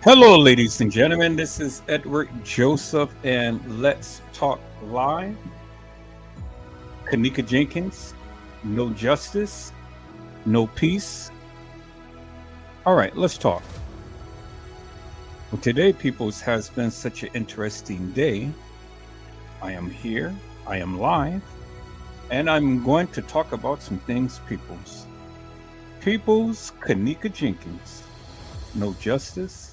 Hello, ladies and gentlemen. This is Edward Joseph, and let's talk live. Kenneka Jenkins, no justice, no peace. All right, let's talk. Well, today, peoples, has been such an interesting day. I am here, I am live, and I'm going to talk about some things, peoples. Peoples, Kenneka Jenkins, no justice,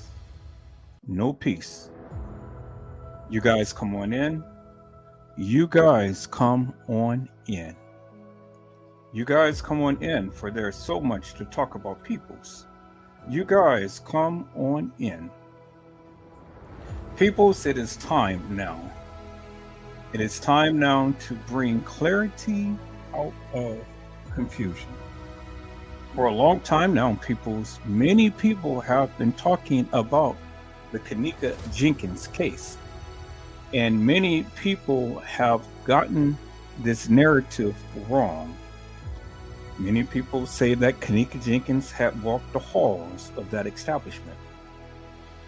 no peace. You guys come on in. You guys come on in. You guys come on in, for there's so much to talk about, peoples. You guys come on in. Peoples, it is time now. It is time now to bring clarity out of confusion. For a long time now, peoples, many people have been talking about the Kenneka Jenkins case. And many people have gotten this narrative wrong. Many people say that Kenneka Jenkins had walked the halls of that establishment.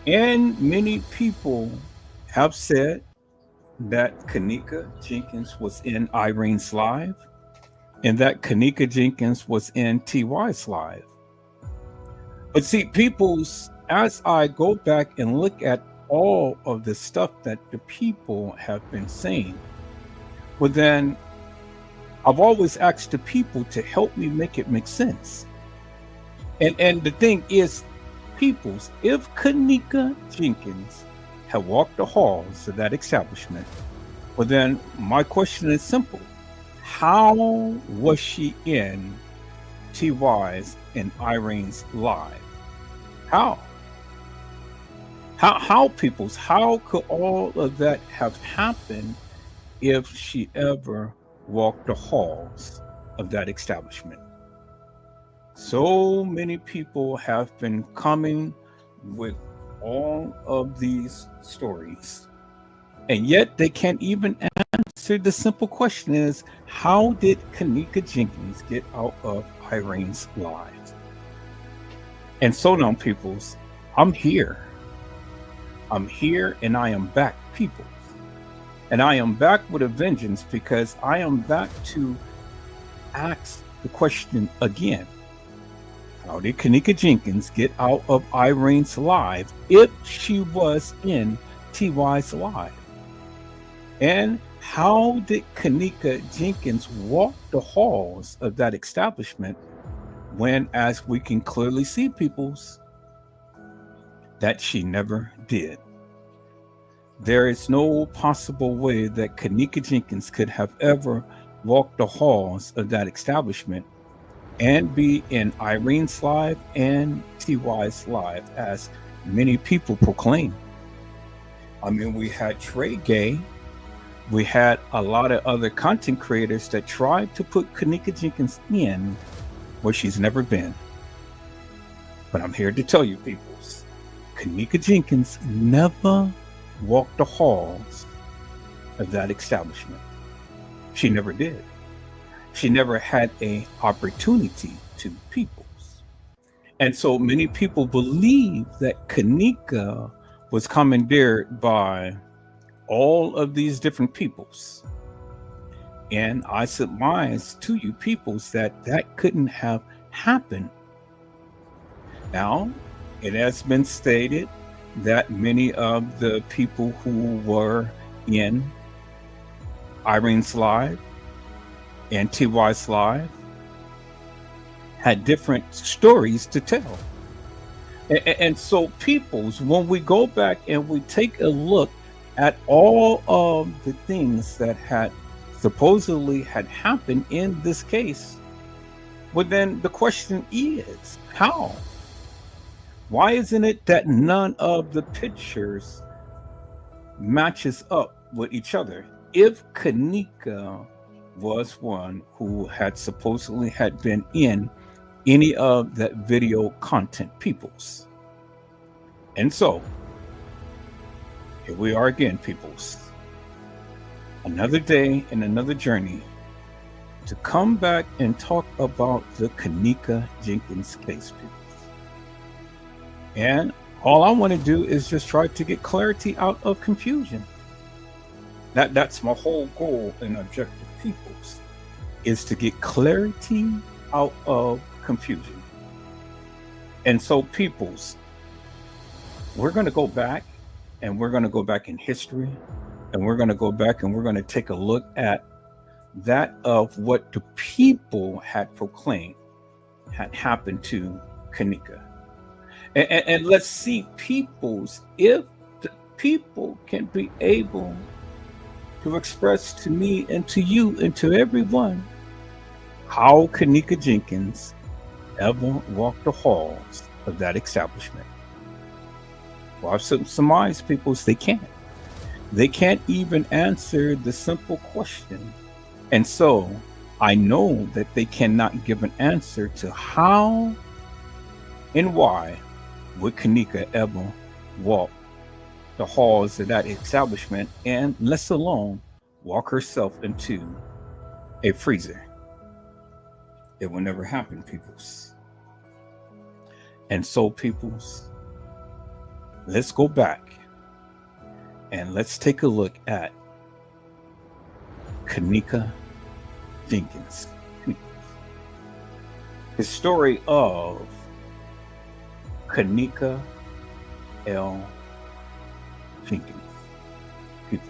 And many people have said that Kenneka Jenkins was in Irene's live and that Kenneka Jenkins was in TY's live. But see, peoples, as I go back and look at all of the stuff that the people have been saying, well, then I've always asked the people to help me make it make sense. And the thing is, peoples, if Kenneka Jenkins had walked the halls of that establishment, well, then my question is simple. How was she in TY's and Irene's live? How? How peoples, how could all of that have happened if she ever walked the halls of that establishment? So many people have been coming with all of these stories, and yet they can't even answer the simple question is, how did Kenneka Jenkins get out of Irene's lives? And so now, peoples, I'm here. I'm here and I am back, people. And I am back with a vengeance because I am back to ask the question again. How did Kenneka Jenkins get out of Irene's live if she was in TY's live? And how did Kenneka Jenkins walk the halls of that establishment when, as we can clearly see, peoples, that she never did? There is no possible way that Kenneka Jenkins could have ever walked the halls of that establishment and be in Irene's live and TY's live, as many people proclaim. I mean, we had Trey Gay, we had a lot of other content creators that tried to put Kenneka Jenkins in where she's never been. But I'm here to tell you, peoples, Kenneka Jenkins never walked the halls of that establishment. She never did. She never had an opportunity to, peoples. And so many people believe that Kenneka was commandeered by all of these different peoples. And I surmise to you, peoples, that that couldn't have happened. Now, it has been stated that many of the people who were in Irene's live and TY's live had different stories to tell. And so, peoples, when we go back and we take a look at all of the things that had supposedly had happened in this case, well, then the question is, how? Why isn't it that none of the pictures matches up with each other? If Kenneka was one who had supposedly had been in any of that video content, peoples. And so, here we are again, peoples. Another day and another journey to come back and talk about the Kenneka Jenkins case, peoples. And All I want to do is just try to get clarity out of confusion. That's my whole goal and objective, peoples, is to get clarity out of confusion. And so, peoples, we're going to go back and we're going to go back in history and we're going to go back and we're going to take a look at that of what the people had proclaimed had happened to Kenneka. And let's see, peoples, if the people can be able to express to me and to you and to everyone how Kenneka Jenkins ever walked the halls of that establishment. Well, I've surmised, peoples, they can't. They can't even answer the simple question. And so I know that they cannot give an answer to how and why would Kenneka ever walk the halls of that establishment and, less alone, walk herself into a freezer. It will never happen, peoples. And so, peoples, let's go back and let's take a look at Kenneka Jenkins. The story of Kenneka L. Jenkins. People.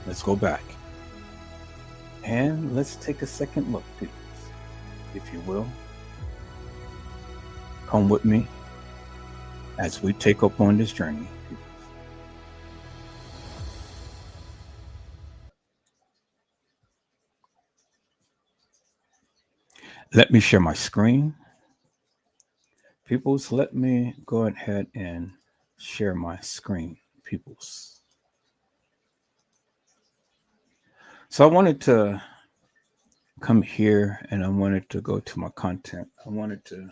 Let's go back. And let's take a second look, people. If you will, come with me as we take up on this journey. Let me share my screen. Peoples, let me go ahead and share my screen, peoples. So I wanted to come here and I wanted to go to my content. I wanted to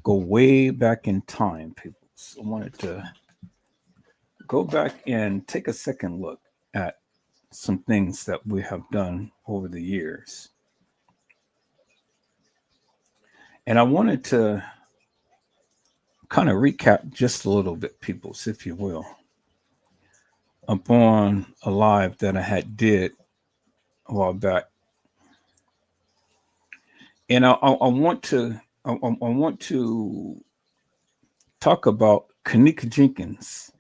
go way back in time, peoples. I wanted to go back and take a second look at some things that we have done over the years. And I wanted to kind of recap just a little bit, peoples, if you will, upon a live that I had did a while back. And I want to I want to talk about Kenneka Jenkins.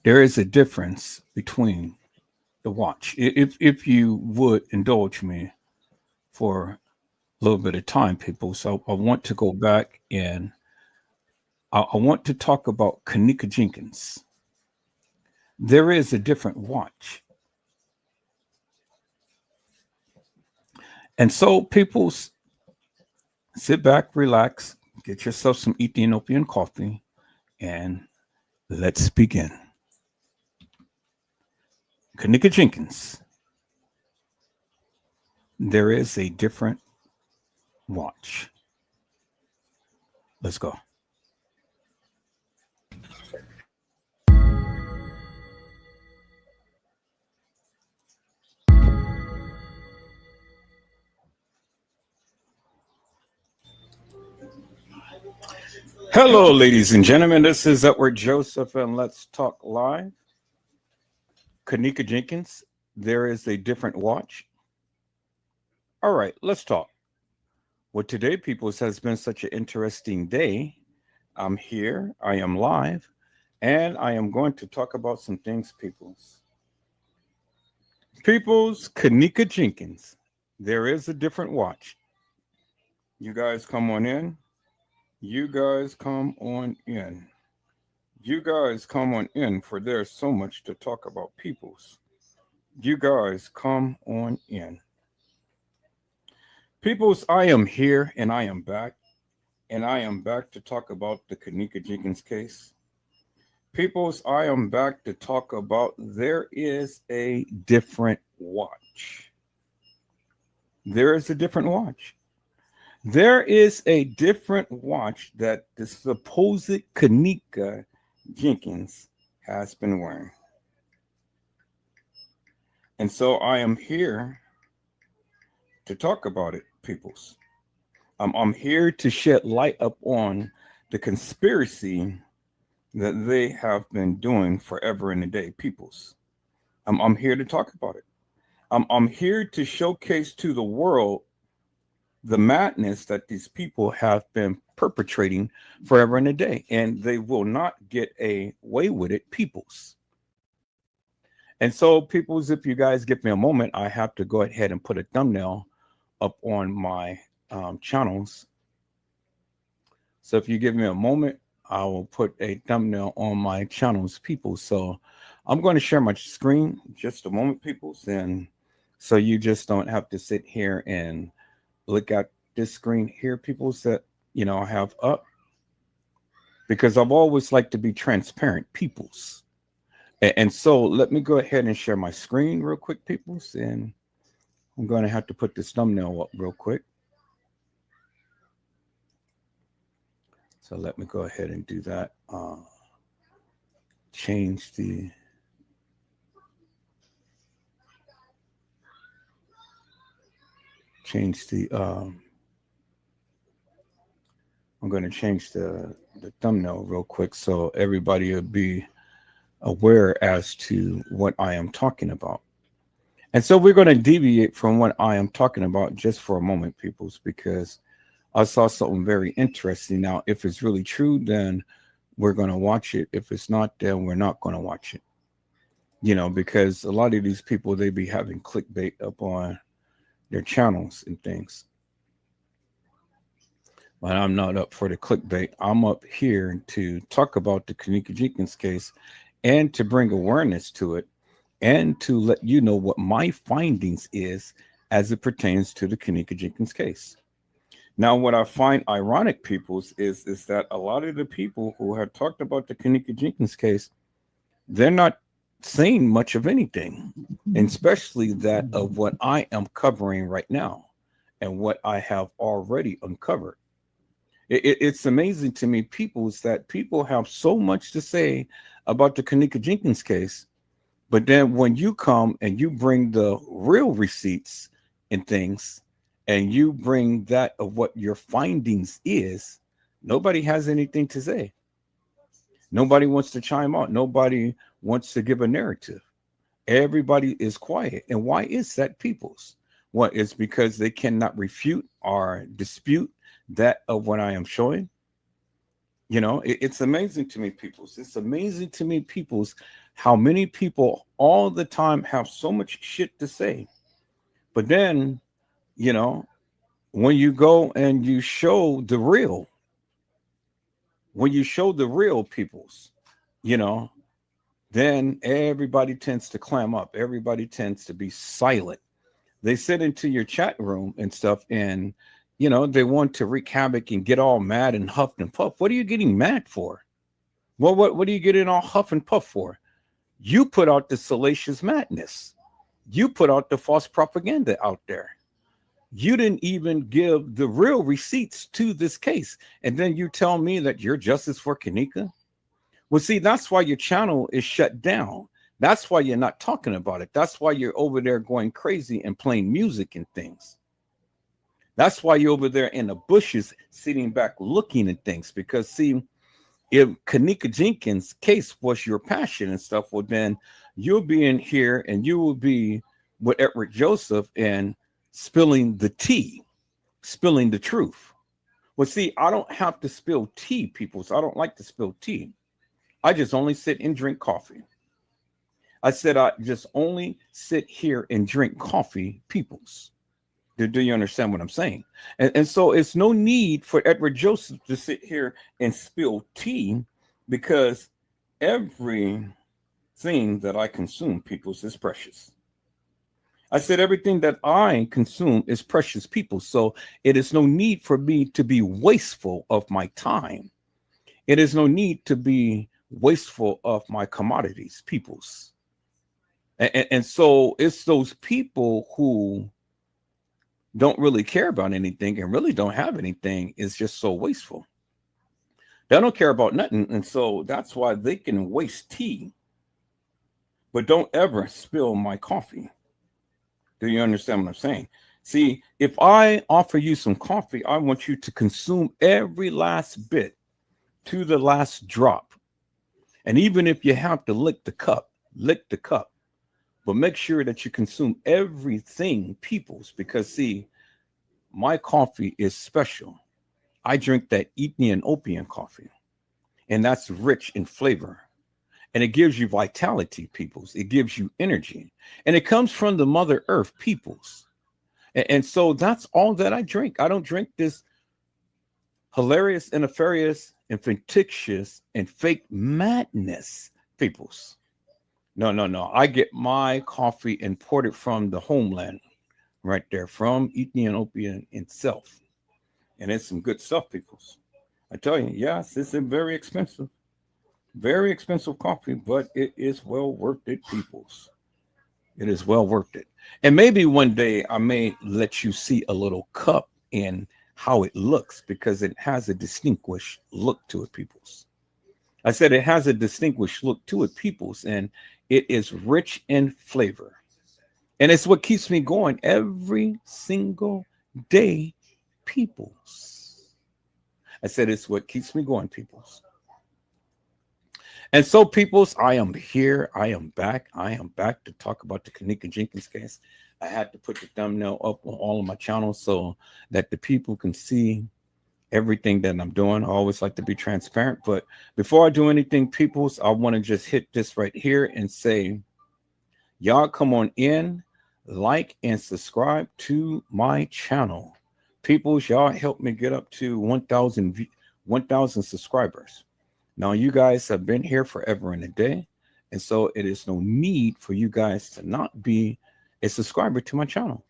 There is a difference between the watch. If you would indulge me for a little bit of time, people. So I want to go back and I want to talk about Kenneka Jenkins. There is a different watch. And so people sit back, relax, get yourself some Ethiopian coffee, and let's begin. Kenneka Jenkins. There is a different watch. Let's go. Hello, ladies and gentlemen. This is Edward Joseph, and let's talk live. Kenneka Jenkins, there is a different watch. All right, let's talk. Well, today, people, has been such an interesting day. I'm here, I am live, and I am going to talk about some things, peoples. Peoples, Kenneka Jenkins, there is a different watch. You guys come on in. You guys come on in. You guys come on in, for there's so much to talk about, peoples. You guys come on in. Peoples, I am here and I am back. And I am back to talk about the Kenneka Jenkins case. Peoples, I am back to talk about there is a different watch. There is a different watch. There is a different watch that the supposed Kenneka Jenkins has been wearing. And so I am here to talk about it, peoples. I'm here to shed light up on the conspiracy that they have been doing forever and a day, peoples. I'm here to talk about it. I'm here to showcase to the world the madness that these people have been perpetrating forever and a day, and they will not get away with it, peoples. And so, peoples, if you guys give me a moment, I have to go ahead and put a thumbnail up on my channels. So if you give me a moment, I will put a thumbnail on my channels, people. So I'm going to share my screen just a moment, people, and so you just don't have to sit here and look at this screen here, people, that I have up, because I've always liked to be transparent, peoples. And so let me go ahead and share my screen real quick, peoples, and I'm going to have to put this thumbnail up real quick. So let me go ahead and do that. Change the I'm going to change the thumbnail real quick so everybody will be aware as to what I am talking about. And so we're going to deviate from what I am talking about just for a moment, peoples, because I saw something very interesting. Now, if it's really true, then we're going to watch it. If it's not, then we're not going to watch it. Because a lot of these people, they be having clickbait up on their channels and things. But I'm not up for the clickbait. I'm up here to talk about the Kenneka Jenkins case and to bring awareness to it and to let you know what my findings is as it pertains to the Kenneka Jenkins case. Now, what I find ironic, peoples, is that a lot of the people who have talked about the Kenneka Jenkins case, they're not saying much of anything, and especially that of what I am covering right now and what I have already uncovered. It's amazing to me, peoples, that people have so much to say about the Kenneka Jenkins case, but then when you come and you bring the real receipts and things, and you bring that of what your findings is, nobody has anything to say. Nobody wants to chime out. Nobody wants to give a narrative. Everybody is quiet. And why is that, peoples? What is because they cannot refute or dispute that of what I am showing? It's amazing to me, peoples. It's amazing to me, peoples, how many people all the time have so much shit to say. But then, when you go and you show the real, peoples, then everybody tends to clam up. Everybody tends to be silent. They sit into your chat room and stuff, and they want to wreak havoc and get all mad and huff and puff. What are you getting mad for? What are you getting all huff and puff for? You put out the salacious madness. You put out the false propaganda out there. You didn't even give the real receipts to this case. And then you tell me that you're justice for Kenneka? Well, see, that's why your channel is shut down. That's why you're not talking about it. That's why you're over there going crazy and playing music and things. That's why you're over there in the bushes sitting back looking at things. Because, see, if Kenneka Jenkins' case was your passion and stuff, well, then you'll be in here and you will be with Edward Joseph and spilling the tea, spilling the truth. Well, see, I don't have to spill tea, people. So I don't like to spill tea. I just only sit and drink coffee. I said I just only sit here and drink coffee, peoples. Do you understand what I'm saying? And so it's no need for Edward Joseph to sit here and spill tea, because everything that I consume, peoples, is precious. I said everything that I consume is precious, people. So it is no need for me to be wasteful of my time. It is no need to be wasteful of my commodities, peoples. And so it's those people who don't really care about anything and really don't have anything is just so wasteful. They don't care about nothing. And so that's why they can waste tea, but don't ever spill my coffee. Do you understand what I'm saying? See, if I offer you some coffee, I want you to consume every last bit to the last drop. And even if you have to lick the cup, but make sure that you consume everything, peoples, because see, my coffee is special. I drink that Ethiopian coffee, and that's rich in flavor. And it gives you vitality, peoples. It gives you energy. And it comes from the Mother Earth, peoples. And so that's all that I drink. I don't drink this hilarious and nefarious and fictitious and fake madness, peoples. No, no, no. I get my coffee imported from the homeland right there, from Ethiopia itself. And it's some good stuff, peoples. I tell you, yes, it's a very expensive coffee, but it is well worth it, peoples. It is well worth it. And maybe one day I may let you see a little cup and how it looks, because it has a distinguished look to it, peoples. I said it has a distinguished look to it, peoples, and it is rich in flavor. And it's what keeps me going every single day, peoples. I said it's what keeps me going, peoples. And so, peoples, I am here. I am back. I am back to talk about the Kenneka Jenkins case. I had to put the thumbnail up on all of my channels so that the people can see everything that I'm doing. I always like to be transparent. But before I do anything, peoples, I want to just hit this right here and say, y'all come on in, like and subscribe to my channel. Peoples, y'all help me get up to 1,000 subscribers. Now, you guys have been here forever and a day, and so it is no need for you guys to not be a subscriber to my channel.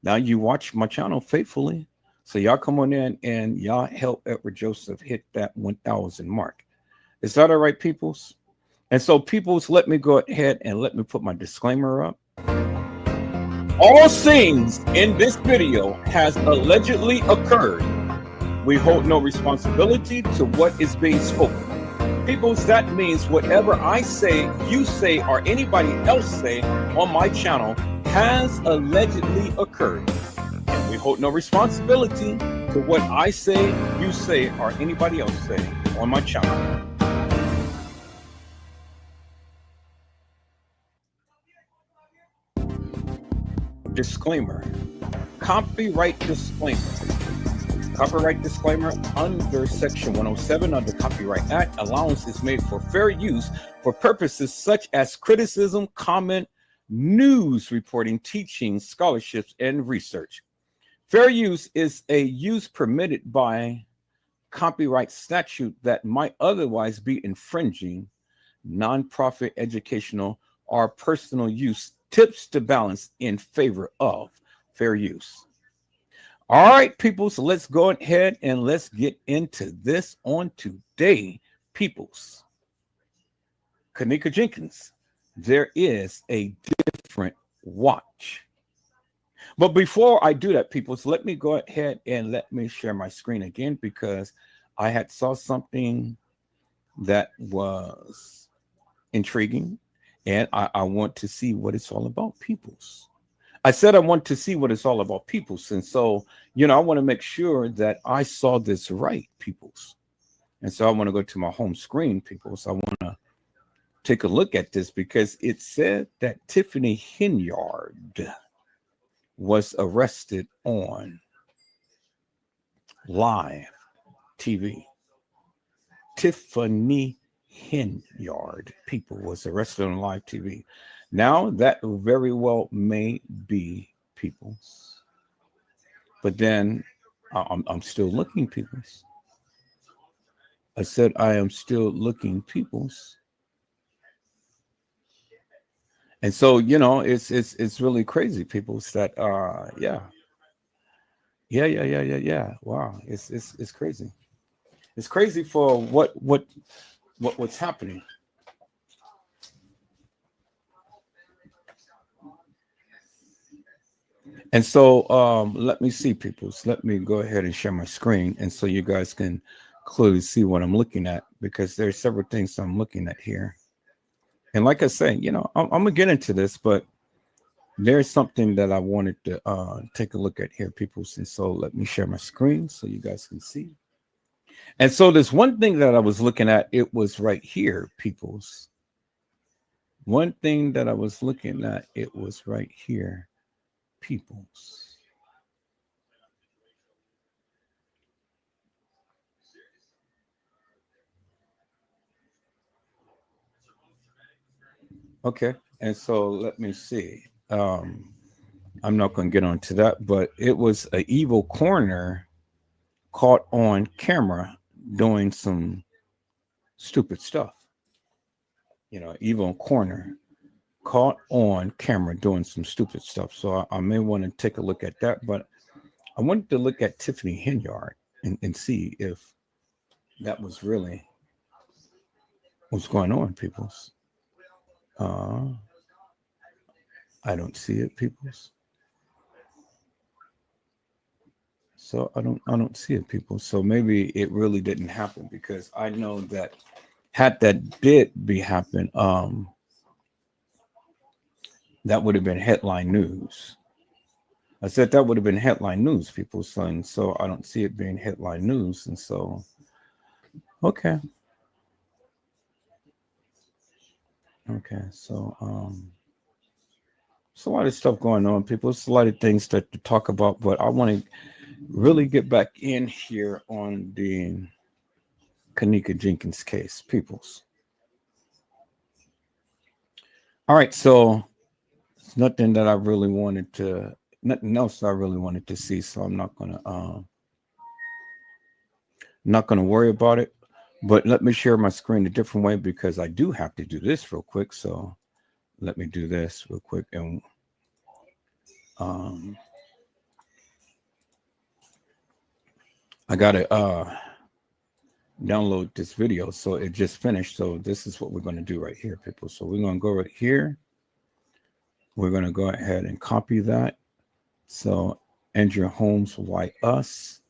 Now, you watch my channel faithfully, so y'all come on in and y'all help Edward Joseph hit that 1,000 mark. Is that all right, peoples? And so, peoples, let me go ahead and let me put my disclaimer up. All things in this video has allegedly occurred. We hold no responsibility to what is being spoken. Peoples, that means whatever I say, you say, or anybody else say on my channel has allegedly occurred. And we hold no responsibility to what I say, you say, or anybody else say on my channel. Disclaimer. Copyright disclaimer. Copyright disclaimer under Section 107 of the Copyright Act. Allowance is made for fair use for purposes such as criticism, comment, news reporting, teaching, scholarships, and research. Fair use is a use permitted by copyright statute that might otherwise be infringing nonprofit, educational, or personal use. Tips to balance in favor of fair use. All right, people, so let's go ahead and let's get into this on today, peoples. Kenneka Jenkins, there is a different watch. But before I do that, peoples, let me go ahead and let me share my screen again, because I had saw something that was intriguing, and I want to see what it's all about, peoples. I said I want to see what it's all about, peoples. And so, you know, I want to make sure that I saw this right, peoples. And so I want to go to my home screen, peoples. I want to take a look at this, because it said that Tiffany Henyard was arrested on live TV. Tiffany Henyard, people, was arrested on live TV. Now, that very well may be, peoples. But then I'm still looking, peoples. I said I am still looking, peoples. And so, you know, it's really crazy, peoples, that yeah. Wow, it's crazy. It's crazy for what's happening. And so let me see, people. So let me go ahead and share my screen, and so you guys can clearly see what I'm looking at, because there's several things I'm looking at here. And like I say, you know, I'm gonna get into this, but there's something that I wanted to take a look at here, people. And so let me share my screen so you guys can see. And so there's one thing that I was looking at. It was right here, peoples. One thing that I was looking at, it was right here, peoples. Okay. And so let me see. I'm not going to get onto that, but it was an evil corner caught on camera doing some stupid stuff. Evil corner caught on camera doing some stupid stuff. So I may want to take a look at that, but I wanted to look at Tiffany Henyard and see if that was really what's going on, peoples. Uh, I don't see it, peoples. So I don't see it, people. So maybe it really didn't happen because I know that had that did be happen, that would have been headline news. I said that would have been headline news, people saying. So I don't see it being headline news, and so okay, okay. So it's a lot of stuff going on, people. It's a lot of things to talk about, but I want to really get back in here on the Kenneka Jenkins case, peoples. All right, so it's nothing that I really wanted to, nothing else I really wanted to see. So I'm not gonna worry about it. But let me share my screen a different way because I do have to do this real quick. So let me do this real quick, and um, I gotta download this video. So it just finished. So this is what we're gonna do right here, people. So we're gonna go right here. We're gonna go ahead and copy that. So Andrew Holmes, Why Us?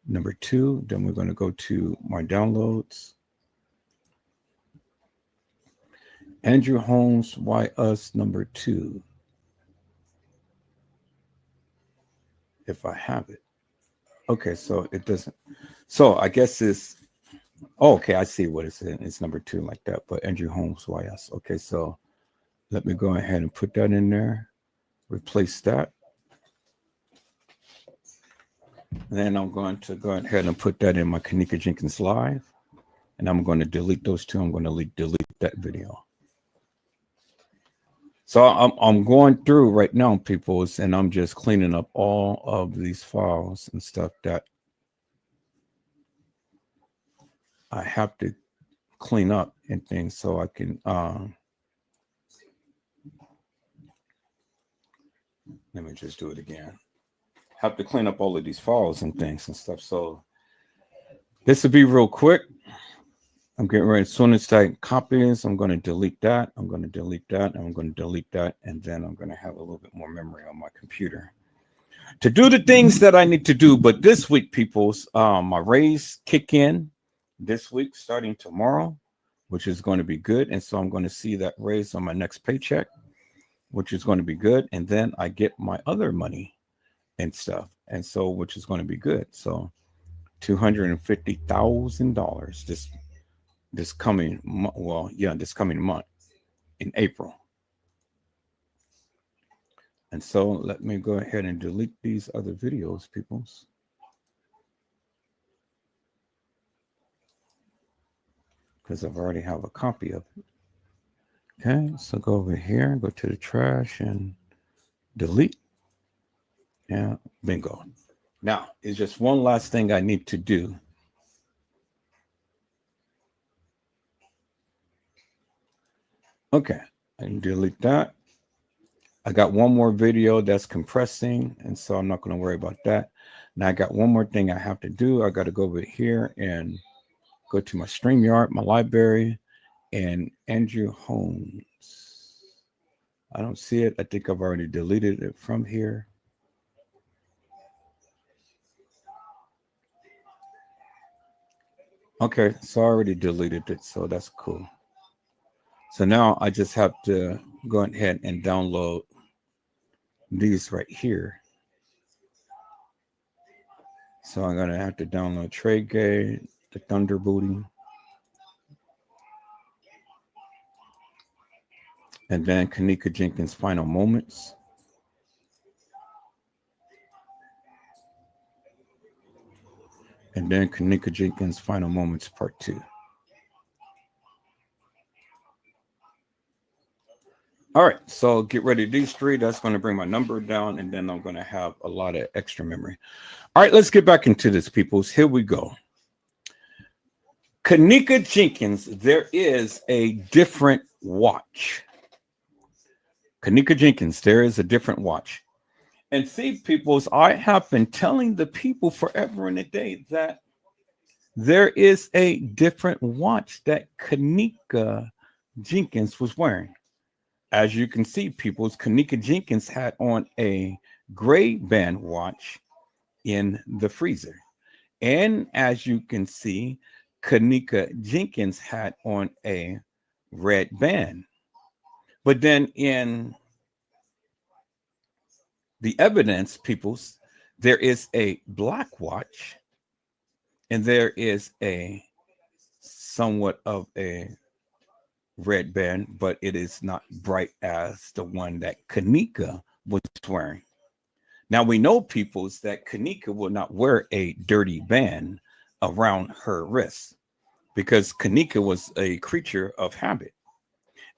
Number 2. Then we're going to go to my downloads. Andrew Holmes, Why Us? Number 2. If I have it. Okay, so it doesn't. So I guess it's. Oh, okay, I see what it's in. It's number 2 like that. But Andrew Holmes, Why Us? Okay, so let me go ahead and put that in there. Replace that. And then I'm going to go ahead and put that in my Kenneka Jenkins Live. And I'm going to delete those two. I'm going to delete that video. So I'm going through right now, people, and I'm just cleaning up all of these files and stuff that I have to clean up and things so I can let me just do it again. Have to clean up all of these files and things and stuff. So this will be real quick. I'm getting ready. As soon as I copy this, I'm going to delete that. I'm going to delete that. And I'm going to delete that. And then I'm going to have a little bit more memory on my computer to do the things that I need to do. But this week, people's, my raise kick in this week, starting tomorrow, which is going to be good. And so I'm going to see that raise on my next paycheck, which is going to be good. And then I get my other money and stuff. And so, which is going to be good. So $250,000 this coming this coming month in April. And so let me go ahead and delete these other videos, peoples. Because I've already have a copy of it. Okay, so go over here, go to the trash and delete. Yeah, bingo. Now, it's just one last thing I need to do. Okay, I can delete that. I got one more video that's compressing, and so I'm not going to worry about that. Now I got one more thing I have to do. I got to go over here and go to my StreamYard, my library, and Andrew Holmes. I don't see it. I think I've already deleted it from here. Okay, so I already deleted it, so that's cool. So now I just have to go ahead and download these right here. So I'm going to have to download Trade Gate, the Thunder Booty, and then Kenneka Jenkins' Final Moments. And then Kenneka Jenkins' Final Moments Part 2. All right, so get ready to these three. That's going to bring my number down, and then I'm going to have a lot of extra memory. All right, let's get back into this, peoples. Here we go. Kenneka Jenkins, there is a different watch. Kenneka Jenkins, there is a different watch. And see, peoples, I have been telling the people forever and a day that there is a different watch that Kenneka Jenkins was wearing. As you can see, peoples, Kenneka Jenkins had on a gray band watch in the freezer. And as you can see, Kenneka Jenkins had on a red band. But then in the evidence, peoples, there is a black watch and there is a somewhat of a red band, but it is not bright as the one that Kenneka was wearing. Now we know, peoples, that Kenneka will not wear a dirty band around her wrist because Kenneka was a creature of habit.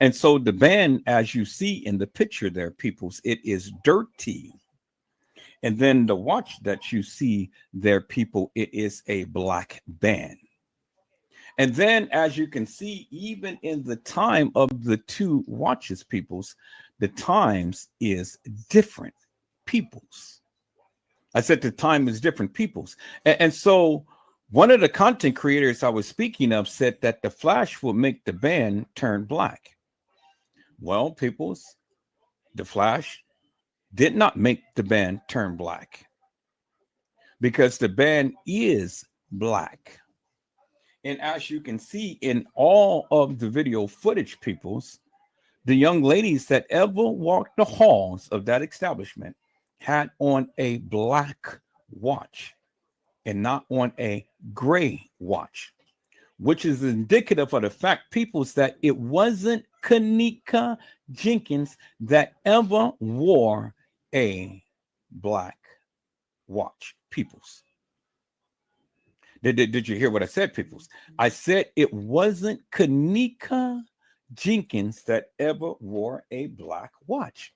And so the band, as you see in the picture there, peoples, it is dirty. And then the watch that you see there, people, it is a black band. And then, as you can see, even in the time of the two watches, peoples, the times is different, peoples. I said the time is different, peoples. And so one of the content creators I was speaking of said that the flash will make the band turn black. Well, peoples, the flash did not make the band turn black because the band is black. And as you can see in all of the video footage, peoples, the young ladies that ever walked the halls of that establishment had on a black watch and not on a gray watch, which is indicative of the fact, peoples, that it wasn't Kenneka Jenkins that ever wore a black watch, peoples. Did you hear what I said, peoples? I said it wasn't Kenneka Jenkins that ever wore a black watch.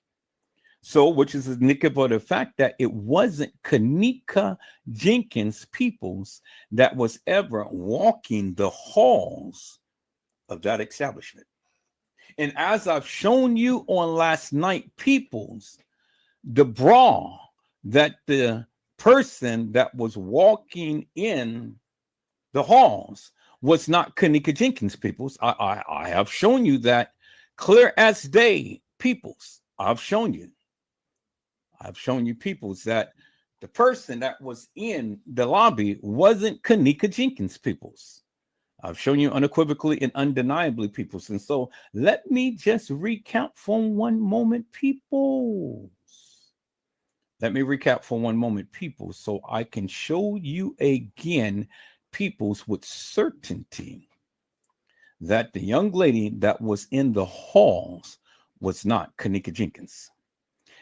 So, which is indicative of the fact that it wasn't Kenneka Jenkins, peoples, that was ever walking the halls of that establishment. And as I've shown you on last night, peoples, the bra that the person that was walking in the halls was not Kenneka Jenkins, peoples. I have shown you that clear as day, peoples. I've shown you, peoples, that the person that was in the lobby wasn't Kenneka Jenkins, peoples. I've shown you unequivocally and undeniably, peoples. And so let me just recount for one moment, peoples. Let me recap for one moment, people, so I can show you again, peoples, with certainty that the young lady that was in the halls was not Kenneka Jenkins.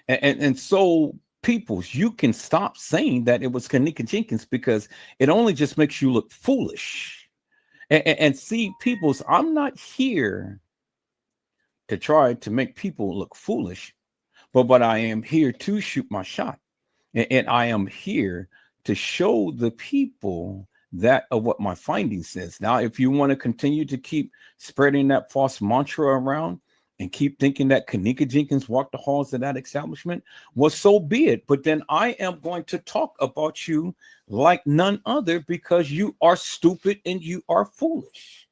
And so, peoples, you can stop saying that it was Kenneka Jenkins because it only just makes you look foolish. And see, peoples, I'm not here to try to make people look foolish. But I am here to shoot my shot. And I am here to show the people that of what my findings says. Now, if you want to continue to keep spreading that false mantra around and keep thinking that Kenneka Jenkins walked the halls of that establishment, well, so be it. But then I am going to talk about you like none other because you are stupid and you are foolish.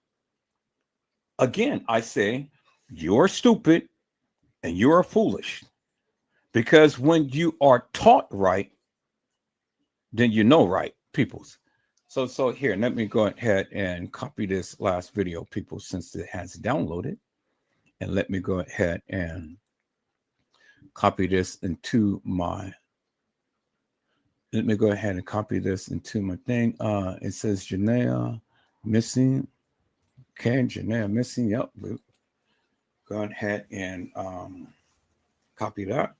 Again, I say you're stupid and you are foolish. Because when you are taught right, then you know right, peoples. So here, let me go ahead and copy this last video, people, since it has downloaded. And let me go ahead and copy this into my, let me go ahead and copy this into my thing. It says Janaea missing. Okay, Janaea missing. Yep. Go ahead and copy that.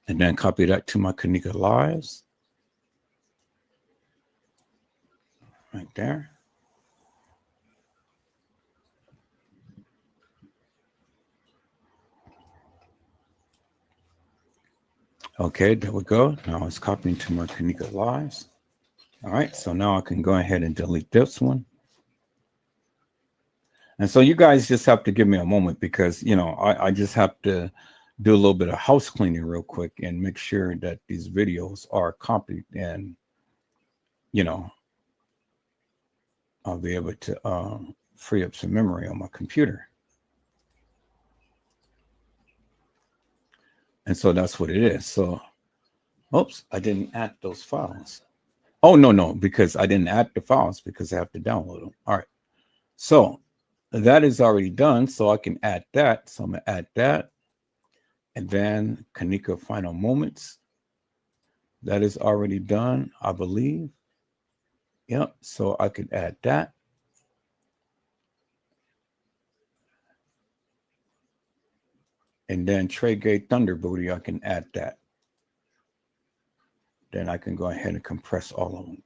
And then copy that to my Kenneka Lives. Right there. Okay, there we go. Now it's copying to my Kenneka Lives. All right, so now I can go ahead and delete this one. And so you guys just have to give me a moment because, you know, I just have to do a little bit of house cleaning real quick and make sure that these videos are copied and, you know, I'll be able to free up some memory on my computer. And so that's what it is. So, oops, I didn't add those files. Oh, no, because I didn't add the files because I have to download them. All right. So that is already done. So I can add that. So I'm going to add that. And then Kenneka Final Moments. That is already done, I believe. Yep. So I could add that. And then Trade Gate Thunder Booty, I can add that. Then I can go ahead and compress all of them.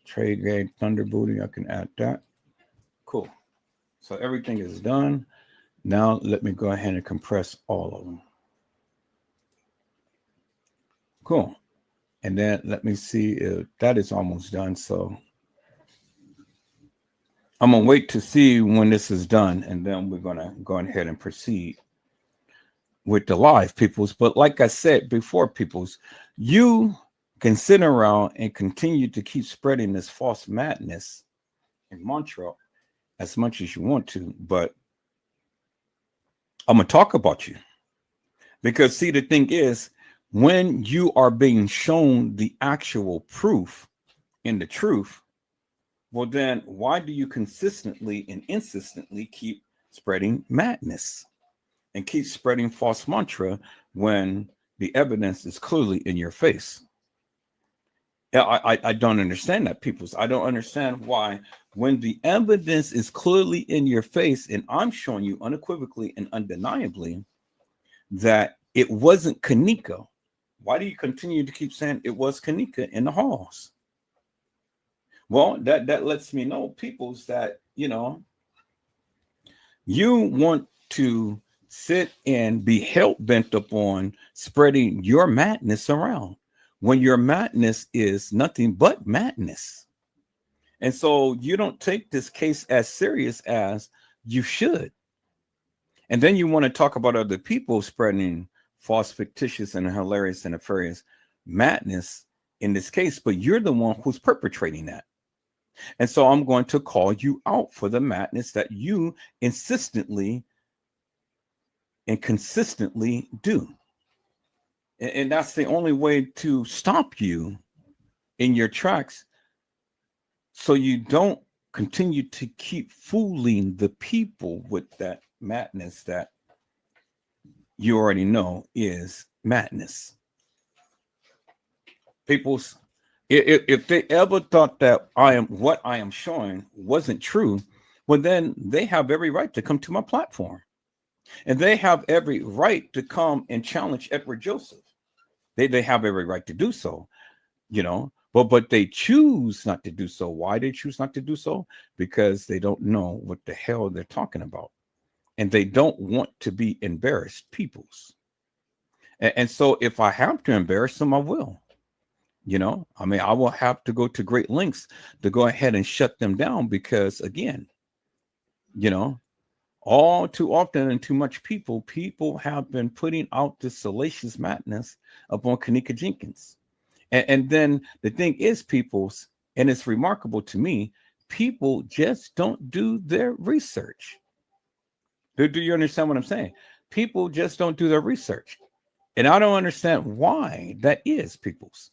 Trade Gate Thunder Booty, I can add that. Cool. So everything is done. Now let me go ahead and compress all of them. Cool. And then let me see if that is almost done. So I'm going to wait to see when this is done. And then we're going to go ahead and proceed with the live, peoples. But like I said before, peoples, you can sit around and continue to keep spreading this false madness and mantra as much as you want to, but I'm gonna talk about you because see, the thing is, when you are being shown the actual proof in the truth, well then why do you consistently and insistently keep spreading madness and keep spreading false mantra when the evidence is clearly in your face? Yeah, I don't understand that, peoples. I don't understand why, when the evidence is clearly in your face and I'm showing you unequivocally and undeniably that it wasn't Kenneka, why do you continue to keep saying it was Kenneka in the halls? Well, that lets me know, peoples, that, you know, you want to sit and be hell-bent upon spreading your madness around, when your madness is nothing but madness. And so you don't take this case as serious as you should. And then you want to talk about other people spreading false, fictitious, and hilarious and nefarious madness in this case, but you're the one who's perpetrating that. And so I'm going to call you out for the madness that you insistently and consistently do. And that's the only way to stop you in your tracks, so you don't continue to keep fooling the people with that madness that you already know is madness. Peoples, if they ever thought that what I am showing wasn't true, well, then they have every right to come to my platform. And they have every right to come and challenge Edward Joseph. They have every right to do so, you know, but they choose not to do so. Why they choose not to do so? Because they don't know what the hell they're talking about. And they don't want to be embarrassed peoples. And so if I have to embarrass them, I will. You know, I mean, I will have to go to great lengths to go ahead and shut them down because, again, you know, all too often and too much people have been putting out this salacious madness upon Kenneka Jenkins. And then the thing is, peoples, and it's remarkable to me, people just don't do their research. Do you understand what I'm saying? People just don't do their research. And I don't understand why that is, peoples.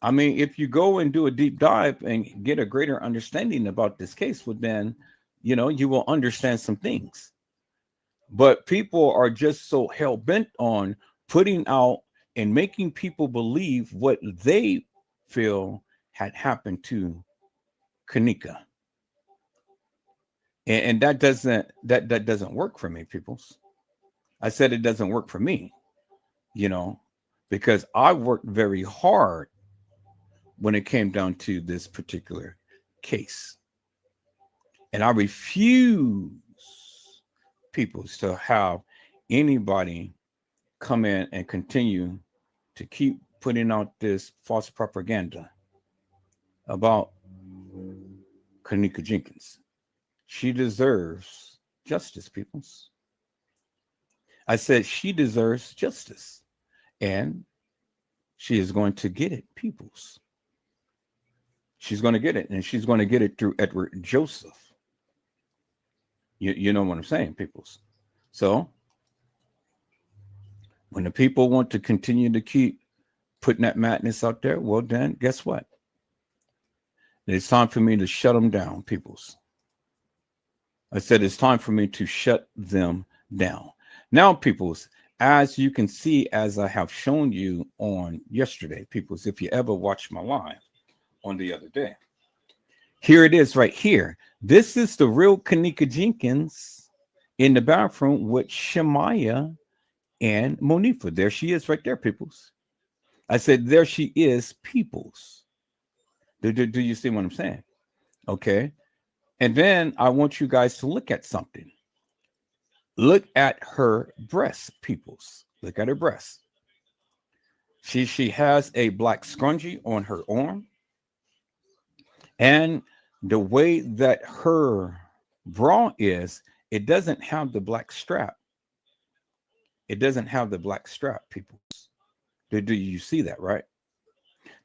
I mean, if you go and do a deep dive and get a greater understanding about this case, well, then, you know, you will understand some things. But people are just so hell bent on putting out and making people believe what they feel had happened to Kenneka. And that doesn't work for me, peoples. I said it doesn't work for me, you know, because I worked very hard when it came down to this particular case. And I refuse peoples to have anybody come in and continue to keep putting out this false propaganda about Kenneka Jenkins. She deserves justice, peoples. I said she deserves justice, and she is going to get it, peoples. She's going to get it, and she's going to get it through Edward Joseph. You know what I'm saying, peoples. So when the people want to continue to keep putting that madness out there, well, then guess what? It's time for me to shut them down, peoples. I said it's time for me to shut them down. Now, peoples, as you can see, as I have shown you on yesterday, peoples, if you ever watched my live on the other day, here it is right here. This is the real Kenneka Jenkins in the bathroom with Shemaya and Monifa. There she is right there, peoples. I said, there she is, peoples. Do you see what I'm saying? Okay. And then I want you guys to look at something. Look at her breasts, peoples. Look at her breasts. She has a black scrunchie on her arm. And the way that her bra is, it doesn't have the black strap. It doesn't have the black strap, peoples. Do you see that, right?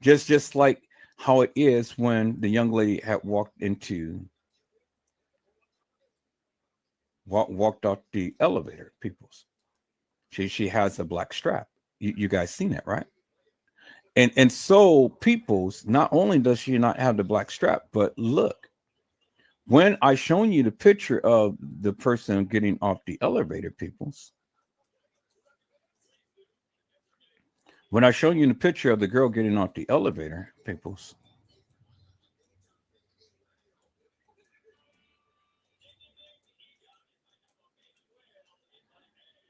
Just like how it is when the young lady had walked out the elevator, peoples. She has a black strap. You guys seen that, right? And so, peoples, not only does she not have the black strap, but look, when I shown you the picture of the person getting off the elevator, peoples, when I show you the picture of the girl getting off the elevator, peoples,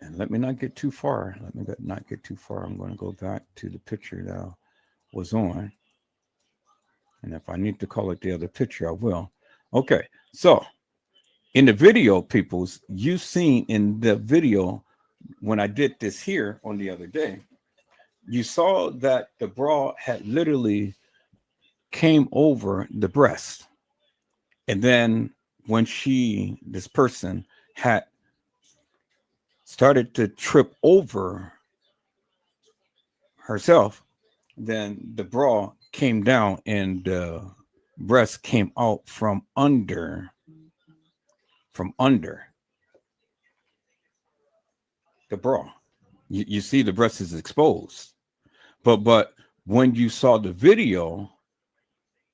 and let me not get too far. Let me not get too far. I'm going to go back to the picture that I was on. And if I need to call it the other picture, I will. Okay. So in the video, peoples, you seen in the video when I did this here on the other day, you saw that the bra had literally came over the breast. And then when this person had started to trip over herself, then the bra came down and the breast came out from under the bra. You see the breast is exposed. But when you saw the video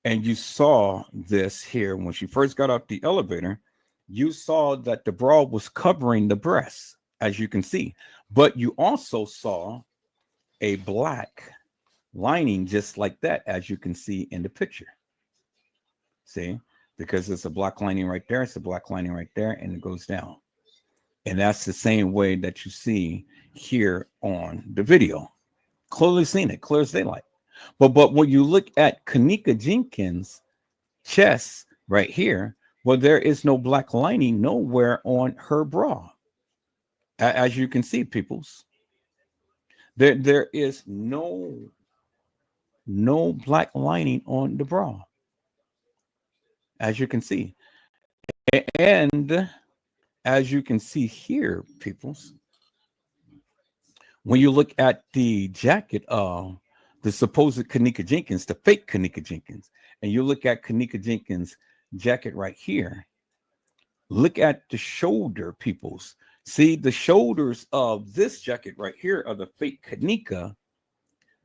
and you saw this here, when she first got off the elevator, you saw that the bra was covering the breast, as you can see. But you also saw a black lining just like that, as you can see in the picture. See, because it's a black lining right there, it's a black lining right there, and it goes down. And that's the same way that you see here on the video. Clearly seen it, clear as daylight. But when you look at Kenneka Jenkins' chest right here, well, there is no black lining nowhere on her bra. As you can see, peoples, there is no black lining on the bra, as you can see. And as you can see here, peoples, when you look at the jacket of the supposed Kenneka Jenkins, the fake Kenneka Jenkins, and you look at Kenneka Jenkins' jacket right here, look at the shoulder, peoples. See, the shoulders of this jacket right here of the fake Kenneka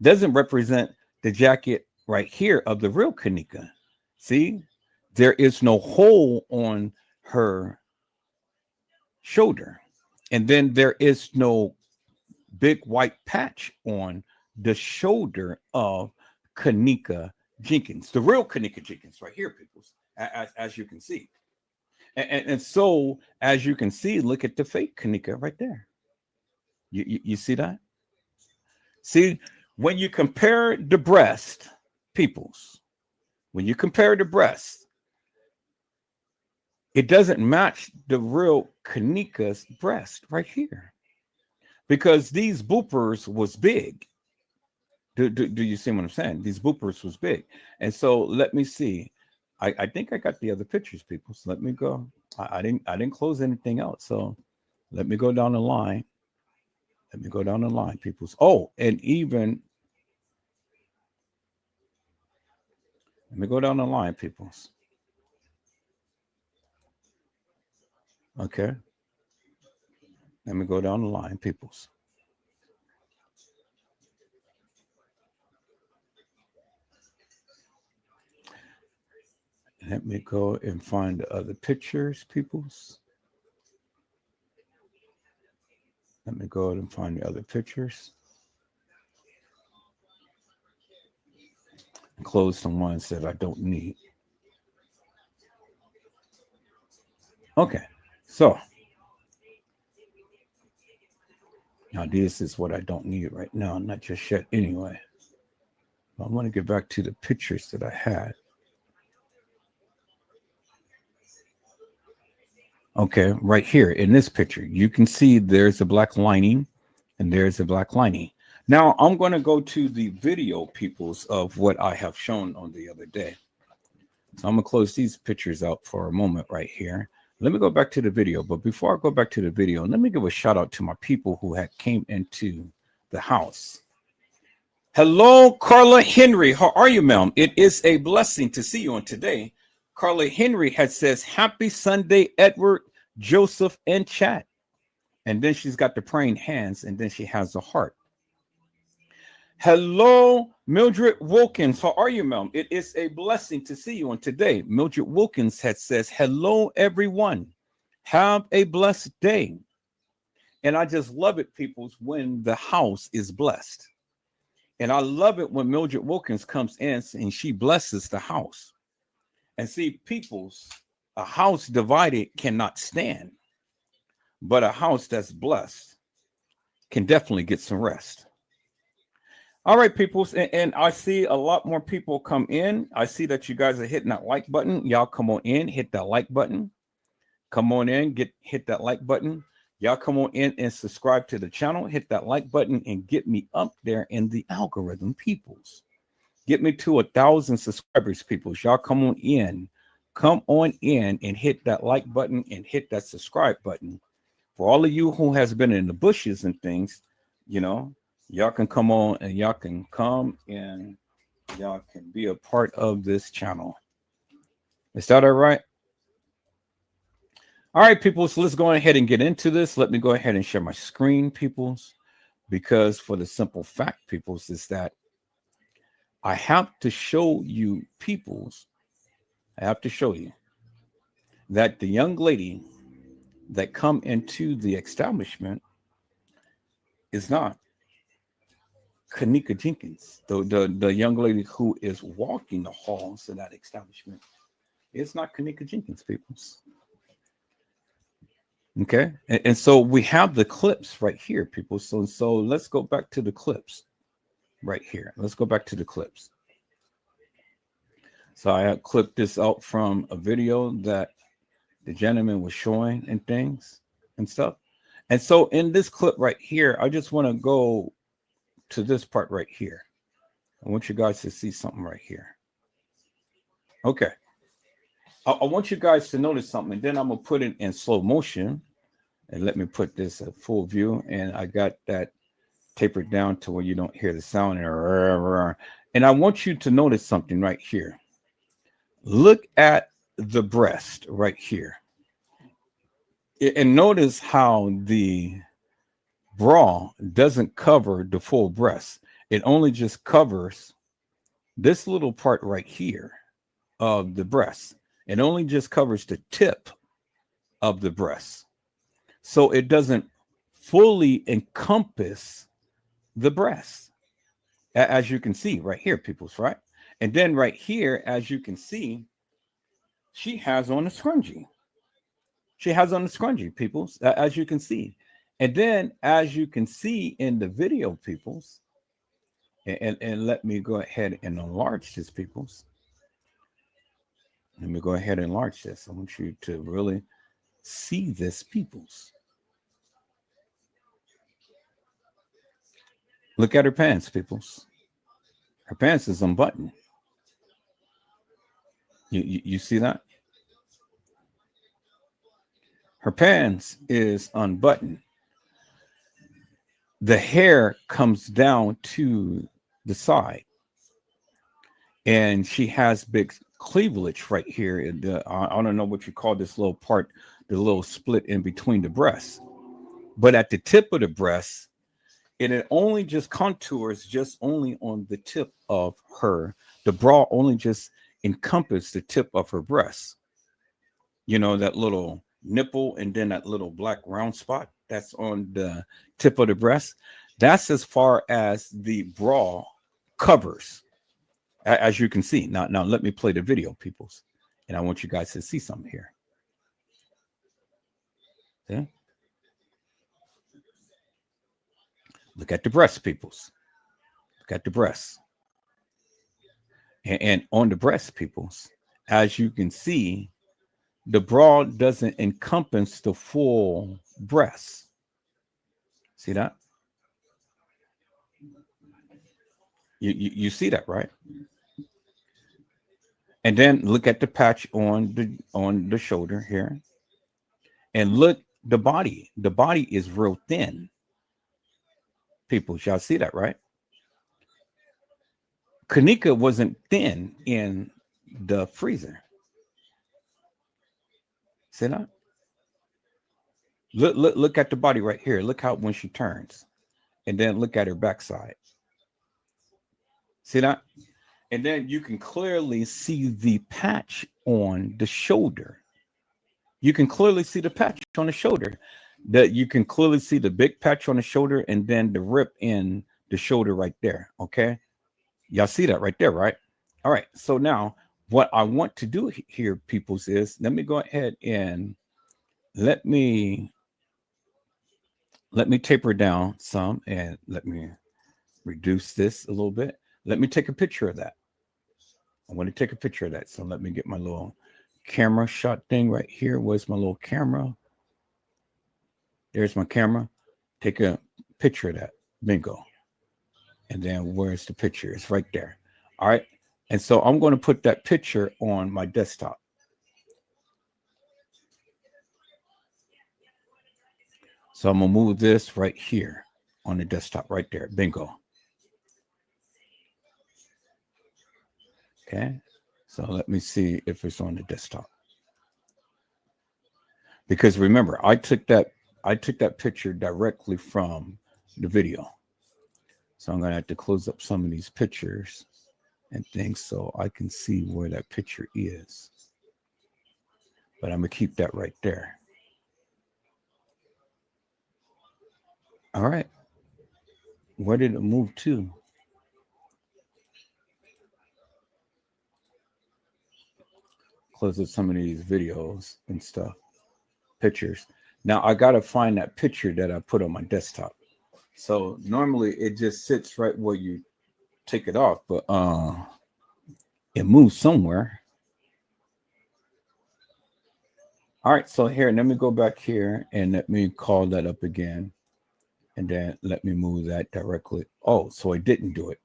doesn't represent the jacket right here of the real Kenneka. See, there is no hole on her shoulder. And then there is no big white patch on the shoulder of Kenneka Jenkins, the real Kenneka Jenkins, right here, people, as you can see. And so, as you can see, look at the fake Kenneka right there. You see that? See, when you compare the breast, peoples, when you compare the breast, it doesn't match the real Kenneka's breast right here, because these boopers was big. Do you see what I'm saying? These boopers was big. And so let me see. I think I got the other pictures, people. So let me go. I didn't close anything out. So let me go down the line. Let me go down the line, peoples. Oh, and even let me go down the line, peoples. Okay. Let me go down the line, peoples. Let me go and find the other pictures, peoples. Let me go and find the other pictures. And close the ones that I don't need. Okay, so now this is what I don't need right now, not just yet anyway. I want to get back to the pictures that I had. Okay, right here in this picture, you can see there's a black lining and there's a black lining. Now I'm going to go to the video, peoples, of what I have shown on the other day. So I'm going to close these pictures out for a moment right here. Let me go back to the video. But before I go back to the video, let me give a shout out to my people who had came into the house. Hello, Carla Henry. How are you, ma'am? It is a blessing to see you on today. Carla Henry had says, happy Sunday, Edward, Joseph, and chat. And then she's got the praying hands, and then she has a heart. Hello, Mildred Wilkins. How are you, ma'am? It is a blessing to see you on today. Mildred Wilkins had says, hello, everyone. Have a blessed day. And I just love it, peoples, when the house is blessed. And I love it when Mildred Wilkins comes in and she blesses the house. And see, peoples, a house divided cannot stand, but a house that's blessed can definitely get some rest. All right, peoples, and I see a lot more people come in. I see that you guys are hitting that like button. Y'all come on in, hit that like button. Come on in, hit that like button. Y'all come on in and subscribe to the channel. Hit that like button and get me up there in the algorithm, peoples. Get me to 1,000 subscribers, peoples. Y'all come on in and hit that like button and hit that subscribe button. For all of you who has been in the bushes and things, you know, y'all can come on and y'all can come and y'all can be a part of this channel. Is that all right? All right, people, so let's go ahead and get into this. Let me go ahead and share my screen, peoples, because for the simple fact, peoples, is that I have to show you, peoples, I have to show you that the young lady that come into the establishment is not Kenneka Jenkins, the young lady who is walking the halls of that establishment. It's not Kenneka Jenkins, peoples. Okay, and so we have the clips right here, people. So let's go back to the clips right here. Let's go back to the clips. So I have clipped this out from a video that the gentleman was showing and things and stuff. And so in this clip right here, I just want to go to this part right here. I want you guys to see something right here. Okay. I want you guys to notice something, and then I'm going to put it in slow motion. And let me put this at full view. And I got that tapered down to where you don't hear the sound. And I want you to notice something right here. Look at the breast right here. And notice how the bra doesn't cover the full breast. It only just covers this little part right here of the breast. It only just covers the tip of the breast. So it doesn't fully encompass the breast, as you can see right here, peoples, right? And then right here, as you can see, she has on a scrunchie. She has on a scrunchie, peoples, as you can see. And then, as you can see in the video, peoples, and let me go ahead and enlarge this, peoples. Let me go ahead and enlarge this. I want you to really see this, peoples. Look at her pants, peoples. Her pants is unbuttoned. You see that? Her pants is unbuttoned. The hair comes down to the side. And she has big cleavage right here. I don't know what you call this little part, the little split in between the breasts. But at the tip of the breast, it only just contours just only on the tip of her. The bra only just encompasses the tip of her breast. You know, that little nipple and then that little black round spot that's on the tip of the breast. That's as far as the bra covers, as you can see. Now let me play the video, peoples. And I want you guys to see something here. Yeah. Look at the breast, peoples. Look at the breast. And on the breast, peoples, as you can see, the bra doesn't encompass the full breast. See that? You see that, right? And then look at the patch on the shoulder here. And look, the body. The body is real thin. People, y'all see that, right? Kenneka wasn't thin in the freezer. See that? Look at the body right here. Look how when she turns. And then look at her backside. See that? And then you can clearly see the patch on the shoulder. You can clearly see the patch on the shoulder. That you can clearly see the big patch on the shoulder and then the rip in the shoulder right there. Okay. Y'all see that right there, right? All right. So now what I want to do here, peoples, is let me go ahead and let me taper down some and let me reduce this a little bit. Let me take a picture of that. I want to take a picture of that. So let me get my little camera shot thing right here. Where's my little camera? There's my camera. Take a picture of that. Bingo. And then where's the picture? It's right there. All right. And so I'm going to put that picture on my desktop. So I'm going to move this right here on the desktop right there. Bingo. Okay. So let me see if it's on the desktop. Because remember, I took that picture directly from the video. So I'm going to have to close up some of these pictures and things so I can see where that picture is. But I'm going to keep that right there. All right. Where did it move to? Close up some of these videos and stuff, pictures. Now I got to find that picture that I put on my desktop. So normally it just sits right where you take it off, but it moves somewhere. All right, so here, let me go back here and let me call that up again. And then let me move that directly. Oh, so I didn't do it.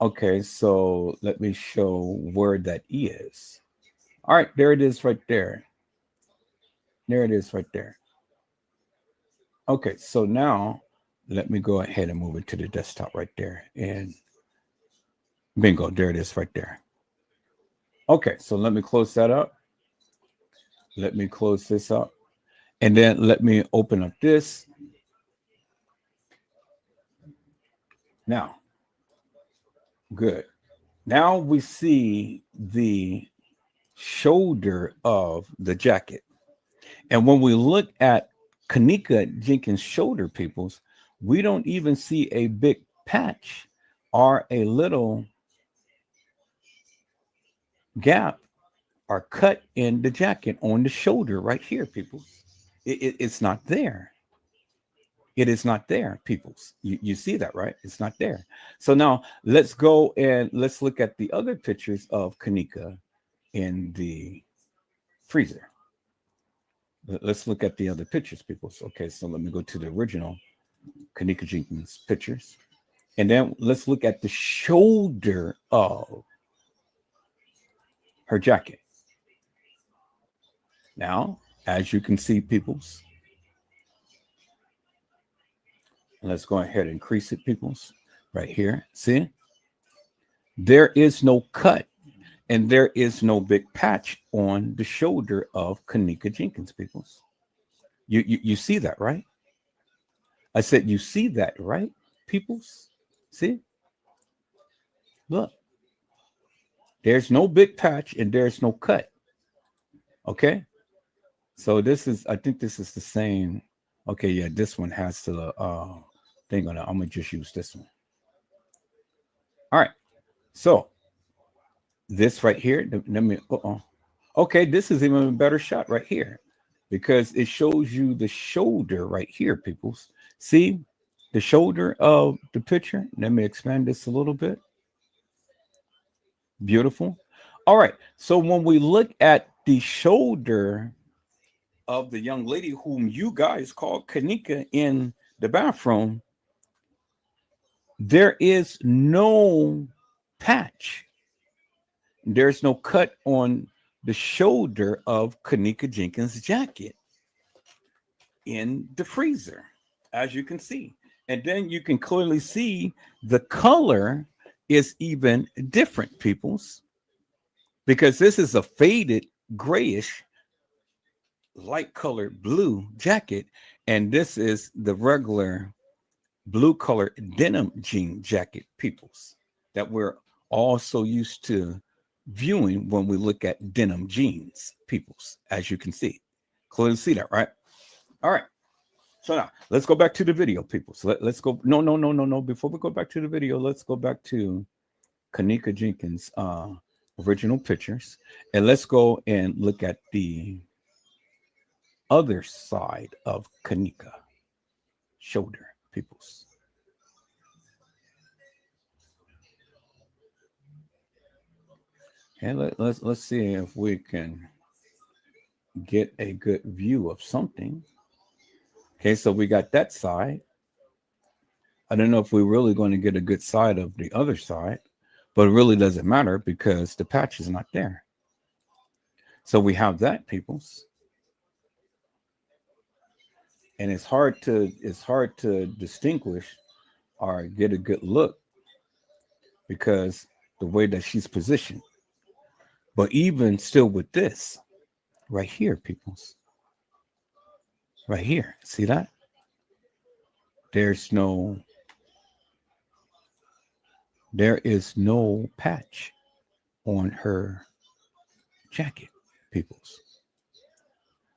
Okay, so let me show where that is. All right, there it is right there. There it is right there. Okay, so now let me go ahead and move it to the desktop right there. And bingo, there it is right there. Okay, so let me close that up. Let me close this up. And then let me open up this. Now, good. Now we see the shoulder of the jacket. And when we look at Kenneka Jenkins' shoulder, peoples, we don't even see a big patch or a little gap or cut in the jacket on the shoulder right here, people. It's not there. It is not there, peoples. You see that, right? It's not there. So now let's go and let's look at the other pictures of Kenneka in the freezer. Let's look at the other pictures, people. Okay, so let me go to the original Kenneka Jenkins pictures. And then let's look at the shoulder of her jacket. Now, as you can see, peoples, let's go ahead and increase it, peoples, right here. See? There is no cut and there is no big patch on the shoulder of Kenneka Jenkins, peoples. You see that, right? I said, you see that, right, peoples? See? Look. There's no big patch and there's no cut. Okay? So this is, I think this is the same. Okay, yeah, this one has the thing on it. I'm going to just use this one. All right. So this right here, let me, okay, this is even a better shot right here because it shows you the shoulder right here, peoples. See the shoulder of the picture? Let me expand this a little bit. Beautiful. All right. So when we look at the shoulder of the young lady whom you guys call Kenneka in the bathroom, there is no patch. There's no cut on the shoulder of Kenneka Jenkins' jacket in the freezer, as you can see. And then you can clearly see the color is even different, peoples, because this is a faded grayish light colored blue jacket, and this is the regular blue color denim jean jacket, peoples, that we're also used to viewing when we look at denim jeans, peoples, as you can see. Clearly see that, right? All right. So now let's go back to the video, people. So let's go. No. Before we go back to the video, let's go back to Kenneka Jenkins' original pictures, and let's go and look at the other side of Kenneka shoulder, peoples. And let's see if we can get a good view of something. Okay, so we got that side. I don't know if we're really going to get a good side of the other side, but it really doesn't matter because the patch is not there. So we have that, peoples. And it's hard to distinguish or get a good look because the way that she's positioned. But even still with this right here, peoples, right here, see that? There is no patch on her jacket, peoples.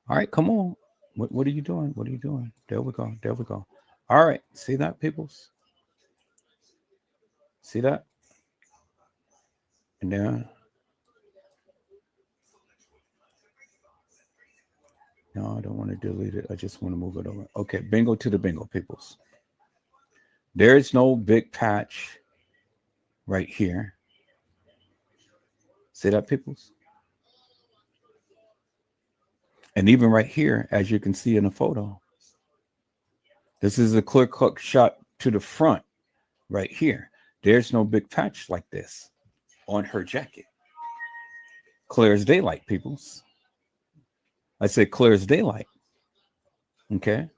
All right, come on. What are you doing? What are you doing? There we go. There we go. All right. See that, peoples? See that? And then, no, I don't want to delete it. I just want to move it over. Okay, bingo to the bingo, peoples. There is no big patch right here. See that, peoples? And even right here, as you can see in the photo, this is a clear cut shot to the front right here. There's no big patch like this on her jacket. Clear as daylight, peoples. I say clear as daylight. Okay.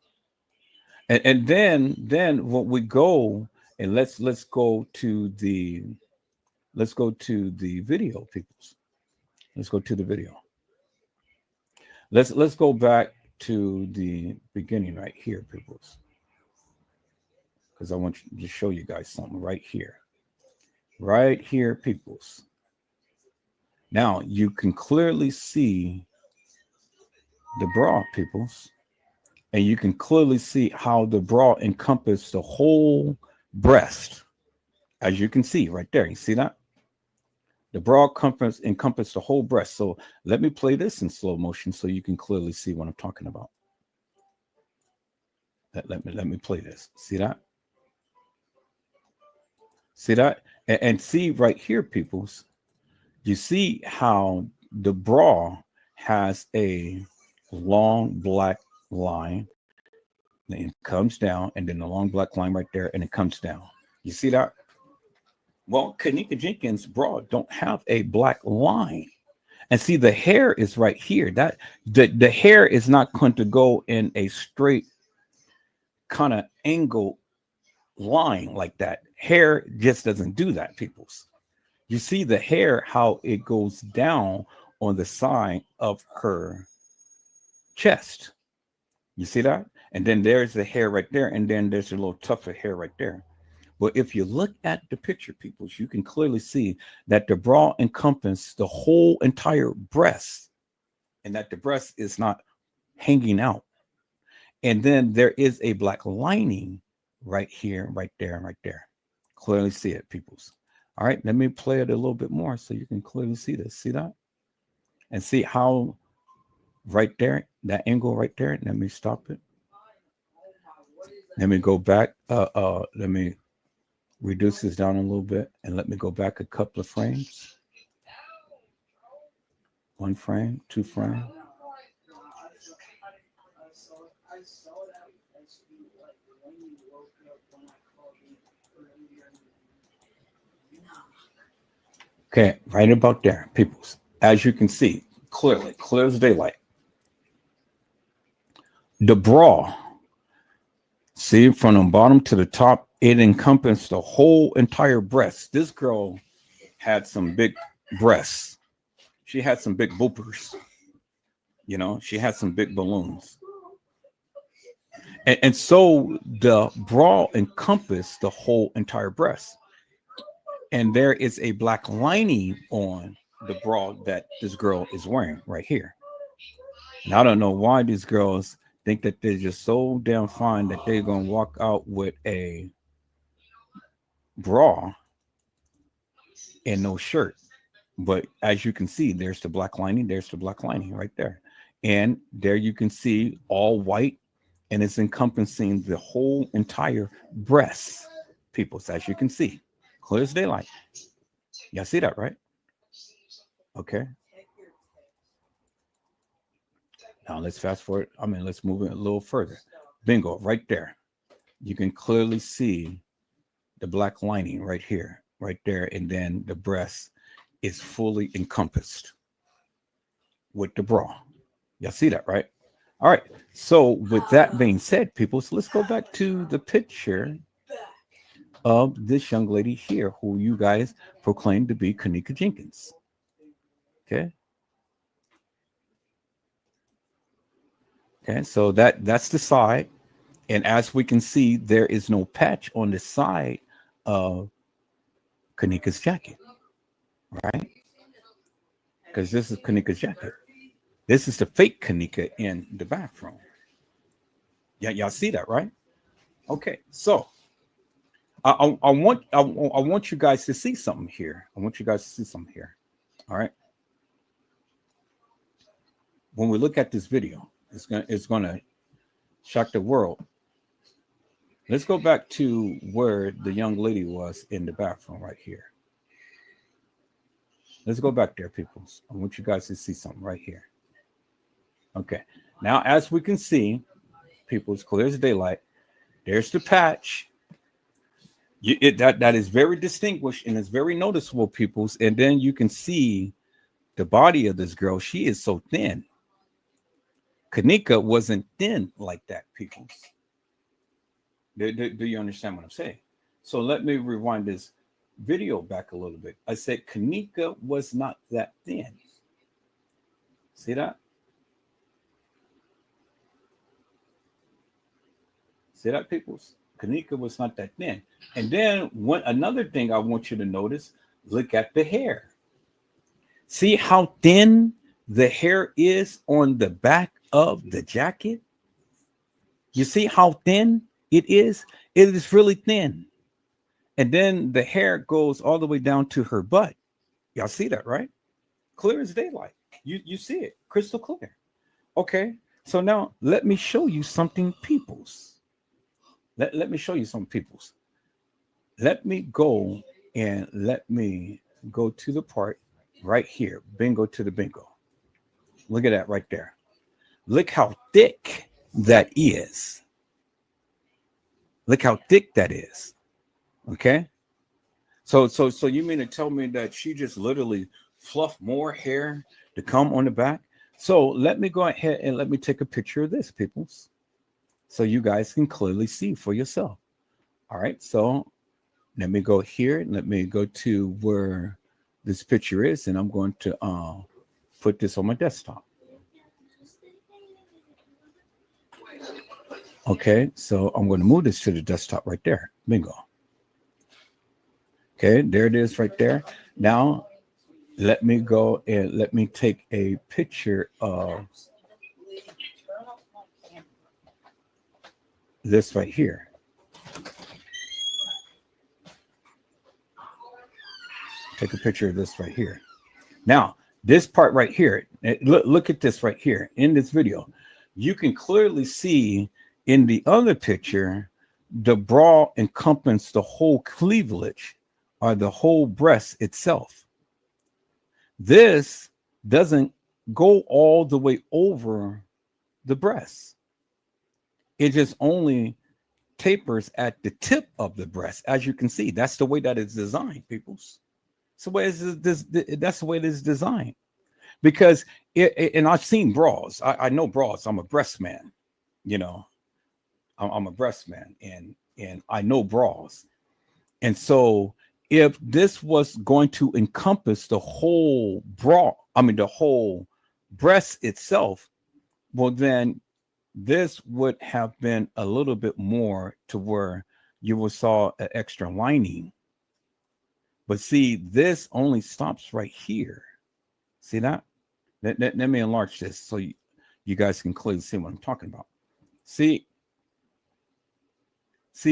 And then what we go and let's go to the video, peoples. Let's go to the video. Let's go back to the beginning right here, peoples. Because I want to show you guys something right here. Right here, peoples. Now you can clearly see the bra, peoples. and you can clearly see how the bra encompassed the whole breast, as you can see right there. You see that? The bra encompassed the whole breast. So let me play this in slow motion so you can clearly see what I'm talking about. Let me play this. See that? See that? And see right here, peoples. You see how the bra has a long black line, and it comes down, and then the long black line right there, and it comes down. You see that? Well, Kenneka Jenkins' bra don't have a black line. And see, the hair is right here. That the hair is not going to go in a straight kind of angle line like that. Hair just doesn't do that, peoples. You see the hair, how it goes down on the side of her chest. You see that? And then there's the hair right there. And then there's a little tuft of hair right there. But if you look at the picture, people, you can clearly see that the bra encompasses the whole entire breast, and that the breast is not hanging out. And then there is a black lining right here, right there, and right there. Clearly see it, peoples. All right, let me play it a little bit more so you can clearly see this. See that? And see how right there, that angle right there. Let me stop it. Let me go back. Let me reduce this down a little bit, and let me go back a couple of frames. 1 frame, 2 frame. Okay, right about there, peoples. As you can see, clearly, clear as daylight. The bra, see, from the bottom to the top, it encompassed the whole entire breast. This girl had some big breasts. She had some big boopers. You know, she had some big balloons. And so the bra encompassed the whole entire breast. And there is a black lining on the bra that this girl is wearing right here. And I don't know why these girls think that they're just so damn fine that they're going to walk out with a bra and no shirt. But as you can see, there's the black lining. There's the black lining right there. And there you can see all white, and it's encompassing the whole entire breast, people, as you can see. Clear as daylight. Y'all see that, right? Okay. Now let's fast forward. Let's move it a little further. Bingo, right there. You can clearly see the black lining right here, right there. And then the breast is fully encompassed with the bra. Y'all see that, right? All right. So with that being said, people, so let's go back to the picture of this young lady here, who you guys proclaim to be Kenneka Jenkins. Okay. Okay, so that's the side. And as we can see, there is no patch on the side of Kenneka's jacket, right? Because this is Kenneka's jacket. This is the fake Kenneka in the bathroom. Yeah, y'all see that, right? Okay, so I want you guys to see something here. I want you guys to see something here. All right. When we look at this video, it's gonna shock the world. Let's go back to where the young lady was in the bathroom right here. Let's go back there, people. I want you guys to see something right here. Okay. Now, as we can see, people, it's clear as daylight. There's the patch. That is very distinguished and it's very noticeable, peoples. And then you can see the body of this girl. She is so thin. Kenneka wasn't thin like that, peoples. Do you understand what I'm saying? So let me rewind this video back a little bit. I said Kenneka was not that thin. See that? See that, peoples? Kenneka was not that thin. And then another thing I want you to notice, look at the hair. See how thin the hair is on the back of the jacket? You see how thin it is? It is really thin. And then the hair goes all the way down to her butt. Y'all see that, right? Clear as daylight. You see it crystal clear. Okay. So now let me show you something, peoples. Let me show you some peoples. Let me go and let me go to the part right here. Bingo to the bingo. Look at that right there. Look how thick that is. Look how thick that is. Okay. So you mean to tell me that she just literally fluffed more hair to come on the back? So let me go ahead and let me take a picture of this, peoples, so you guys can clearly see for yourself. All right. So let me go here and let me go to where this picture is, and I'm going to put this on my desktop. Okay, so I'm going to move this to the desktop right there. Bingo. Okay, there it is right there. Now, let me go and let me take a picture of this right here. Take a picture of this right here. Now, this part right here, look at this right here in this video. You can clearly see in the other picture, the bra encompasses the whole cleavage or the whole breast itself. This doesn't go all the way over the breast. It just only tapers at the tip of the breast. As you can see, that's the way that it's designed, peoples. So that's the way it is designed. Because and I've seen bras. I know bras. I'm a breast man, you know. I'm a breast man, and I know bras. And so if this was going to encompass the whole bra, I mean the whole breast itself, well then this would have been a little bit more to where you would saw an extra lining. But see, this only stops right here. See that? Let me enlarge this so you guys can clearly see what I'm talking about. See,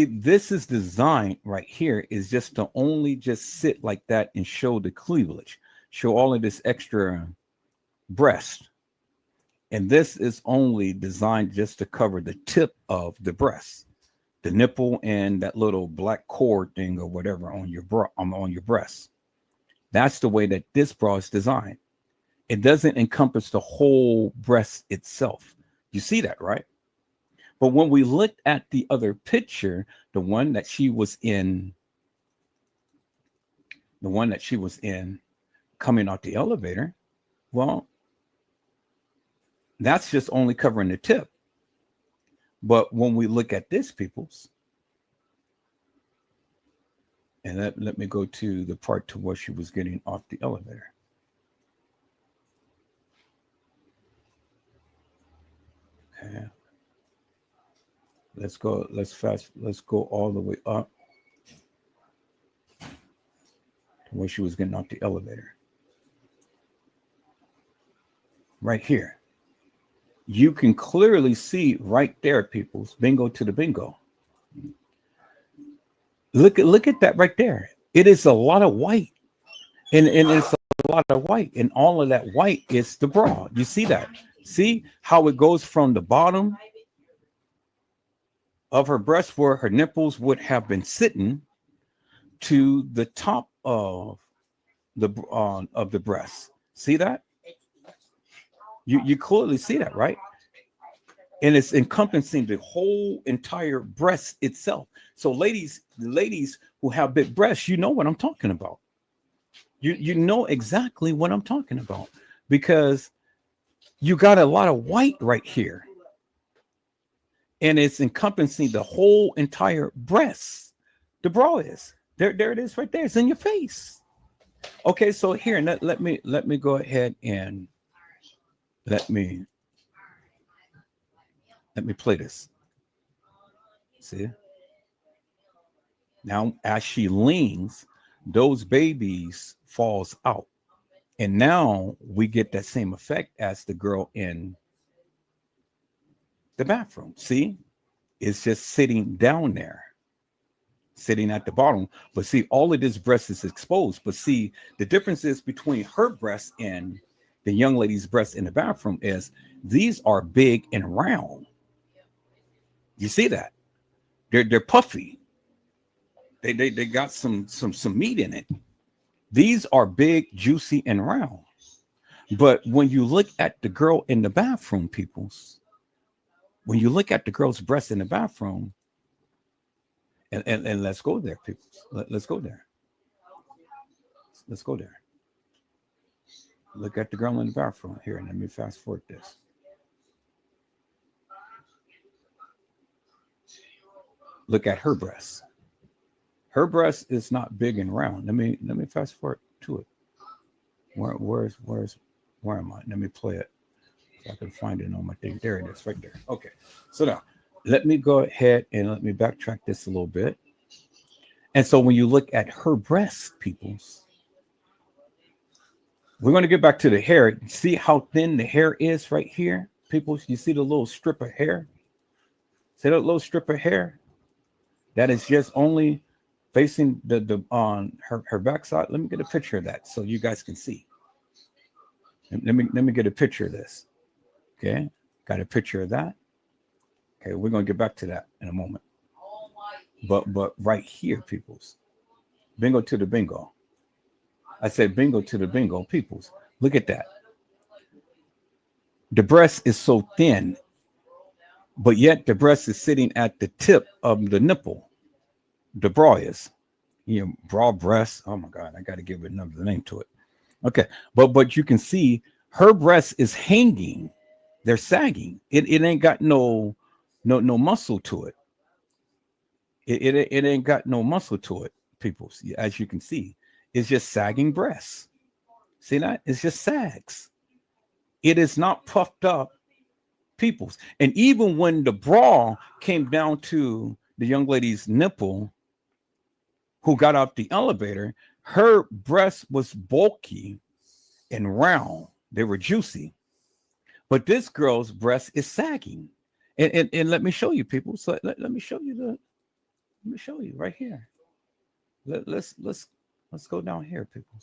this is designed right here is just to only just sit like that and show the cleavage, show all of this extra breast. And this is only designed just to cover the tip of the breast, the nipple, and that little black cord thing or whatever on your on your breast. That's the way that this bra is designed. It doesn't encompass the whole breast itself. You see that, right? But when we looked at the other picture, the one that she was in coming out the elevator, well, that's just only covering the tip. But when we look at this, peoples, and let me go to the part to where she was getting off the elevator. Okay. Let's go all the way up to where she was getting off the elevator. Right here. You can clearly see right there, peoples. Bingo to the bingo. Look at that right there. It is a lot of white. And it's a lot of white. And all of that white is the bra. You see that? See how it goes from the bottom of her breast where her nipples would have been sitting to the top of the breast. See that? You clearly see that, right? And it's encompassing the whole entire breast itself. So ladies who have big breasts, you know what I'm talking about. You know exactly what I'm talking about because you got a lot of white right here. And it's encompassing the whole entire breast. The bra is. There it is right there. It's in your face. Okay, so here, let me go ahead and let me play this. See? Now, as she leans, those babies falls out. And now we get that same effect as the girl in the bathroom. See? is just sitting down there, sitting at the bottom. But see, all of this breast is exposed. But see, the difference is between her breast and the young lady's breast in the bathroom is these are big and round. You see that? They're puffy. They got some meat in it. These are big, juicy, and round. But when you look at the girl in the bathroom, peoples, when you look at the girl's breast in the bathroom, and let's go there, people. Let's go there. Let's go there. Look at the girl in the bathroom here, and let me fast forward this. Look at her breast. Her breast is not big and round. Let me fast forward to it. Where am I? Let me play it. So I can find it on my thing. There it is, right there. Okay. So now let me go ahead and let me backtrack this a little bit. And so when you look at her breast, peoples, we're going to get back to the hair. See how thin the hair is right here, peoples? You see the little strip of hair? See that little strip of hair? That is just only facing the on her backside. Let me get a picture of that so you guys can see. Let me get a picture of this. Okay, got a picture of that. Okay, we're gonna get back to that in a moment. But right here, peoples, bingo to the bingo. I said bingo to the bingo, peoples. Look at that. The breast is so thin, but yet the breast is sitting at the tip of the nipple. The bra is, bra breast. Oh my God, I got to give it another name to it. Okay, but you can see her breast is hanging. They're sagging. It ain't got no muscle to it. It ain't got no muscle to it, people. As you can see, it's just sagging breasts. See that? It's just sags. It is not puffed up, peoples. And even when the bra came down to the young lady's nipple, who got off the elevator, her breast was bulky and round. They were juicy. But this girl's breast is sagging. And let me show you, people. So let me show you right here. Let's go down here, people.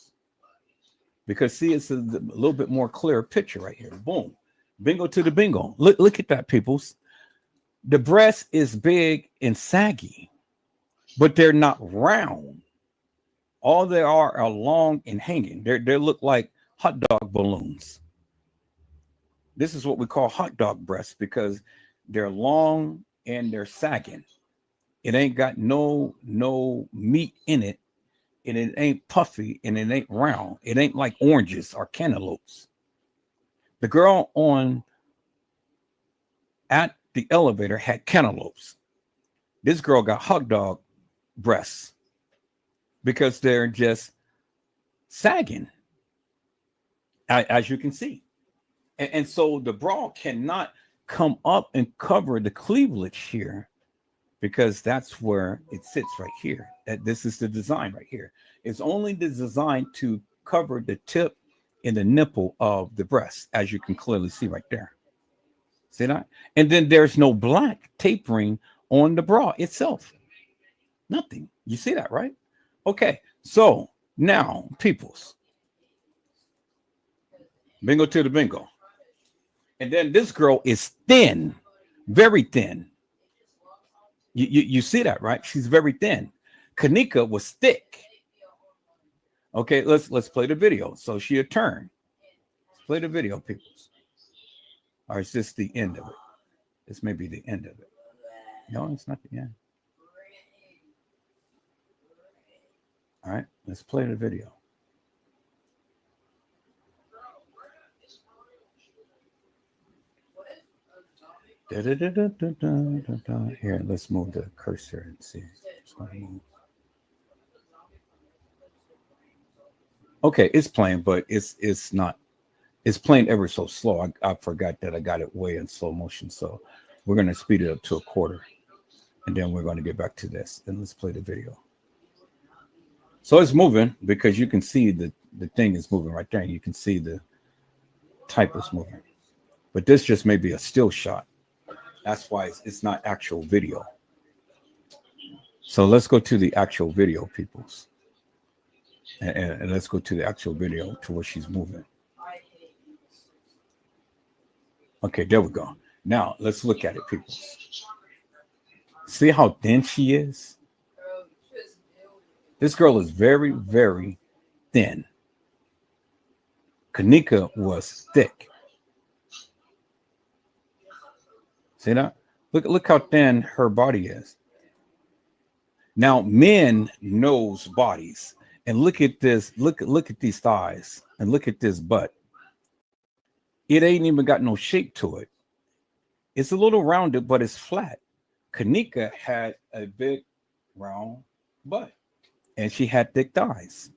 Because see, it's a little bit more clear picture right here. Boom. Bingo to the bingo. Look at that, peoples. The breast is big and saggy, but they're not round. All they are long and hanging. They look like hot dog balloons. This is what we call hot dog breasts because they're long and they're sagging. It ain't got no meat in it, and it ain't puffy, and it ain't round. It ain't like oranges or cantaloupes. The girl at the elevator had cantaloupes. This girl got hot dog breasts because they're just sagging, as you can see. And so the bra cannot come up and cover the cleavage here because that's where it sits right here. This is the design right here. It's only the design to cover the tip and the nipple of the breast, as you can clearly see right there. See that? And then there's no black tapering on the bra itself. Nothing. You see that, right? Okay. So now, peoples, bingo to the bingo. And then this girl is thin, very thin. You see that, right? She's very thin. Kenneka was thick. Okay, let's play the video. So she'll turn. Let's play the video, people. Or is this the end of it? This may be the end of it. No, it's not the end. All right, let's play the video. Here, let's move the cursor and see. Okay, it's playing, but it's not. It's playing ever so slow. I forgot that I got it way in slow motion, so we're going to speed it up to a quarter, and then we're going to get back to this. And let's play the video. So it's moving because you can see the thing is moving right there. You can see the type is moving, but this just may be a still shot. That's why it's not actual video. So let's go to the actual video, peoples. And let's go to the actual video to where she's moving. Okay, there we go. Now let's look at it, people. See how thin she is? This girl is very, very thin. Kenneka was thick. See that? Look how thin her body is. Now, men knows bodies. And look at this. Look at these thighs. And look at this butt. It ain't even got no shape to it. It's a little rounded, but it's flat. Kenneka had a big round butt. And she had thick thighs.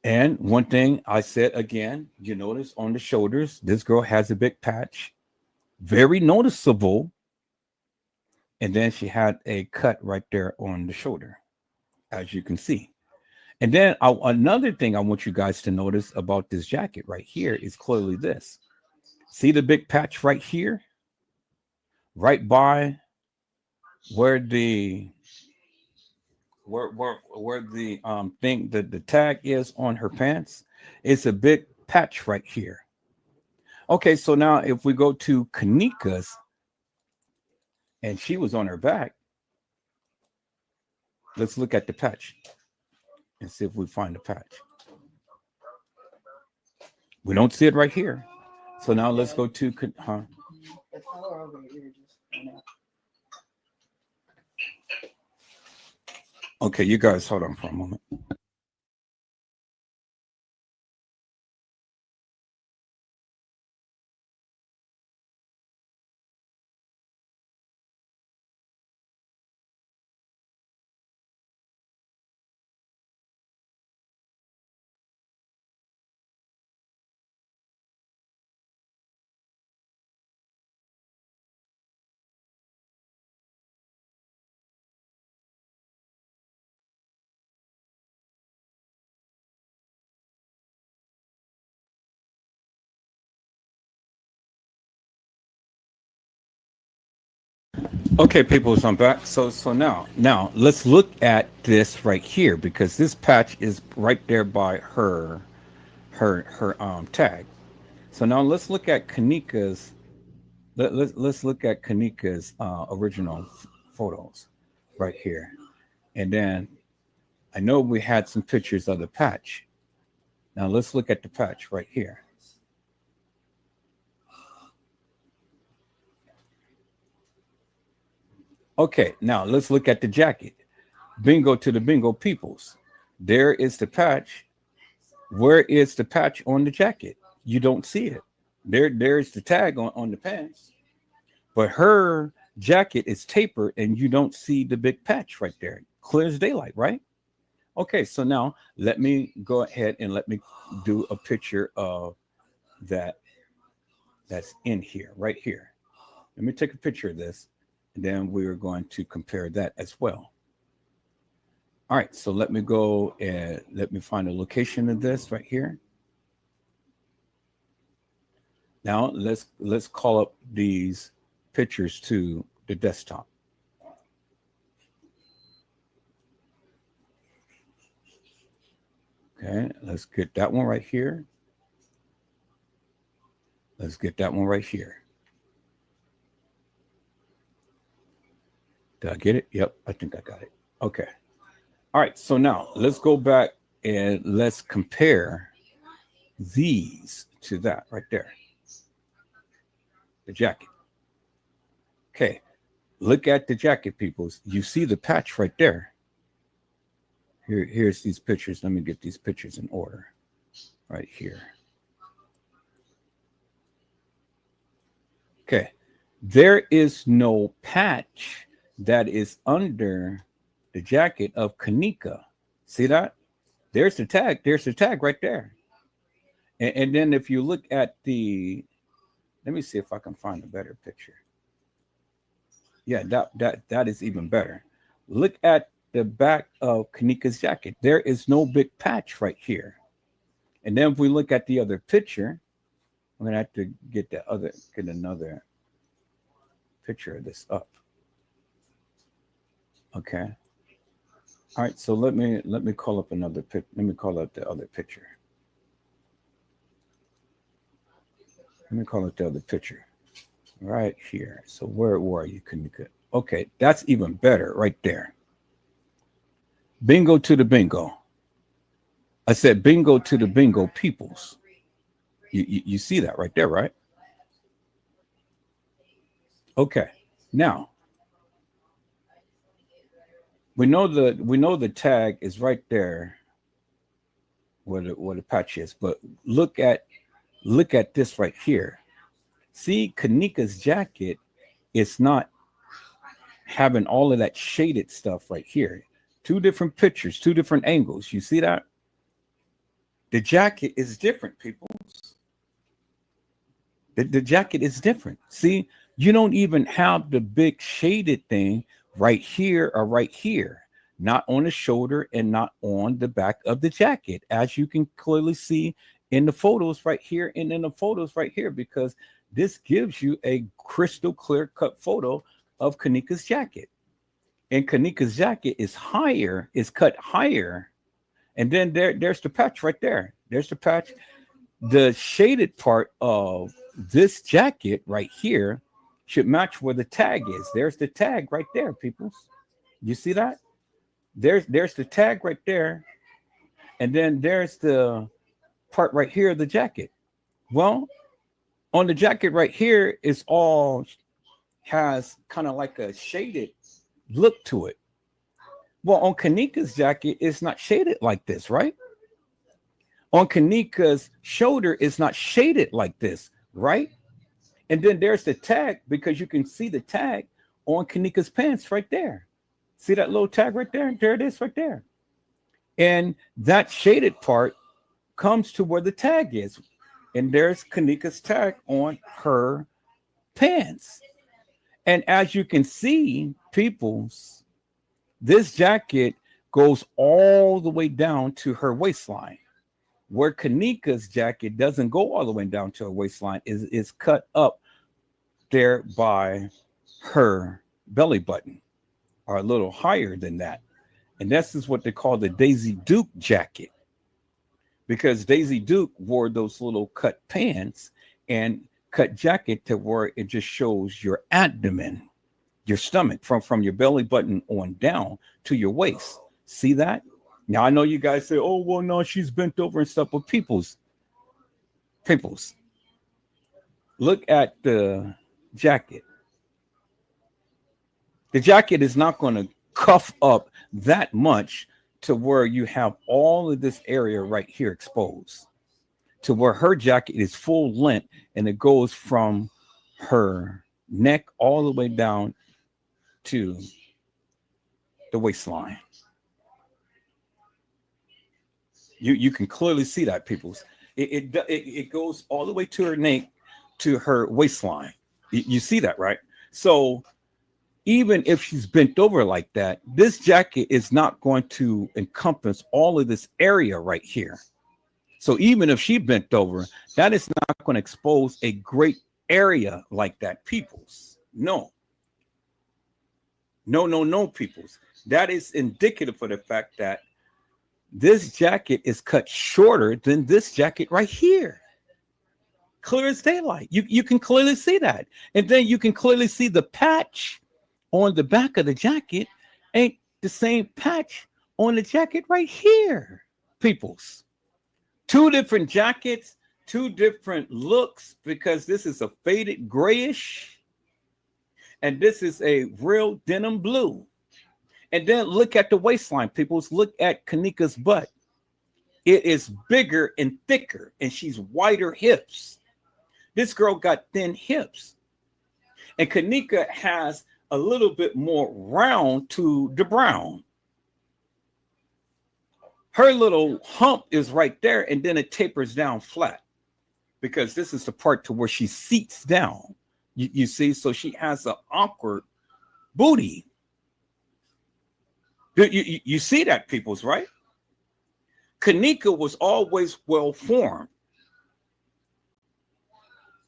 And one thing I said again, you notice on the shoulders, this girl has a big patch. Very noticeable. And then she had a cut right there on the shoulder, as you can see. And then another thing I want you guys to notice about this jacket right here is clearly this. See the big patch right here? Right by where the thing that the tag is on her pants. It's a big patch right here. Okay, so now if we go to Kenneka's, and she was on her back, let's look at the patch and see if we find the patch. We don't see it right here. So now let's go to Okay, you guys hold on for a moment. Okay, people, so I'm back. So now let's look at this right here because this patch is right there by her tag. So now let's look at Kenneka's. Let's look at Kenneka's original photos right here, and then I know we had some pictures of the patch. Now let's look at the patch right here. Okay, now let's look at the jacket. Bingo to the bingo peoples. There is the patch. Where is the patch on the jacket? You don't see it. There's the tag on the pants. But her jacket is tapered and you don't see the big patch right there. Clear as daylight, right? Okay, so now let me go ahead and let me do a picture of that's in here, right here. Let me take a picture of this. And then we're going to compare that as well. All right, so let me go and let me find a location of this right here. Now let's call up these pictures to the desktop. Okay, let's get that one right here. Let's get that one right here. Did I get it? Yep, I think I got it. Okay. All right, so now let's go back and let's compare these to that right there. The jacket. Okay, look at the jacket, people. You see the patch right there. Here's these pictures. Let me get these pictures in order right here. Okay, there is no patch that is under the jacket of Kenneka. See that? There's the tag. There's the tag right there. And then if you look at the, let me see if I can find a better picture. Yeah, that is even better. Look at the back of Kenneka's jacket. There is no big patch right here. And then if we look at the other picture, I'm gonna have to get another picture of this up. Okay. All right. So let me call up another pic. Let me call up the other picture. Let me call up the other picture right here. So where were you, Kenneka? Okay, that's even better right there. Bingo to the bingo. I said bingo to the bingo peoples. You see that right there, right? Okay. Now we know the tag is right there where the patch is, but look at this right here. See, Kenneka's jacket is not having all of that shaded stuff right here. Two different pictures, two different angles. You see that? The jacket is different, people. The jacket is different. See, you don't even have the big shaded thing right here or right here, not on the shoulder and not on the back of the jacket, as you can clearly see in the photos right here and in the photos right here, because this gives you a crystal clear cut photo of Kenneka's jacket. And Kenneka's jacket is cut higher. And then there's the patch right there. There's the patch. The shaded part of this jacket right here should match where the tag is. There's the tag right there, people. You see that? There's the tag right there. And then there's the part right here of the jacket. Well, on the jacket right here is all has kind of like a shaded look to it. Well, on Kenneka's jacket, it's not shaded like this, right? On Kenneka's shoulder, it's not shaded like this, right? And then there's the tag, because you can see the tag on Kenneka's pants right there. See that little tag right there? There it is right there. And that shaded part comes to where the tag is. And there's Kenneka's tag on her pants. And as you can see, peoples, this jacket goes all the way down to her waistline. Where Kenneka's jacket doesn't go all the way down to her waistline, is cut up there by her belly button, or a little higher than that. And this is what they call the Daisy Duke jacket, because Daisy Duke wore those little cut pants and cut jacket to where it just shows your abdomen, your stomach, from your belly button on down to your waist. See that? Now I know you guys say, "Oh, well, no, she's bent over and stuff." But peoples, look at the jacket. The jacket is not going to cuff up that much to where you have all of this area right here exposed, to where her jacket is full length and it goes from her neck all the way down to the waistline. You can clearly see that, peoples. It goes all the way to her neck, to her waistline. You see that, right? So even if she's bent over like that, this jacket is not going to encompass all of this area right here. So even if she bent over, that is not going to expose a great area like that, peoples. No, peoples. That is indicative of the fact that this jacket is cut shorter than this jacket right here. Clear as daylight. You can clearly see that. And then you can clearly see the patch on the back of the jacket ain't the same patch on the jacket right here, peoples. Two different jackets, two different looks, because this is a faded grayish and this is a real denim blue. And then look at the waistline, peoples. Look at Kenneka's butt. It is bigger and thicker, and she's wider hips. This girl got thin hips. And Kenneka has a little bit more round to the brown. Her little hump is right there, and then it tapers down flat, because this is the part to where she seats down. You see, so she has an awkward booty. You see that, peoples, right? Kenneka was always well formed.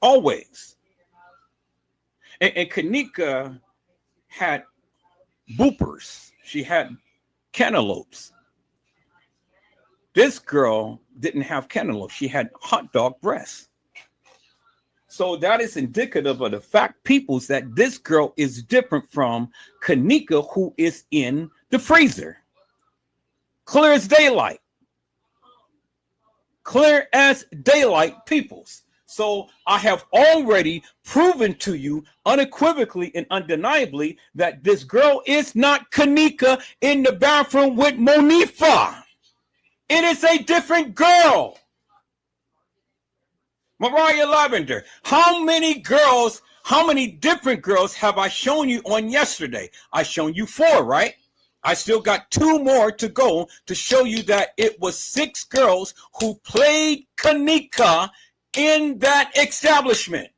Always. And Kenneka had boopers. She had cantaloupes. This girl didn't have cantaloupe. She had hot dog breasts. So that is indicative of the fact, peoples, that this girl is different from Kenneka, who is in the freezer. Clear as daylight. Clear as daylight, peoples. So I have already proven to you unequivocally and undeniably that this girl is not Kenneka in the bathroom with Monifa. It is a different girl. Mariah Lavender, how many different girls have I shown you on yesterday? I shown you 4, right? I still got 2 more to go to show you that it was 6 girls who played Kenneka in that establishment.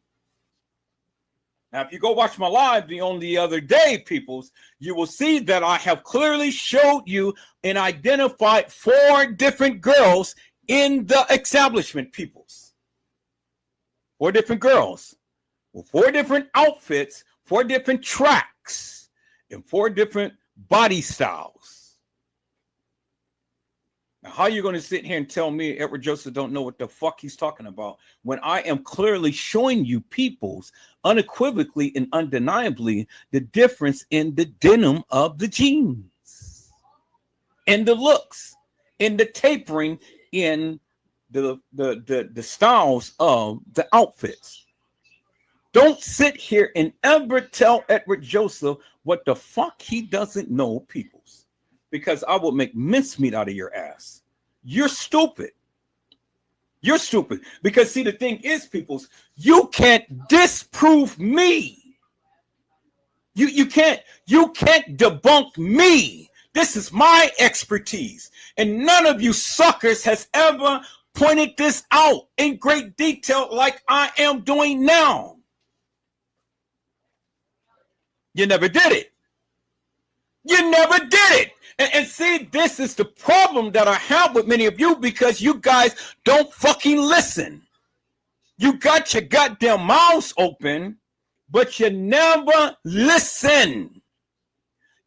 Now, if you go watch my live on the other day, peoples, you will see that I have clearly showed you and identified 4 different girls in the establishment, peoples. 4 different girls with 4 different outfits, 4 different tracks, and 4 different body styles. Now, how are you going to sit here and tell me Edward Joseph don't know what the fuck he's talking about when I am clearly showing you, peoples, unequivocally and undeniably, the difference in the denim of the jeans, in the looks, in the tapering, in the styles of the outfits. Don't sit here and ever tell Edward Joseph what the fuck he doesn't know, peoples, because I will make mincemeat out of your ass. You're stupid. You're stupid. Because see, the thing is, peoples, you can't disprove me. You can't debunk me. This is my expertise. And none of you suckers has ever pointed this out in great detail like I am doing now. You never did it. You never did it. And see, this is the problem that I have with many of you, because you guys don't fucking listen. You got your goddamn mouths open, but you never listen.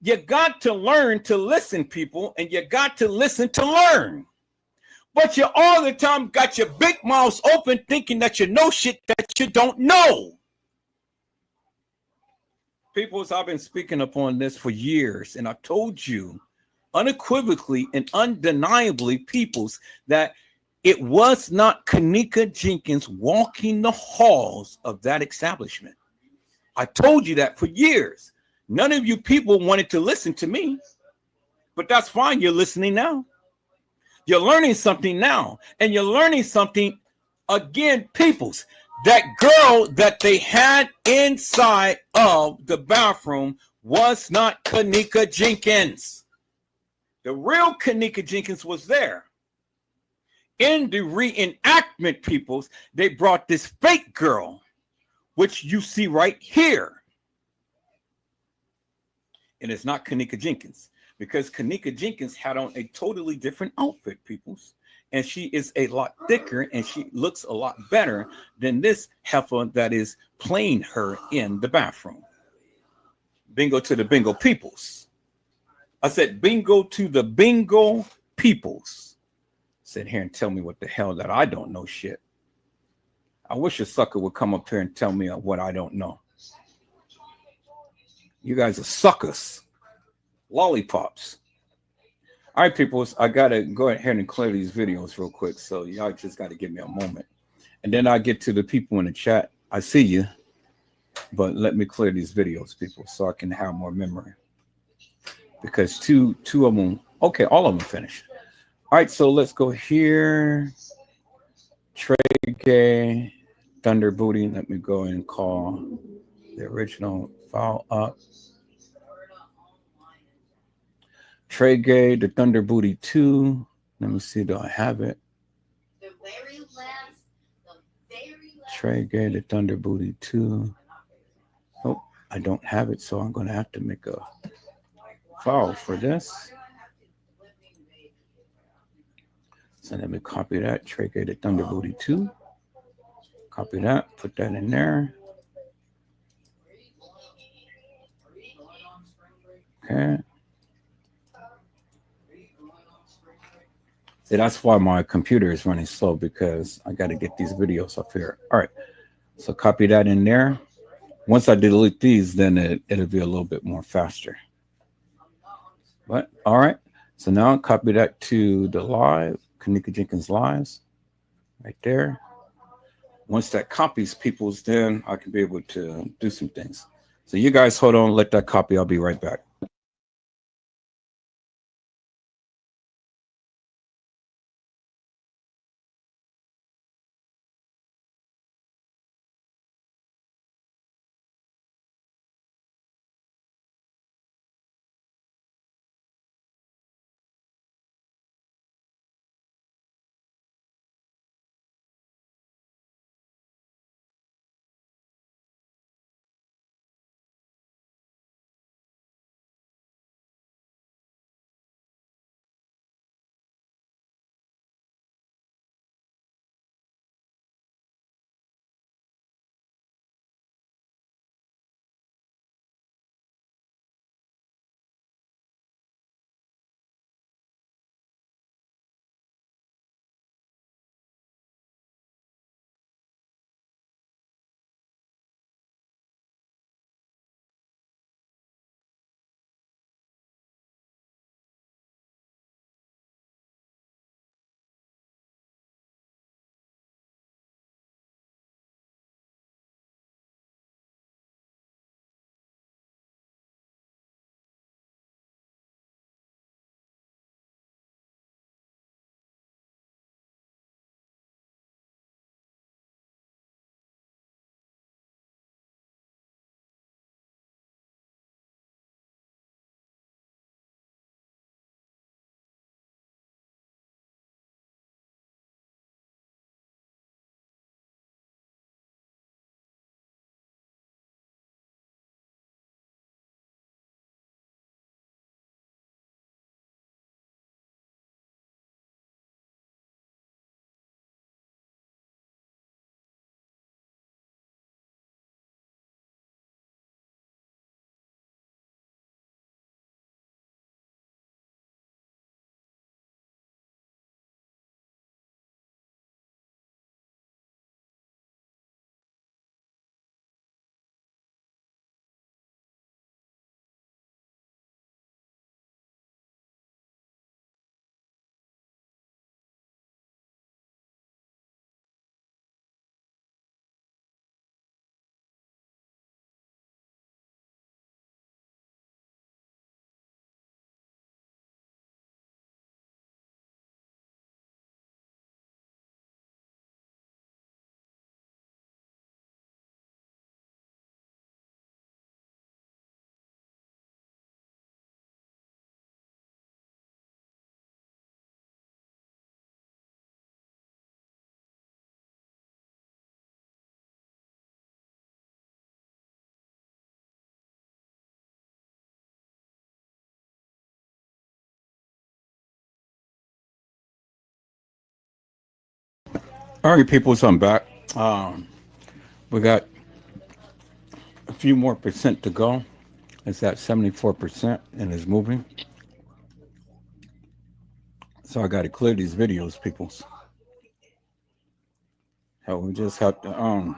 You got to learn to listen, people, and you got to listen to learn. But you all the time got your big mouths open thinking that you know shit that you don't know. Peoples, I've been speaking upon this for years, and I told you unequivocally and undeniably, peoples, that it was not Kenneka Jenkins walking the halls of that establishment. I told you that for years. None of you people wanted to listen to me, but that's fine. You're listening now. You're learning something now, and you're learning something again, peoples. That girl that they had inside of the bathroom was not Kenneka Jenkins. The real Kenneka Jenkins was there. In the reenactment, peoples, they brought this fake girl, which you see right here. And it's not Kenneka Jenkins, because Kenneka Jenkins had on a totally different outfit, peoples. And she is a lot thicker, and she looks a lot better than this heifer that is playing her in the bathroom. Bingo to the bingo peoples. I said bingo to the bingo peoples. Sit here and tell me what the hell that I don't know shit. I wish a sucker would come up here and tell me what I don't know. You guys are suckers. Lollipops. All right, people, I got to go ahead and clear these videos real quick. So y'all just got to give me a moment. And then I get to the people in the chat. I see you. But let me clear these videos, people, so I can have more memory. Because two of them, okay, all of them finished. All right, so let's go here. Trey Gay, Thunder Booty. Let me go and call the original file up. Trey Gay, the Thunder Booty 2. Let me see, do I have it? Trey Gay, the Thunder Booty 2. Oh, I don't have it, so I'm going to have to make a file for this. So let me copy that. Trey Gay, the Thunder Booty 2. Copy that, put that in there. Okay. See, that's why my computer is running slow because I got to get these videos up here. All right. So copy that in there. Once I delete these, then it'll be a little bit more faster. But all right. So now copy that to the live, Kenneka Jenkins lives, right there. Once that copies people's, then I can be able to do some things. So you guys hold on, let that copy. I'll be right back. All right, people, so I'm back. We got a few more percent to go. It's at 74% and is moving. So I got to clear these videos, peoples. Hell, we just have to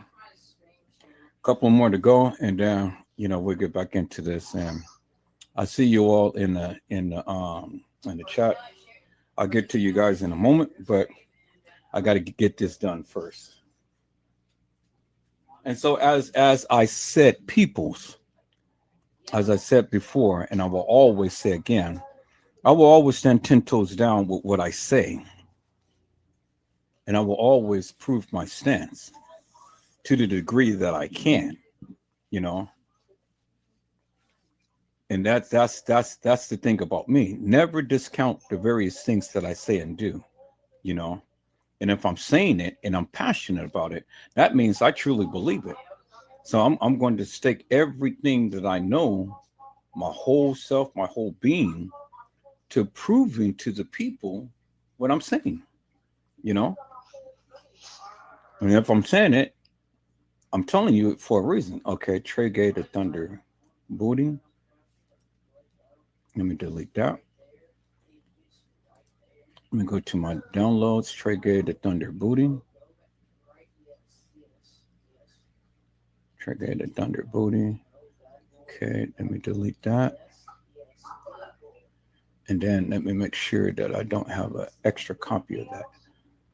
couple more to go, and then we'll get back into this. And I see you all in the chat. I'll get to you guys in a moment, but I got to get this done first. And so, as I said, peoples, as I said before, and I will always say again, I will always stand 10 toes down with what I say, and I will always prove my stance to the degree that I can. You know, and that's the thing about me. Never discount the various things that I say and do. You know, and if I'm saying it and I'm passionate about it, that means I truly believe it. So I'm going to stake everything that I know, my whole self, my whole being, to proving to the people what I'm saying. You know, and if I'm saying it, I'm telling you for a reason. Okay, Trey Gay the Thunder booting. Let me delete that. Let me go to my downloads. Trey Gay the Thunder booting. Trey Gay the Thunder booting. Okay, let me delete that. And then let me make sure that I don't have an extra copy of that.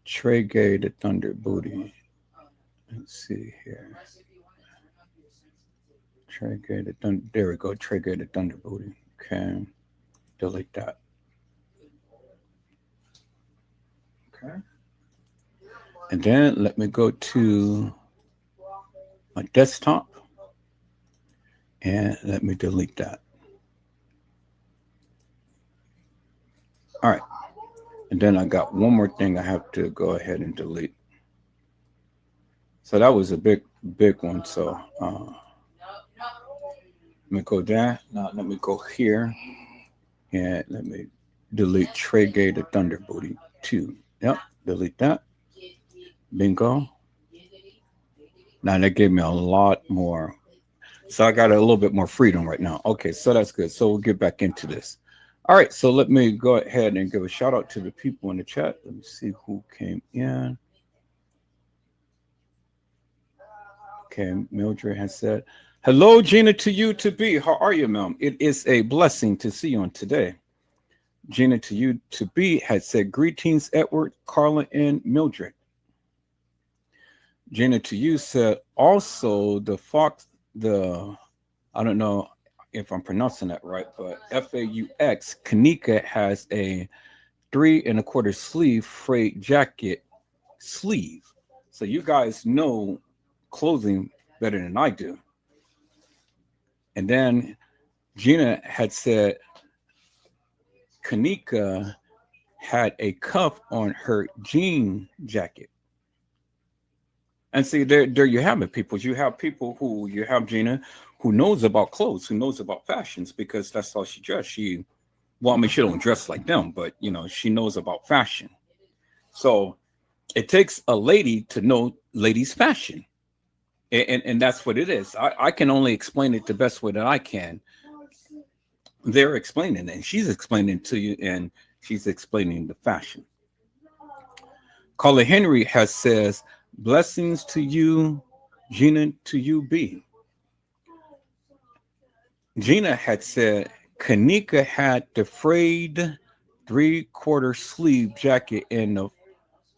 Trey Gay the Thunder booty. Let's see here. Trey Gay the Thunder. There we go. Trey Gay the Thunder booty. Okay. Delete that. Okay. And then let me go to my desktop and let me delete that. All right. And then I got one more thing I have to go ahead and delete. So that was a big one. So let me go there. Now let me go here and let me delete Trey Gay the Thunder booty 2. Yep, delete that. Bingo. Now that gave me a lot more. So I got a little bit more freedom right now. Okay, so that's good. So we'll get back into this. All right, so let me go ahead and give a shout out to the people in the chat. Let me see who came in. Okay, Mildred has said, hello, Gina, to you to be. How are you, ma'am? It is a blessing to see you on today. Gina to you to be had said, greetings, Edward, Carla, and Mildred. Gina to you said, also the Fox, I don't know if I'm pronouncing that right, but FAUX, Kenneka has a 3 1/4 sleeve frayed jacket sleeve. So you guys know clothing better than I do. And then Gina had said Kenneka had a cuff on her jean jacket. And see, there you have it, people. You have people who, you have Gina, who knows about clothes, who knows about fashions, because that's how she dressed. She don't dress like them, but, she knows about fashion. So it takes a lady to know ladies' fashion. And that's what it is. I can only explain it the best way that I can. They're explaining it, and she's explaining to you, and she's explaining the fashion. Carla Henry has says, blessings to you, Gina, to you be. Gina had said, Kenneka had the frayed 3/4 sleeve jacket in the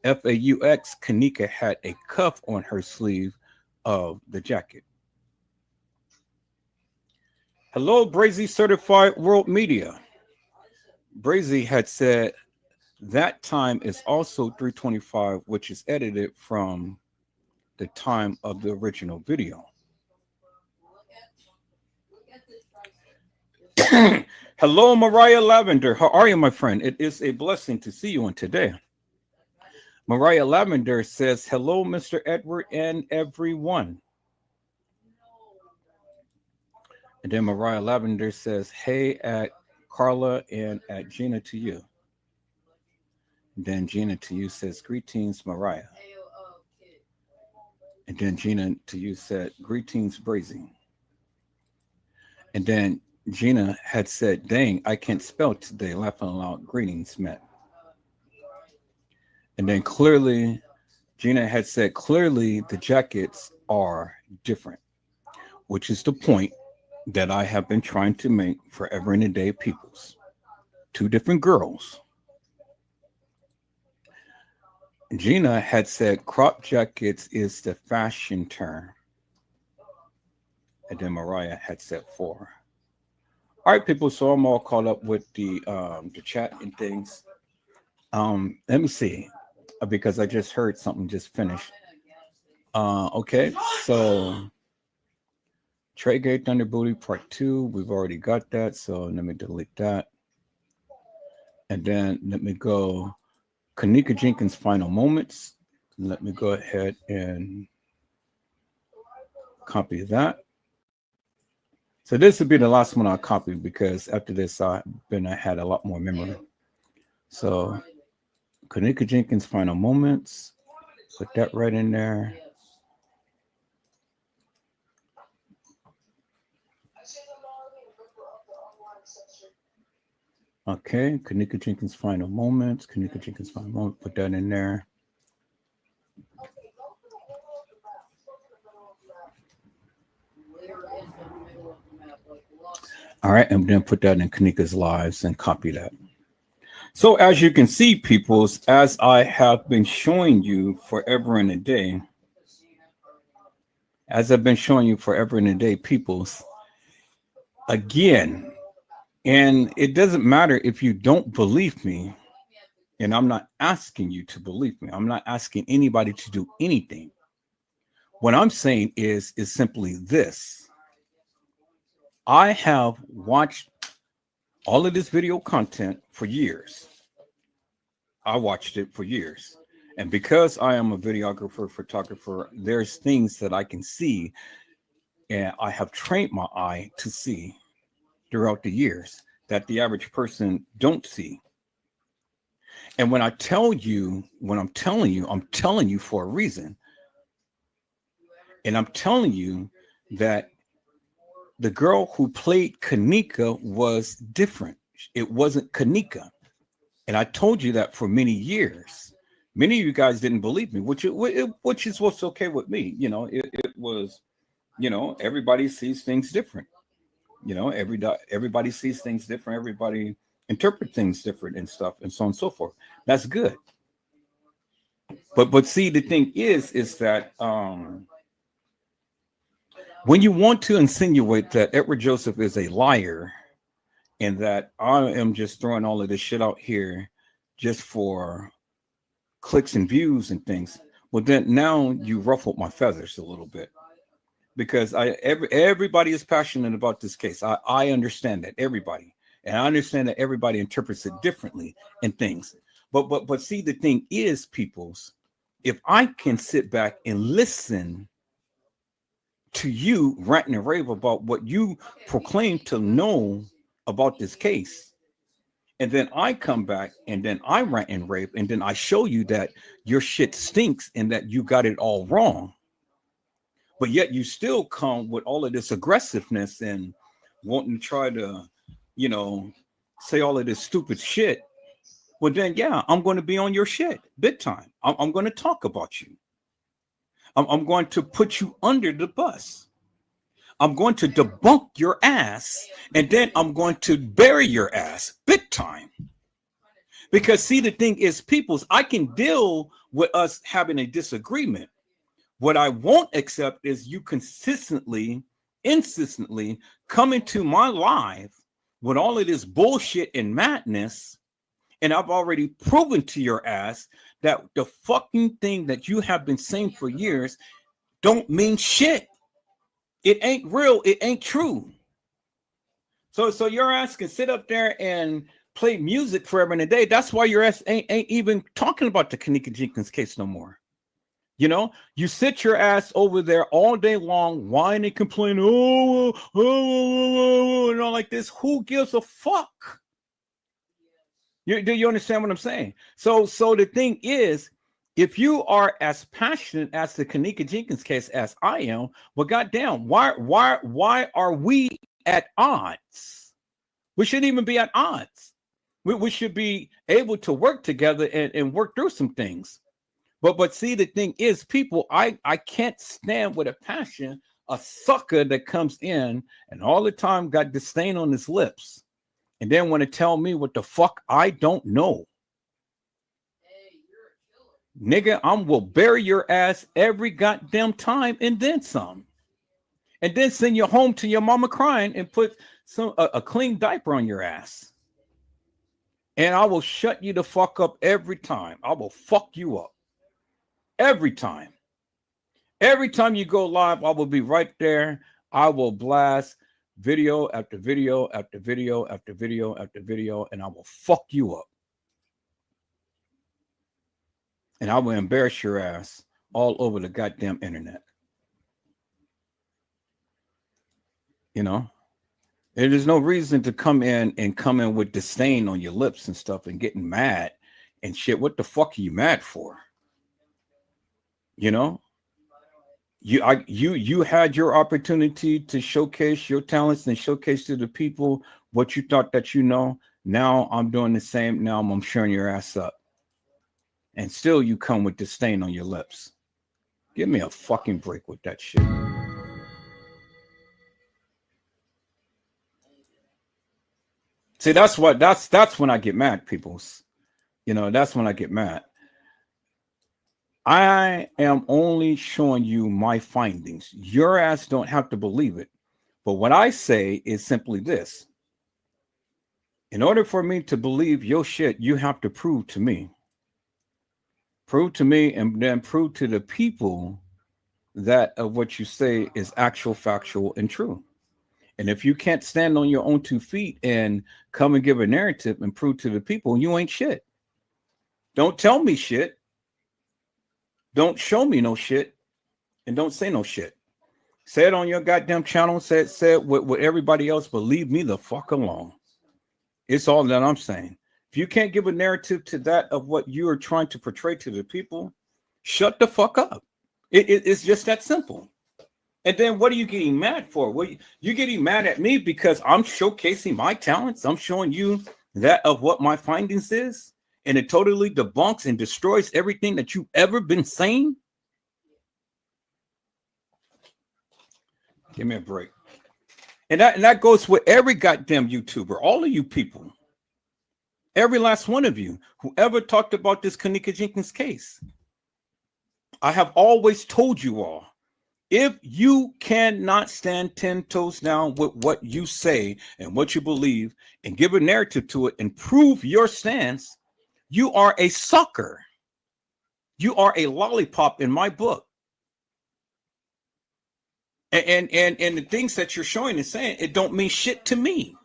FAUX. Kenneka had a cuff on her sleeve of the jacket. Hello, Brazy Certified World Media. Brazy had said that time is also 3:25, which is edited from the time of the original video. Hello, Mariah Lavender. How are you, my friend? It is a blessing to see you on today. Mariah Lavender says, hello, Mr. Edward and everyone. And then Mariah Lavender says, hey, at Carla and at Gina to you. And then Gina to you says, greetings, Mariah. And then Gina to you said, greetings, Brazy. And then Gina had said, dang, I can't spell today. Laughing aloud, greetings, Matt. And then clearly, Gina had said, clearly the jackets are different, which is the point that I have been trying to make forever and a day, peoples. 2 different girls. Gina had said crop jackets is the fashion term. And then Mariah had said 4. All right, people. So I'm all caught up with the chat and things. Let me see, because I just heard something just finished. Okay, so Trey Gay Thunder Booty Part 2. We've already got that, so let me delete that. And then let me go Kenneka Jenkins Final Moments. Let me go ahead and copy that. So this would be the last one I'll copy, because after this I had a lot more memory. So Kenneka Jenkins Final Moments, put that right in there. Okay, Kenneka Jenkins' final moments. Kenneka Jenkins' final moment. Put that in there. All right, and then put that in Kenneka's lives and copy that. So as you can see, peoples, as I have been showing you forever and a day, as I've been showing you forever and a day, peoples, again, and it doesn't matter if you don't believe me, and I'm not asking you to believe me. I'm not asking anybody to do anything. What I'm saying is simply this. I have watched all of this video content for years. I watched it for years. And because I am a videographer, photographer, there's things that I can see and I have trained my eye to see throughout the years that the average person don't see. And when I tell you, when I'm telling you for a reason. And I'm telling you that the girl who played Kenneka was different. It wasn't Kenneka. And I told you that for many years. Many of you guys didn't believe me, which is what's okay with me. You know, it was, you know, everybody sees things different. You know, everybody sees things different. Everybody interpret things different and stuff and so on and so forth. That's good. But see, the thing is that when you want to insinuate that Edward Joseph is a liar and that I am just throwing all of this shit out here just for clicks and views and things, well, then now you ruffled my feathers a little bit because everybody is passionate about this case. I understand that, everybody, and I understand that everybody interprets it differently and things. But see, the thing is, peoples, if I can sit back and listen to you rant and rave about what you proclaim to know about this case, and then I come back and then I rant and rave, and then I show you that your shit stinks and that you got it all wrong, but yet you still come with all of this aggressiveness and wanting to try to, you know, say all of this stupid shit. Well, then, yeah, I'm going to be on your shit big time. I'm going to talk about you. I'm going to put you under the bus. I'm going to debunk your ass, and then I'm going to bury your ass big time. Because see, the thing is, peoples, I can deal with us having a disagreement. What I won't accept is you insistently come into my live with all of this bullshit and madness. And I've already proven to your ass that the fucking thing that you have been saying for years don't mean shit. It ain't real. It ain't true. So your ass can sit up there and play music forever and a day. That's why your ass ain't even talking about the Kenneka Jenkins case no more. You know, you sit your ass over there all day long, whining and complaining, and all like this. Who gives a fuck? Do you understand what I'm saying? So the thing is, if you are as passionate as the Kenneka Jenkins case as I am, well, goddamn, why are we at odds? We shouldn't even be at odds. We should be able to work together and work through some things. But see, the thing is, people, I can't stand with a passion a sucker that comes in and all the time got disdain on his lips and then want to tell me what the fuck I don't know. Nigga, I will bury your ass every goddamn time and then some. And then send you home to your mama crying and put a clean diaper on your ass. And I will shut you the fuck up every time. I will fuck you up. Every time. Every time you go live, I will be right there. I will blast video after video after video after video after video, and I will fuck you up. And I will embarrass your ass all over the goddamn internet. You know? There's no reason to come in with disdain on your lips and stuff and getting mad and shit. What the fuck are you mad for? You know? You had your opportunity to showcase your talents and showcase to the people what you thought that you know. Now I'm doing the same. Now I'm showing your ass up, and still you come with disdain on your lips. Give me a fucking break with that shit. See, that's when I get mad, peoples. That's when I get mad. I am only showing you my findings. Your ass don't have to believe it. But what I say is simply this. In order for me to believe your shit, you have to prove to me. Prove to me and then prove to the people that of what you say is actual, factual, and true. And if you can't stand on your own 2 feet and come and give a narrative and prove to the people, you ain't shit. Don't tell me shit. Don't show me no shit. And don't say no shit. Say it on your goddamn channel. Say it with everybody else, but leave me the fuck alone. It's all that I'm saying. If you can't give a narrative to that of what you are trying to portray to the people, shut the fuck up. It's just that simple. And then what are you getting mad for? You're getting mad at me because I'm showcasing my talents. I'm showing you that of what my findings is, and it totally debunks and destroys everything that you've ever been saying. Give me a break. And that goes with every goddamn YouTuber, all of you people, every last one of you who ever talked about this Kenneka Jenkins case. I have always told you all, if you cannot stand 10 toes down with what you say and what you believe and give a narrative to it and prove your stance, you are a sucker. You are a lollipop in my book. And the things that you're showing and saying, it don't mean shit to me.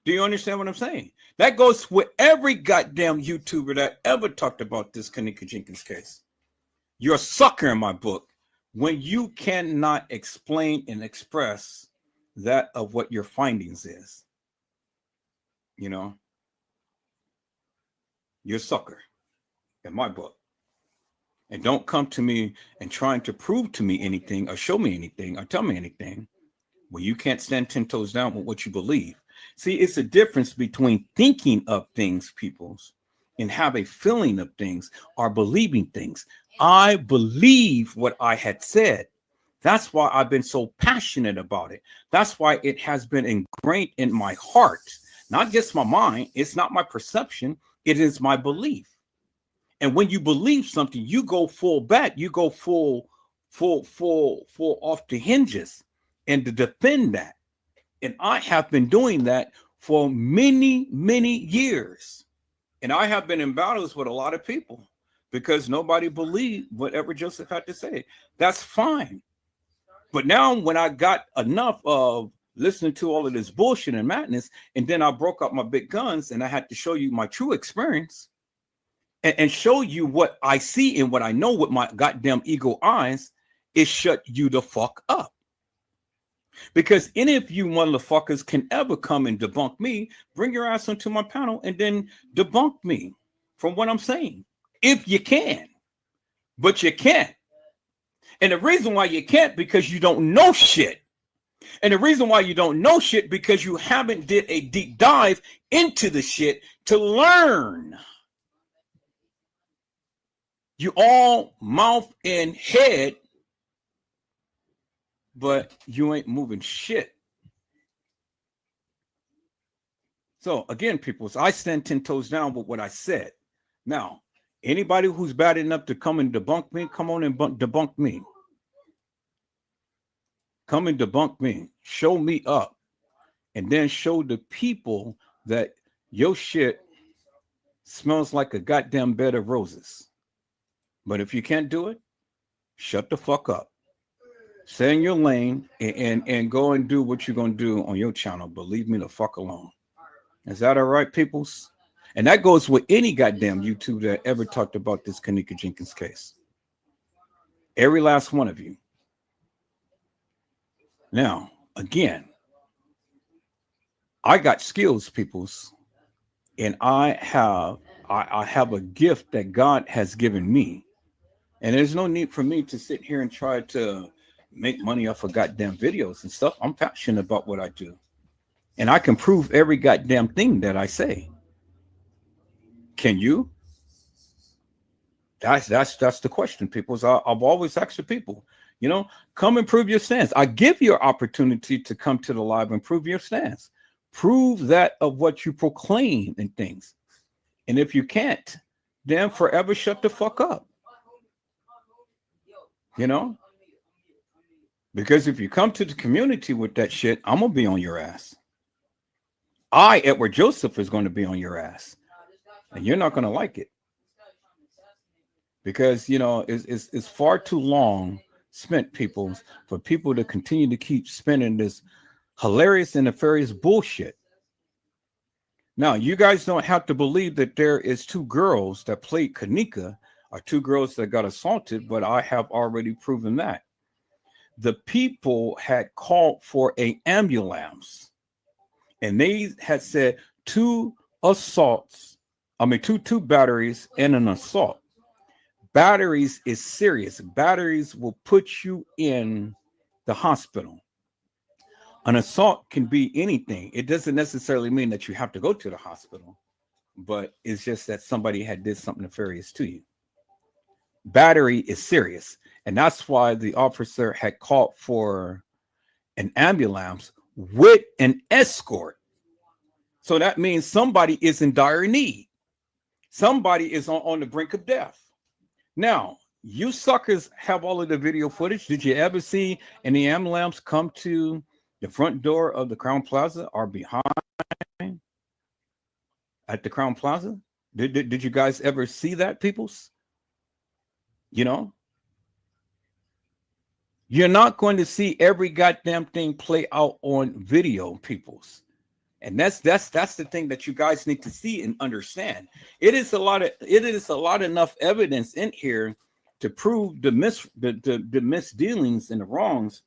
Do you understand what I'm saying? That goes with every goddamn YouTuber that ever talked about this Kenneka Jenkins case. You're a sucker in my book when you cannot explain and express that of what your findings is. You're a sucker in my book. And don't come to me and trying to prove to me anything or show me anything or tell me anything when you can't stand 10 toes down with what you believe. See, it's a difference between thinking of things, peoples, and have a feeling of things or believing things. I believe what I had said. That's why I've been so passionate about it. That's why it has been ingrained in my heart, not just my mind. It's not my perception. It is my belief. And when you believe something, you go full bat, you go full off the hinges and to defend that. And I have been doing that for many, many years. And I have been in battles with a lot of people because nobody believed whatever Joseph had to say. That's fine. But now when I got enough of listening to all of this bullshit and madness, and then I broke up my big guns and I had to show you my true experience and show you what I see and what I know with my goddamn ego eyes, it shut you the fuck up. Because any of you motherfuckers can ever come and debunk me, bring your ass onto my panel and then debunk me from what I'm saying. If you can, but you can't. And the reason why you can't, because you don't know shit. And the reason why you don't know shit, because you haven't did a deep dive into the shit to learn. You all mouth and head, but you ain't moving shit. So again, people, I stand 10 toes down with what I said. Now, anybody who's bad enough to come and debunk me, come on and debunk me. Come and debunk me. Show me up. And then show the people that your shit smells like a goddamn bed of roses. But if you can't do it, shut the fuck up. Stay in your lane and go and do what you're going to do on your channel. But leave me the fuck alone. Is that all right, peoples? And that goes with any goddamn YouTube that ever talked about this Kenneka Jenkins case. Every last one of you. Now, again, I got skills, peoples, and I have a gift that God has given me. And there's no need for me to sit here and try to make money off of goddamn videos and stuff. I'm passionate about what I do. And I can prove every goddamn thing that I say. Can you? That's the question, people. So I've always asked the people, come and prove your stance. I give you an opportunity to come to the live and prove your stance. Prove that of what you proclaim and things. And if you can't, then forever shut the fuck up. Because if you come to the community with that shit, I'm gonna be on your ass. Edward Joseph, is going to be on your ass, and you're not going to like it. Because it's far too long spent, people, for people to continue to keep spending this hilarious and nefarious bullshit. Now, you guys don't have to believe that there is 2 girls that played Kenneka or 2 girls that got assaulted, but I have already proven that. The people had called for an ambulance, and they had said 2 batteries and an assault. Batteries is serious. Batteries will put you in the hospital. An assault can be anything. It doesn't necessarily mean that you have to go to the hospital, but it's just that somebody had did something nefarious to you. Battery is serious. And that's why the officer had called for an ambulance with an escort. So that means somebody is in dire need. Somebody is on the brink of death. Now, you suckers have all of the video footage. Did you ever see any ambulance come to the front door of the Crown Plaza or behind at the Crown Plaza? Did you guys ever see that, peoples? You're not going to see every goddamn thing play out on video, peoples. And that's the thing that you guys need to see and understand. It is a lot enough evidence in here to prove the misdealings and the wrongs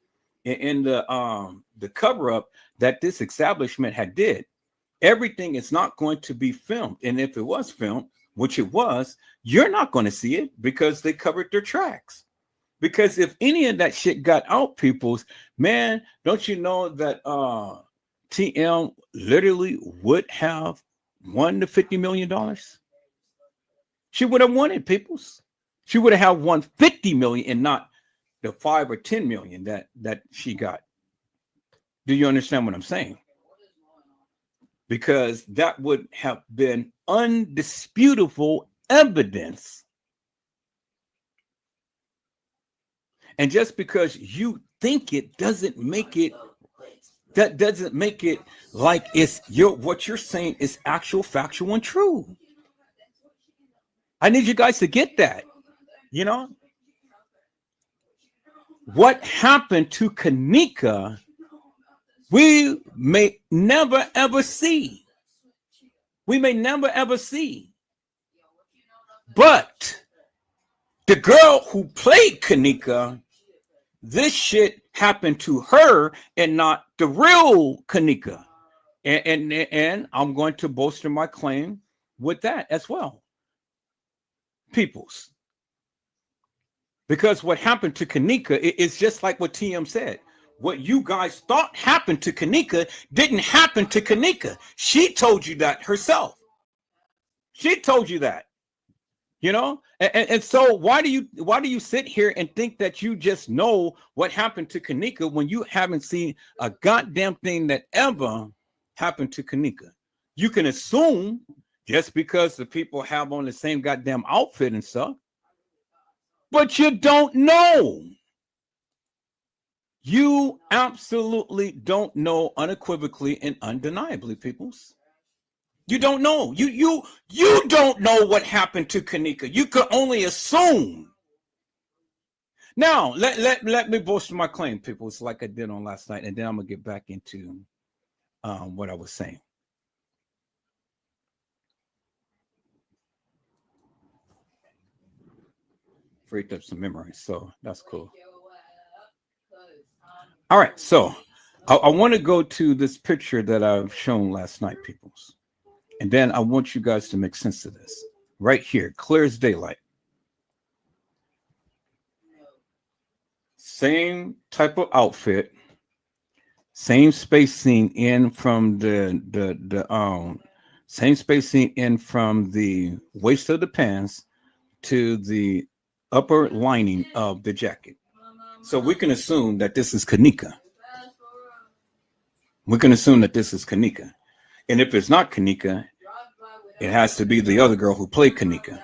in the cover up that this establishment had did. Everything is not going to be filmed, and if it was filmed, which it was, you're not going to see it because they covered their tracks. Because if any of that shit got out, peoples, man, don't you know that TM literally would have won the $50 million? She would have won it, peoples. She would have won 50 million and not the 5 or 10 million that she got. Do you understand what I'm saying? Because that would have been undisputable evidence. And just because you think it doesn't make it like it's what you're saying is actual, factual, and true. I need you guys to get that. What happened to Kenneka, we may never ever see. We may never ever see. But the girl who played Kenneka, this shit happened to her and not the real Kenneka. And I'm going to bolster my claim with that as well. Peoples. Because what happened to Kenneka is just like what TM said. What you guys thought happened to Kenneka didn't happen to Kenneka. She told you that herself. She told you that. And so why do you sit here and think that you just know what happened to Kenneka when you haven't seen a goddamn thing that ever happened to Kenneka? You can assume just because the people have on the same goddamn outfit and stuff, but you don't know. You absolutely don't know, unequivocally and undeniably, peoples. You don't know. You don't know what happened to Kenneka. You could only assume. Now, let me bolster my claim, people. It's like I did on last night, and then I'm gonna get back into what I was saying. Freaked up some memories, so that's cool. All right, so I want to go to this picture that I've shown last night, peoples. And then I want you guys to make sense of this right here, clear as daylight. Same type of outfit, same spacing in from the same spacing in from the waist of the pants to the upper lining of the jacket. So we can assume that this is Kenneka. We can assume that this is Kenneka. And if it's not Kenneka, it has to be the other girl who played Kenneka.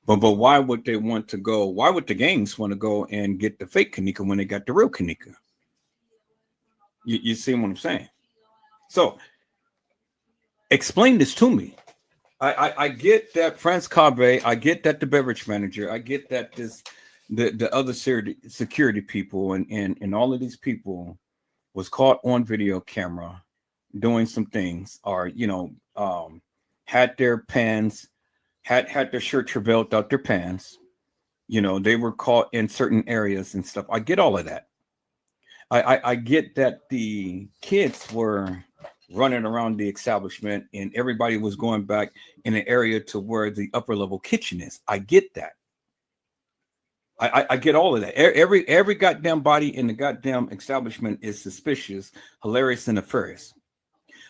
But why would they want to go? Why would the gangs want to go and get the fake Kenneka when they got the real Kenneka? You see what I'm saying? So explain this to me. I get that France Cabe, I get that the beverage manager, I get that the other security people and all of these people was caught on video camera doing some things, or had their pants, had their shirt travailed out their pants. They were caught in certain areas and stuff. I get all of that. I get that the kids were running around the establishment and everybody was going back in an area to where the upper level kitchen is. I get that. I get all of that. Every goddamn body in the goddamn establishment is suspicious, hilarious, and nefarious.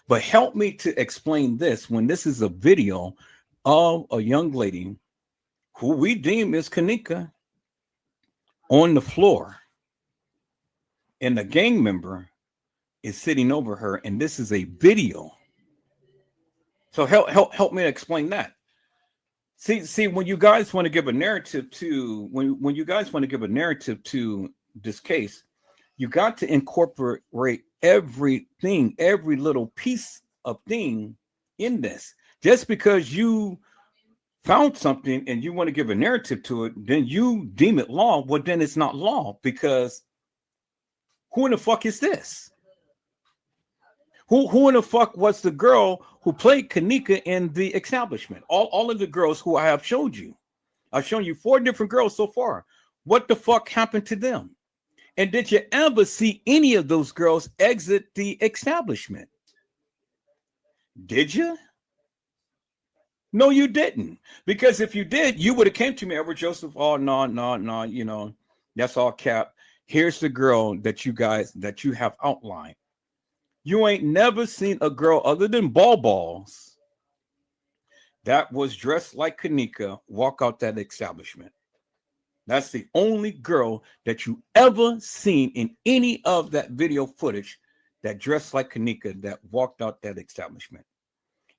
But help me to explain this when this is a video of a young lady who we deem is Kenneka on the floor, and the gang member is sitting over her, and this is a video. So help me explain that. See, when you guys want to give a narrative to when you guys want to give a narrative to this case, you got to incorporate everything, every little piece of thing in this. Just because you found something and you want to give a narrative to it, then you deem it law. Well, then it's not law, because who in the fuck is this? Who in the fuck was the girl who played Kenneka in the establishment? All of the girls who I have showed you. I've shown you 4 different girls so far. What the fuck happened to them? And did you ever see any of those girls exit the establishment? Did you? No, you didn't. Because if you did, you would have came to me, Edward Joseph. Oh, no, that's all cap. Here's the girl that you have outlined. You ain't never seen a girl other than Balls that was dressed like Kenneka walk out that establishment. That's the only girl that you ever seen in any of that video footage that dressed like Kenneka that walked out that establishment.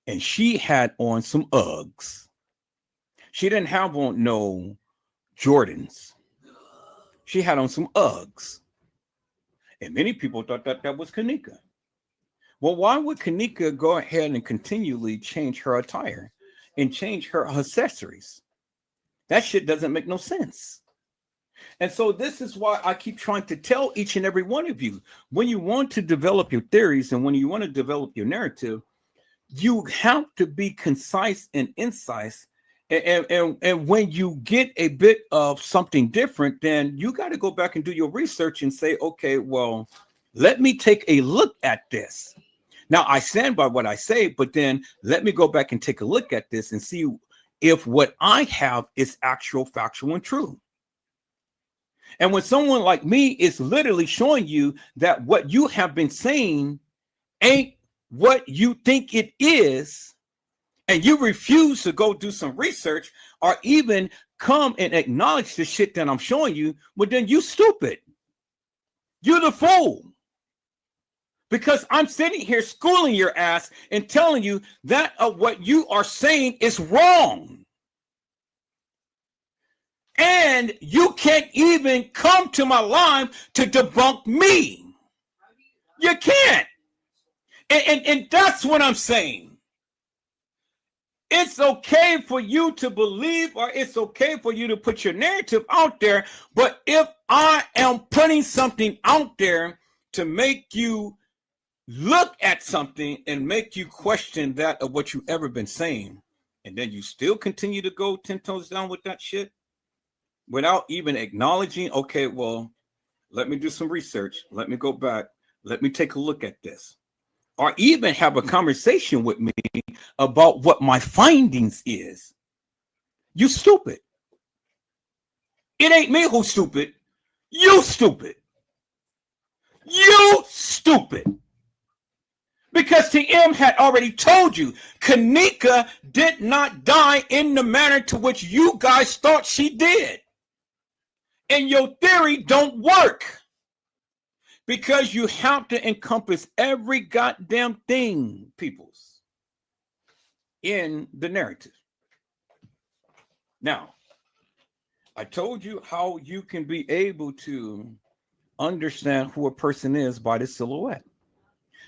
And she had on some Uggs. She didn't have on no Jordans. She had on some Uggs. And many people thought that was Kenneka. Well, why would Kenneka go ahead and continually change her attire and change her accessories? That shit doesn't make no sense. And so this is why I keep trying to tell each and every one of you, when you want to develop your theories and when you want to develop your narrative, you have to be concise and incisive. And when you get a bit of something different, then you got to go back and do your research and say, okay, well, let me take a look at this. Now, I stand by what I say, but then let me go back and take a look at this and see if what I have is actual, factual, and true. And when someone like me is literally showing you that what you have been saying ain't what you think it is, and you refuse to go do some research or even come and acknowledge the shit that I'm showing you, well, then you stupid. You're the fool. Because I'm sitting here schooling your ass and telling you that what you are saying is wrong. And you can't even come to my line to debunk me. You can't. And that's what I'm saying. It's okay for you to believe, or it's okay for you to put your narrative out there. But if I am putting something out there to make you look at something and make you question that of what you've ever been saying, and then you still continue to go 10 toes down with that shit without even acknowledging, okay, well, let me do some research. Let me go back. Let me take a look at this. Or even have a conversation with me about what my findings is. You stupid. It ain't me who's stupid. You stupid. You stupid. Because TM had already told you Kenneka did not die in the manner to which you guys thought she did. And your theory don't work. Because you have to encompass every goddamn thing, peoples, in the narrative. Now, I told you how you can be able to understand who a person is by the silhouette.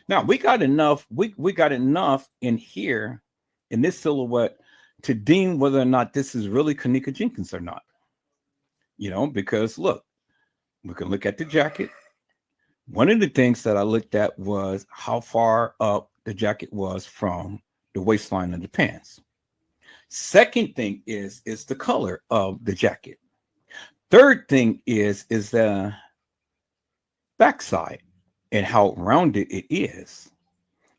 Now we got enough, we got enough in here in this silhouette to deem whether or not this is really Kenneka Jenkins or not. You know, because look, we can look at the jacket. One of the things that I looked at was how far up the jacket was from the waistline of the pants. Second thing is the color of the jacket. Third thing is the backside and how rounded it is.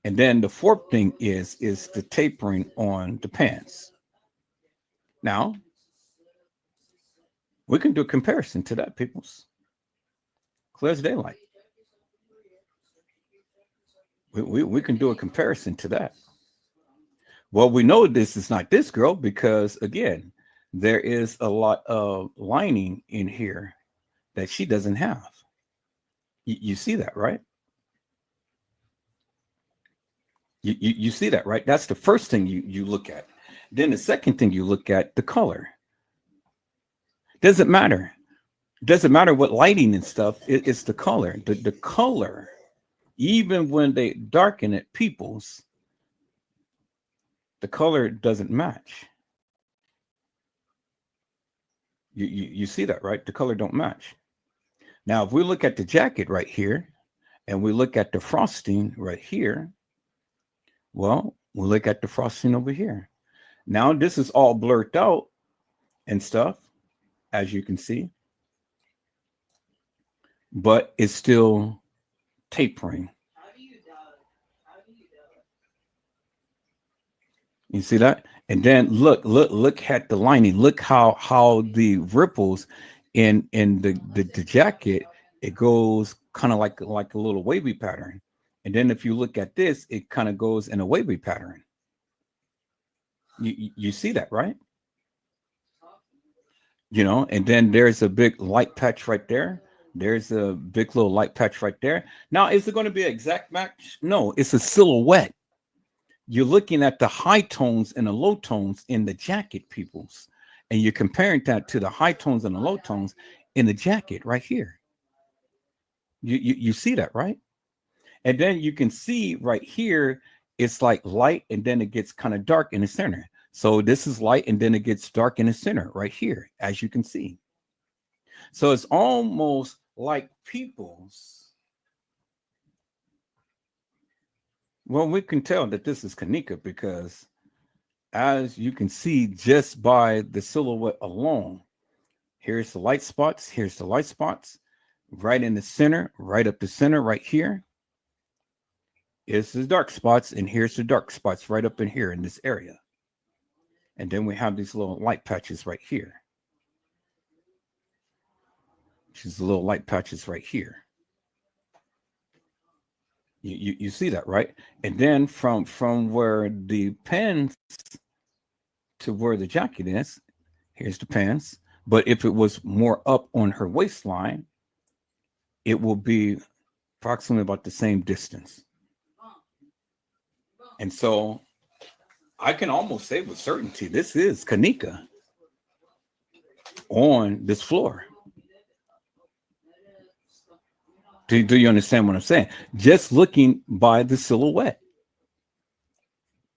And then the fourth thing is the tapering on the pants. Now, we can do a comparison to that, peoples. Clear as daylight. We can do a comparison to that. Well, we know this is not this girl because, again, there is a lot of lining in here that she doesn't have. You see that, right? You see that, right? That's the first thing you look at. Then the second thing you look at, the color. Doesn't matter. Doesn't matter what lighting and stuff. It's the color. The color, even when they darken it, peoples, the color doesn't match. You see that, right? The color don't match. Now, if we look at the jacket right here, and we look at the frosting right here, well, we'll look at the frosting over here. Now, this is all blurred out and stuff, as you can see, but it's still tapering. You see that? And then look at the lining. Look how the ripples in the jacket, it goes kind of like a little wavy pattern. And then if you look at this, it kind of goes in a wavy pattern. You see that, right? You know, and then there's a big light patch right there. There's a big little light patch right there. Now, is it going to be an exact match? No, it's a silhouette. You're looking at the high tones and the low tones in the jacket, peoples, and you're comparing that to the high tones and the low tones in the jacket right here. You see that, right? And then you can see right here, it's like light, and then it gets kind of dark in the center. So this is light, and then it gets dark in the center right here, as you can see. So it's almost like people's. Well, we can tell that this is Kenneka because, as you can see, just by the silhouette alone, here's the light spots. Here's the light spots right in the center, right up the center, right here. Is the dark spots, and here's the dark spots right up in here in this area. And then we have these little light patches right here. Which is the little light patches right here. You see that, right? And then from where the pants to where the jacket is, here's the pants. But if it was more up on her waistline, it will be approximately about the same distance. And so I can almost say with certainty, this is Kenneka on this floor. Do you understand what I'm saying? Just looking by the silhouette.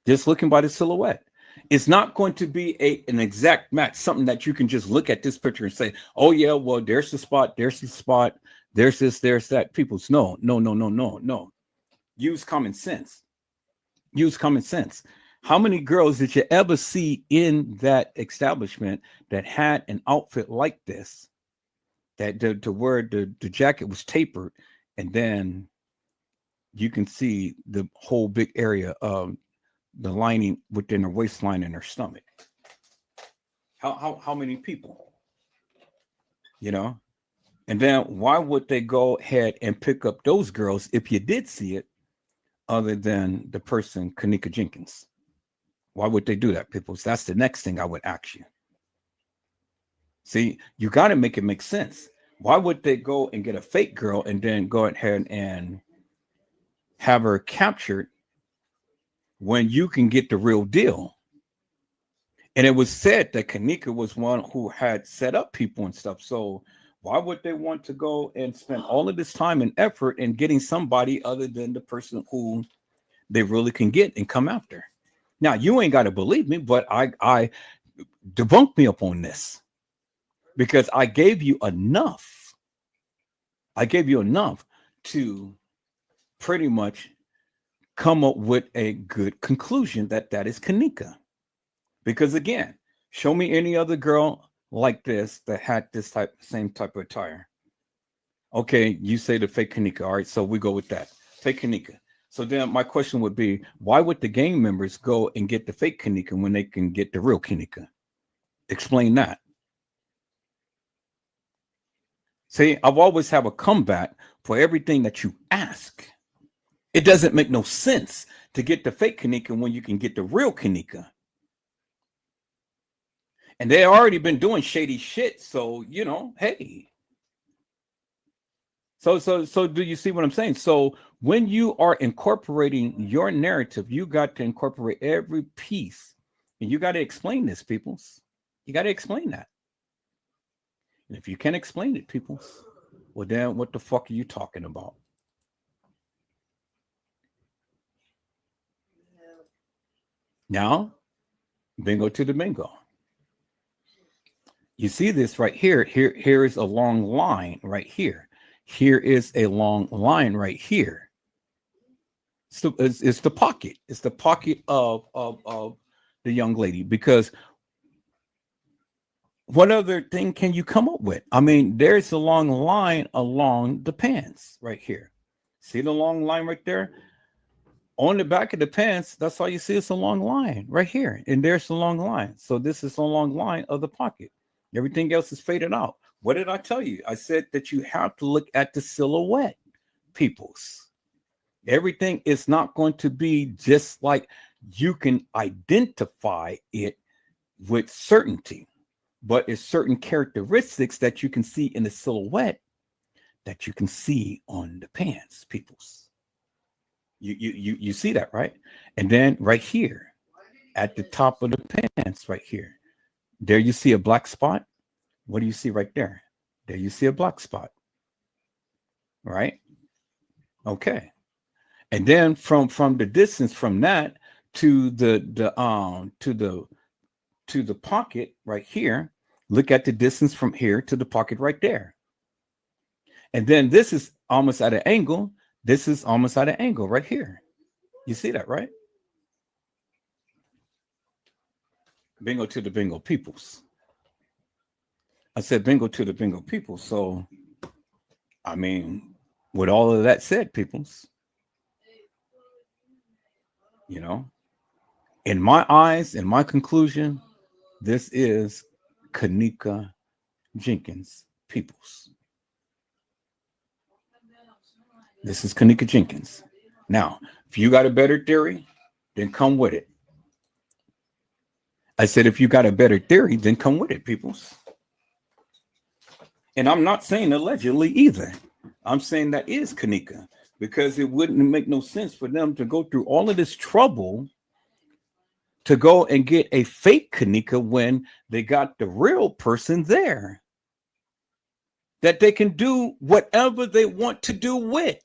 Just looking by the silhouette. It's not going to be an exact match, something that you can just look at this picture and say, oh, yeah, well, there's the spot, there's the spot, there's this, there's that. People's no. Use common sense. Use common sense. How many girls did you ever see in that establishment that had an outfit like this? That to where the jacket was tapered, and then you can see the whole big area of the lining within her waistline and her stomach. How many people? You know, And then why would they go ahead and pick up those girls if you did see it, other than the person, Kenneka Jenkins? Why would they do that, people? So that's the next thing I would ask you. See, you got to make it make sense. Why would they go and get a fake girl and then go ahead and have her captured when you can get the real deal? And it was said that Kenneka was one who had set up people and stuff. So why would they want to go and spend all of this time and effort in getting somebody other than the person who they really can get and come after? Now, you ain't got to believe me, but I debunk me up on this, because I gave you enough. I gave you enough to pretty much come up with a good conclusion that that is Kenneka. Because again, show me any other girl like this that had this same type of attire. Okay, you say the fake Kenneka. All right, so we go with that. Fake Kenneka. So then my question would be, why would the gang members go and get the fake Kenneka when they can get the real Kenneka? Explain that. See, I've always have a comeback for everything that you ask. It doesn't make no sense to get the fake Kenneka when you can get the real Kenneka. And they already been doing shady shit, so you know, hey. So do you see what I'm saying? So when you are incorporating your narrative, you got to incorporate every piece, and you got to explain this, peoples. You got to explain that. And if you can't explain it, peoples, well, then what the fuck are you talking about? Now, bingo to the bingo. You see this right here. Here is a long line right here. Here is a long line right here. So it's the pocket. It's the pocket of the young lady. Because what other thing can you come up with? I mean, there's a long line along the pants right here. See the long line right there? On the back of the pants, that's all you see. It's a long line right here. And there's a long line. So this is a long line of the pocket. Everything else is faded out. What did I tell you? I said that you have to look at the silhouette, peoples. Everything is not going to be just like you can identify it with certainty, but it's certain characteristics that you can see in the silhouette that you can see on the pants, peoples. You see that, right? And then right here at the top of the pants, right here, there you see a black spot. What do you see right there? There you see a black spot. Right? Okay. And then from the distance from that to the pocket right here, look at the distance from here to the pocket right there. And then this is almost at an angle. This is almost at an angle right here. You see that, right? Bingo to the bingo peoples. I said bingo to the bingo people. So, I mean, with all of that said, peoples, you know, in my eyes, in my conclusion, this is Kenneka Jenkins, peoples. This is Kenneka Jenkins. Now, if you got a better theory, then come with it. I said, if you got a better theory, then come with it, peoples. And I'm not saying allegedly either. I'm saying that is Kenneka, because it wouldn't make no sense for them to go through all of this trouble to go and get a fake Kenneka when they got the real person there that they can do whatever they want to do with.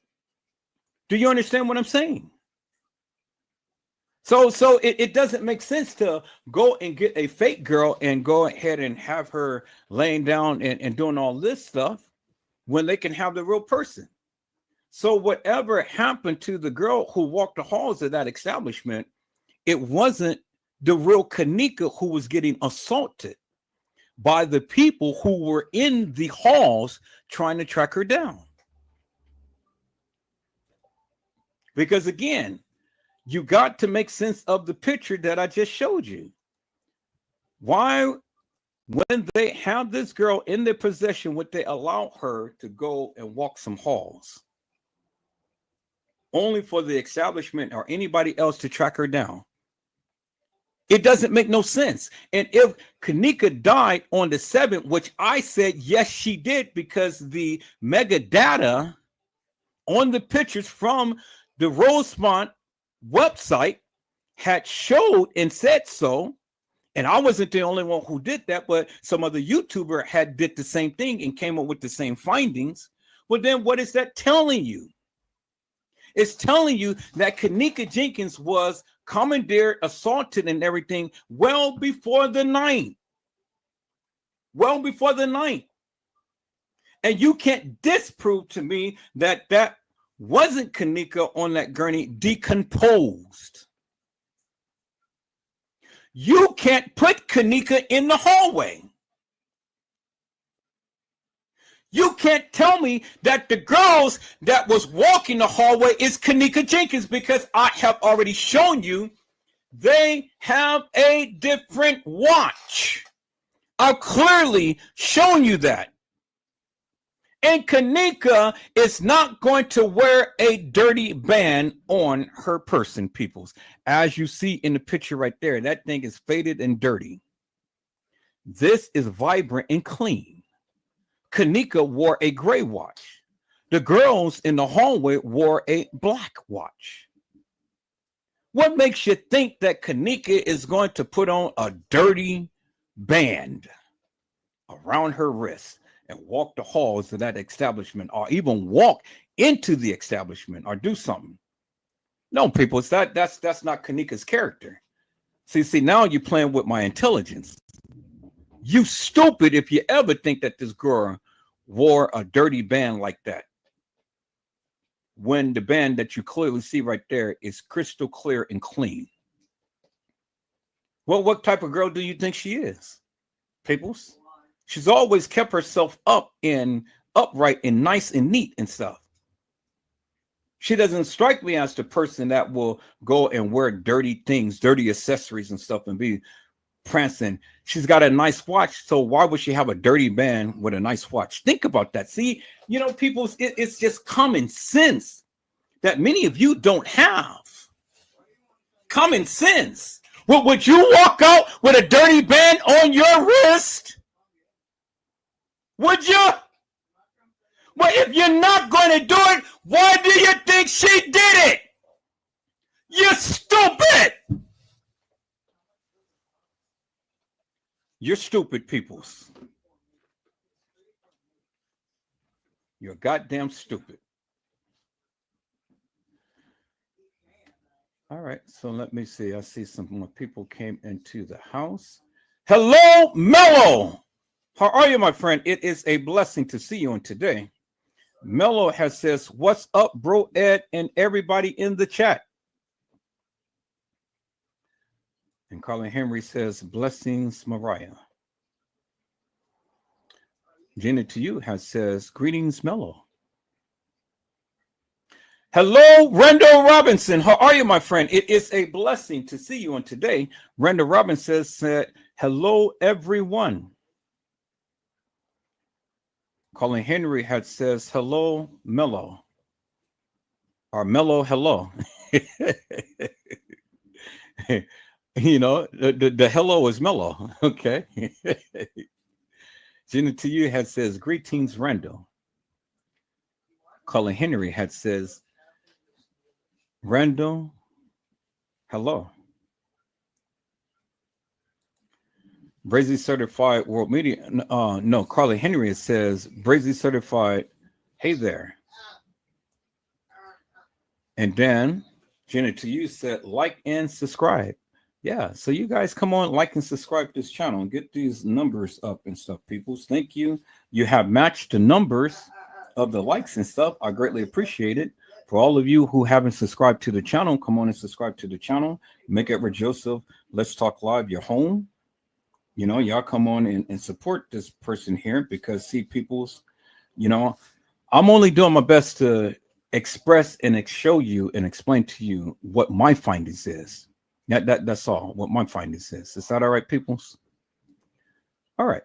Do you understand what I'm saying? So it doesn't make sense to go and get a fake girl and go ahead and have her laying down and doing all this stuff when they can have the real person. So whatever happened to the girl who walked the halls of that establishment, it wasn't the real Kenneka who was getting assaulted by the people who were in the halls trying to track her down. Because again, you got to make sense of the picture that I just showed you. Why when they have this girl in their possession, would they allow her to go and walk some halls only for the establishment or anybody else to track her down? It doesn't make no sense. And if Kenneka died on the 7th, which I said, yes, she did, because the mega data on the pictures from the Rosemont website had showed and said so. And I wasn't the only one who did that, but some other YouTuber had did the same thing and came up with the same findings. Well, then what is that telling you? It's telling you that Kenneka Jenkins was commandeered, assaulted, and everything well before the 9th. Well before the 9th. And you can't disprove to me that that wasn't Kenneka on that gurney decomposed. You can't put Kenneka in the hallway. You can't tell me that the girls that was walking the hallway is Kenneka Jenkins, because I have already shown you they have a different watch. I've clearly shown you that. And Kenneka is not going to wear a dirty band on her person, peoples. As you see in the picture right there, that thing is faded and dirty. This is vibrant and clean. Kenneka wore a gray watch. The girls in the hallway wore a black watch. What makes you think that Kenneka is going to put on a dirty band around her wrist and walk the halls of that establishment, or even walk into the establishment or do something? No, people, it's that's not Kenneka's character. See, now you're playing with my intelligence. You stupid if you ever think that this girl wore a dirty band like that, when the band that you clearly see right there is crystal clear and clean. Well, what type of girl do you think she is, peoples? She's always kept herself upright and nice and neat and stuff. She doesn't strike me as the person that will go and wear dirty things, dirty accessories and stuff and be prancing. She's got a nice watch, so why would she have a dirty band with a nice watch? Think about that. See, you know, people, it's just common sense that many of you don't have. Common sense. Well, would you walk out with a dirty band on your wrist? Would you? Well, if you're not going to do it, why do you think she did it? You stupid. You're stupid, peoples. You're goddamn stupid. All right, so let me see. I see some more people came into the house. Hello, Mello. How are you, my friend? It is a blessing to see you on today. Mello has says, what's up, bro, Ed, and everybody in the chat. And Colin Henry says, blessings, Mariah. Jenna to you has says, greetings, Mello. Hello, Randall Robinson. How are you, my friend? It is a blessing to see you on today. Randall Robinson said, hello, everyone. Colin Henry had says, hello, Mello. Or Mello, hello. You know, the hello is Mello. Okay. Jenna to you had says, greetings, Randall. Colin Henry had says, Randall, hello. Brazy Certified World Media. No, Carly Henry says, Brazy Certified, hey there. And then Jenna to you said, like and subscribe. Yeah, so you guys come on, like and subscribe to this channel and get these numbers up and stuff, peoples. Thank you. You have matched the numbers of the likes and stuff. I greatly appreciate it. For all of you who haven't subscribed to the channel, come on and subscribe to the channel. Make Edward Joseph, Let's Talk Live, your home. You know, y'all come on and support this person here, because see, peoples, you know, I'm only doing my best to express and show you and explain to you what my findings is. That's all, what my findings is. Is that all right, peoples? All right.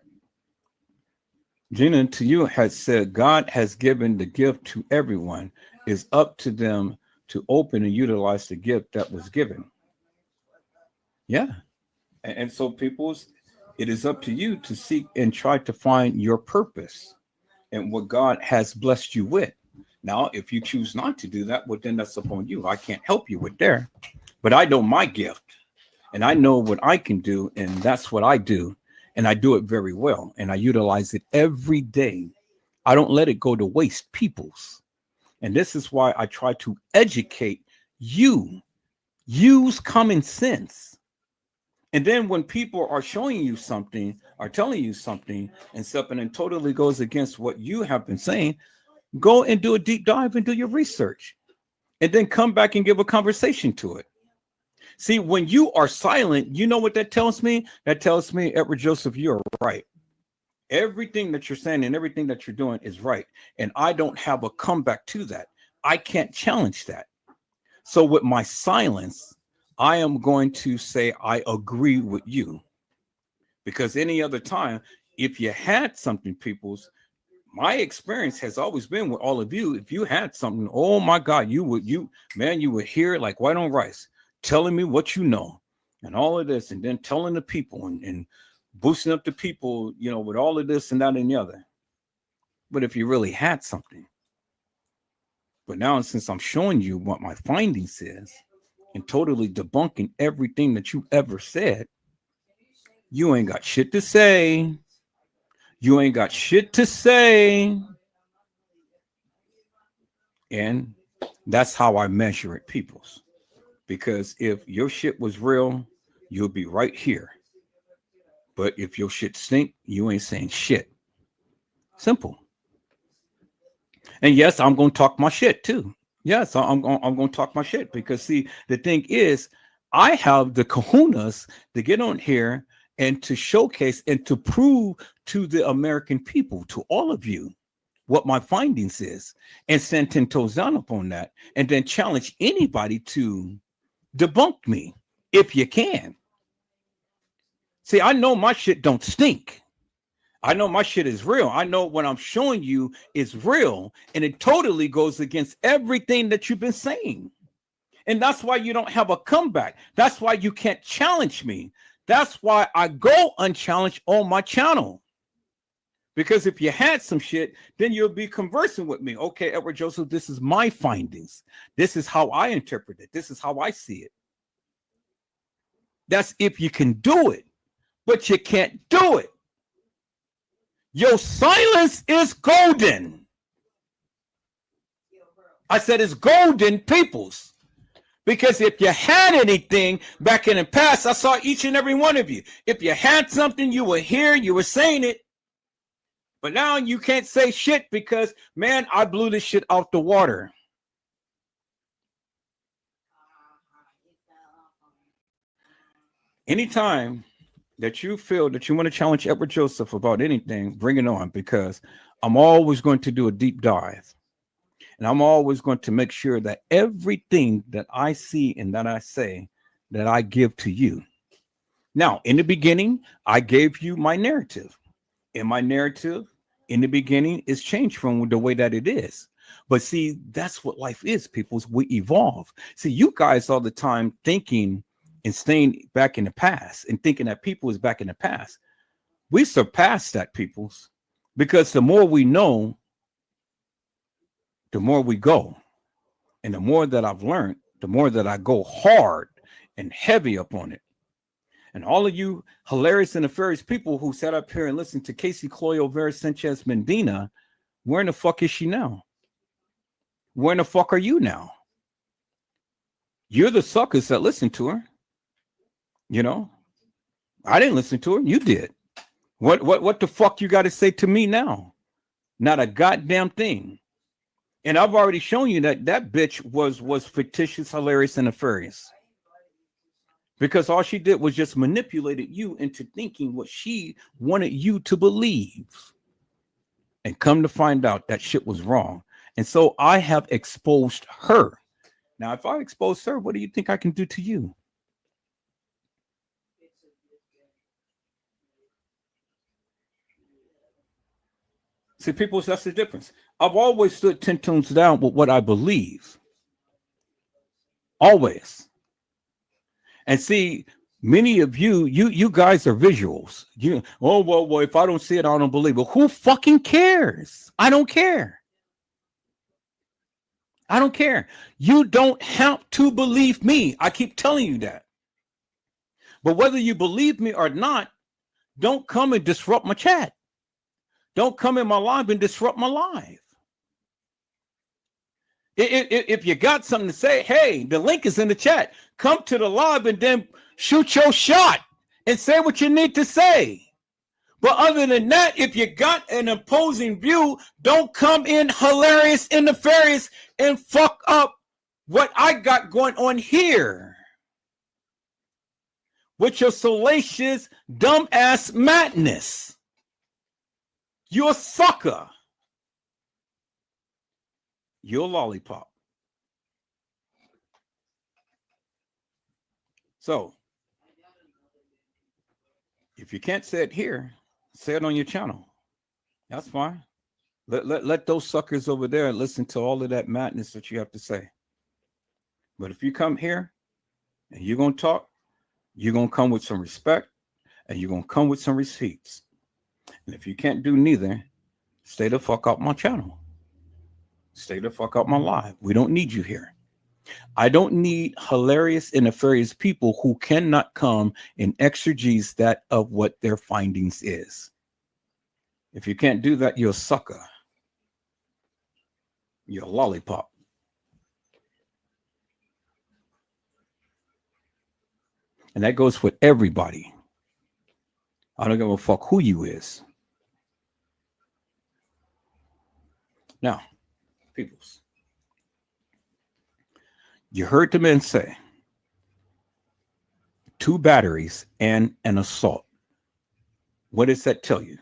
Gina, to you had said God has given the gift to everyone. It's up to them to open and utilize the gift that was given. Yeah. And so people's it is up to you to seek and try to find your purpose and what God has blessed you with. Now, if you choose not to do that, well, then that's upon you. I can't help you with there. But I know my gift and I know what I can do, and that's what I do. And I do it very well. And I utilize it every day. I don't let it go to waste, peoples. And this is why I try to educate you. Use common sense. And then when people are showing you something, are telling you something, and something and totally goes against what you have been saying, go and do a deep dive and do your research. And then come back and give a conversation to it. See, when you are silent, you know what that tells me? That tells me, Edward Joseph, you're right. Everything that you're saying and everything that you're doing is right. And I don't have a comeback to that. I can't challenge that. So with my silence, I am going to say I agree with you. Because any other time, if you had something, people's, my experience has always been with all of you. If you had something, oh my God, you would hear it like white on rice, telling me what you know and all of this, and then telling the people and boosting up the people, with all of this and that and the other. But if you really had something, but now since I'm showing you what my findings is and totally debunking everything that you ever said, you ain't got shit to say. You ain't got shit to say. And that's how I measure it, peoples. Because if your shit was real, you'll be right here. But if your shit stink, you ain't saying shit. Simple. And yes, I'm gonna talk my shit too. Yes, I'm gonna talk my shit because see, the thing is, I have the kahunas to get on here and to showcase and to prove to the American people, to all of you, what my findings is, and send 10 toes down upon that, and then challenge anybody to debunk me if you can. See, I know my shit don't stink. I know my shit is real. I know what I'm showing you is real, and it totally goes against everything that you've been saying. And that's why you don't have a comeback. That's why you can't challenge me. That's why I go unchallenged on my channel. Because if you had some shit, then you'll be conversing with me. Okay, Edward Joseph, this is my findings. This is how I interpret it. This is how I see it. That's if you can do it, but you can't do it. Your silence is golden. I said it's golden, peoples. Because if you had anything back in the past, I saw each and every one of you. If you had something, you were here, you were saying it. But now you can't say shit because, man, I blew this shit out the water. Anytime that you feel that you want to challenge Edward Joseph about anything, bring it on, because I'm always going to do a deep dive. And I'm always going to make sure that everything that I see and that I say, that I give to you. Now, in the beginning, I gave you my narrative. And my narrative in the beginning is changed from the way that it is. But see, that's what life is, people. We evolve. See, you guys all the time thinking and staying back in the past and thinking that people is back in the past. We surpassed that, peoples, because the more we know, the more we go. And the more that I've learned, the more that I go hard and heavy upon it. And all of you hilarious and nefarious people who sat up here and listened to Casey Cloyo Vera Sanchez Medina, where in the fuck is she now? Where in the fuck are you now? You're the suckers that listen to her. I didn't listen to her. You did. What the fuck you got to say to me now? Not a goddamn thing. And I've already shown you that bitch was fictitious, hilarious, and nefarious. Because all she did was just manipulated you into thinking what she wanted you to believe. And come to find out that shit was wrong. And so I have exposed her. Now, if I expose her, what do you think I can do to you? See, people, that's the difference. I've always stood 10 tones down with what I believe. Always. And see, many of you guys are visuals. Well, if I don't see it, I don't believe it. Who fucking cares? I don't care. I don't care. You don't have to believe me. I keep telling you that. But whether you believe me or not, don't come and disrupt my chat. Don't come in my live and disrupt my live. If you got something to say, hey, the link is in the chat. Come to the live and then shoot your shot and say what you need to say. But other than that, if you got an opposing view, don't come in hilarious and nefarious and fuck up what I got going on here with your salacious, dumbass madness. You're a sucker. You're a lollipop. So, if you can't say it here, say it on your channel. That's fine. Let those suckers over there listen to all of that madness that you have to say. But if you come here and you're going to talk, you're going to come with some respect and you're going to come with some receipts. And if you can't do neither, stay the fuck out my channel. Stay the fuck out my live. We don't need you here. I don't need hilarious and nefarious people who cannot come and exegese that of what their findings is. If you can't do that, you're a sucker. You're a lollipop. And that goes with everybody. I don't give a fuck who you is. Now, peoples, you heard the men say 2 batteries and an assault. What does that tell you?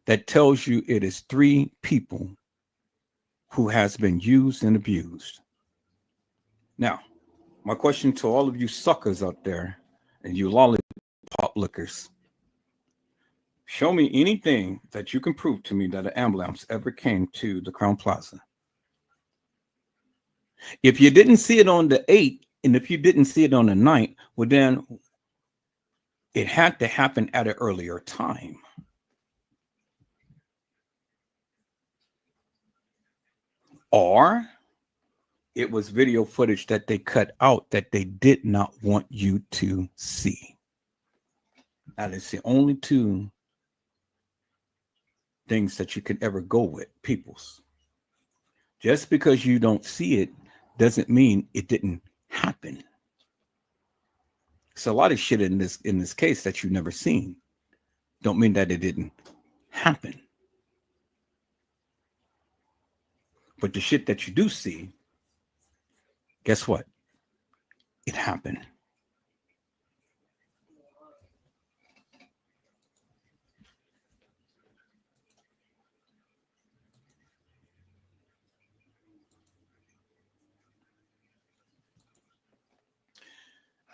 That tells you it is 3 people who has been used and abused. Now, my question to all of you suckers out there and you lollipop lickers, show me anything that you can prove to me that an ambulance ever came to the Crown Plaza. If you didn't see it on the 8th, and if you didn't see it on the 9th, well, then it had to happen at an earlier time. Or it was video footage that they cut out that they did not want you to see. That is the only 2 things that you could ever go with, peoples. Just because you don't see it doesn't mean it didn't happen. It's a lot of shit in this case that you've never seen. Don't mean that it didn't happen. But the shit that you do see, guess what? It happened.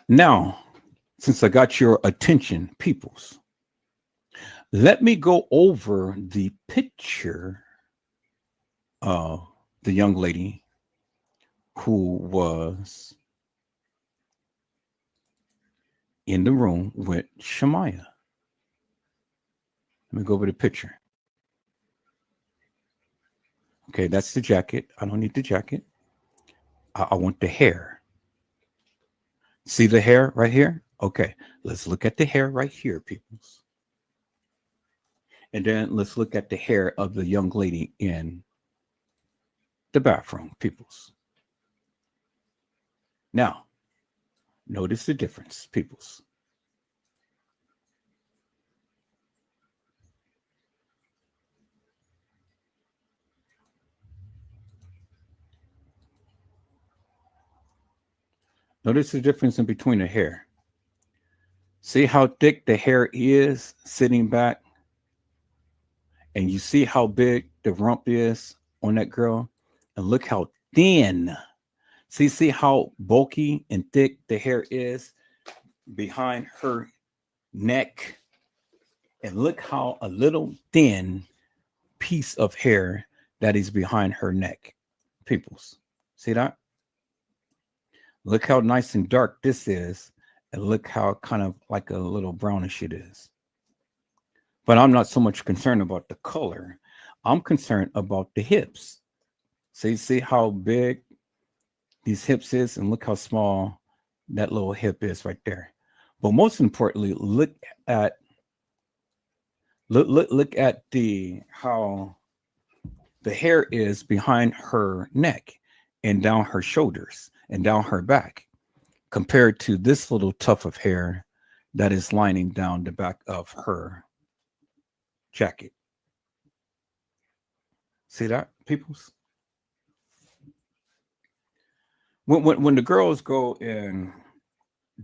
Now, since I got your attention, peoples, let me go over the picture of the young lady who was in the room with Shamaya. Let me go over the picture. Okay, that's the jacket. I don't need the jacket. I want the hair. See the hair right here? Okay, let's look at the hair right here, peoples. And then let's look at the hair of the young lady in the bathroom, peoples. Now, notice the difference, peoples. Notice the difference in between the hair. See how thick the hair is sitting back? And you see how big the rump is on that girl? And look how thin. See how bulky and thick the hair is behind her neck? And look how a little thin piece of hair that is behind her neck. Peoples, see that? Look how nice and dark this is, and look how kind of like a little brownish it is. But I'm not so much concerned about the color. I'm concerned about the hips. So you see how big these hips is, and look how small that little hip is right there. But most importantly, at look at the how the hair is behind her neck and down her shoulders and down her back compared to this little tuft of hair that is lining down the back of her jacket. See that, peoples? When the girls go and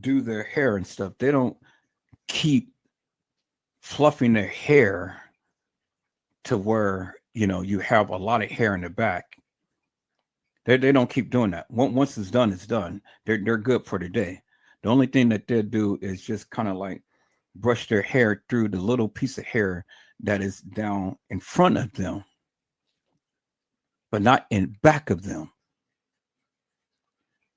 do their hair and stuff, they don't keep fluffing their hair to where you have a lot of hair in the back. They don't keep doing that. Once it's done, it's done. They're good for the day. The only thing that they'll do is just kind of like brush their hair through the little piece of hair that is down in front of them, but not in back of them.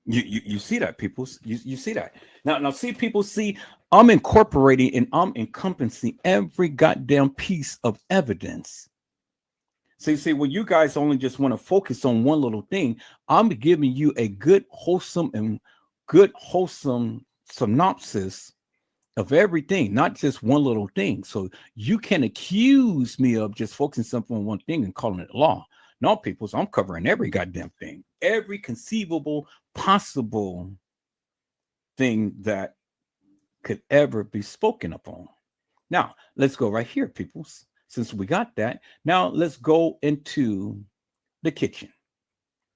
You see that, people? You see that now. See, people, see. I'm incorporating and I'm encompassing every goddamn piece of evidence. See, when you guys only just want to focus on one little thing, I'm giving you a good, wholesome synopsis of everything, not just one little thing. So you can accuse me of just focusing on one thing and calling it law. No, people, so I'm covering every goddamn thing, every conceivable, possible thing that could ever be spoken upon. Now, let's go right here, peoples. Since we got that, now let's go into the kitchen.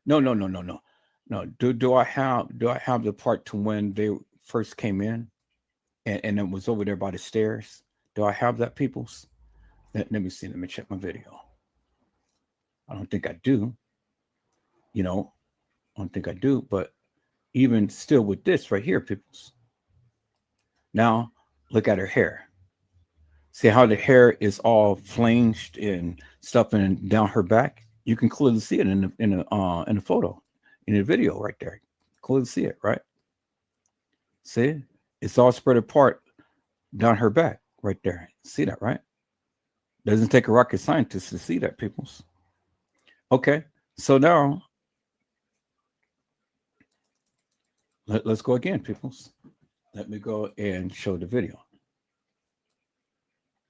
No. Do I have the part to when they first came in and it was over there by the stairs? Do I have that, peoples? Let me see. Let me check my video. I don't think I do. I don't think I do. But even still with this right here, peoples. Now, look at her hair. See how the hair is all flanged and stuff and down her back? You can clearly see it in the photo, in the video right there. Clearly see it, right? See? It's all spread apart down her back right there. See that, right? Doesn't take a rocket scientist to see that, peoples. Okay, so now let's go again, peoples. Let me go and show the video.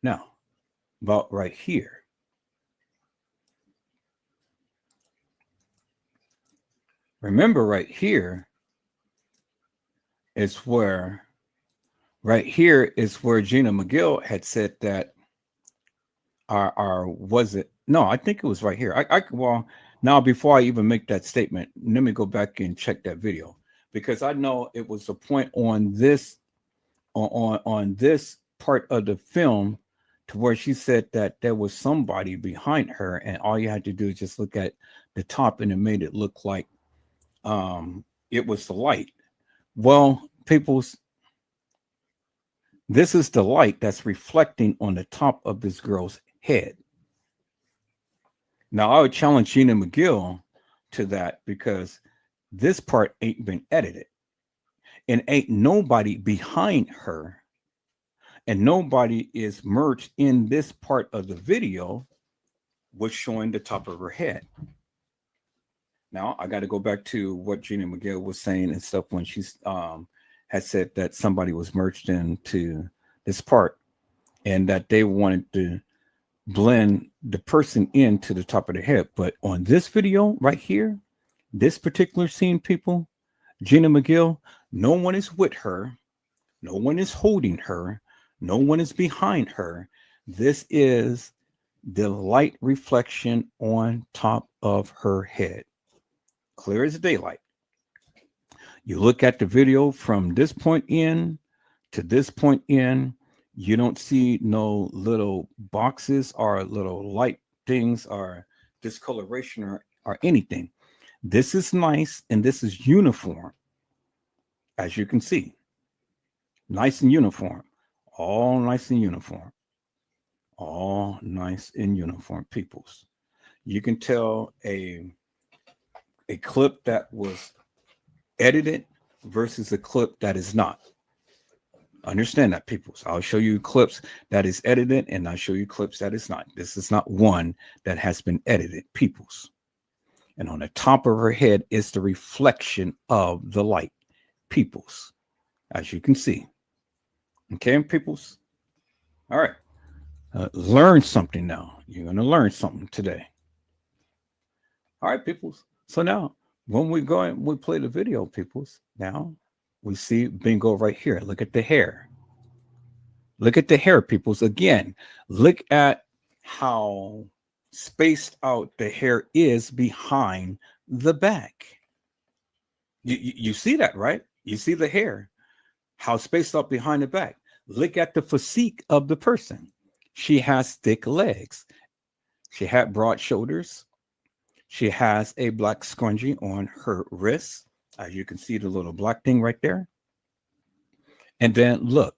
Now, about right here. Remember, right here is where Gina McGill had said that was it? No, I think it was right here. Well, now before I even make that statement, let me go back and check that video because I know it was a point on this on this part of the film to where she said that there was somebody behind her, and all you had to do is just look at the top, and it made it look like it was the light. Well, people's, this is the light that's reflecting on the top of this girl's head. Now, I would challenge Gina McGill to that because this part ain't been edited, and ain't nobody behind her. And nobody is merged in this part of the video was showing the top of her head. Now, I got to go back to what Gina McGill was saying and stuff when she had said that somebody was merged into this part and that they wanted to blend the person into the top of the head. But on this video right here, this particular scene, people, Gina McGill, no one is with her. No one is holding her. No one is behind her. This is the light reflection on top of her head. Clear as daylight. You look at the video from this point in to this point in, you don't see no little boxes or little light things or discoloration or anything. This is nice and this is uniform, as you can see. Nice and uniform. All nice and uniform. All nice in uniform, peoples. You can tell a clip that was edited versus a clip that is not. Understand that, people. So I'll show you clips that is edited, and I'll show you clips that is not. This is not one that has been edited, peoples. And on the top of her head is the reflection of the light, peoples, as you can see. Okay, peoples. All right. Learn something now. You're going to learn something today. All right, peoples. So now, when we go and we play the video, peoples, now we see bingo right here. Look at the hair. Look at the hair, peoples. Again, look at how spaced out the hair is behind the back. You see that, right? You see the hair, how spaced out behind the back. Look at the physique of the person. She has thick legs. She had broad shoulders. She has a black scrunchie on her wrist. As you can see the little black thing right there. And then look,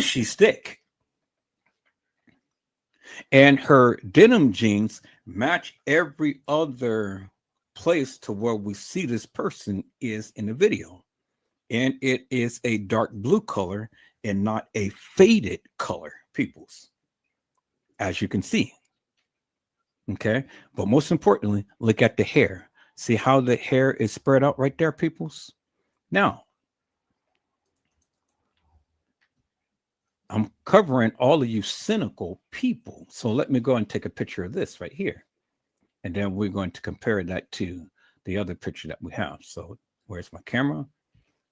she's thick. And her denim jeans match every other place to where we see this person is in the video. And it is a dark blue color and not a faded color, peoples, as you can see. Okay. But most importantly, look at the hair. See how the hair is spread out right there, peoples? Now, I'm covering all of you cynical people. So let me go and take a picture of this right here. And then we're going to compare that to the other picture that we have. So where's my camera?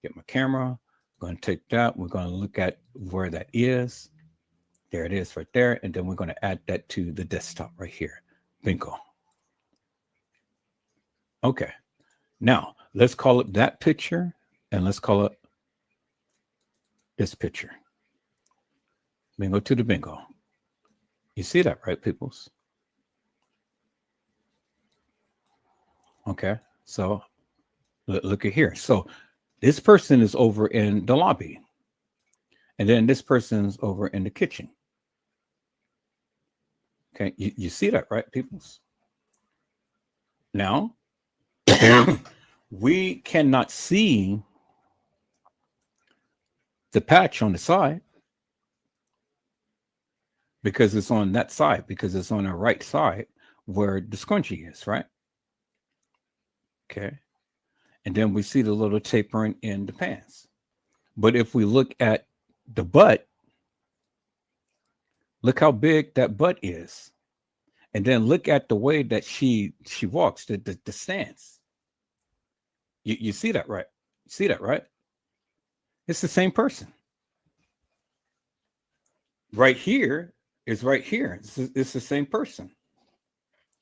Get my camera. I'm going to take that. We're going to look at where that is. There it is right there. And then we're going to add that to the desktop right here. Bingo. Okay. Now, let's call it that picture. And let's call it this picture. Bingo to the bingo. You see that, right, peoples? Okay. So look at here. So this person is over in the lobby. And then this person's over in the kitchen. Okay. You see that, right, peoples? Now, we cannot see the patch on the side because it's on that side, because it's on the right side where the scrunchie is, right? Okay. And then we see the little tapering in the pants. But if we look at the butt, look how big that butt is. And then look at the way that she walks, the stance. You see that, right? You see that, right? It's the same person. Right here is right here. It's the same person,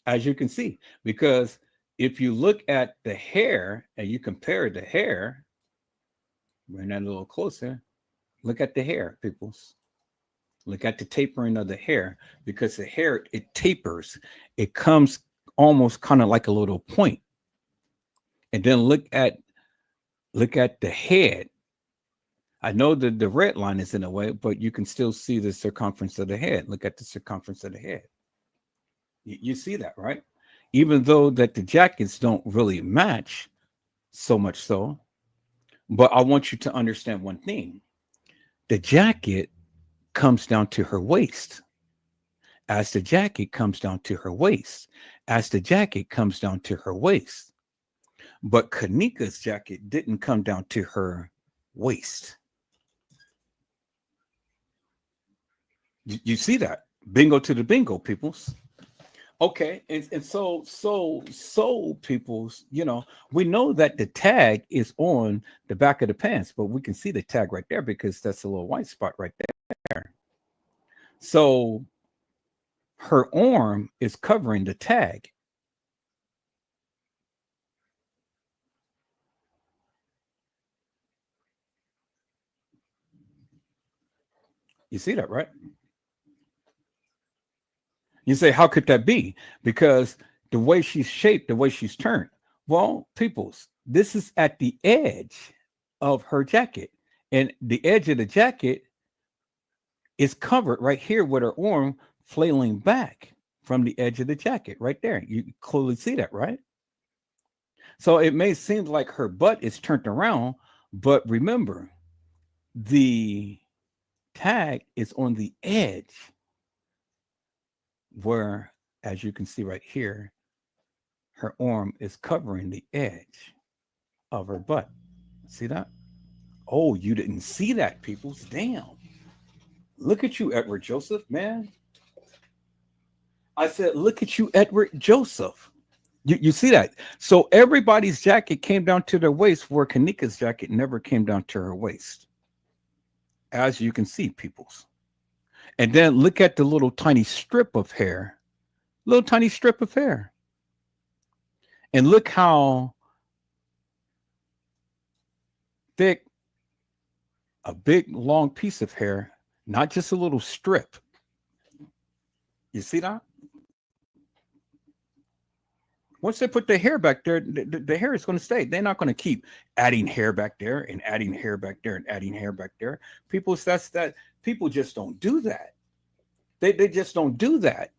as you can see. Because if you look at the hair and you compare the hair, bring that a little closer. Look at the hair, peoples. Look at the tapering of the hair, because the hair, it tapers. It comes almost kind of like a little point. And then look at the head. I know that the red line is in the way, but you can still see the circumference of the head. Look at the circumference of the head. You see that, right? Even though that the jackets don't really match so much so, but I want you to understand one thing. The jacket comes down to her waist. As the jacket comes down to her waist. As the jacket comes down to her waist. But Kenneka's jacket didn't come down to her waist. You see that? Bingo to the bingo, peoples. Okay, and so peoples, we know that the tag is on the back of the pants, but we can see the tag right there because that's a little white spot right there. So her arm is covering the tag. You see that, right? You say, how could that be? Because the way she's shaped, the way she's turned. Well, peoples, this is at the edge of her jacket. And the edge of the jacket is covered right here with her arm flailing back from the edge of the jacket right there. You clearly see that, right? So it may seem like her butt is turned around, but remember, the tag is on the edge where, as you can see right here, her arm is covering the edge of her butt. See that? Oh, you didn't see that, peoples. Damn. Look at you, Edward Joseph, man. I said, look at you, Edward Joseph. You see that? So everybody's jacket came down to their waist, where Kenneka's jacket never came down to her waist. As you can see, peoples. And then look at the little tiny strip of hair. Little tiny strip of hair. And look how thick a big long piece of hair, not just a little strip. You see that? Once they put the hair back there, the hair is going to stay. They're not going to keep adding hair back there and adding hair back there and adding hair back there. People, that's that. People just don't do that. They just don't do that.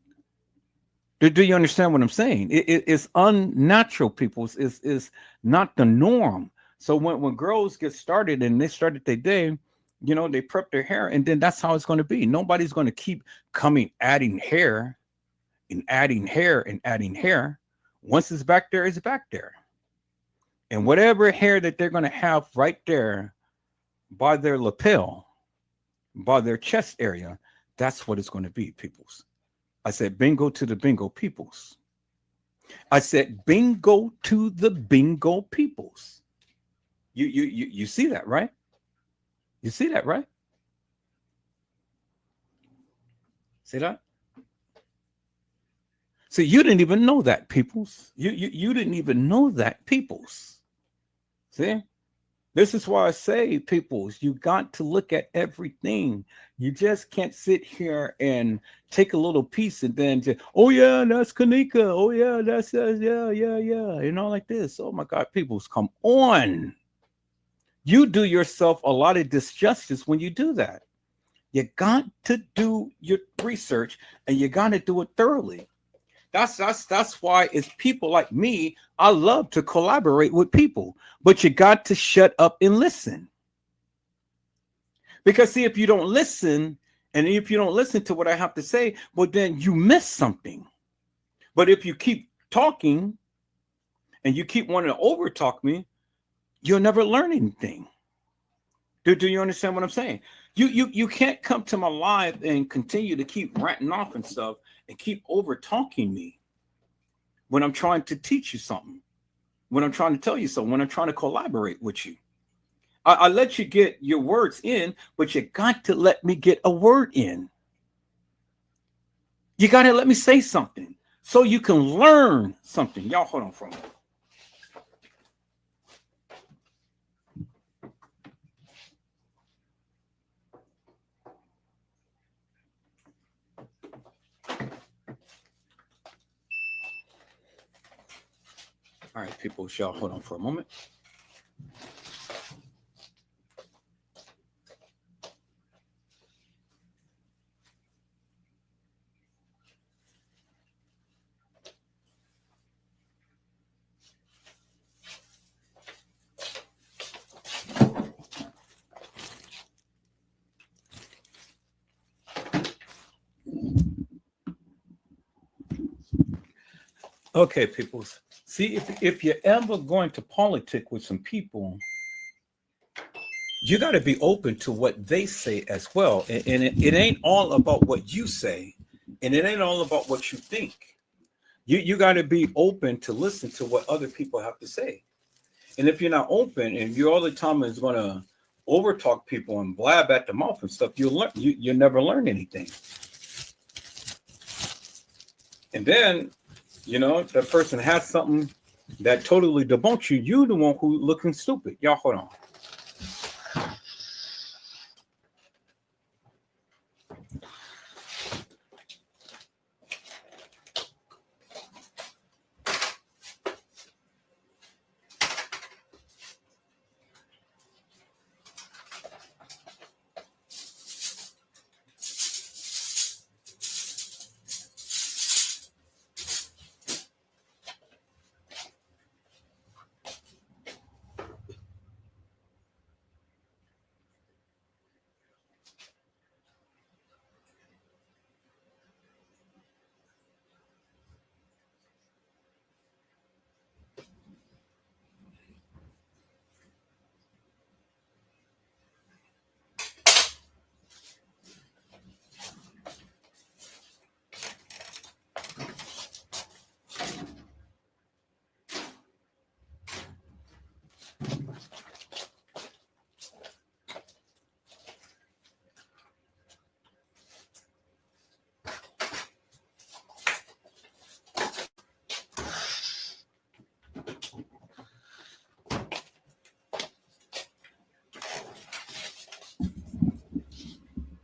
Do you understand what I'm saying? It's unnatural. People, is not the norm. So when girls get started and they started their day, they prep their hair, and then that's how it's going to be. Nobody's going to keep adding hair and adding hair and adding hair. Once it's back there, it's back there. And whatever hair that they're going to have right there by their lapel, by their chest area, that's what it's going to be, peoples. I said, bingo to the bingo peoples. I said, bingo to the bingo peoples. You see that, right? You see that, right? See that? See, you didn't even know that, peoples. You didn't even know that, peoples. See? This is why I say, peoples, you got to look at everything. You just can't sit here and take a little piece and then just, oh yeah, that's Kenneka. Oh yeah, that's yeah. Like this. Oh my God, peoples, come on. You do yourself a lot of disjustice when you do that. You got to do your research, and you got to do it thoroughly. That's why it's people like me. I love to collaborate with people, but you got to shut up and listen. Because see, if you don't listen, and if you don't listen to what I have to say, well, then you miss something. But if you keep talking and you keep wanting to over talk me, you'll never learn anything. Do you understand what I'm saying? You can't come to my live and continue to keep ranting off and stuff and keep over talking me when I'm trying to teach you something, when I'm trying to tell you something, when I'm trying to collaborate with you. I let you get your words in, but you got to let me get a word in. You got to let me say something so you can learn something. Y'all hold on for a minute. All right, people, y'all hold on for a moment. Okay, people. See, if you're ever going to politic with some people, you got to be open to what they say as well. And it ain't all about what you say, and it ain't all about what you think. You got to be open to listen to what other people have to say. And if you're not open, and you all the time is going to overtalk people and blab at the mouth and stuff, you'll never learn anything. And then, that person has something that totally debunks you. You the one who looking stupid. Y'all hold on.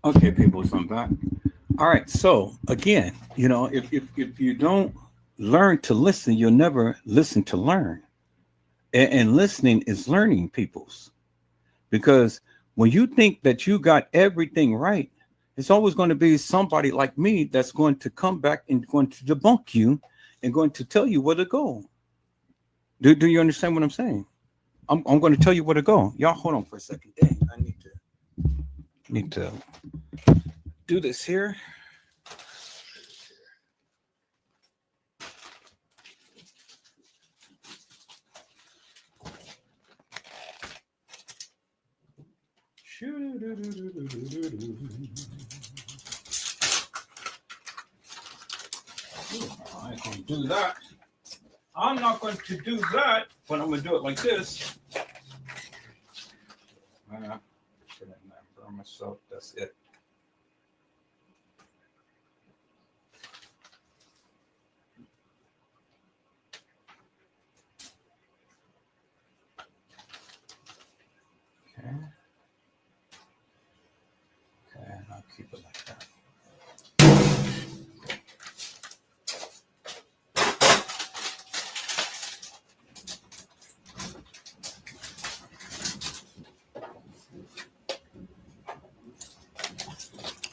Okay, people, so I'm back. All right. So again, if you don't learn to listen, you'll never listen to learn. And listening is learning, peoples. Because when you think that you got everything right, it's always going to be somebody like me that's going to come back and going to debunk you and going to tell you where to go. Do you understand what I'm saying? I'm going to tell you where to go. Y'all hold on for a second. Dang, I need to do this here. I ain't going to do that. I'm not going to do that, but I'm going to do it like this. Burn myself. That's it. Okay. Okay, and I'll keep it like that.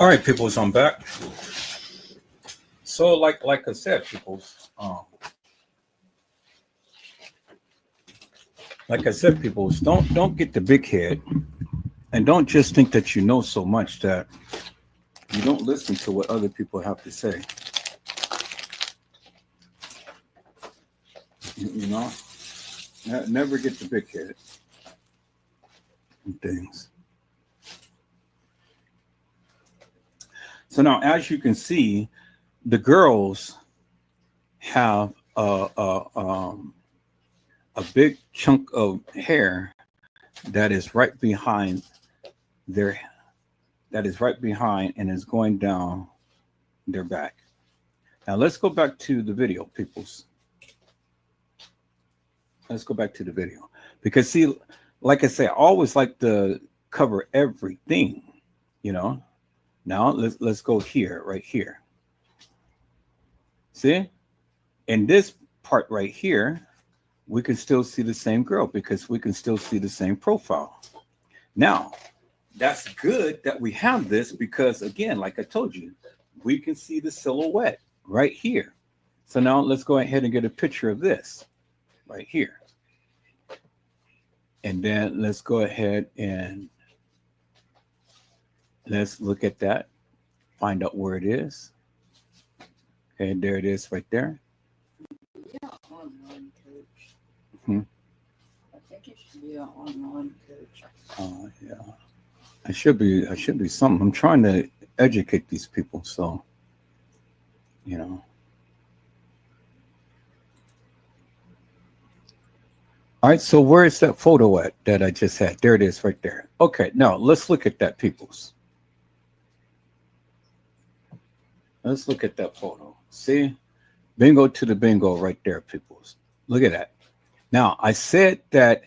All right, people, so I'm back. So, like I said, peoples, don't get the big head, and don't just think that you know so much that you don't listen to what other people have to say. You know, never get the big head and things. So now, as you can see, the girls have a big chunk of hair that is right behind their that is right behind and is going down their back. Now let's go back to the video, peoples. Let's go back to the video because see, like I say, I always like to cover everything, you know. Now let's go here, right here. See, in this part right here, we can still see the same girl because we can still see the same profile. Now, that's good that we have this because, again, like I told you, we can see the silhouette right here. So now let's go ahead and get a picture of this right here. And then let's go ahead and let's look at that, find out where it is. And there it is right there. Yeah, online coach. Hmm. I think it should be an online coach. Yeah. I should be something. I'm trying to educate these people, so you know. All right, so where is that photo at that I just had? There it is right there. Okay, now let's look at that, peoples. Let's look at that photo. See? Bingo to the bingo right there, peoples. Look at that. Now, I said that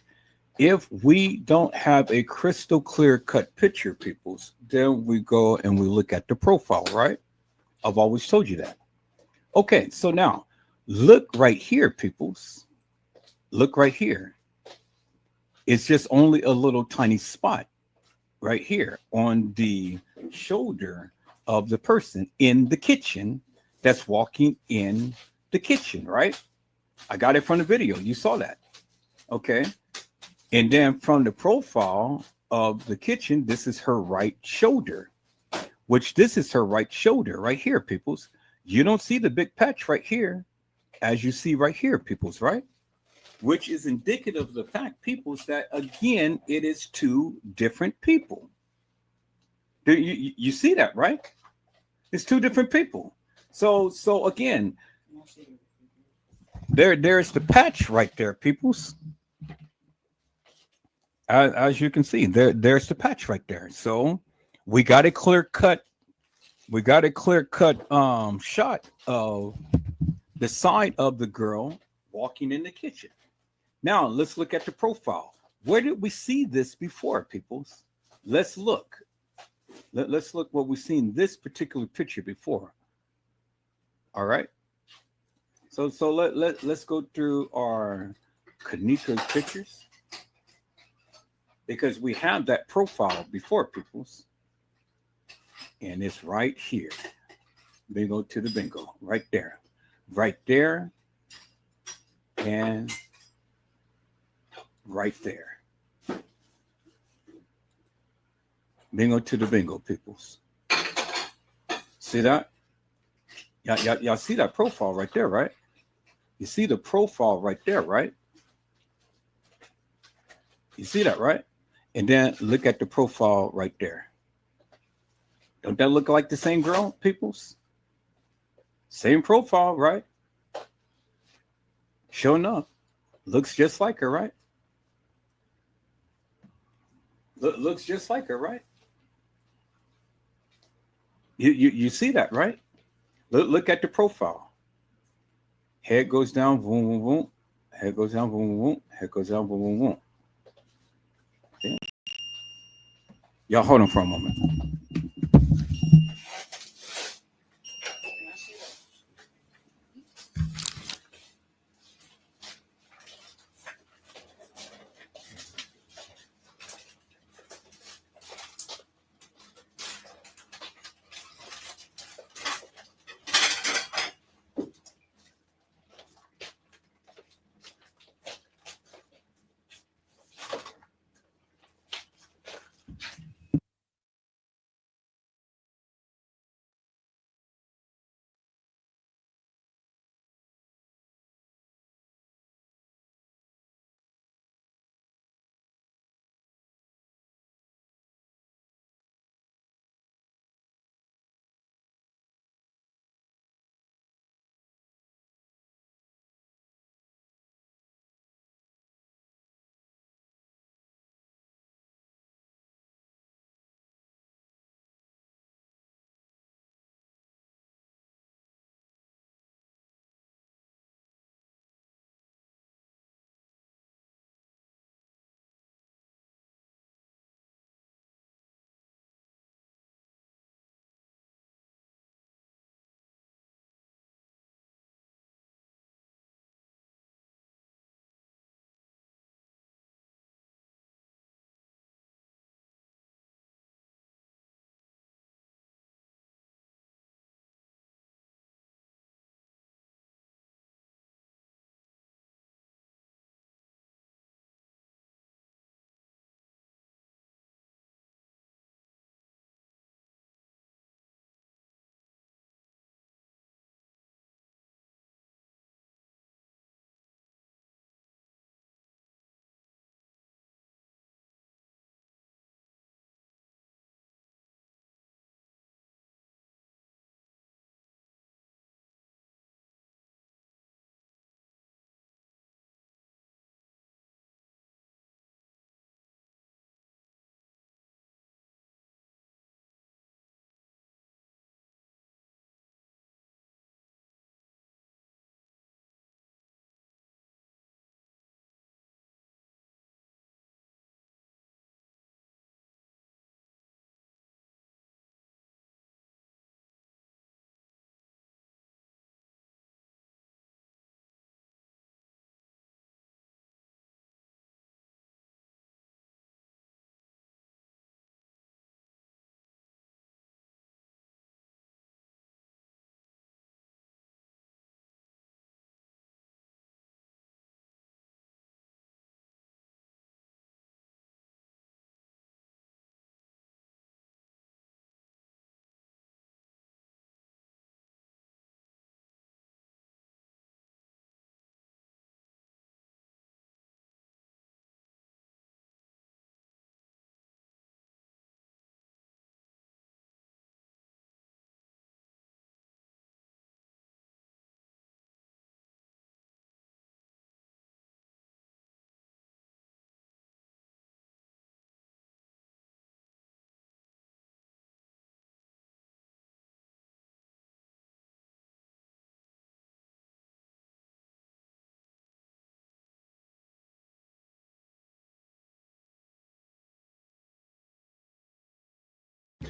if we don't have a crystal clear cut picture, peoples, then we go and we look at the profile, right? I've always told you that. Okay, so now look right here, peoples. Look right here. It's just only a little tiny spot right here on the shoulder of the person in the kitchen that's walking in the kitchen, right? I got it from the video. You saw that. Okay. And then from the profile of the kitchen, this is her right shoulder, which this is her right shoulder right here, peoples. You don't see the big patch right here as you see right here, peoples, right? Which is indicative of the fact, peoples, that again, it is two different people. You see that, right? It's two different people. So again, there's the patch right there, peoples. As you can see, there's the patch right there. So we got a clear cut shot of the side of the girl walking in the kitchen. Now let's look at the profile. Where did we see this before, peoples? Let's look. Let's look what we've seen this particular picture before. All right. So let's go through our Kenneka pictures because we have that profile before, peoples, and it's right here. Bingo to the bingo, right there, and right there. Bingo to the bingo, peoples. See that? Y'all see that profile right there, right? You see the profile right there, right? You see that, right? And then look at the profile right there. Don't that look like the same girl, peoples? Same profile, right? Sure enough, looks just like her, right? Looks just like her, right? You see that, right? Look at the profile. Head goes down, boom, boom, boom. Head goes down, boom, boom, boom. Head goes down, boom, boom, boom. Okay. Y'all hold on for a moment.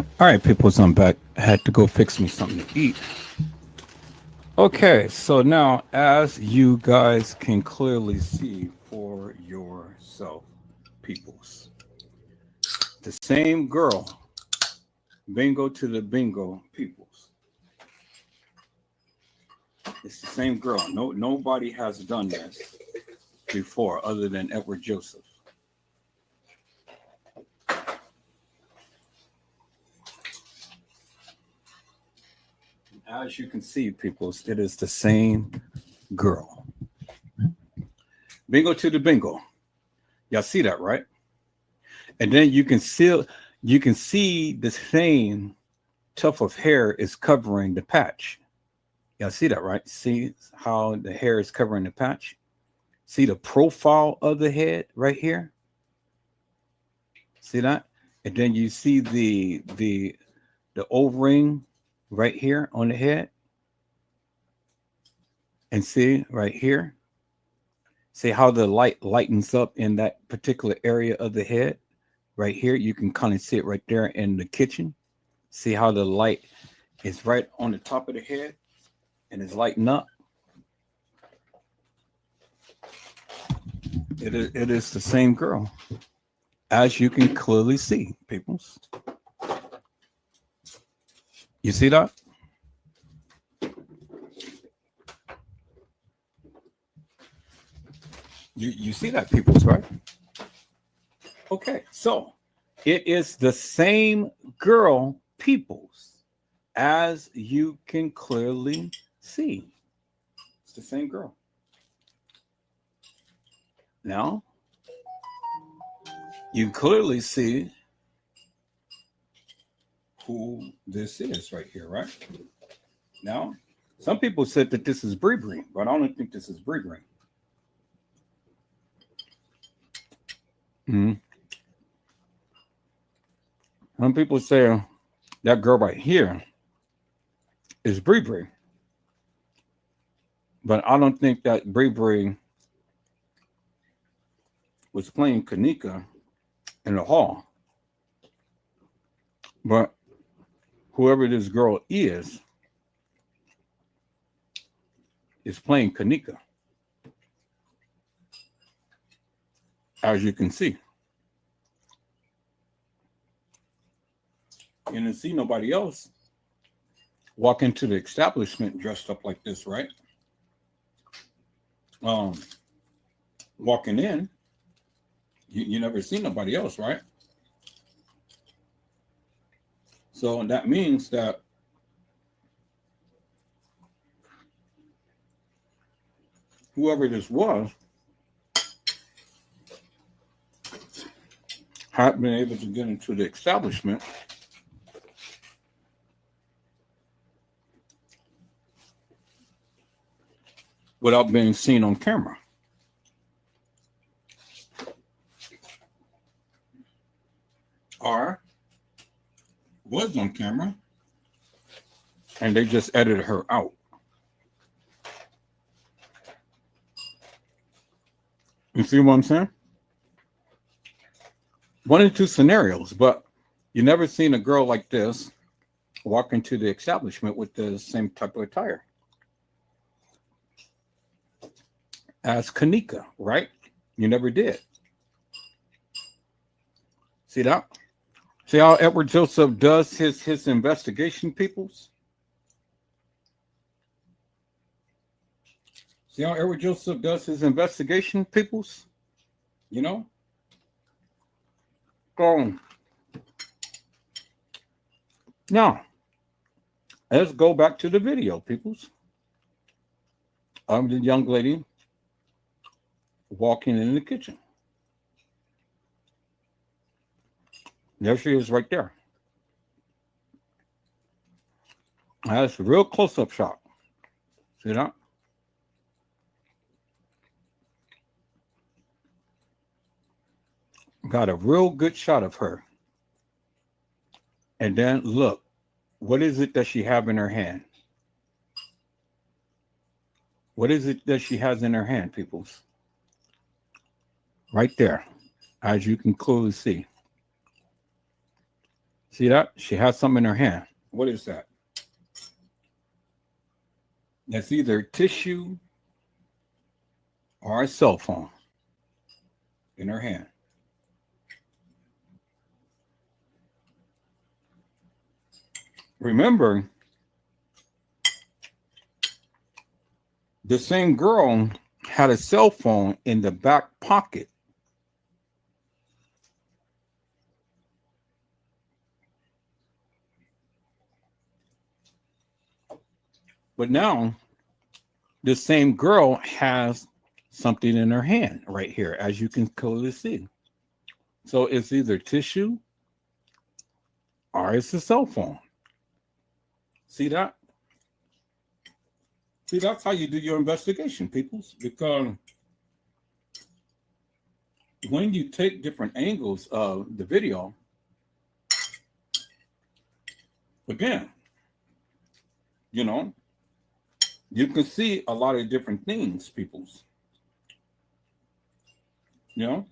All right, people, so I'm back. I had to go fix me something to eat. Okay, so now as you guys can clearly see for yourself, peoples, the same girl, bingo to the bingo, peoples. It's the same girl. Nobody has done this before other than Edward Joseph. As you can see, peoples, it is the same girl. Bingo to the bingo. Y'all see that, right? And then you can see the same tuft of hair is covering the patch. Y'all see that, right? See how the hair is covering the patch? See the profile of the head right here? See that? And then you see the O-ring right here on the head. And see right here? See how the light lightens up in that particular area of the head? Right here, you can kind of see it right there in the kitchen. See how the light is right on the top of the head and it's lighting up. It is the same girl, as you can clearly see, peoples. You see that? You see that, peoples, right? Okay, so it is the same girl, peoples, as you can clearly see. It's the same girl. Now, you clearly see who this is right here, right? Now, some people said that this is Bree Bree, but I don't think this is Bree Bree. Mhm. Some people say that girl right here is Bree Bree, but I don't think that Bree Bree was playing Kenneka in the hall. But whoever this girl is playing Kenneka, as you can see. You didn't see nobody else walk into the establishment dressed up like this, right? Um, Walking in, you never see nobody else, right? So that means that whoever this was had been able to get into the establishment without being seen on camera. Or was on camera and they just edited her out. You see what I'm saying? One of two scenarios, but you never seen a girl like this walk into the establishment with the same type of attire as Kenneka, right? You never did. See that? See how Edward Joseph does his investigation, peoples? See how Edward Joseph does his investigation, peoples? You know? So now let's go back to the video, peoples. Of the young lady walking in the kitchen. There she is right there. That's a real close-up shot. See that? Got a real good shot of her. And then look, what is it that she have in her hand? What is it that she has in her hand, peoples? Right there, as you can clearly see. See that? She has something in her hand. What is that? That's either tissue or a cell phone in her hand. Remember, the same girl had a cell phone in the back pocket. But now, the same girl has something in her hand right here, as you can clearly see. So it's either tissue or it's a cell phone. See that? See, that's how you do your investigation, peoples, because when you take different angles of the video, again, you know, you can see a lot of different things, peoples. You know?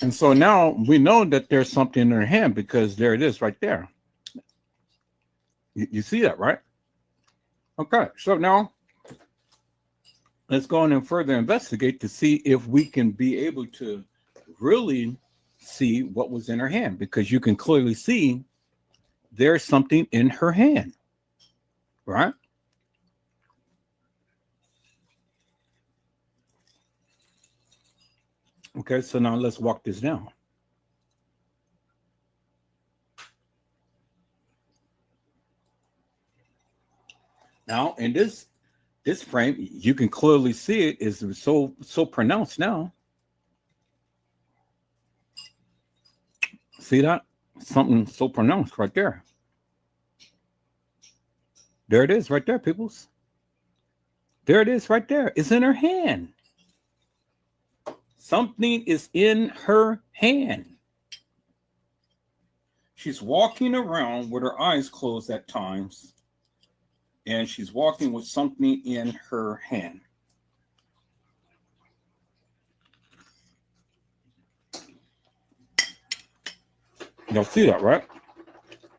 And so now we know that there's something in her hand because there it is right there. You see that, right? Okay, so now let's go on and further investigate to see if we can be able to really see what was in her hand, because you can clearly see there's something in her hand, right? Okay, so now let's walk this down. Now, in this frame, you can clearly see it is so pronounced now. See that? Something so pronounced right there. There it is right there, peoples. There it is right there. It's in her hand. Something is in her hand. She's walking around with her eyes closed at times, and she's walking with something in her hand. You'll see that, right?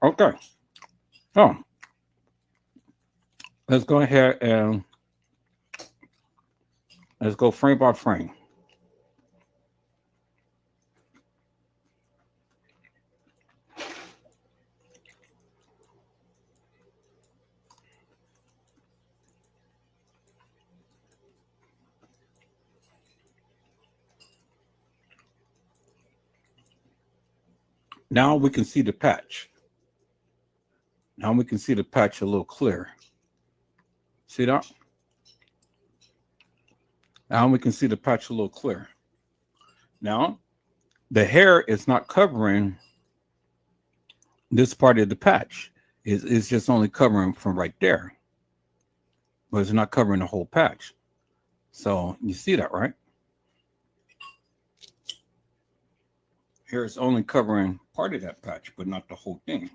Okay. So let's go ahead and let's go frame by frame. Now we can see the patch. Now we can see the patch a little clearer. See that? Now we can see the patch a little clearer. Now, the hair is not covering this part of the patch. It's just only covering from right there. But it's not covering the whole patch. So you see that, right? Here it's only covering part of that patch, but not the whole thing.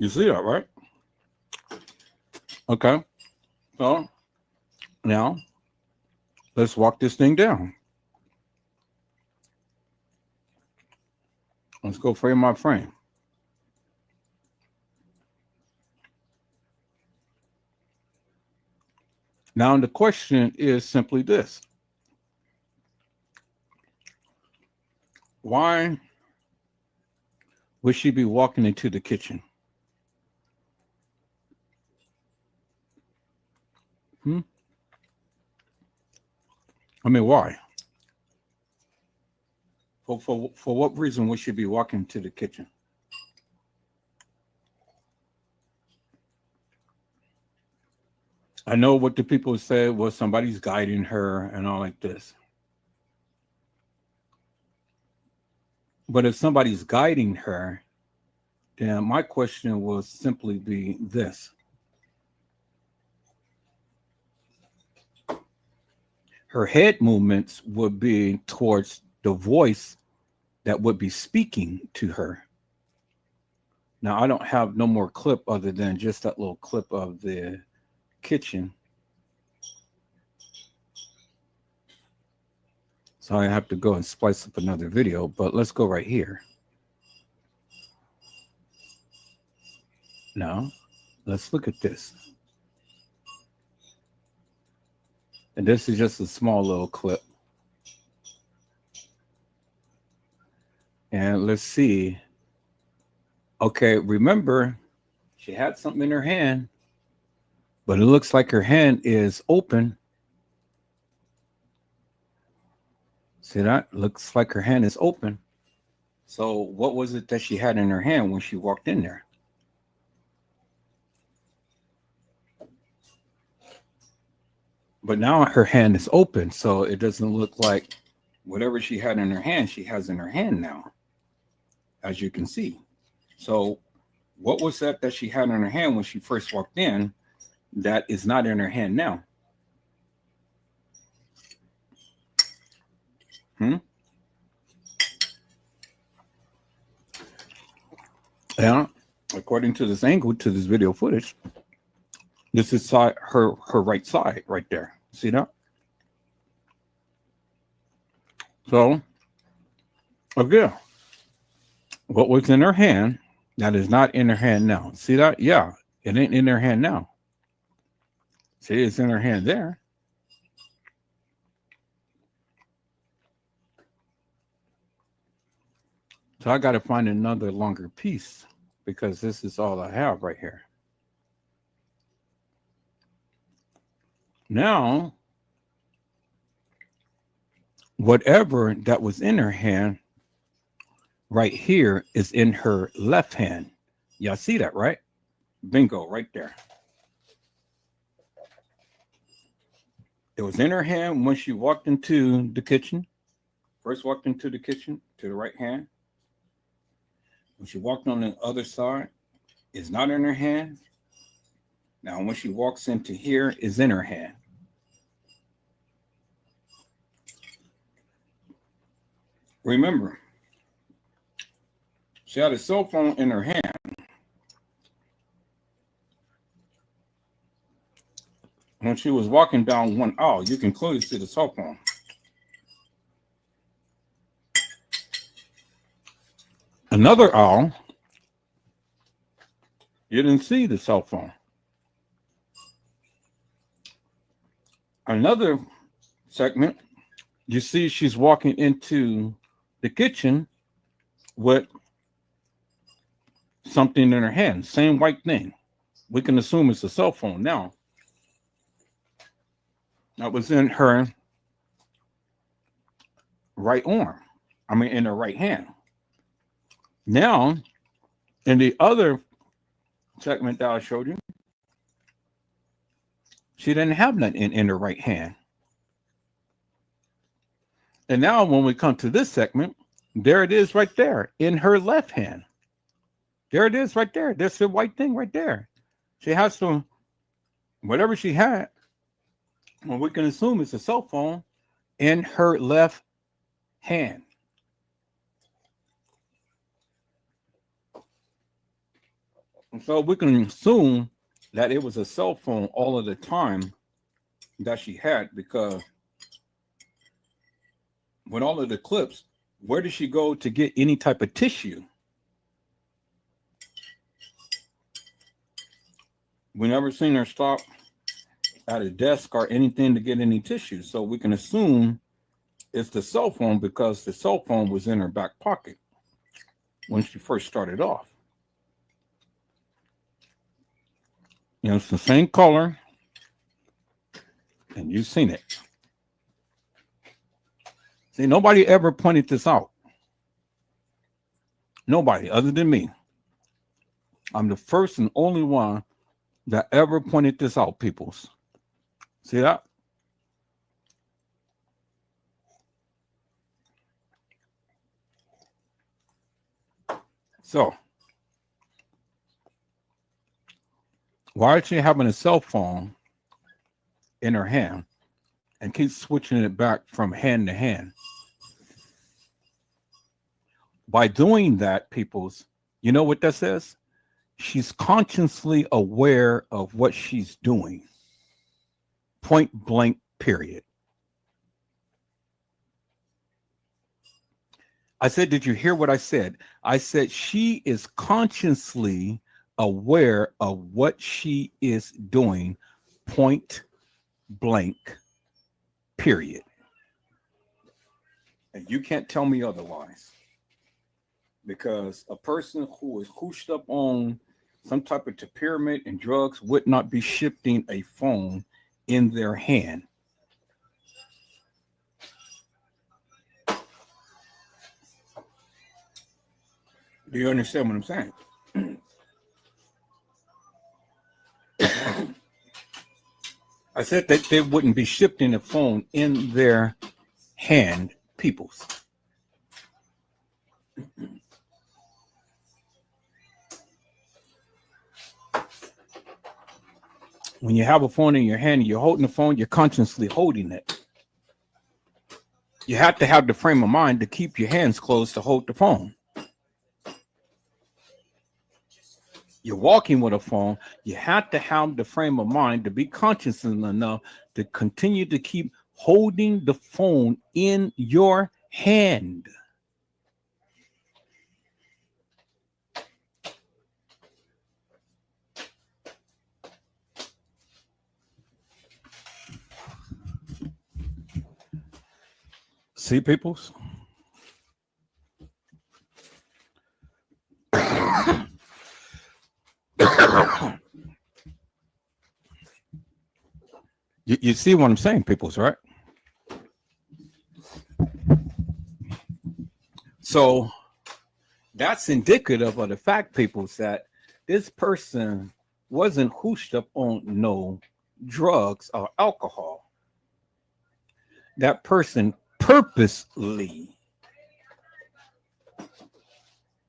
You see that, right? Okay. So now let's walk this thing down. Let's go frame by frame. Now the question is simply this. Why would she be walking into the kitchen? I mean, why? For what reason would she be walking to the kitchen? I know what the people say was somebody's guiding her and all like this. But if somebody's guiding her, then my question will simply be this. Her head movements would be towards the voice that would be speaking to her. Now, I don't have no more clip other than just that little clip of the kitchen. So I have to go and splice up another video, but let's go right here. Now, let's look at this. And this is just a small little clip. And let's see. Okay, remember, she had something in her hand, but it looks like her hand is open. See that? Looks like her hand is open. So what was it that she had in her hand when she walked in there? But now her hand is open, so it doesn't look like whatever she had in her hand, she has in her hand now, as you can see. So what was that she had in her hand when she first walked in that is not in her hand now? Yeah, according to this angle, to this video footage, this is her right side right there. See that? So again, what was in her hand that is not in her hand now? See that? Yeah, it ain't in her hand now. See, it's in her hand there. So I got to find another longer piece because this is all I have right here. Now, whatever that was in her hand right here is in her left hand. Y'all see that, right? Bingo, right there. It was in her hand when she walked into the kitchen. First walked into the kitchen to the right hand. When she walked on the other side, it's not in her hand. Now, when she walks into here, it's in her hand. Remember, she had a cell phone in her hand. When she was walking down one aisle, you can clearly see the cell phone. Another aisle, you didn't see the cell phone. Another segment, you see she's walking into the kitchen with something in her hand, same white thing. We can assume it's a cell phone now. That was in her right arm. I mean, in her right hand. Now, in the other segment that I showed you, she didn't have that in her right hand. And now when we come to this segment, there it is right there in her left hand. There it is right there. There's the white thing right there. She has to, whatever she had, well, we can assume it's a cell phone in her left hand. And so we can assume that it was a cell phone all of the time that she had, because with all of the clips, where did she go to get any type of tissue? We never seen her stop at a desk or anything to get any tissue. So we can assume it's the cell phone because the cell phone was in her back pocket when she first started off. You know, it's the same color, and you've seen it. See, nobody ever pointed this out. Nobody other than me. I'm the first and only one that ever pointed this out, peoples. See that? So, why is she having a cell phone in her hand and keep switching it back from hand to hand? By doing that, peoples, you know what that says? She's consciously aware of what she's doing. Point blank, period. I said, did you hear what I said? I said she is consciously aware of what she is doing, point blank, period. And you can't tell me otherwise. Because a person who is hooshed up on some type of pyramid and drugs would not be shifting a phone in their hand. Do you understand what I'm saying? I said that they wouldn't be shifting a phone in their hand, peoples. When you have a phone in your hand and you're holding the phone, you're consciously holding it. You have to have the frame of mind to keep your hands closed to hold the phone. You're walking with a phone, you have to have the frame of mind to be conscious enough to continue to keep holding the phone in your hand. See, peoples? You see what I'm saying, peoples, right? So that's indicative of the fact, peoples, that this person wasn't hooshed up on no drugs or alcohol. That person purposely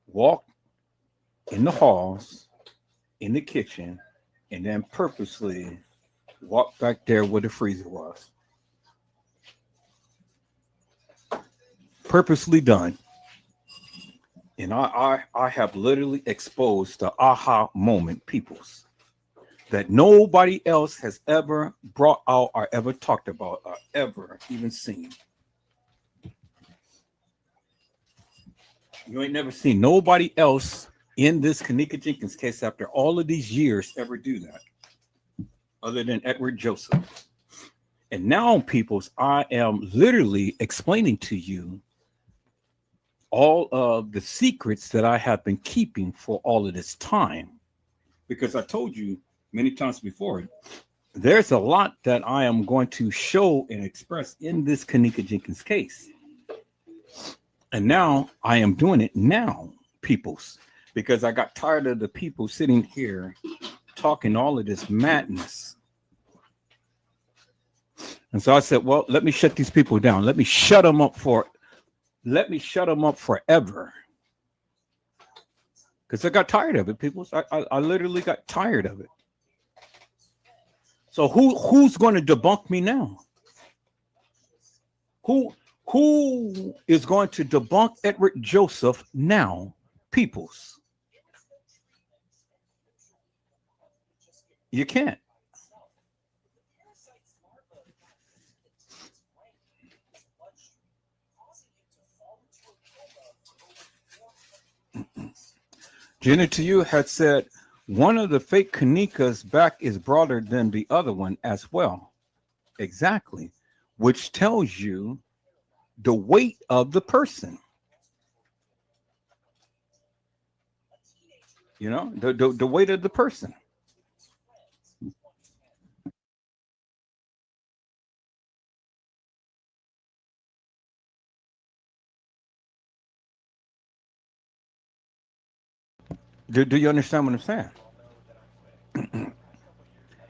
walked in the halls, in the kitchen, and then purposely walked back there where the freezer was. Purposely done. And I have literally exposed the aha moment, peoples, that nobody else has ever brought out or ever talked about or ever even seen. You ain't never seen nobody else in this Kenneka Jenkins case after all of these years ever do that, other than Edward Joseph. And now, peoples, I am literally explaining to you all of the secrets that I have been keeping for all of this time. Because I told you many times before, there's a lot that I am going to show and express in this Kenneka Jenkins case. And now I am doing it now, peoples, because I got tired of the people sitting here talking all of this madness. And so I said, well, let me shut these people down. Let me shut them up forever. Because I got tired of it, people. I literally got tired of it. So who's going to debunk me now? Who is going to debunk Edward Joseph now, peoples? You can't. Jenna to you had said one of the fake Kenneka's back is broader than the other one as well. Exactly. Which tells you the weight of the person. You know, the weight of the person. Do you understand what I'm saying?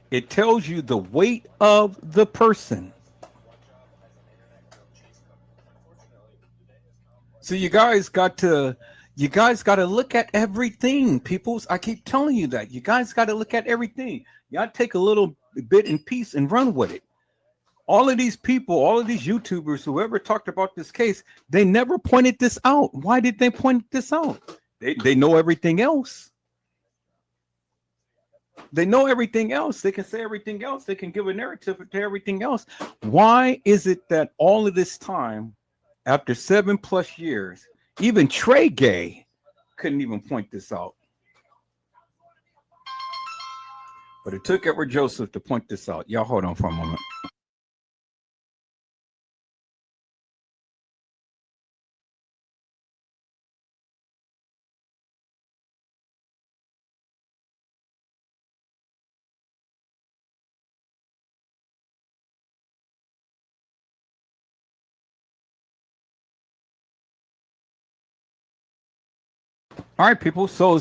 It tells you the weight of the person. So you guys got to look at everything, peoples. I keep telling you that. You guys got to look at everything. Y'all take a little bit in piece and run with it. All of these people, all of these YouTubers, whoever talked about this case, they never pointed this out. Why did they point this out? They know everything else. They know everything else. They can say everything else. They can give a narrative to everything else. Why is it that all of this time, after 7+ years, Even Trey Gay couldn't even point this out. But it took Edward Joseph to point this out. Y'all hold on for a moment. All right, people. So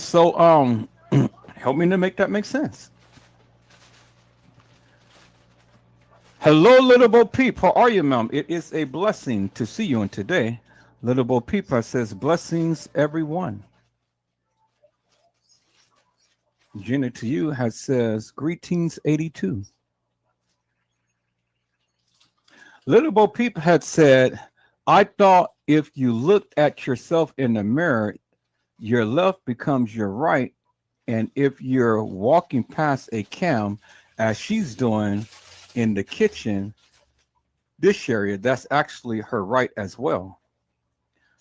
help me to make that make sense. Hello, little Bo Peep. How are you, ma'am? It is a blessing to see you. And today, little Bo Peep says, blessings, everyone. Jenna to you has says, greetings, 82. Little Bo Peep had said, I thought if you looked at yourself in the mirror, your left becomes your right. And if you're walking past a cam, as she's doing in the kitchen, this area, that's actually her right as well.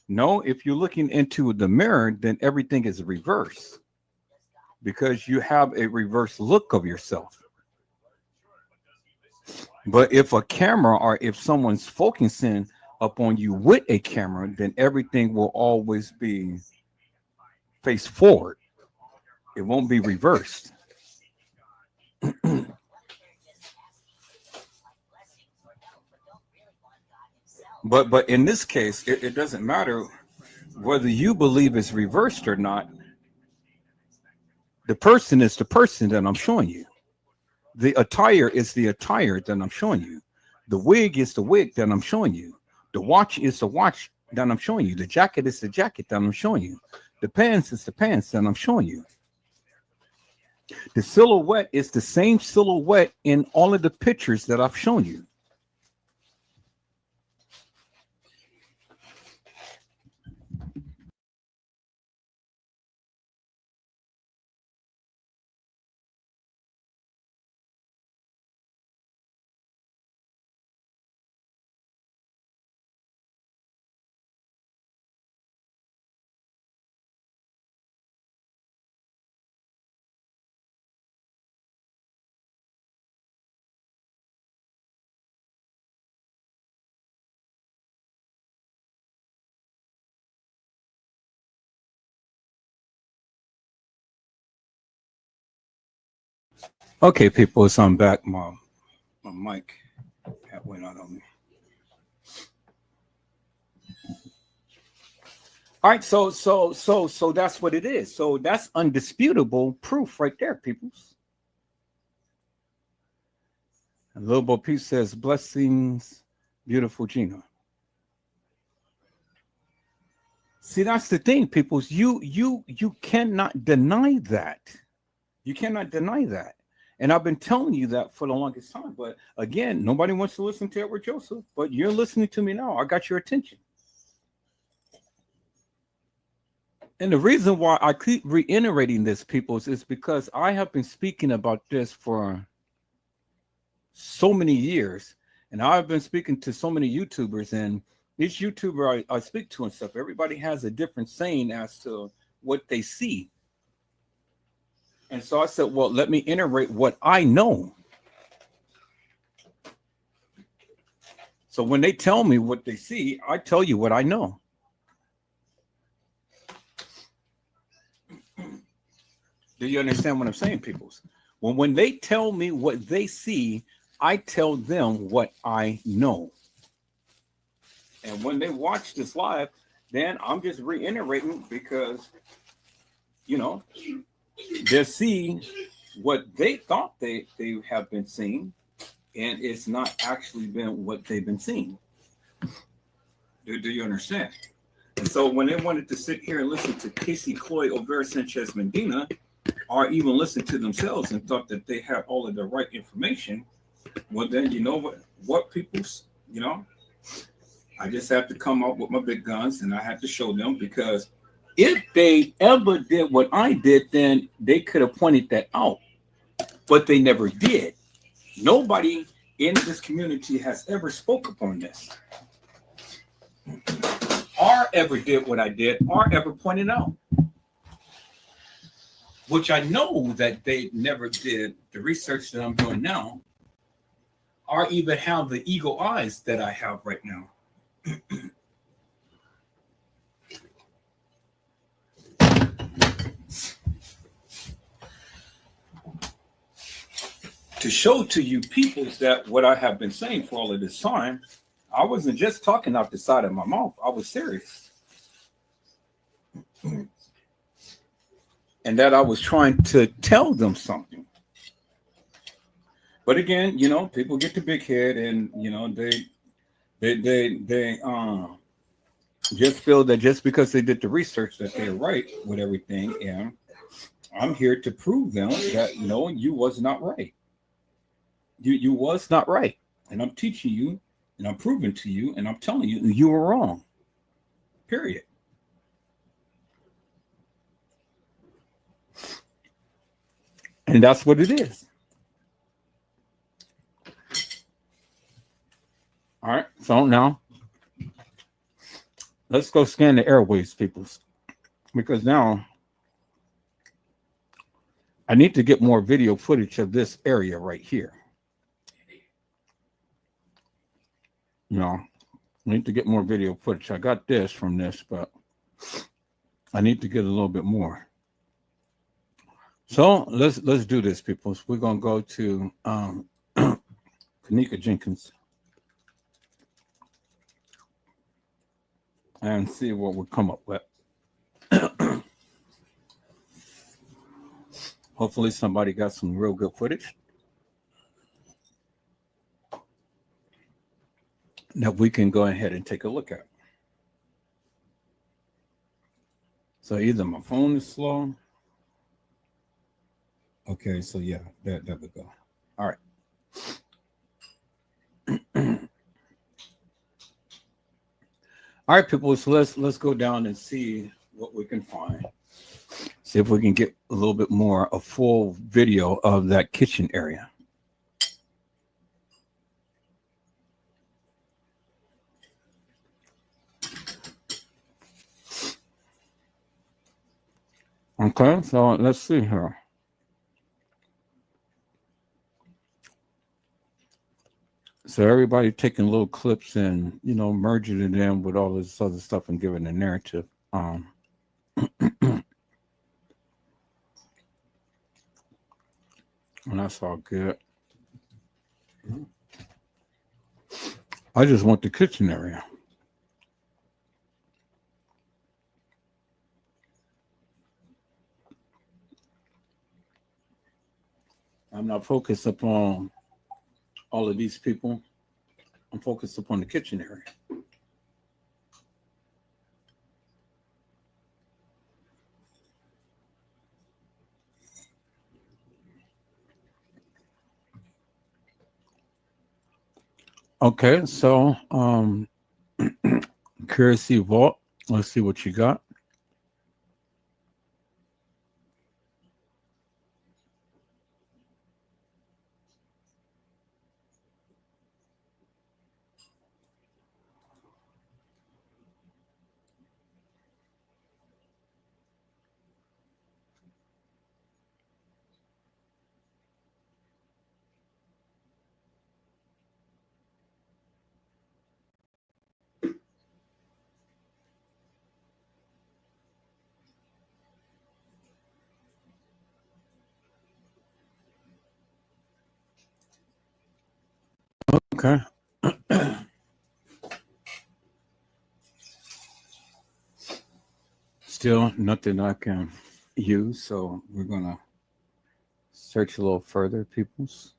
No, if you're looking into the mirror, then everything is reverse because you have a reverse look of yourself. But if a camera or if someone's focusing upon you with a camera, then everything will always be face forward. It won't be reversed. But in this case, it doesn't matter whether you believe it's reversed or not. The person is the person that I'm showing you. The attire is the attire that I'm showing you. The wig is the wig that I'm showing you. The watch is the watch that I'm showing you. The jacket is the jacket that I'm showing you. The pants is the pants that I'm showing you. The silhouette is the same silhouette in all of the pictures that I've shown you. Okay, people, so I'm back. My mic went out on me. All right, so that's what it is. So that's undisputable proof right there, peoples. And Little Bo Peace says, blessings, beautiful Gina. See, that's the thing, peoples. You cannot deny that. You cannot deny that. And I've been telling you that for the longest time. But again, nobody wants to listen to Edward Joseph, but you're listening to me now. I got your attention. And the reason why I keep reiterating this, peoples, is because I have been speaking about this for so many years. And I've been speaking to so many YouTubers, and each YouTuber I speak to and stuff, everybody has a different saying as to what they see. And so I said, well, let me iterate what I know. So when they tell me what they see, I tell you what I know. Do you understand what I'm saying, peoples? Well, when they tell me what they see, I tell them what I know. And when they watch this live, then I'm just reiterating because, you know, they'll see what they thought they have been seeing, and it's not actually been what they've been seeing. Do you understand? And so when they wanted to sit here and listen to Casey Cloy or Vera Sanchez Medina, or even listen to themselves and thought that they had all of the right information, well, then you know what people's, you know, I just have to come up with my big guns and I have to show them, because if they ever did what I did, then they could have pointed that out, but they never did. Nobody in this community has ever spoke upon this. or ever did what I did, or ever pointed out, which I know that they never did the research that I'm doing now, or even have the eagle eyes that I have right now. To show to you peoples that what I have been saying for all of this time, I wasn't just talking out the side of my mouth. I was serious. And that I was trying to tell them something. But again, people get the big head, and they just feel that just because they did the research that they're right with everything. And I'm here to prove them that no, you was not right. You was not right. And I'm teaching you, and I'm proving to you, and I'm telling you you were wrong. Period. And that's what it is. All right. So now let's go scan the airways, peoples. Because now I need to get more video footage of this area right here. I need to get more video footage. I got this from this, but I need to get a little bit more. So let's do this, people. We're gonna go to Kenneka Jenkins and see what we come up with. Hopefully somebody got some real good footage that we can go ahead and take a look at. So either my phone is slow. Okay, so yeah, there we go. All right. All right, people. So let's go down and see what we can find. See if we can get a little bit more, a full video of that kitchen area. Okay, so let's see here. So everybody taking little clips and merging it in with all this other stuff and giving a narrative. And that's all good. I just want the kitchen area. I'm not focused upon all of these people. I'm focused upon the kitchen area. Okay, so Curiosity Vault. Let's see what you got. Okay. Still nothing I can use, so we're gonna search a little further, peoples.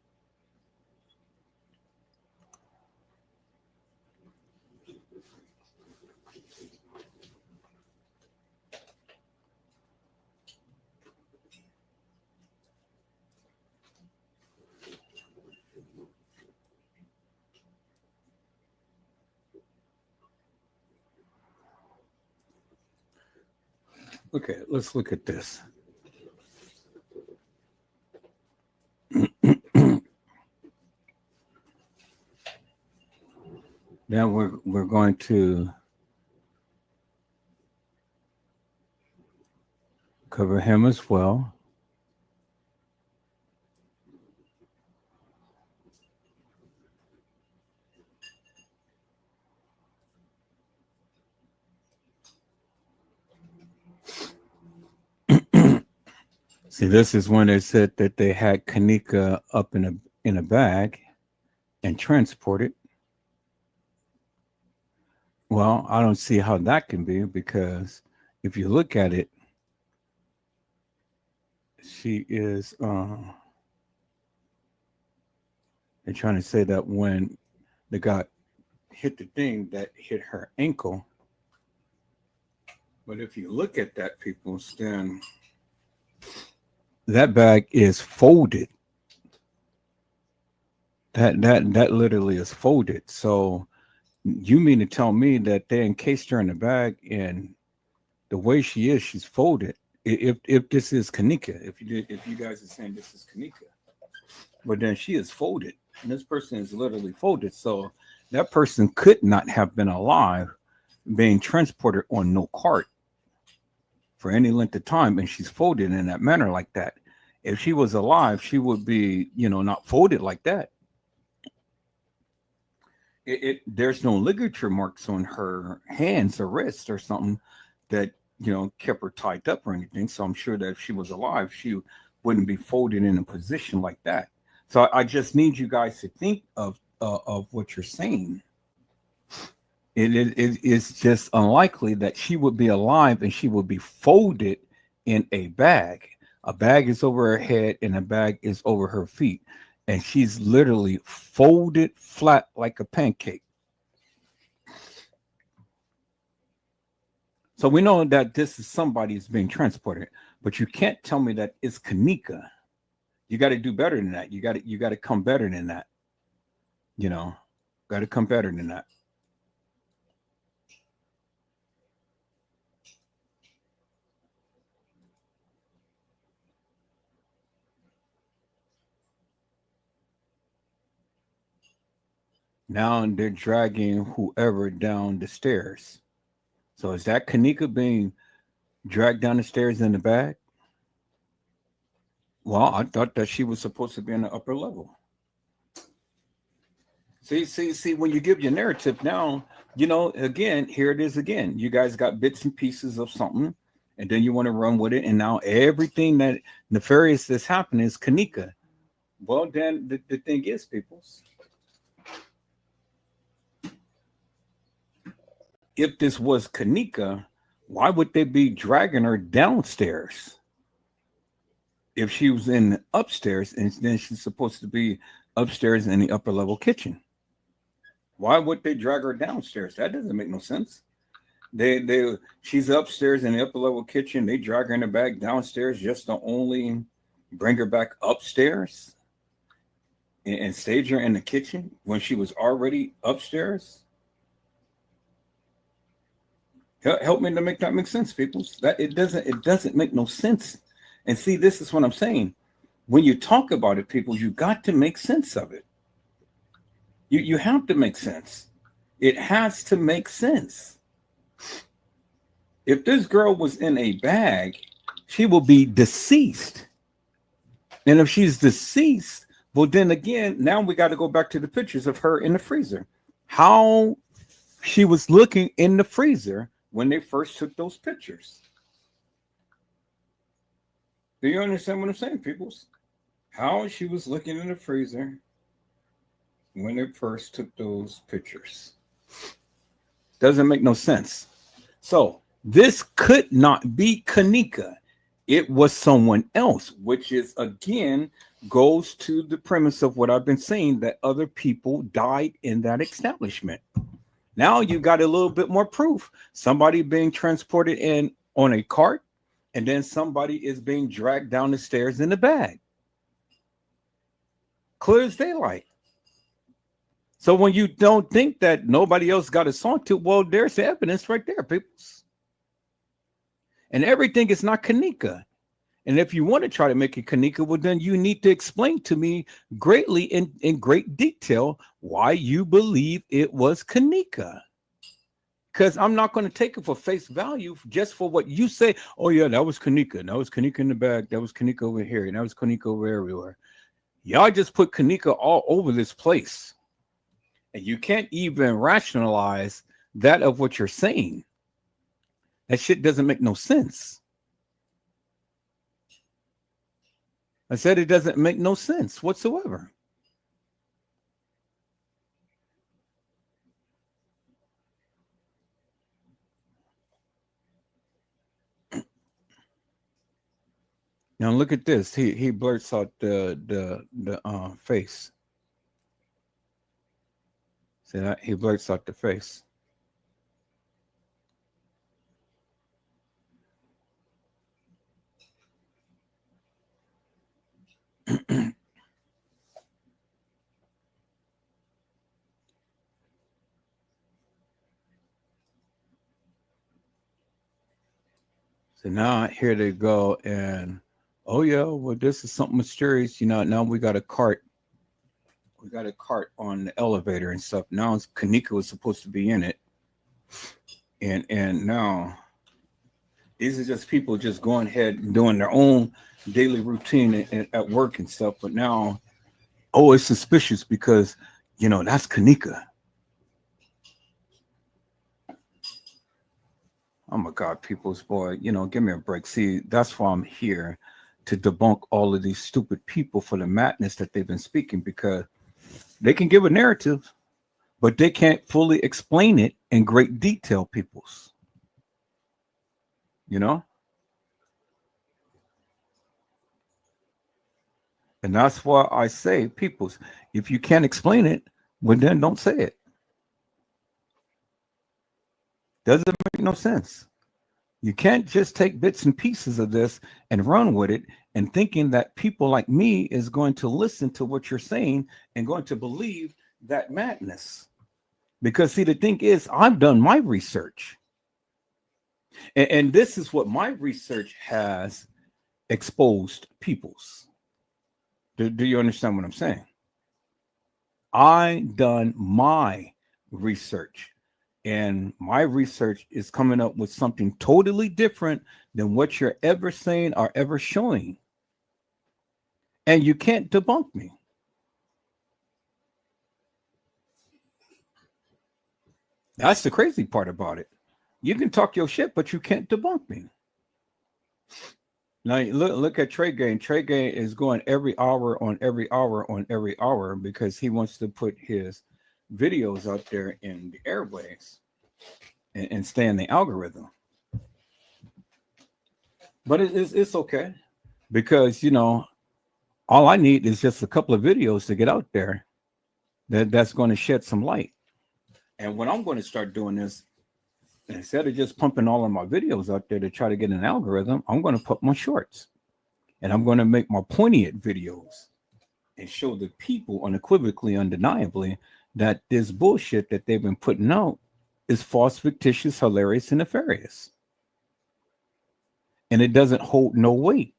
Okay, let's look at this. Now we're going to Cover him as well. See, this is when they said that they had Kenneka up in a bag and transported. Well, I don't see how that can be because if you look at it, she is. They're trying to say that when the guy hit the thing that hit her ankle, but if you look at that, people, then that bag is folded. That literally is folded. So you mean to tell me that they encased her in the bag and the way she is, she's folded. If this is Kenneka, if you guys are saying this is Kenneka, but then she is folded, and this person is literally folded. So that person could not have been alive, being transported on no cart for any length of time, and she's folded in that manner like that. If she was alive, she would be, not folded like that. There's no ligature marks on her hands or wrists or something that kept her tied up or anything. So I'm sure that if she was alive, she wouldn't be folded in a position like that. So I just need you guys to think of what you're saying. It is just unlikely that she would be alive and she would be folded in a bag. A bag is over her head and a bag is over her feet. And she's literally folded flat like a pancake. So we know that this is somebody who's being transported, but you can't tell me that it's Kenneka. You got to do better than that. You got to come better than that. Got to come better than that. Now they're dragging whoever down the stairs. So is that Kenneka being dragged down the stairs in the bag? Well, I thought that she was supposed to be in the upper level. See, when you give your narrative now, again, here it is again. You guys got bits and pieces of something, and then you want to run with it. And now everything that nefarious that's happening is Kenneka. Well, then the thing is, peoples, if this was Kenneka, why would they be dragging her downstairs? If she was in the upstairs and then she's supposed to be upstairs in the upper level kitchen. Why would they drag her downstairs? That doesn't make no sense. She's upstairs in the upper level kitchen. They drag her in the bag downstairs just to only bring her back upstairs and stage her in the kitchen when she was already upstairs. Help me to make that make sense, people. That it doesn't make no sense. And see, this is what I'm saying. When you talk about it, people, you got to make sense of it. You have to make sense. It has to make sense. If this girl was in a bag, she will be deceased. And if she's deceased, well, then again, now we got to go back to the pictures of her in the freezer. How she was looking in the freezer when they first took those pictures. Do you understand what I'm saying, peoples? How she was looking in the freezer when they first took those pictures. Doesn't make no sense. So this could not be Kenneka. It was someone else, which is, again, goes to the premise of what I've been saying, that other people died in that establishment. Now you got a little bit more proof. Somebody being transported in on a cart, and then somebody is being dragged down the stairs in a bag. Clear as daylight. So when you don't think that nobody else got assaulted, well, there's the evidence right there, people. And everything is not Kenneka. And if you want to try to make it Kenneka, well, then you need to explain to me greatly in great detail why you believe it was Kenneka. because I'm not going to take it for face value just for what you say. Oh yeah, that was Kenneka. That was Kenneka in the back. That was Kenneka over here. And that was Kenneka over everywhere. Y'all just put Kenneka all over this place. And you can't even rationalize that of what you're saying. That shit doesn't make no sense. I said it doesn't make no sense whatsoever. Now look at this. He blurts out the face. See that? He blurts out the face. So now here they go, and oh yeah, well this is something mysterious. Now we got a cart. We got a cart on the elevator and stuff. Now Kenneka was supposed to be in it, and now these are just people just going ahead and doing their own daily routine at work and stuff. But now, oh, it's suspicious because that's Kenneka. Oh my God, people's boy, give me a break. See, that's why I'm here to debunk all of these stupid people for the madness that they've been speaking, because they can give a narrative, but they can't fully explain it in great detail, peoples. And that's why I say, peoples, if you can't explain it, well, then don't say it. Doesn't make no sense. You can't just take bits and pieces of this and run with it and thinking that people like me is going to listen to what you're saying and going to believe that madness. Because see, the thing is, I've done my research. And this is what my research has exposed peoples. Do you understand what I'm saying? I done my research. And my research is coming up with something totally different than what you're ever saying or ever showing. And you can't debunk me. That's the crazy part about it. You can talk your shit, but you can't debunk me. Now look at Trey Gay. Trey Gay is going every hour on every hour on every hour because he wants to put his videos out there in the airways and stay in the algorithm. But it's okay because all I need is just a couple of videos to get out there that's going to shed some light. And what I'm going to start doing is, instead of just pumping all of my videos out there to try to get an algorithm, I'm going to put my shorts and I'm going to make my poignant videos and show the people unequivocally, undeniably, that this bullshit that they've been putting out is false, fictitious, hilarious, and nefarious. And it doesn't hold no weight.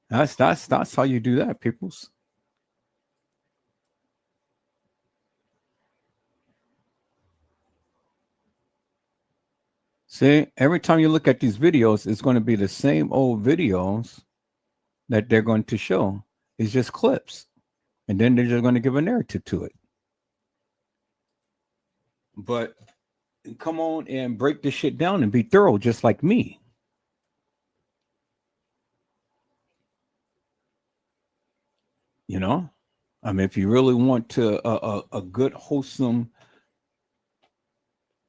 That's how you do that, peoples. See, every time you look at these videos, it's going to be the same old videos that they're going to show. It's just clips. And then they're just going to give a narrative to it. But come on and break this shit down and be thorough, just like me. I mean, if you really want to a good, wholesome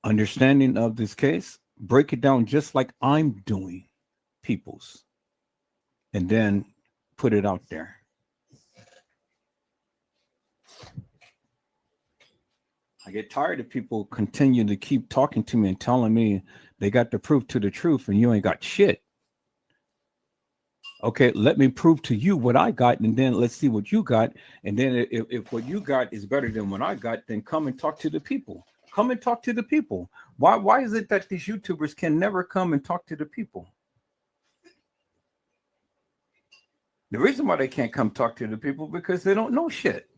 understanding of this case, break it down just like I'm doing, peoples, and then put it out there. I get tired of people continuing to keep talking to me and telling me they got the proof to the truth and you ain't got shit. Okay, let me prove to you what I got, and then let's see what you got. And then if what you got is better than what I got, then come and talk to the people. Come and talk to the people. Why is it that these YouTubers can never come and talk to the people? The reason why they can't come talk to the people because they don't know shit.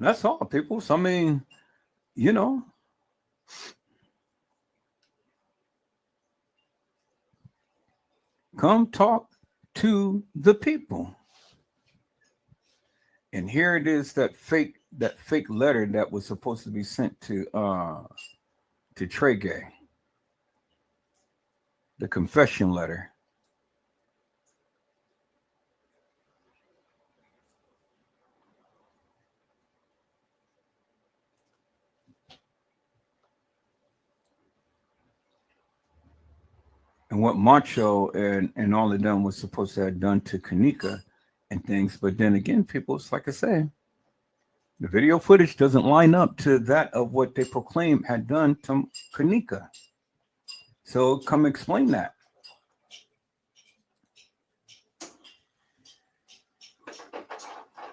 That's all, people. So I mean, you know, come talk to the people. And here it is, that fake letter that was supposed to be sent to Trey Gay, the confession letter. And what Macho and all of them was supposed to have done to Kanika and things. But then again, people, it's like I say, the video footage doesn't line up to that of what they proclaim had done to Kanika. So come explain that.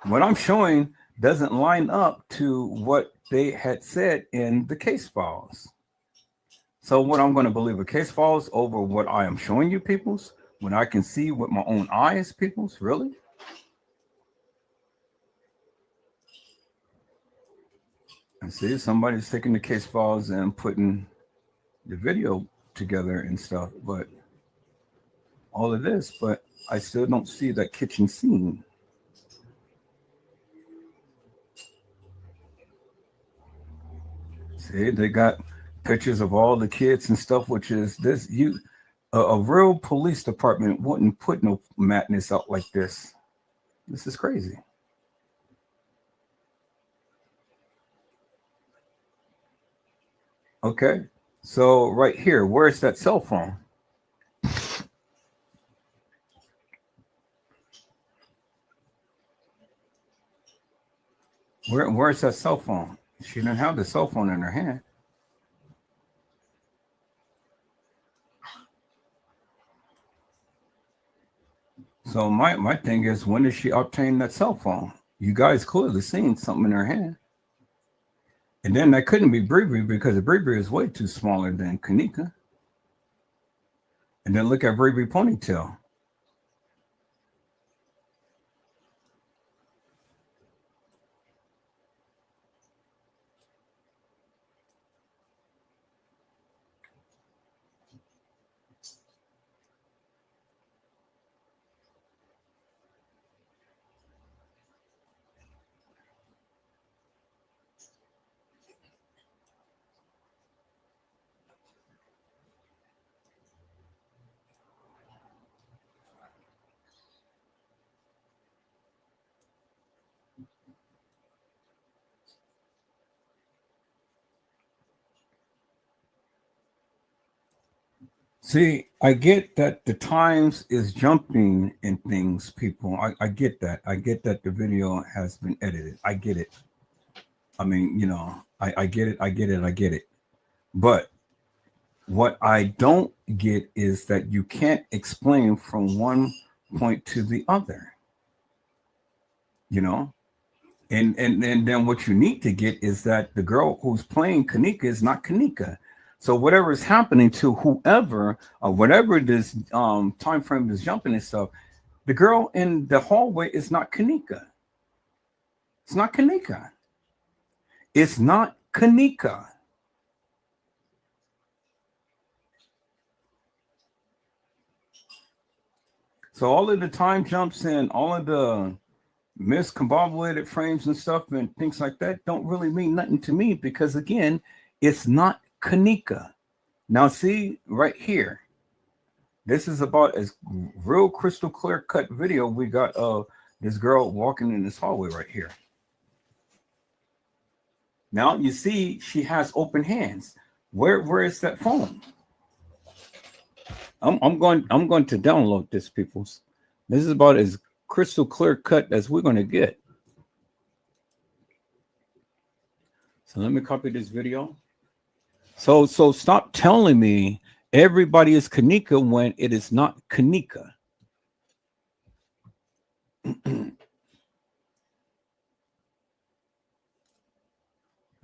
What I'm showing doesn't line up to what they had said in the case files. So what I'm going to believe a case files over what I am showing you, peoples, when I can see with my own eyes, peoples, really? And see, somebody's taking the case files and putting the video together and stuff, but all of this, but I still don't see that kitchen scene. See, they got pictures of all the kids and stuff, which is this a real police department wouldn't put no madness out like this. This is crazy. Okay, so right here, where's that cell phone? Where's that cell phone? She didn't have the cell phone in her hand. So my thing is, when did she obtain that cell phone? You guys clearly seen something in her hand. And then that couldn't be Bree because Bree is way too smaller than Kanika. And then look at Bree ponytail. See, I get that the times is jumping in things, people. I get that. I get that the video has been edited. I get it. I mean, I get it. I get it. I get it. But what I don't get is that you can't explain from one point to the other, you know? And then what you need to get is that the girl who's playing Kanika is not Kanika. So whatever is happening to whoever or whatever this time frame is jumping and stuff, the girl in the hallway is not Kanika. It's not Kanika. It's not Kanika. So all of the time jumps and all of the miscombobulated frames and stuff and things like that don't really mean nothing to me because again, it's not Kanika. Now see right here, this is about as real crystal clear cut video we got of this girl walking in this hallway right here. Now you see she has open hands. Where is that phone? I'm going to download this, peoples. This is about as crystal clear cut as we're going to get. So let me copy this video. So stop telling me everybody is Kanika when it is not Kanika. All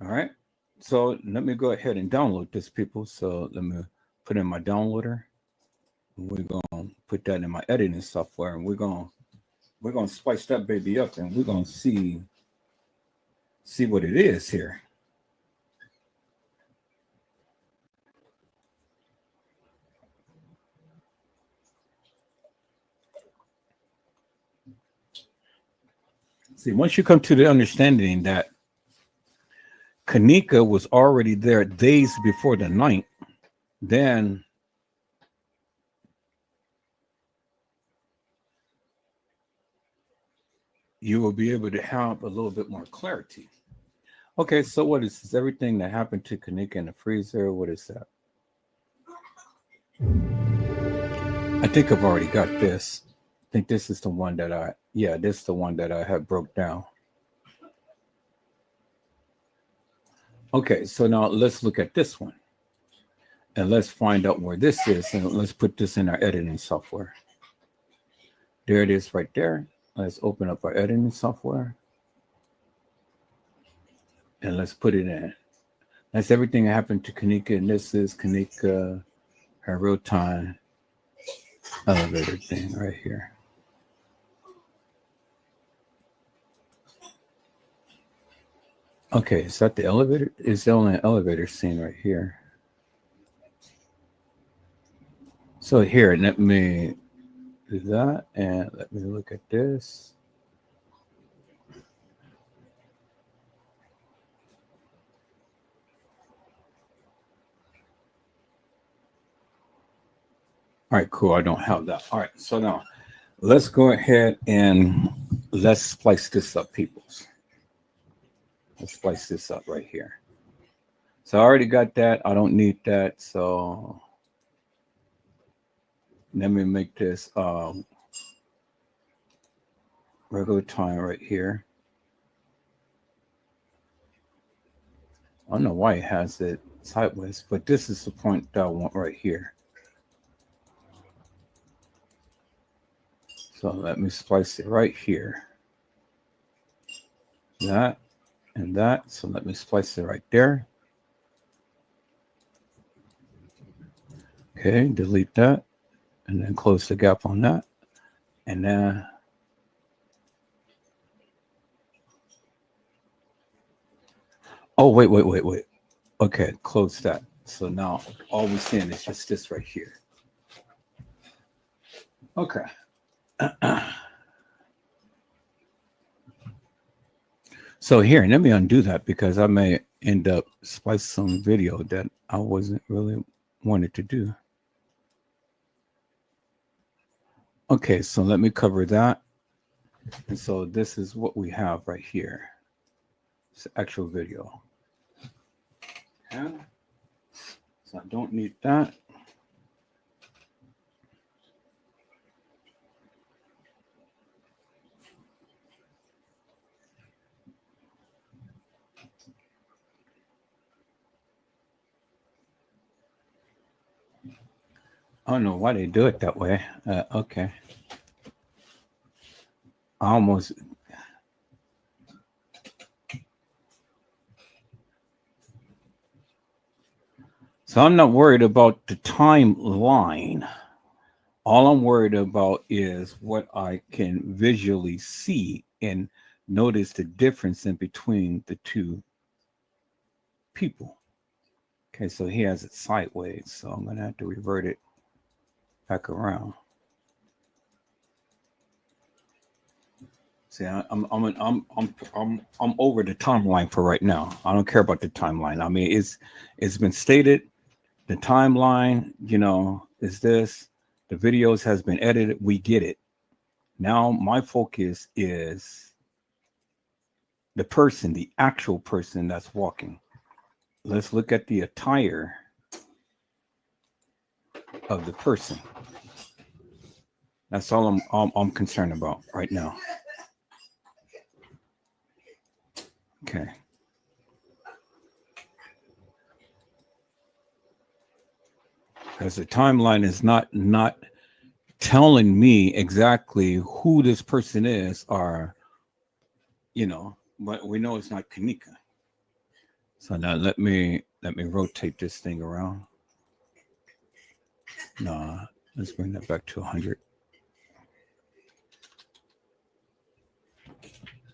right. So let me go ahead and download this, people. So let me put in my downloader. And we're gonna put that in my editing software, and we're gonna spice that baby up, and we're gonna see what it is here. See, once you come to the understanding that Kenneka was already there days before the night, then you will be able to have a little bit more clarity. Okay, so what is this? Everything that happened to Kenneka in the freezer? What is that? I think I've already got this. I think this is the one that this is the one that I have broke down. Okay, so now let's look at this one. And let's find out where this is. And let's put this in our editing software. There it is right there. Let's open up our editing software. And let's put it in. That's everything that happened to Kenneka. And this is Kenneka, her real-time elevator thing right here. Okay, is that the elevator? It's the only elevator scene right here. So here, let me do that, and let me look at this. All right, cool. I don't have that. All right, so now let's go ahead and let's splice this up, peoples. Let's splice this up right here. So I already got that. I don't need that. So let me make this regular time right here. I don't know why it has it sideways, but this is the point that I want right here. So let me splice it right here. That and that. So let me splice it right there. Okay, delete that. And then close the gap on that. And then oh, wait. Okay, close that. So now all we're seeing is just this right here. Okay. So here, let me undo that because I may end up splicing some video that I wasn't really wanted to do. Okay, so let me cover that. And so this is what we have right here. It's the actual video. Okay. So I don't need that. I don't know why they do it that way. Okay. Almost. So I'm not worried about the timeline. All I'm worried about is what I can visually see and notice the difference in between the two people. Okay, so he has it sideways, so I'm gonna have to revert it back around. See, I'm over the timeline for right now. I don't care about the timeline. I mean, it's been stated. The timeline, is this. The videos has been edited. We get it. Now my focus is the person, the actual person that's walking. Let's look at the attire of the person. That's all I'm concerned about right now. Okay. Because the timeline is not telling me exactly who this person is, or but we know it's not Kenneka. So now let me rotate this thing around. Nah, let's bring that back to 100.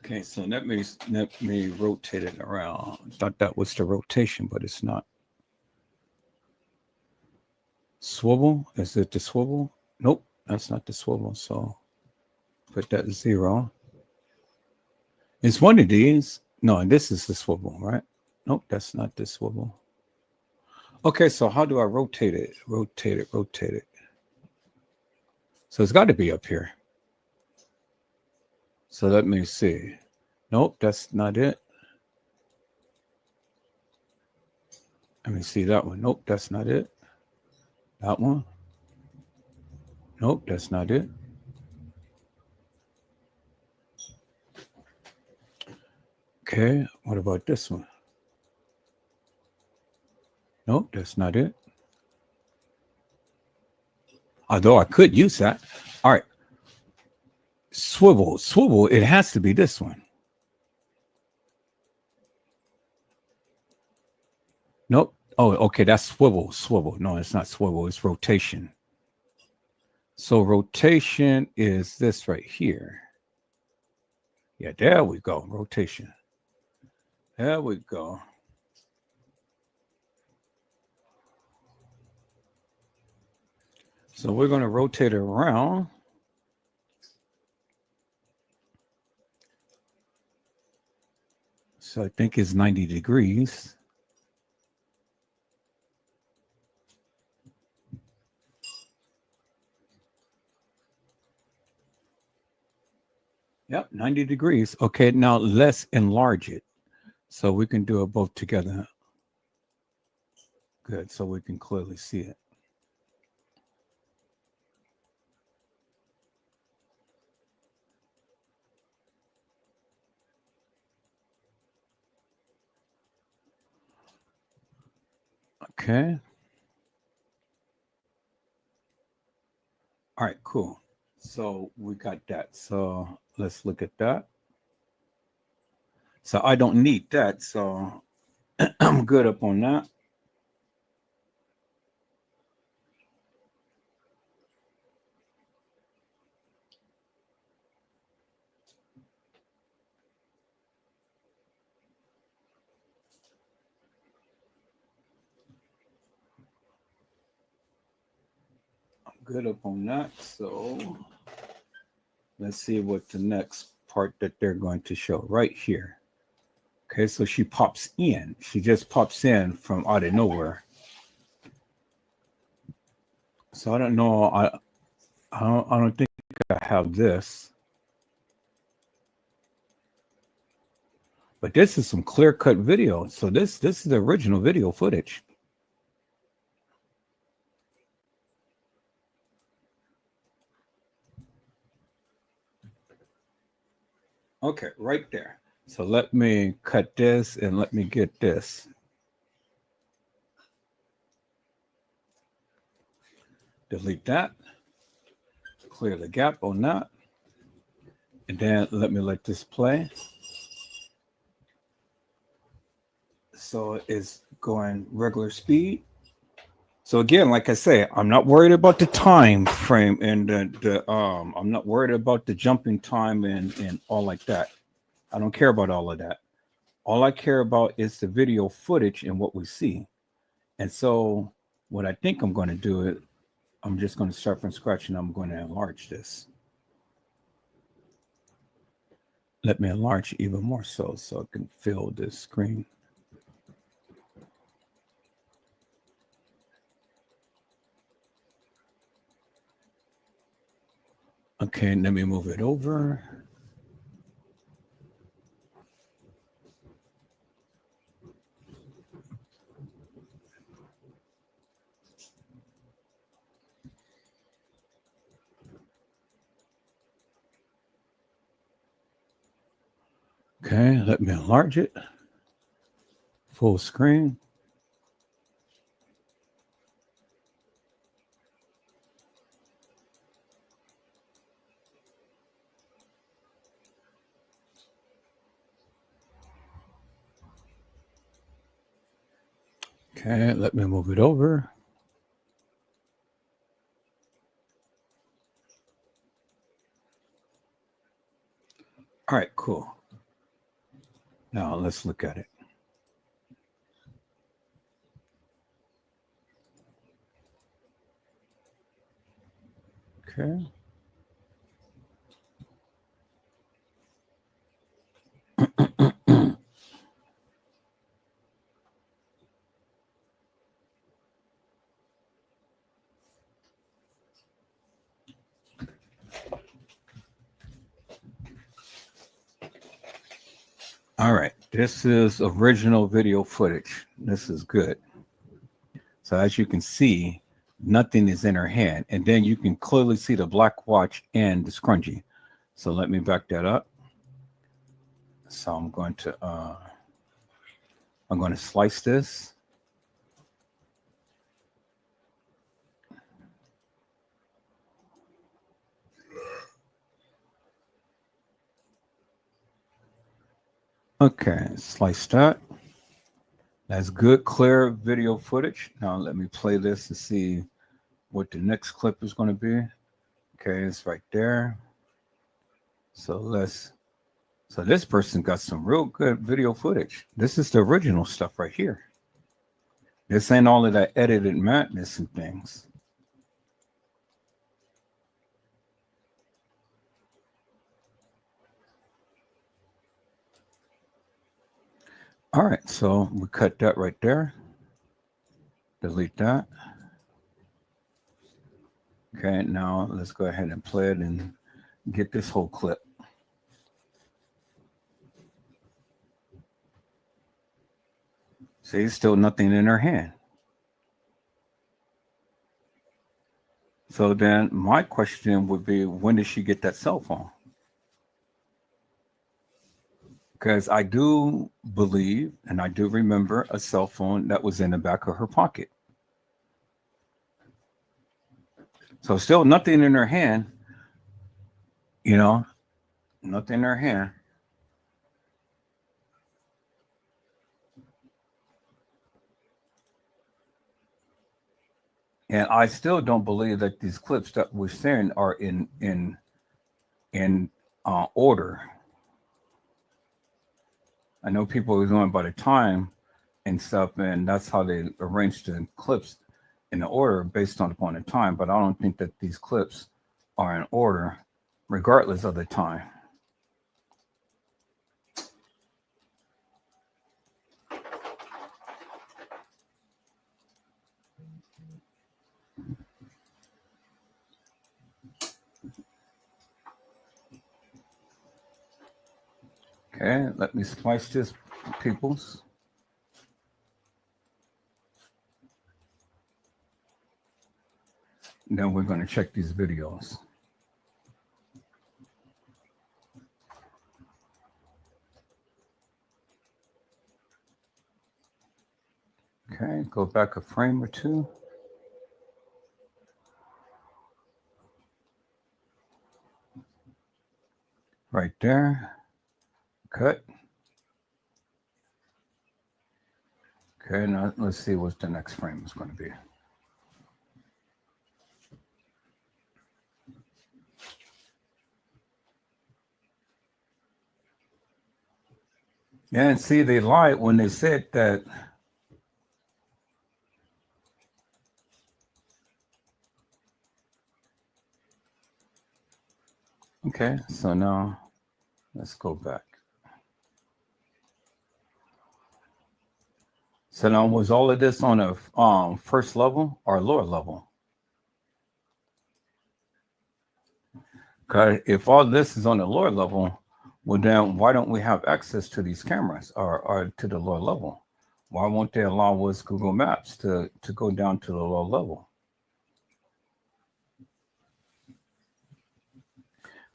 Okay, so let me rotate it around. Thought that was the rotation, but it's not. Swivel? Is it the swivel? Nope, that's not the swivel. So put that 0. It's one of these. No, and this is the swivel, right? Nope, that's not the swivel. Okay, so how do I rotate it? Rotate it, rotate it. So it's got to be up here. So let me see. Nope, that's not it. Let me see that one. Nope, that's not it. That one. Nope, that's not it. Okay, what about this one? Nope, that's not it. Although I could use that. All right. Swivel, swivel, it has to be this one. Nope. Oh, okay, that's swivel, swivel. No, it's not swivel, it's rotation. So rotation is this right here. Yeah, there we go. Rotation. There we go. So we're going to rotate it around. So I think it's 90 degrees. Yep, 90 degrees. Okay, now let's enlarge it. So we can do it both together. Good, so we can clearly see it. Okay. All right, cool. So we got that. So let's look at that. So I don't need that. So I'm good up on that. I'm good up on that. So let's see what the next part that they're going to show right here. Okay, so she pops in. She just pops in from out of nowhere. So I don't know. I don't think I have this. But this is some clear cut video. So this is the original video footage. Okay, right there. So let me cut this and let me get this. Delete that. Clear the gap on that. And then let me let this play. So it's going regular speed. So again, like I say, I'm not worried about the time frame and I'm not worried about the jumping time and all like that. I don't care about all of that. All I care about is the video footage and what we see. And so what I think I'm going to do is I'm just going to start from scratch and I'm going to enlarge this. Let me enlarge even more so I can fill this screen. Okay, let me move it over. Okay, let me enlarge it. Full screen. Okay, let me move it over. All right, cool. Now let's look at it. Okay. All right. This is original video footage. This is good. So as you can see, nothing is in her hand. And then you can clearly see the black watch and the scrunchie. So let me back that up. So I'm going to slice this. Okay, slice that. That's good, clear video footage. Now let me play this to see what the next clip is going to be. Okay, it's right there. So this person got some real good video footage. This is the original stuff right here. This ain't all of that edited madness and things. All right, so we cut that right there. Delete that. Okay, now let's go ahead and play it and get this whole clip. See, still nothing in her hand. So then my question would be, when did she get that cell phone? Because I do believe, and I do remember a cell phone that was in the back of her pocket. So still nothing in her hand, nothing in her hand. And I still don't believe that these clips that we're seeing are in order. I know people are going by the time and stuff, and that's how they arrange the clips in the order based on upon the time. But I don't think that these clips are in order, regardless of the time. Okay, let me splice this, peoples. Then we're going to check these videos. Okay, go back a frame or two. Right there. Cut. Okay, now let's see what the next frame is going to be. Yeah, and see, they lied when they said that. Okay, so now let's go back. So now, was all of this on a first level or lower level? Okay, if all this is on the lower level, well then why don't we have access to these cameras or to the lower level? Why won't they allow us Google Maps to go down to the lower level?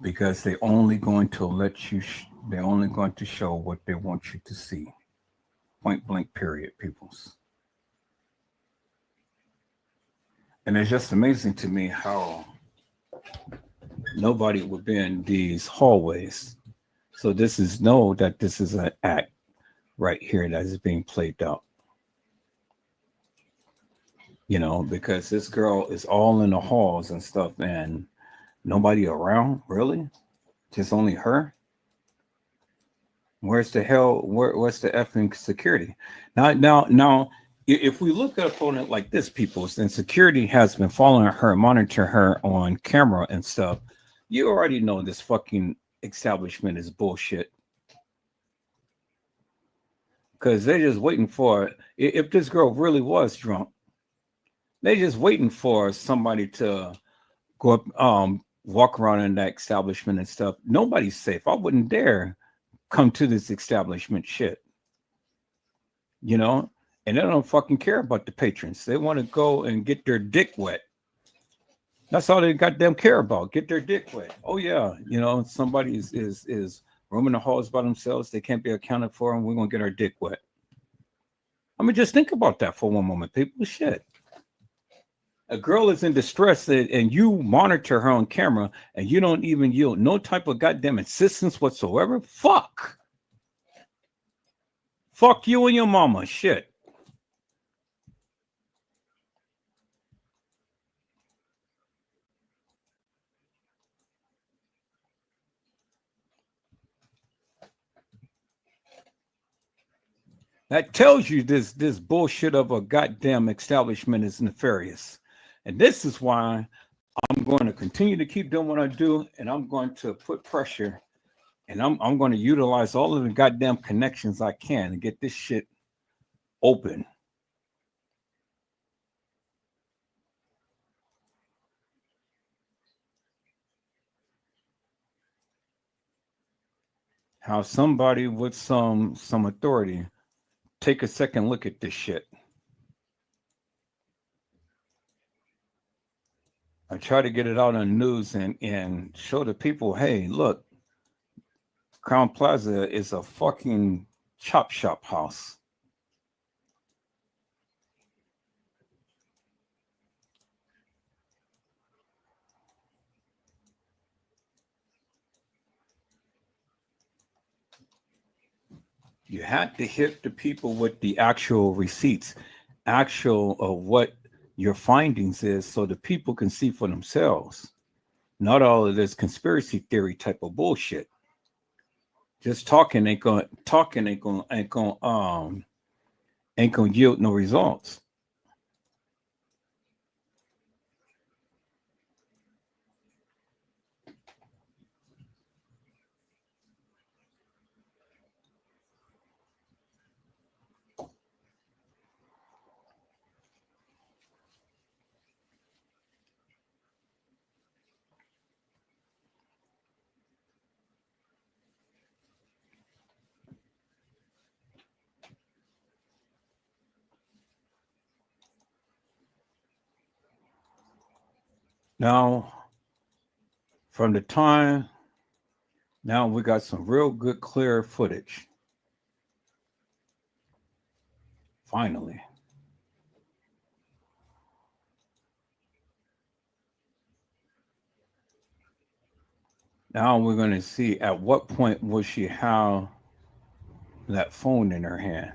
Because they're only going to let you. They're only going to show what they want you to see. Point blank. Period. Peoples. And it's just amazing to me how nobody would be in these hallways. So this is this is an act right here that is being played out. Because this girl is all in the halls and stuff, and nobody around, really? Just only her? Where's the hell? What's the effing security? Now, if we look up on it like this, people, and security has been following her, monitor her on camera and stuff. You already know this fucking establishment is bullshit because they're just waiting for. If this girl really was drunk, they're just waiting for somebody to go up, walk around in that establishment and stuff. Nobody's safe. I wouldn't dare come to this establishment shit, you know? And they don't fucking care about the patrons. They want to go and get their dick wet. That's all they goddamn care about. Get their dick wet. Oh yeah, somebody is roaming the halls by themselves. They can't be accounted for, and we're gonna get our dick wet. I mean, just think about that for one moment, people. Shit. A girl is in distress and you monitor her on camera and you don't even yield no type of goddamn assistance whatsoever. Fuck you and your mama. Shit. That tells you this bullshit of a goddamn establishment is nefarious. And this is why I'm going to continue to keep doing what I do, and I'm going to put pressure, and I'm going to utilize all of the goddamn connections I can to get this shit open. How somebody with some authority take a second look at this shit. I try to get it out on the news and show the people, hey, look, Crown Plaza is a fucking chop shop house. You had to hit the people with the actual receipts, actual of what your findings is, so the people can see for themselves. Not all of this conspiracy theory type of bullshit. Just ain't gonna yield no results. Now, from the time now we got some real good clear footage. Finally. Now we're going to see at what point will she have that phone in her hand.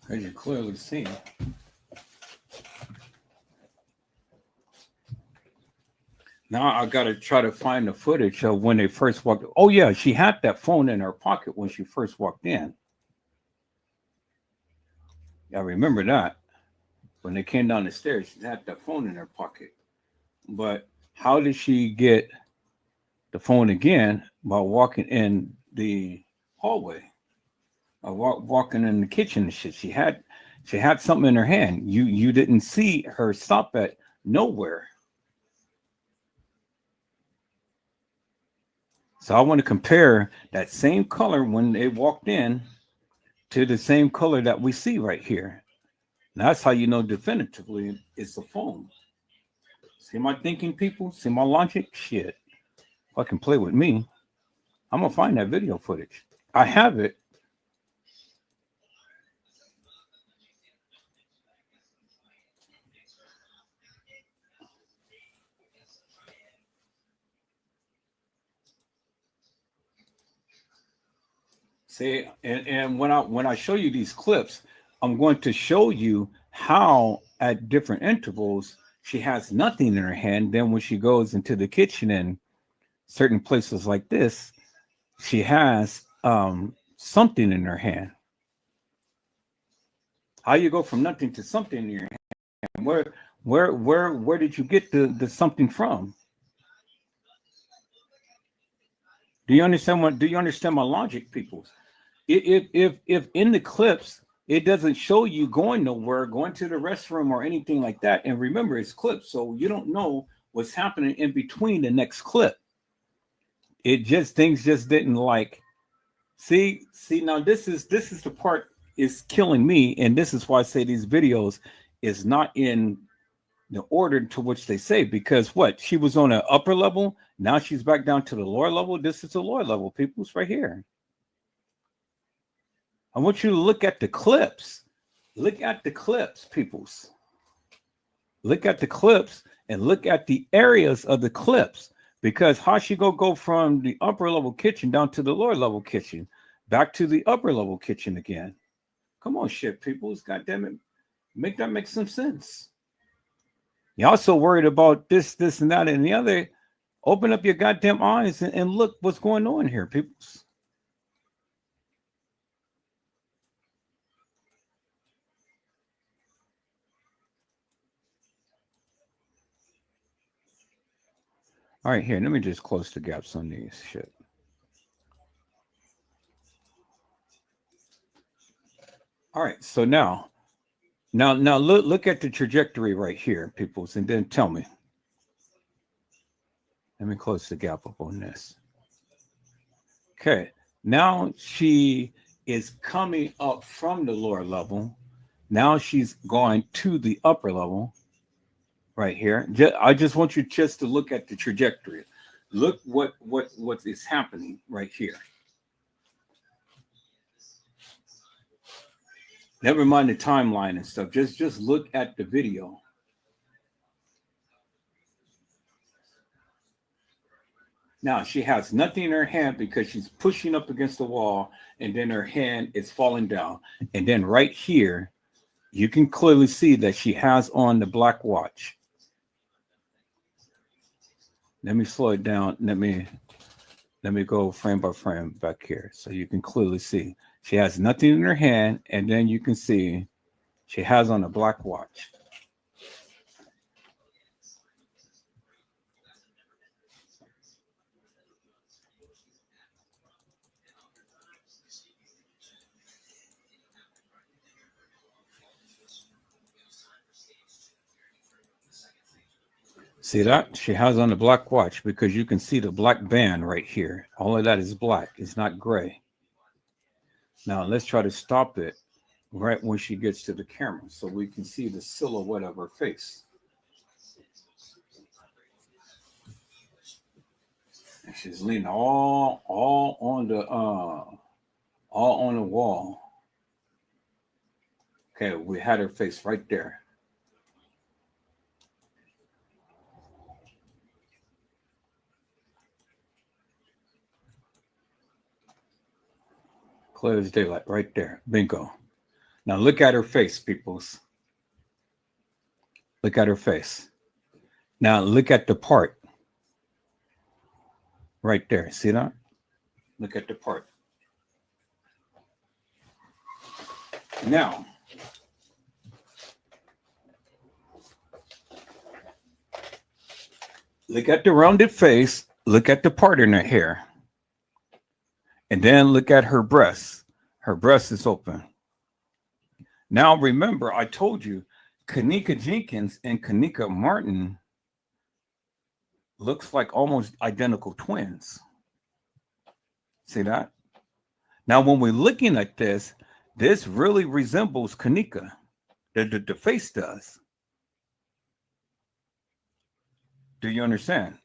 As you clearly see. Now I got to try to find the footage of when they first walked. Oh yeah, she had that phone in her pocket when she first walked in. I remember that. When they came down the stairs, she had that phone in her pocket. But how did she get the phone again by walking in the hallway? Or walking in the kitchen and shit. She had something in her hand. You didn't see her stop at nowhere. So I want to compare that same color when they walked in to the same color that we see right here. And that's how you know definitively it's a phone. See my thinking, people? See my logic? Shit. Fucking play with me. I'm gonna find that video footage. I have it. See, and when I show you these clips, I'm going to show you how at different intervals she has nothing in her hand. Then when she goes into the kitchen and certain places like this, she has something in her hand. How you go from nothing to something in your hand? Where did you get the something from? Do you understand what? Do you understand my logic, people? If in the clips it doesn't show you going nowhere, going to the restroom or anything like that, and remember it's clips, so you don't know what's happening in between the next clip. It just things just didn't like. See now this is the part is killing me, and this is why I say these videos is not in the order to which they say, because what she was on an upper level, now she's back down to the lower level. This is the lower level, people's right here. I want you to look at the clips. Look at the clips, peoples. Look at the clips and look at the areas of the clips. Because how she go from the upper level kitchen down to the lower level kitchen, back to the upper level kitchen again. Come on, shit, peoples. God damn it. Make that make some sense. You're also worried about this, and that, and the other. Open up your goddamn eyes and look what's going on here, peoples. All right, here, let me just close the gaps on these shit. All right, so now look at the trajectory right here, peoples, and then tell me. Let me close the gap up on this. Okay, now she is coming up from the lower level. Now she's going to the upper level right here. I just want you just to look at the trajectory. Look what is happening right here. Never mind the timeline and stuff. Just look at the video. Now she has nothing in her hand because she's pushing up against the wall, and then her hand is falling down. And then right here, you can clearly see that she has on the black watch. Let me slow it down. Let me go frame by frame back here so you can clearly see. She has nothing in her hand, and then you can see she has on a black watch. See that? She has on the black watch because you can see the black band right here. All of that is black. It's not gray. Now let's try to stop it right when she gets to the camera so we can see the silhouette of her face. And she's leaning all on the wall. Okay, we had her face right there. Clear as daylight right there. Bingo. Now look at her face, peoples. Look at her face. Now look at the part. Right there. See that? Look at the part. Now, look at the rounded face. Look at the part in her hair. And then look at her breasts. Her breast is open. Now, remember, I told you, Kenneka Jenkins and Kenneka Martin looks like almost identical twins. See that? Now, when we're looking at this really resembles Kenneka. The face does. Do you understand?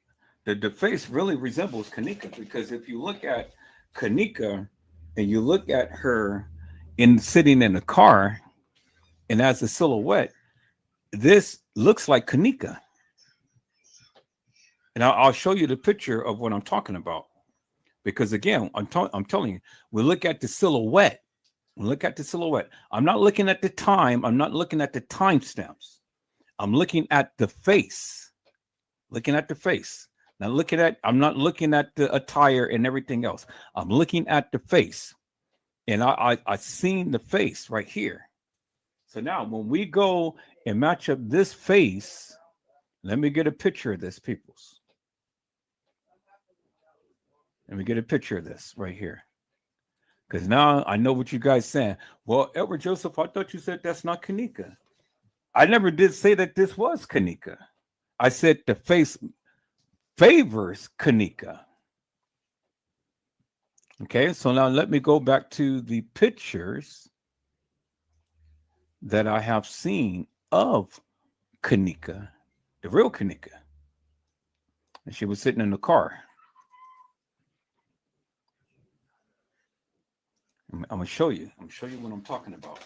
The face really resembles Kenneka, because if you look at Kenneka and you look at her sitting in a car and as a silhouette, this looks like Kenneka. And I'll show you the picture of what I'm talking about. Because again, I'm telling you, we look at the silhouette. We look at the silhouette. I'm not looking at the time. I'm not looking at the timestamps. I'm looking at the face. Looking at the face. Now I'm not looking at the attire and everything else. I'm looking at the face. And I seen the face right here. So now when we go and match up this face, let me get a picture of this, peoples. Let me get a picture of this right here. Because now I know what you guys saying. Well, Edward Joseph, I thought you said that's not Kenneka. I never did say that this was Kenneka. I said the face favors Kenneka. Okay, so now let me go back to the pictures that I have seen of Kenneka, the real Kenneka. And she was sitting in the car. I'm gonna show you. I'm gonna show you what I'm talking about.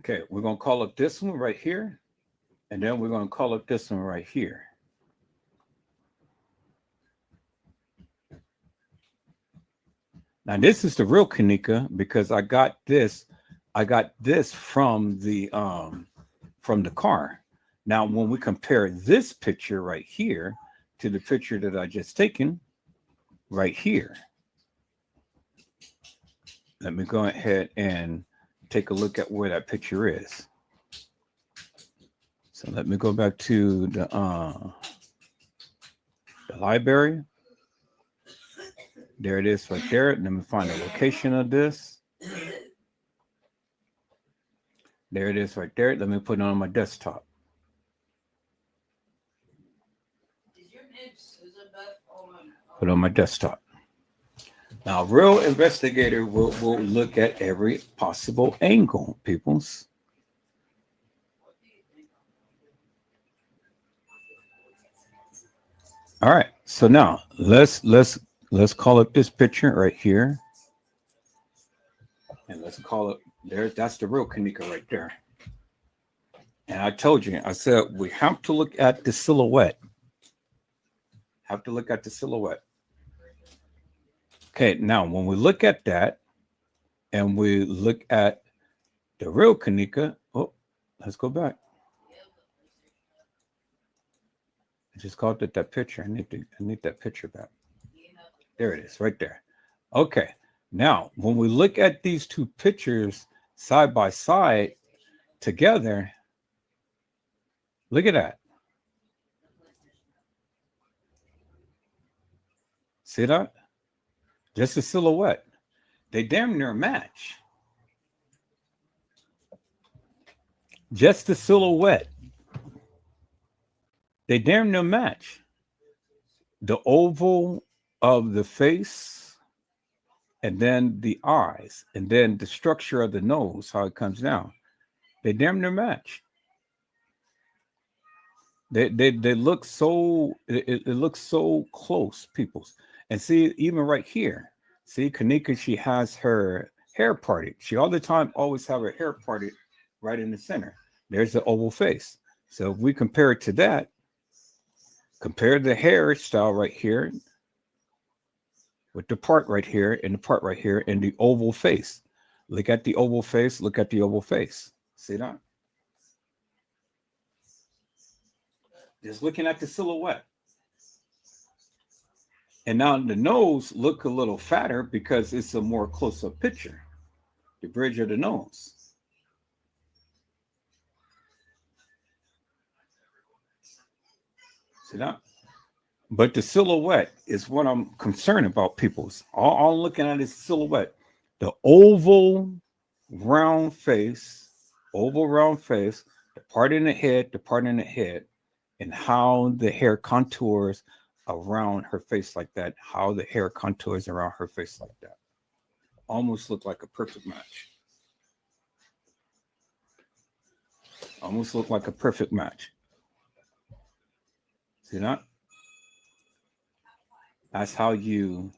Okay, we're gonna call up this one right here, and then we're gonna call up this one right here. Now this is the real Kenneka because I got this from the car. Now when we compare this picture right here to the picture that I just taken right here, let me go ahead and take a look at where that picture is. So let me go back to the library. There it is right there. Let me find the location of this. There it is right there. Let me put it on my desktop. Put it on my desktop. Now, a real investigator will look at every possible angle, peoples. All right. So now let's call up this picture right here. And let's call it there. That's the real Kenneka right there. And I told you, I said, we have to look at the silhouette. Have to look at the silhouette. Okay, now when we look at that and we look at the real Kenneka, oh, let's go back. I just called it that picture. I need that picture back. There it is, right there. Okay, now when we look at these two pictures side by side together, look at that. See that? Just a silhouette. They damn near match. Just the silhouette. They damn near match. The oval of the face, and then the eyes, and then the structure of the nose, how it comes down. They damn near match. They look so, it looks so close, peoples. And see, even right here, see, Kenneka, she has her hair parted. She all the time always have her hair parted right in the center. There's the oval face. So if we compare it to that, compare the hairstyle right here with the part right here and the part right here and the oval face. Look at the oval face. Look at the oval face. See that? Just looking at the silhouette. And now the nose look a little fatter because it's a more close-up picture. The bridge of the nose. See that? But the silhouette is what I'm concerned about, peoples. All I'm looking at is silhouette. The oval round face, the part in the head, and how the hair contours around her face like that, how the hair contours around her face like that. Almost look like a perfect match. Almost look like a perfect match. See that? That's how you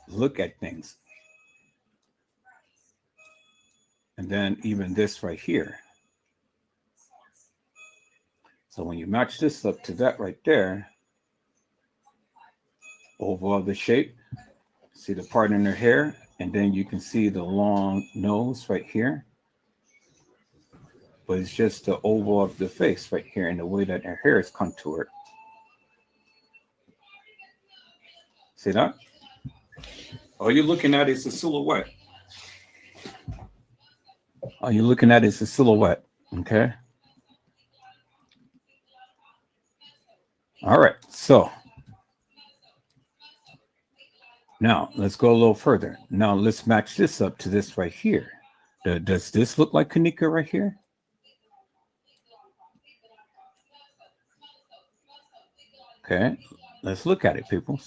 look at things. And then even this right here. So when you match this up to that right there, oval of the shape, see the part in her hair, and then you can see the long nose right here. But it's just the oval of the face right here and the way that her hair is contoured. See that? All you're looking at is the silhouette. All you're looking at is the silhouette. Okay. All right. So now let's go a little further. Now let's match this up to this right here. Does this look like Kenneka right here? Okay. Let's look at it, people.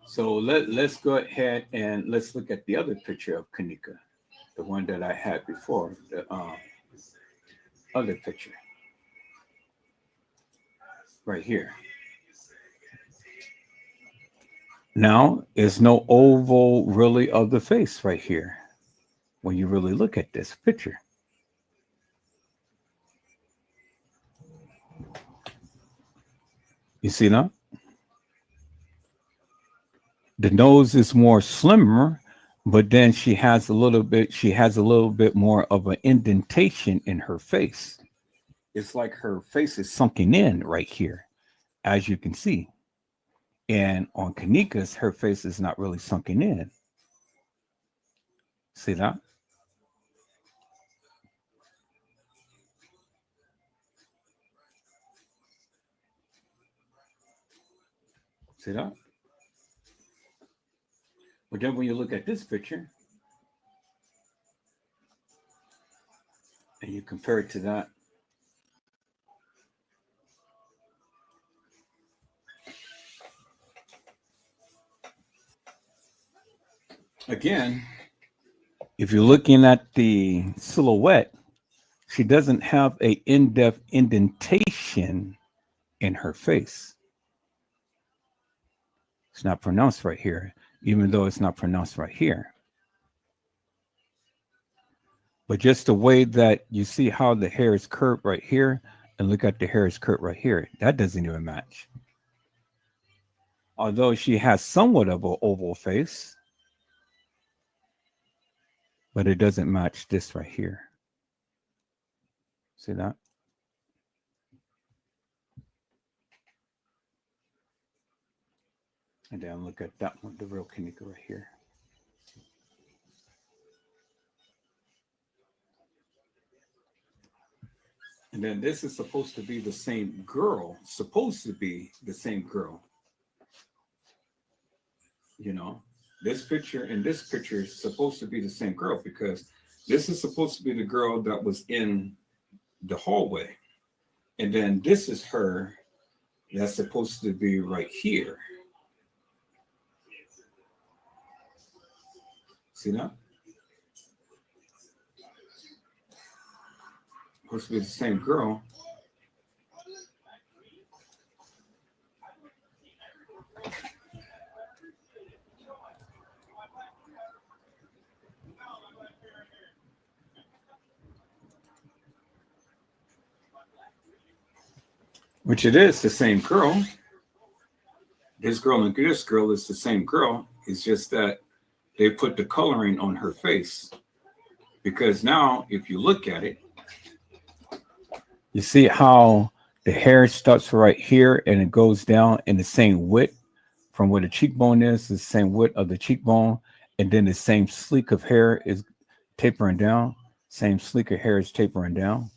So let's go ahead and let's look at the other picture of Kenneka, the one that I had before, the other picture right here. Now, there's no oval really of the face right here when you really look at this picture. You see that? The nose is more slimmer, but then she has a little bit more of an indentation in her face. It's like her face is sunken in right here, as you can see. And on Kenneka's, her face is not really sunken in. See that? See that? But then when you look at this picture and you compare it to that, again, if you're looking at the silhouette, she doesn't have a in-depth indentation in her face. It's not pronounced right here, even though it's not pronounced right here. But just the way that you see how the hair is curved right here, and look at the hair is curved right here, that doesn't even match. Although she has somewhat of an oval face, but it doesn't match this right here. See that? And then look at that one, the real Kenneka right here. And then this is supposed to be the same girl, You know, this picture and this picture is supposed to be the same girl because this is supposed to be the girl that was in the hallway. And then this is her that's supposed to be right here. See that? Supposed to be the same girl. Which it is the same girl. This girl and this girl is the same girl. It's just that they put the coloring on her face. Because now, if you look at it, you see how the hair starts right here and it goes down in the same width from where the cheekbone is, the same width of the cheekbone, and then the same sleek of hair is tapering down. Same sleeker hair is tapering down.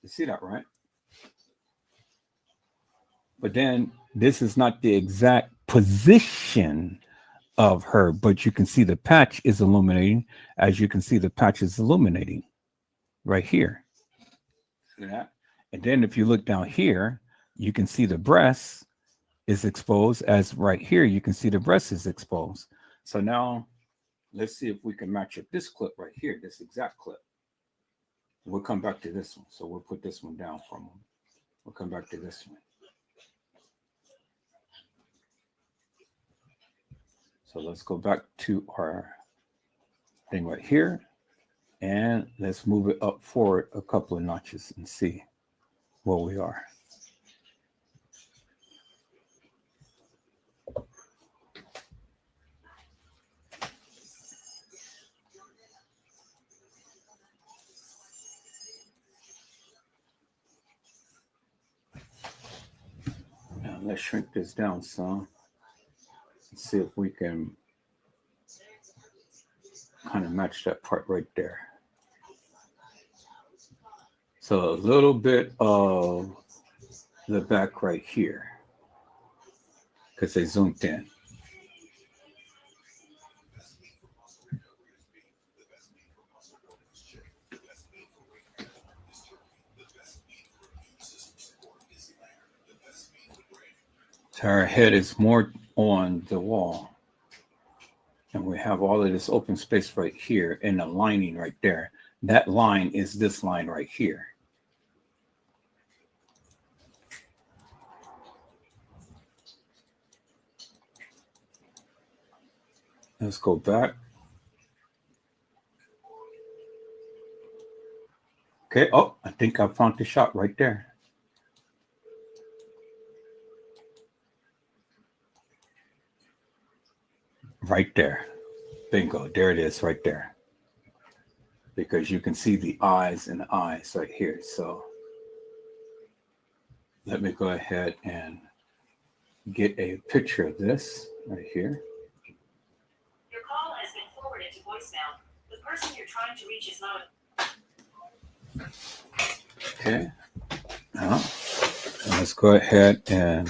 You see that, right? But then this is not the exact position of her, but you can see the patch is illuminating. As you can see, the patch is illuminating right here. See that? And then if you look down here, you can see the breast is exposed, as right here, you can see the breast is exposed. So now let's see if we can match up this clip right here, this exact clip. We'll come back to this one. So we'll put this one down for a moment. We'll come back to this one. So let's go back to our thing right here, and let's move it up forward a couple of notches and see where we are. Now let's shrink this down some and see if we can kind of match that part right there. So a little bit of the back right here, because they zoomed in. So our head is more on the wall. And we have all of this open space right here and the lining right there. That line is this line right here. Let's go back. Okay, oh, I think I found the shot right there. Right there. Bingo, there it is right there. Because you can see the eyes and the eyes right here. So let me go ahead and get a picture of this right here. Your call has been forwarded to voicemail. The person you're trying to reach is not. Okay. Now, let's go ahead and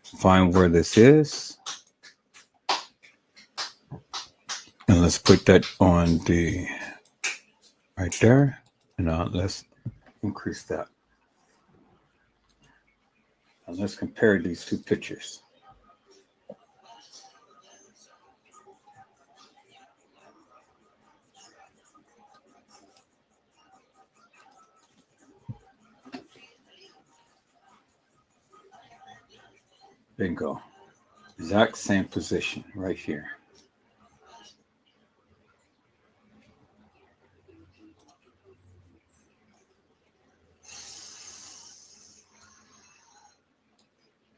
find where this is. And let's put that on the right there. And now let's increase that. And let's compare these two pictures. Bingo. Exact same position right here.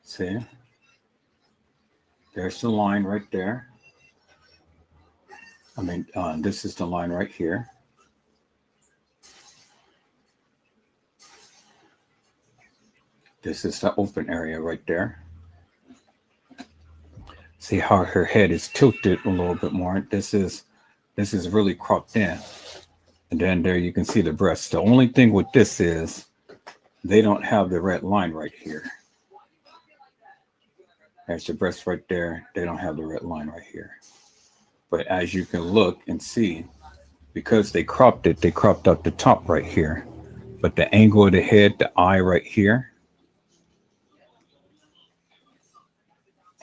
See? There's the line right there. I mean, this is the line right here. This is the open area right there. See how her head is tilted a little bit more. This is really cropped in. And then there you can see the breasts. The only thing with this is they don't have the red line right here. There's the breast right there. They don't have the red line right here. But as you can look and see, because they cropped it, they cropped out the top right here. But the angle of the head, the eye right here,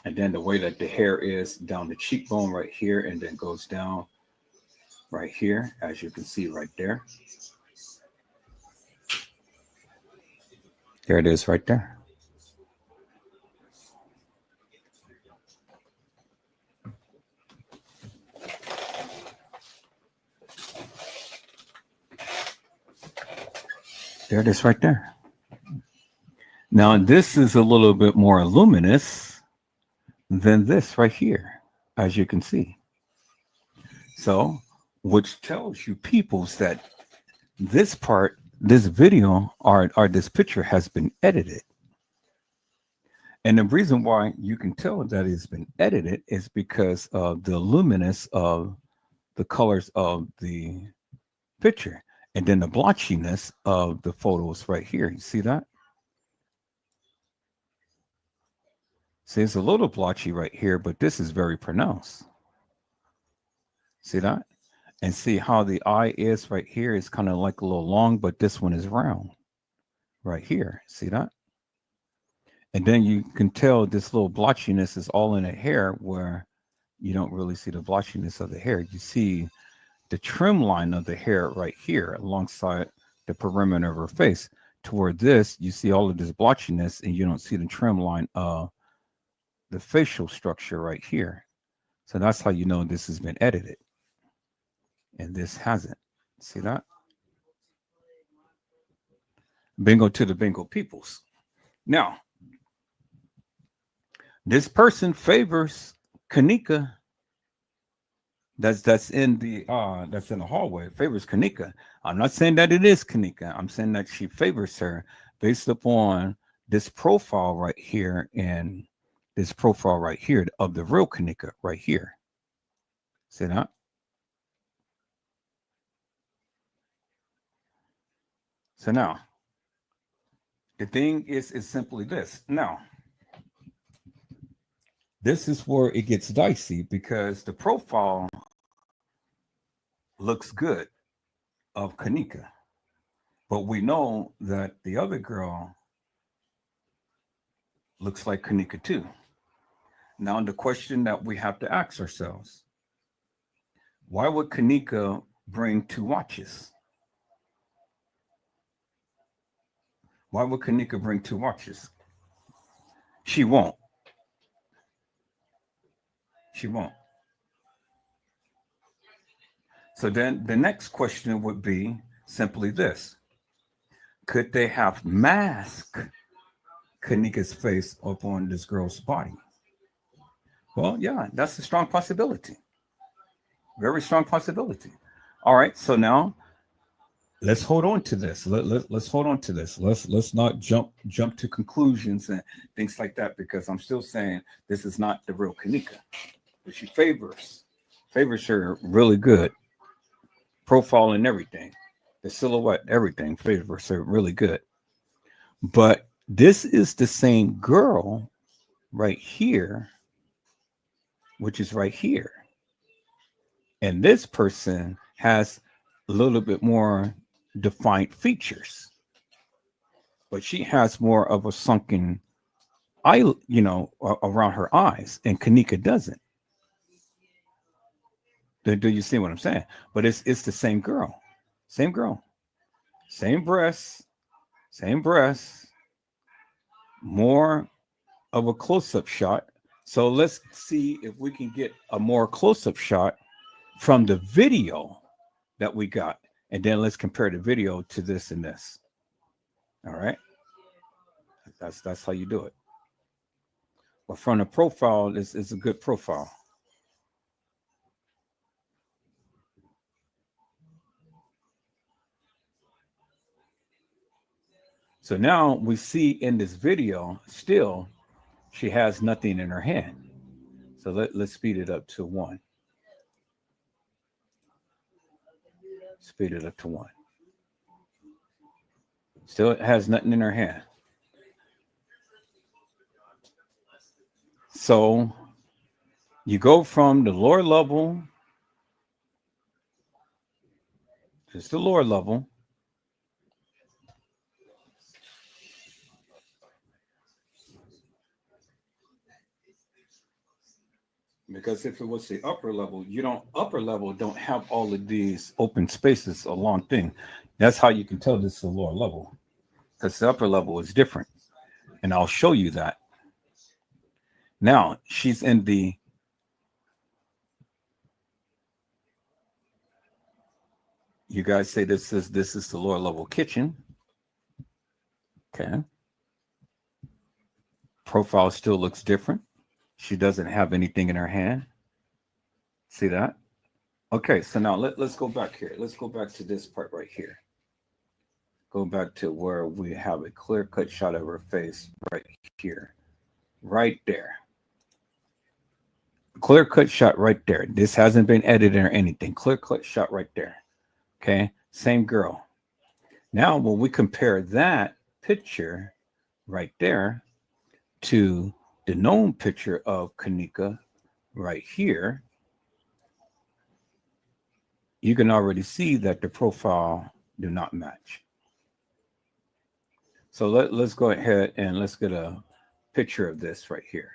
and then the way that the hair is down the cheekbone right here, and then goes down right here, as you can see right there. There it is right there. There it is right there. Now, this is a little bit more luminous than this right here, as you can see. So, which tells you peoples that this part, this video or this picture has been edited. And the reason why you can tell that it's been edited is because of the luminous of the colors of the picture. And then the blotchiness of the photos right here. You see that? See, it's a little blotchy right here, but this is very pronounced. See that? And see how the eye is right here is kind of like a little long, but this one is round right here. See that? And then you can tell this little blotchiness is all in the hair where you don't really see the blotchiness of the hair. You see the trim line of the hair right here alongside the perimeter of her face. Toward this, you see all of this blotchiness and you don't see the trim line of the facial structure right here. So that's how you know this has been edited and this hasn't. See that? Bingo to the bingo peoples. Now, this person favors Kenneka. That's in the hallway. Favors Kenneka. I'm not saying that it is Kenneka. I'm saying that she favors her based upon this profile right here and this profile right here of the real Kenneka right here. See that? So now the thing is simply this. Now, this is where it gets dicey because the profile looks good of Kenneka, but we know that the other girl looks like Kenneka too. Now, the question that we have to ask ourselves, why would Kenneka bring two watches? Why would Kenneka bring two watches? She won't. She won't. So then the next question would be simply this. Could they have masked Kenneka's face up on this girl's body? Well, yeah, that's a strong possibility. Very strong possibility. All right, so now let's hold on to this. Let's hold on to this. Let's not jump to conclusions and things like that because I'm still saying this is not the real Kenneka. But she favors her really good. Profile and everything, the silhouette, everything favors her really good. But this is the same girl right here, which is right here. And this person has a little bit more defined features, but she has more of a sunken eye, around her eyes, and Kenneka doesn't. Do you see what I'm saying? But it's the same girl, same breasts, more of a close-up shot. So let's see if we can get a more close-up shot from the video that we got, and then let's compare the video to this and this. All right, that's how you do it. But from the profile, is a good profile. So now we see in this video, still, she has nothing in her hand. So let's speed it up to 1. Speed it up to 1. Still has nothing in her hand. So you go from the lower level, just the lower level, because if it was the upper level, upper level don't have all of these open spaces along thing. That's how you can tell this is a lower level, because the upper level is different, and I'll show you that. Now she's in the you guys say this is the lower level kitchen. Okay. Profile still looks different. She doesn't have anything in her hand. See that? Okay, so now let's go back here. Let's go back to this part right here. Go back to where we have a clear-cut shot of her face right here. Right there. Clear-cut shot right there. This hasn't been edited or anything. Clear-cut shot right there. Okay, same girl. Now, when we compare that picture right there to the known picture of Kenneka right here, you can already see that the profile do not match. So let's go ahead and let's get a picture of this right here.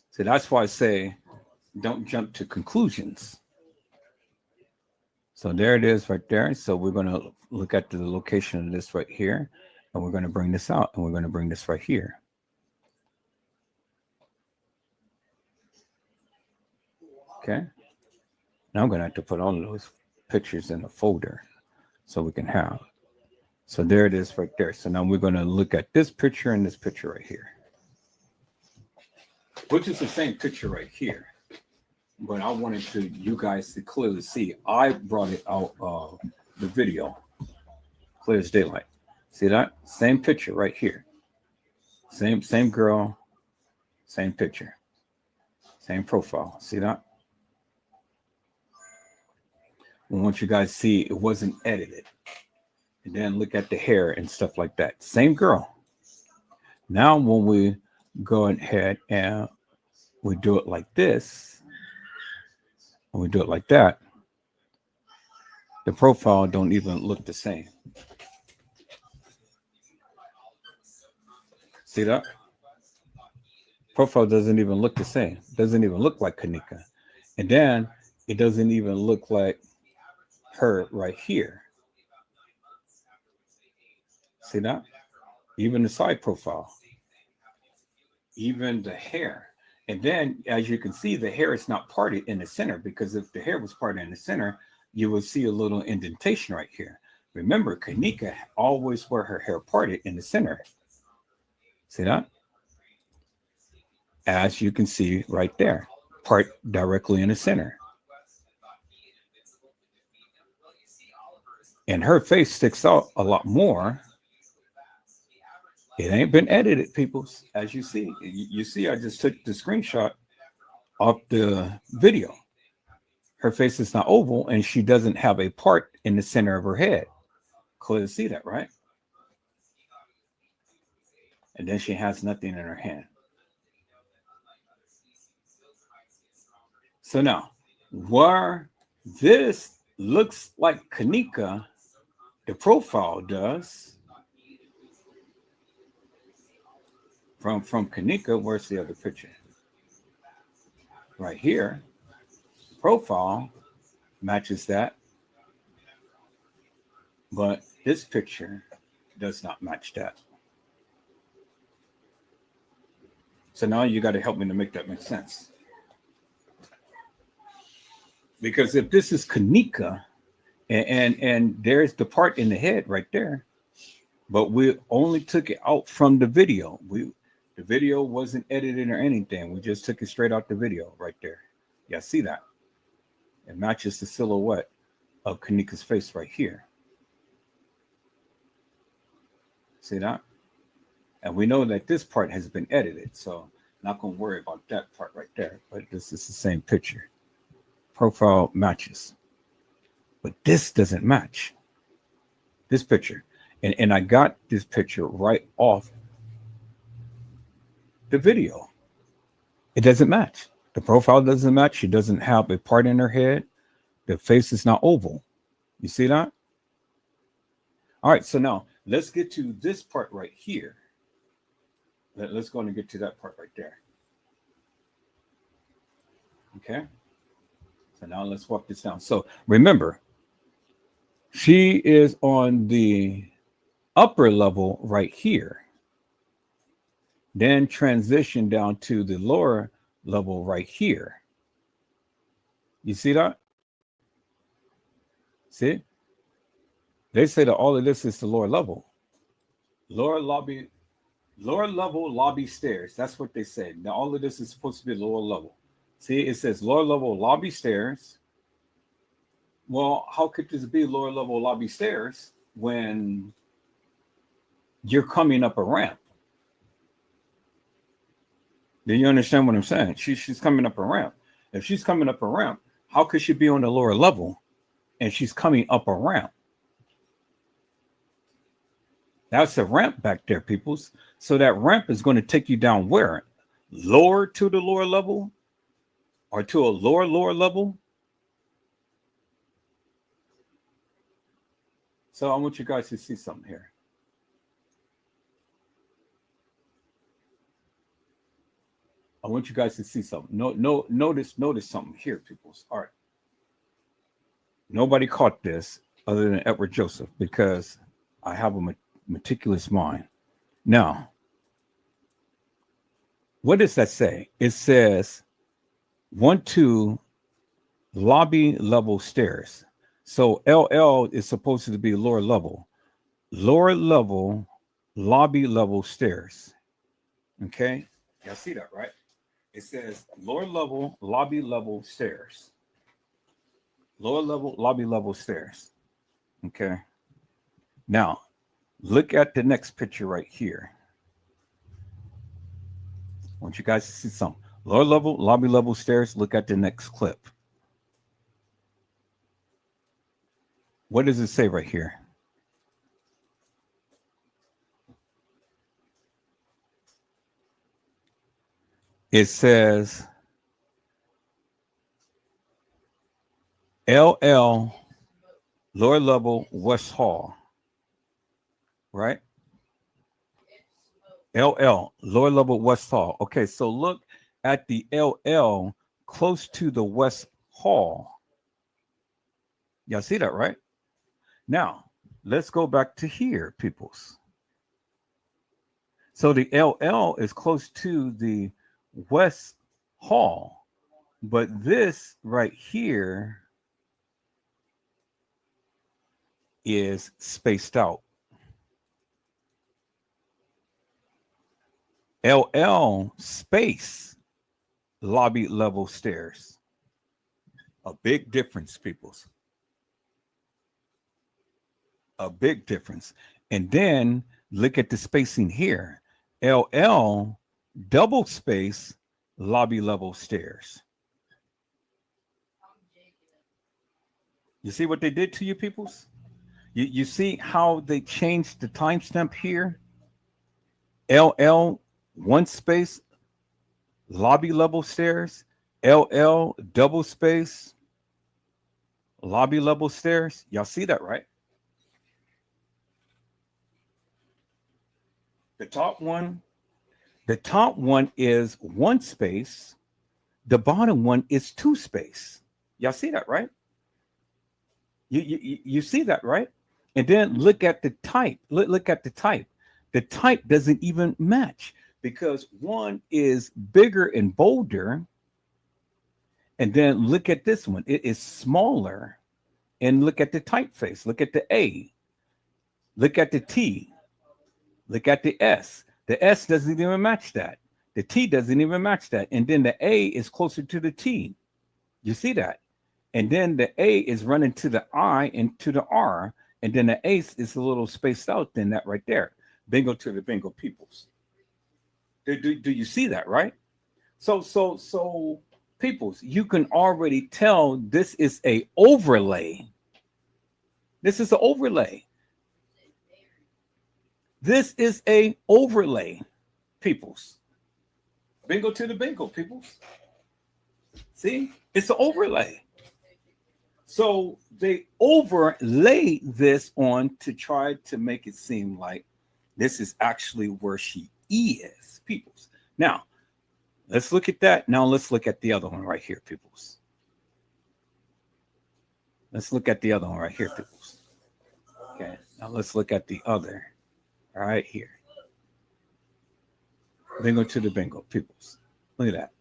So that's why I say don't jump to conclusions. So there it is right there. So we're going to look at the location of this right here, and we're going to bring this out, and we're going to bring this right here. Okay. Now I'm going to have to put all of those pictures in a folder so we can have. So there it is right there. So now we're going to look at this picture and this picture right here, which is the same picture right here. But I wanted you guys to clearly see. I brought it out of the video, clear as daylight. See that? Same picture right here. Same girl, same picture, same profile. See that? I want you guys to see it wasn't edited. And then look at the hair and stuff like that. Same girl. Now when we go ahead and we do it like this, and we do it like that, the profile don't even look the same. See that? Profile doesn't even look the same. Doesn't even look like Kenneka. And then it doesn't even look like her right here. See that? Even the side profile. Even the hair. And then, as you can see, the hair is not parted in the center, because if the hair was parted in the center, you will see a little indentation right here. Remember, Kenneka always wear her hair parted in the center. See that? As you can see right there, part directly in the center. And her face sticks out a lot more. It ain't been edited, peoples. As you see, I just took the screenshot of the video. Her face is not oval, and she doesn't have a part in the center of her head. Clearly see that, right? And then she has nothing in her hand. So now, where this looks like Kenneka, the profile does. From Kenneka, where's the other picture? Right here, profile matches that, but this picture does not match that. So now you got to help me to make that make sense. Because if this is Kenneka, and there's the part in the head right there, but we only took it out from the video. The video wasn't edited or anything. We just took it straight out the video right there. Yeah, see that? It matches the silhouette of Kenneka's face right here. See that? And we know that this part has been edited, so not going to worry about that part right there. But this is the same picture. Profile matches. But this doesn't match. This picture. And I got this picture right off the video. It doesn't match. The profile doesn't match. She doesn't have a part in her head. The face is not oval. You see that? All right, so now let's get to this part right here. Let's go and get to that part right there. Okay. So now let's walk this down. So remember, she is on the upper level right here. Then transition down to the lower level right here. You see that? See? They say that all of this is the lower level. Lower level lobby stairs. That's what they said. Now all of this is supposed to be lower level. See, it says lower level lobby stairs. Well, how could this be lower level lobby stairs when you're coming up a ramp? Do you understand what I'm saying? She's coming up a ramp. If she's coming up a ramp, how could she be on the lower level and she's coming up a ramp? That's a ramp back there, peoples. So that ramp is going to take you down where? Lower to the lower level or to a lower level? So I want you guys to see something here. I want you guys to see something. Notice something here, peoples. All right. Nobody caught this other than Edward Joseph because I have a meticulous mind. Now, what does that say? It says 1, 2, lobby level stairs. So LL is supposed to be lower level, lobby level stairs. Okay, y'all see that, right? It says lower level, lobby level stairs. Lower level, lobby level stairs. Okay. Now, look at the next picture right here. I want you guys to see something. Lower level, lobby level stairs. Look at the next clip. What does it say right here? It says LL, lower level, West Hall, right? LL, lower level, West Hall. Okay, so look at the LL close to the West Hall. Y'all see that, right? Now, let's go back to here, peoples. So the LL is close to the West Hall, but this right here is spaced out. LL space lobby level stairs. A big difference, peoples. A big difference. And then look at the spacing here. LL double space lobby level stairs. You see what they did to you, peoples? You see how they changed the timestamp here? LL one space lobby level stairs, LL double space lobby level stairs. Y'all see that, right? The top one is one space. The bottom one is two space. Y'all see that, right? You see that, right? And then look at the type. Look at the type. The type doesn't even match because one is bigger and bolder. And then look at this one. It is smaller. And look at the typeface. Look at the A. Look at the T. Look at the S. The S doesn't even match that. The T doesn't even match that. And then the A is closer to the T. You see that? And then the A is running to the I and to the R. And then the A is a little spaced out than that right there. Bingo to the bingo peoples. Do you see that, right? So peoples, you can already tell this is a overlay. This is an overlay. This is a overlay, peoples. Bingo to the bingo, peoples. See, it's an overlay. So they overlay this on to try to make it seem like this is actually where she is, peoples. Now, let's look at that. Now let's look at the other one right here, peoples. Let's look at the other one right here, peoples. Okay, now let's look at the other right here. Bingo to the bingo, peoples. Look at that.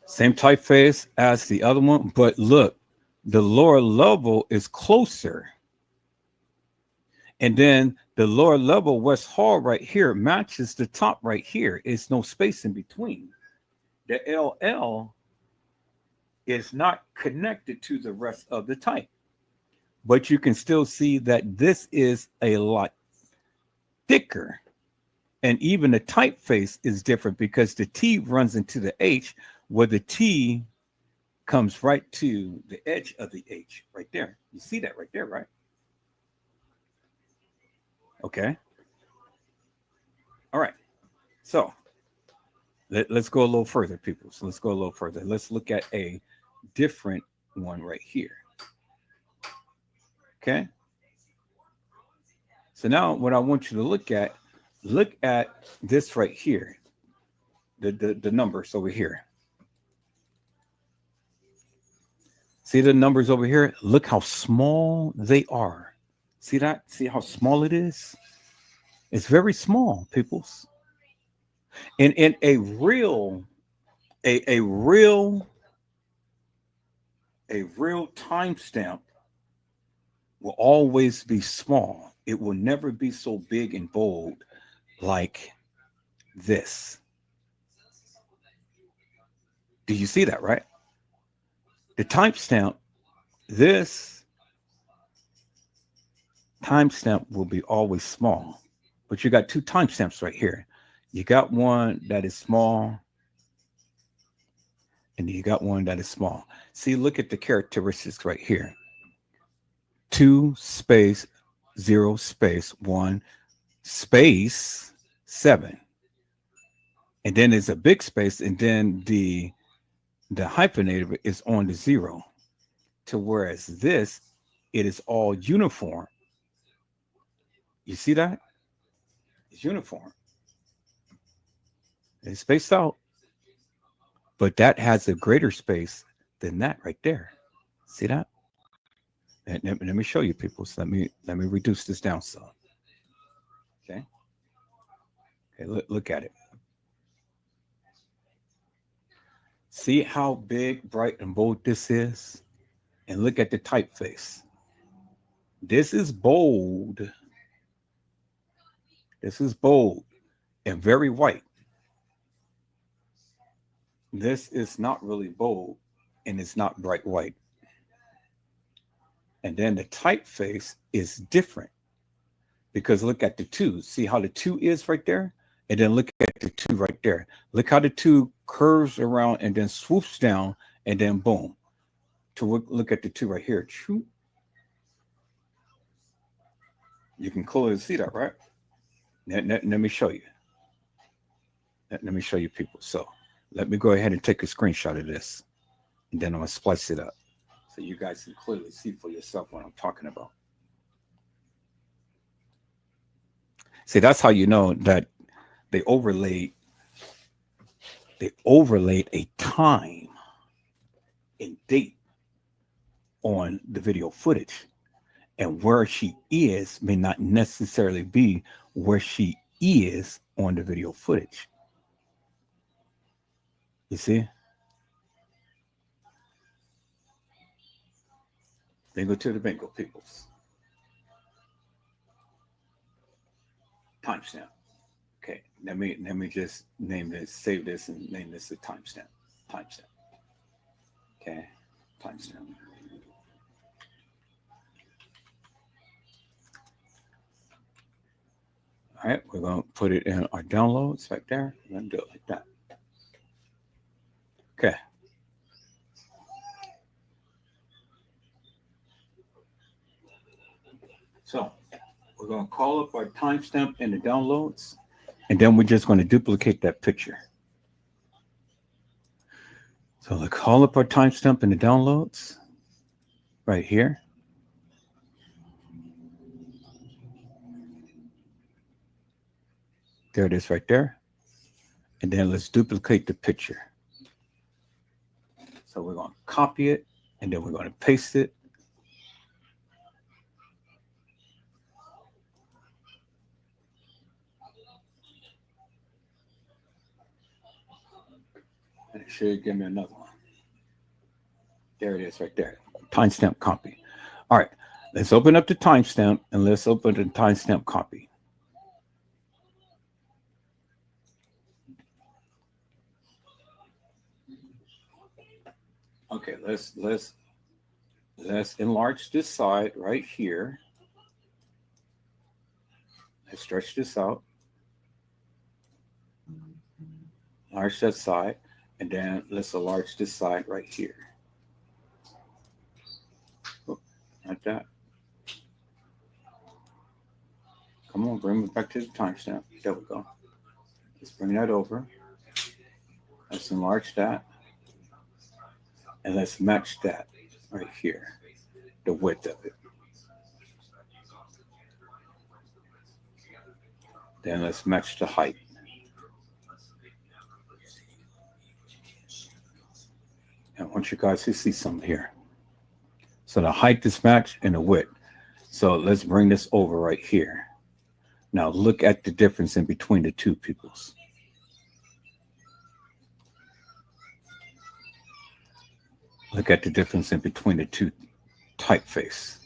Same typeface as the other one, but look, the lower level is closer. And then the lower level West Hall right here matches the top right here. It's no space in between. The LL is not connected to the rest of the type. But you can still see that this is a lot thicker. And even the typeface is different because the T runs into the H, where the T comes right to the edge of the H right there. You see that right there, right? Okay. All right. So let's go a little further, people. So let's go a little further. Let's look at a different one right here. Okay. So now what I want you to look at this right here. The numbers over here. See the numbers over here? Look how small they are. See that? See how small it is? It's very small, peoples. And in a real timestamp will always be small. It will never be so big and bold like this. Do you see that, right? The timestamp, this timestamp will be always small. But you got two timestamps right here. You got one that is small, and you got one that is small. See, look at the characteristics right here. 2 space 0 space 1 space 7. And then there's a big space, and then the hyphenated is on the 0. To whereas this, it is all uniform. You see that? It's uniform. It's spaced out, but that has a greater space than that right there. See that? And let me show you, people. So let me reduce this down some. Okay. Okay. Look at it. See how big, bright, and bold this is, and look at the typeface. This is bold. This is bold and very white. This is not really bold, and it's not bright white. And then the typeface is different because look at the 2. See how the 2 is right there? And then look at the 2 right there. Look how the 2 curves around and then swoops down and then boom. To look at the 2 right here. You can clearly see that, right? Let me show you. Let me show you, people. So let me go ahead and take a screenshot of this. And then I'm going to splice it up so you guys can clearly see for yourself what I'm talking about. See, that's how you know that they overlaid a time and date on the video footage. And where she is may not necessarily be where she is on the video footage. You see? Bingo to the bingo, peoples. Timestamp. Okay, let me just name this, save this, and name this a timestamp. Timestamp. Okay, timestamp. All right, we're going to put it in our downloads right there. We're going to do it like that. Okay. So we're going to call up our timestamp in the downloads, and then we're just going to duplicate that picture. So let's call up our timestamp in the downloads right here. There it is right there. And then let's duplicate the picture. So we're going to copy it, and then we're going to paste it. And it should give me another one. There it is right there. Timestamp copy. All right. Let's open up the timestamp, and let's open the timestamp copy. Okay, let's enlarge this side right here. Let's stretch this out. Enlarge that side, and then let's enlarge this side right here. Oh, like that. Come on, bring it back to the timestamp. There we go. Let's bring that over. Let's enlarge that. And let's match that right here, the width of it. Then let's match the height. And I want you guys to see something here. So the height is matched and the width. So let's bring this over right here. Now look at the difference in between the two peoples. Look at the difference in between the two typeface.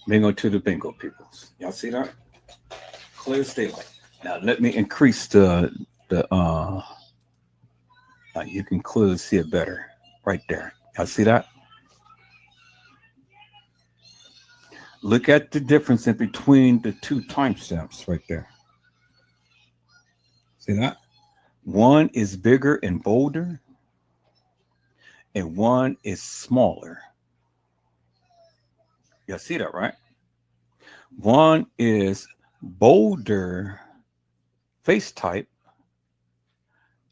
Bingo to the bingo peoples. Y'all see that? Clear as daylight. Now let me increase the you can clearly see it better right there. Y'all see that? Look at the difference in between the two timestamps right there. See that? One is bigger and bolder, and one is smaller. Y'all see that, right? One is bolder face type,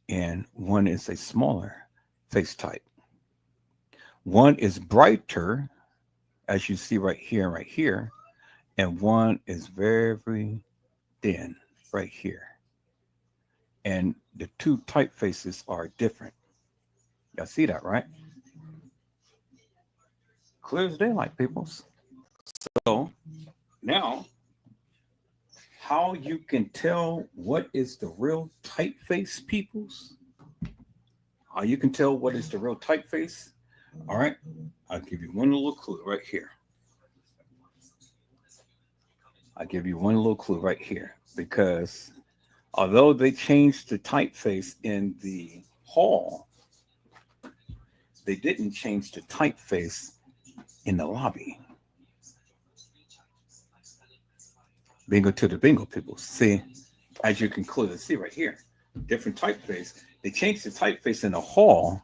and one is a smaller face type. One is brighter, as you see right here and right here, and one is very thin right here. And the two typefaces are different. Y'all see that, right? Clear as daylight, peoples. So now, how you can tell what is the real typeface, peoples? How you can tell what is the real typeface? All right, I'll give you one little clue right here. I'll give you one little clue right here, because although they changed the typeface in the hall, they didn't change the typeface in the lobby. Bingo to the bingo people. See, as you can clearly see right here, different typeface. They changed the typeface in the hall,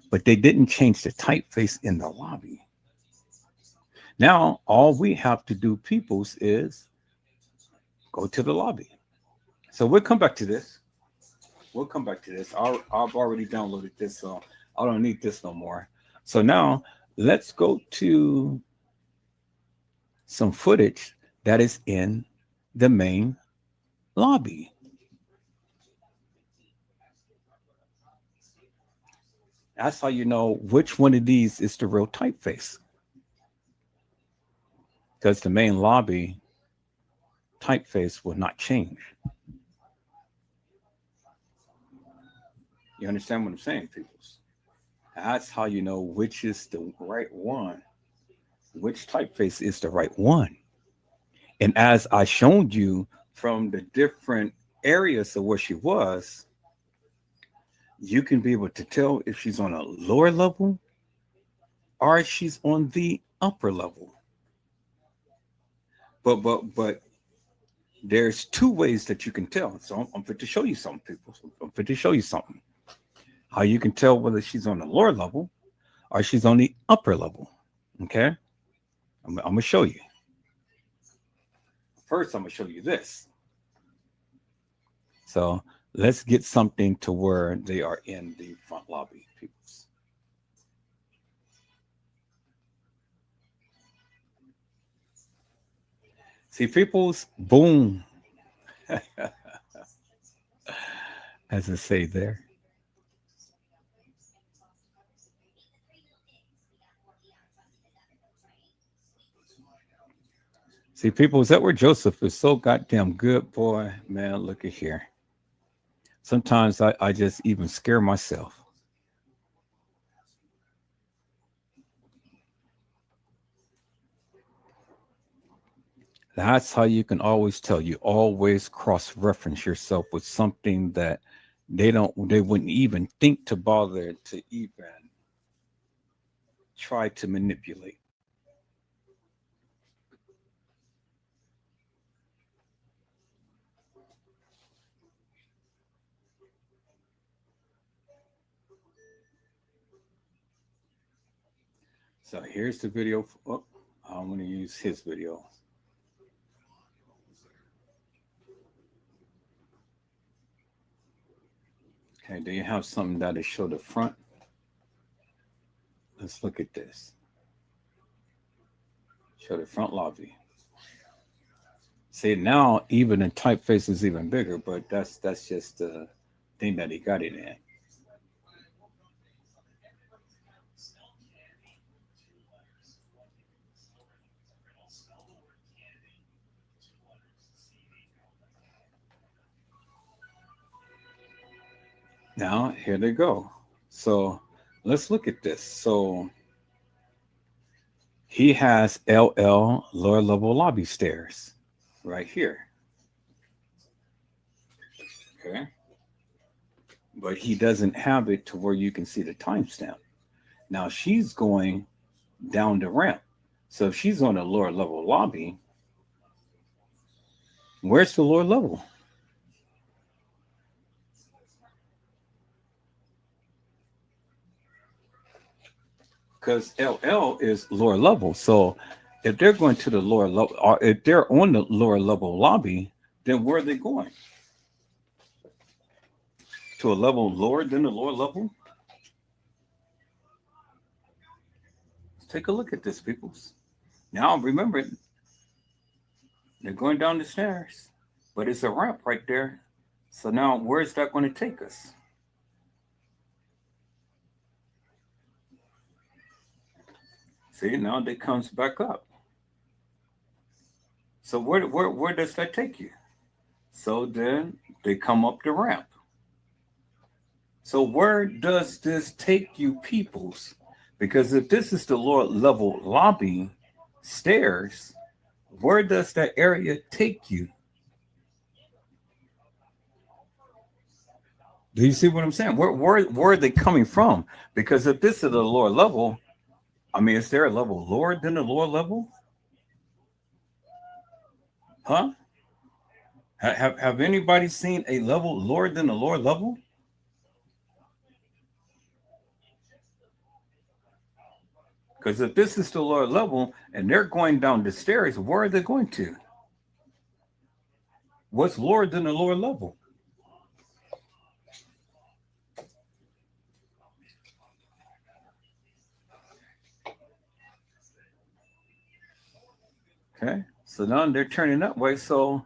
but they didn't change the typeface in the lobby. Now, all we have to do, peoples, is go to the lobby. So we'll come back to this. We'll come back to this. I've already downloaded this, so I don't need this no more. So now let's go to some footage that is in the main lobby. That's how you know which one of these is the real typeface. Because the main lobby typeface will not change. You understand what I'm saying, people? That's how you know which is the right one, which typeface is the right one. And as I showed you from the different areas of where she was, you can be able to tell if she's on a lower level or if she's on the upper level. But there's two ways that you can tell. So I'm fit to show you something, people. I'm fit to show you something. How you can tell whether she's on the lower level or she's on the upper level. Okay? I'm gonna show you. First, I'm gonna show you this. So let's get something to where they are in the front lobby, people. See, people's boom, as I say there. See, people's Edward Joseph is so goddamn good, boy. Man, look at here. Sometimes I just even scare myself. That's how you can always tell. You always cross-reference yourself with something that they wouldn't even think to bother to even try to manipulate. So here's the video. Oh, I'm going to use his video. Okay, do you have something that is show the front? Let's look at this. Show the front lobby. See, now even the typeface is even bigger, but that's just the thing that he got it in. Now, here they go. So let's look at this. So he has LL lower level lobby stairs right here. Okay. But he doesn't have it to where you can see the timestamp. Now she's going down the ramp. So if she's on a lower level lobby, where's the lower level? Because LL is lower level. So if they're going to the lower level, or if they're on the lower level lobby, then where are they going? To a level lower than the lower level? Let's take a look at this, peoples. Now remember, they're going down the stairs, but it's a ramp right there. So now where's that going to take us? See, now that comes back up. So where does that take you? So then they come up the ramp. So where does this take you, peoples? Because if this is the lower level lobby stairs, where does that area take you? Do you see what I'm saying? Where are they coming from? Because if this is the lower level, I mean, is there a level lower than the lower level? Huh? Have anybody seen a level lower than the lower level? Because if this is the lower level and they're going down the stairs, where are they going to? What's lower than the lower level? Okay, so now they're turning that way. So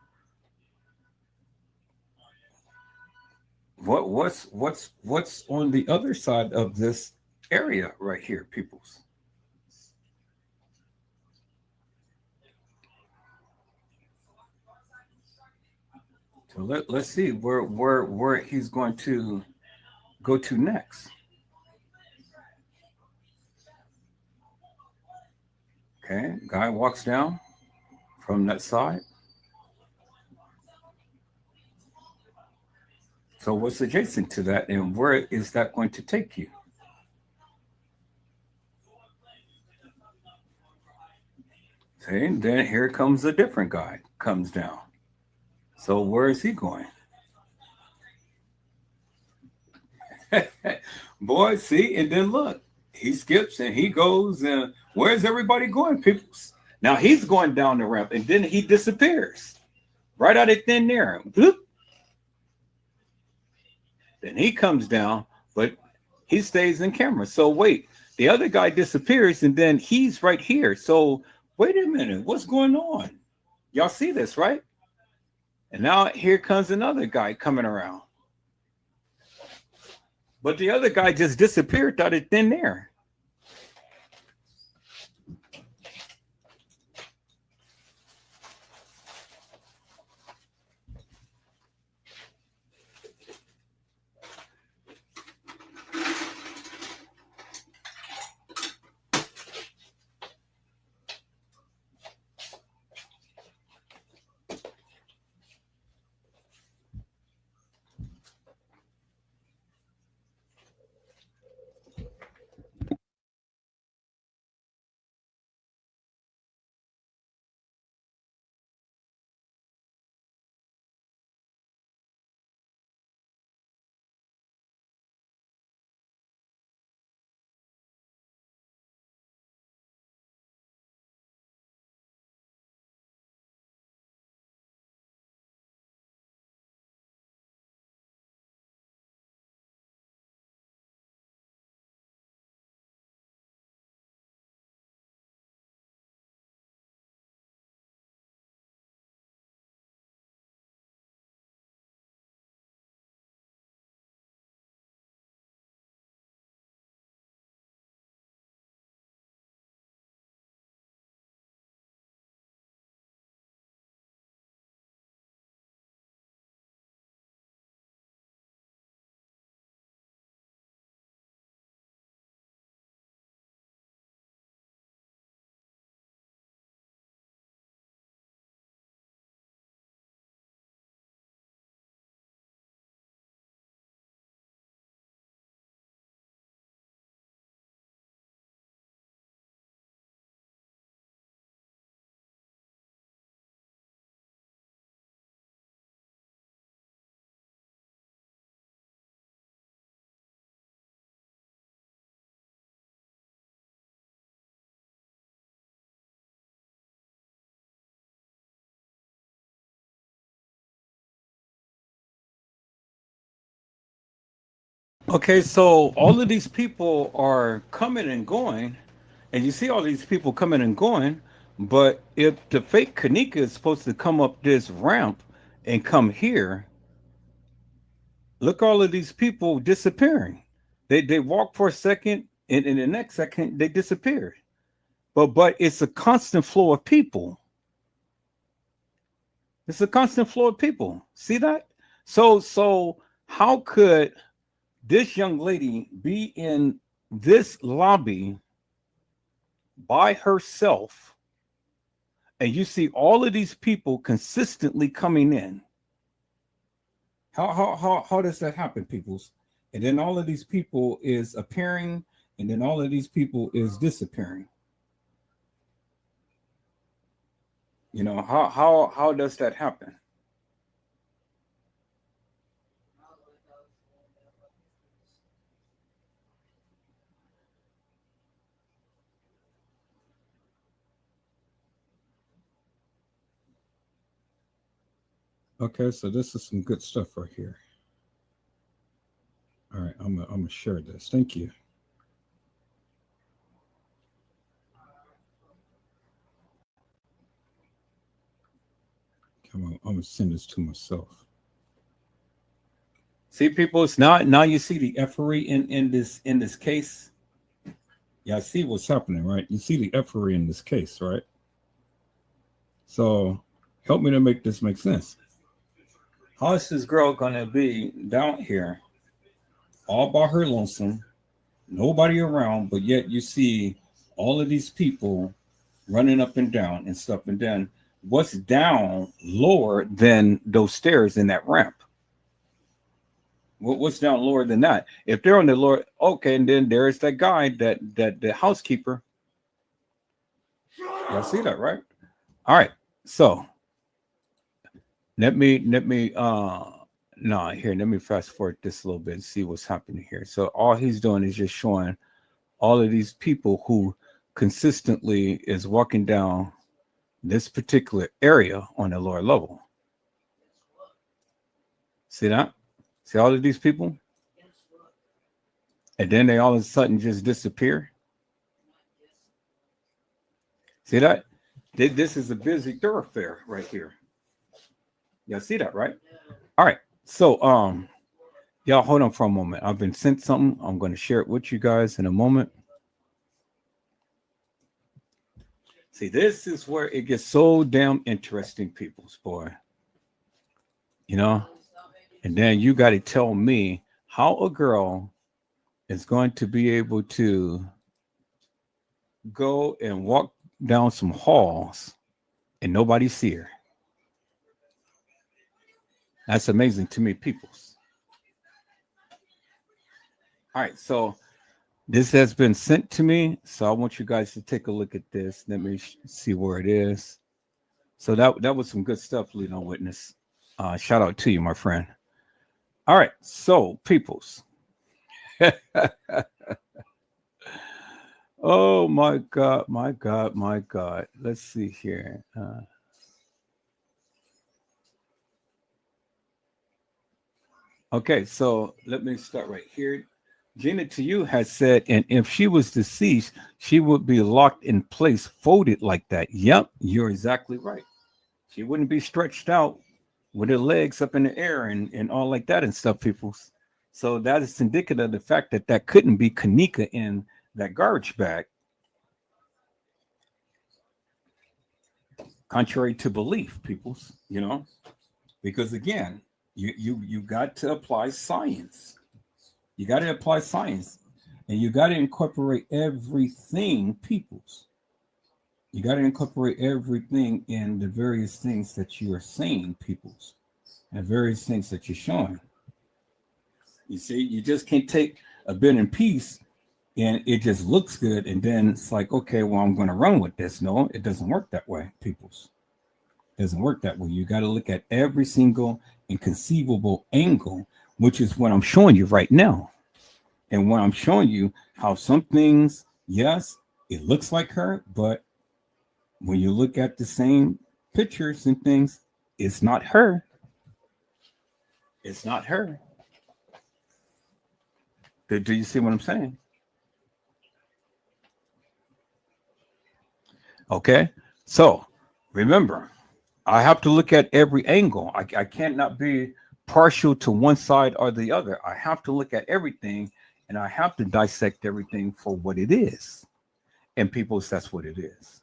what's on the other side of this area right here, peoples? So let's see where he's going to go to next. Okay, guy walks down from that side. So what's adjacent to that, and where is that going to take you? See, and then here comes a different guy, comes down. So where is he going? Boy, see, and then look, he skips and he goes, and where's everybody going, peoples? Now he's going down the ramp, and then he disappears right out of thin air. Bloop. Then he comes down, but he stays in camera. So wait, the other guy disappears, and then he's right here. So wait a minute, what's going on? Y'all see this, right? And now here comes another guy coming around. But the other guy just disappeared out of thin air. Okay, so all of these people are coming and going, and you see all these people coming and going, but if the fake Kenneka is supposed to come up this ramp and come here, look all of these people disappearing. They walk for a second, and in the next second they disappear. But it's a constant flow of people. It's a constant flow of people. See that? So how could this young lady be in this lobby by herself, and you see all of these people consistently coming in? How does that happen, peoples? And then all of these people is appearing, and then all of these people is disappearing. You know, how does that happen? Okay, so this is some good stuff right here. All right, I'm gonna share this. Thank you. Come on, I'm gonna send this to myself. See, people, it's now you see the effery in this case. Yeah, I see what's happening, right? You see the effery in this case, right? So help me to make this make sense. How is this girl gonna be down here all by her lonesome, nobody around, but yet you see all of these people running up and down and stuff, and then what's down lower than those stairs in that ramp? What's down lower than that? If they're on the lower, okay, and then there's that guy, that the housekeeper. Y'all see that, right? All right. So let me no, here, let me fast forward this a little bit and see what's happening here. So all he's doing is just showing all of these people who consistently is walking down this particular area on the lower level. See that? See all of these people? And then they all of a sudden just disappear. See that? This is a busy thoroughfare right here. Y'all see that, right? All right. So y'all hold on for a moment. I've been sent something. I'm going to share it with you guys in a moment. See, this is where it gets so damn interesting, people's boy. You know? And then you got to tell me how a girl is going to be able to go and walk down some halls and nobody see her. That's amazing to me, peoples. All right, so this has been sent to me, so I want you guys to take a look at this. Let me see where it is. So that was some good stuff, lead on witness. Shout out to you, my friend. All right, so peoples. Oh my God, my God, my God. Let's see here. Okay, so let me start right here. Gina to you has said, and if she was deceased, she would be locked in place, folded like that. Yep, you're exactly right. She wouldn't be stretched out with her legs up in the air and all like that and stuff, people. So that is indicative of the fact that that couldn't be Kenneka in that garbage bag, contrary to belief, peoples. You know, because again, you got to apply science. You got to apply science, and you got to incorporate everything, peoples. You got to incorporate everything in the various things that you are saying, peoples, and various things that you're showing. You see, you just can't take a bit in piece and it just looks good, and then it's like, okay, well, I'm going to run with this. No, it doesn't work that way, peoples. It doesn't work that way. You got to look at every single inconceivable angle, which is what I'm showing you right now. And when I'm showing you how some things, yes, it looks like her, but when you look at the same pictures and things, it's not her. It's not her. Do you see what I'm saying? Okay. So remember, I have to look at every angle. I can't not be partial to one side or the other. I have to look at everything and I have to dissect everything for what it is. And peoples, that's what it is.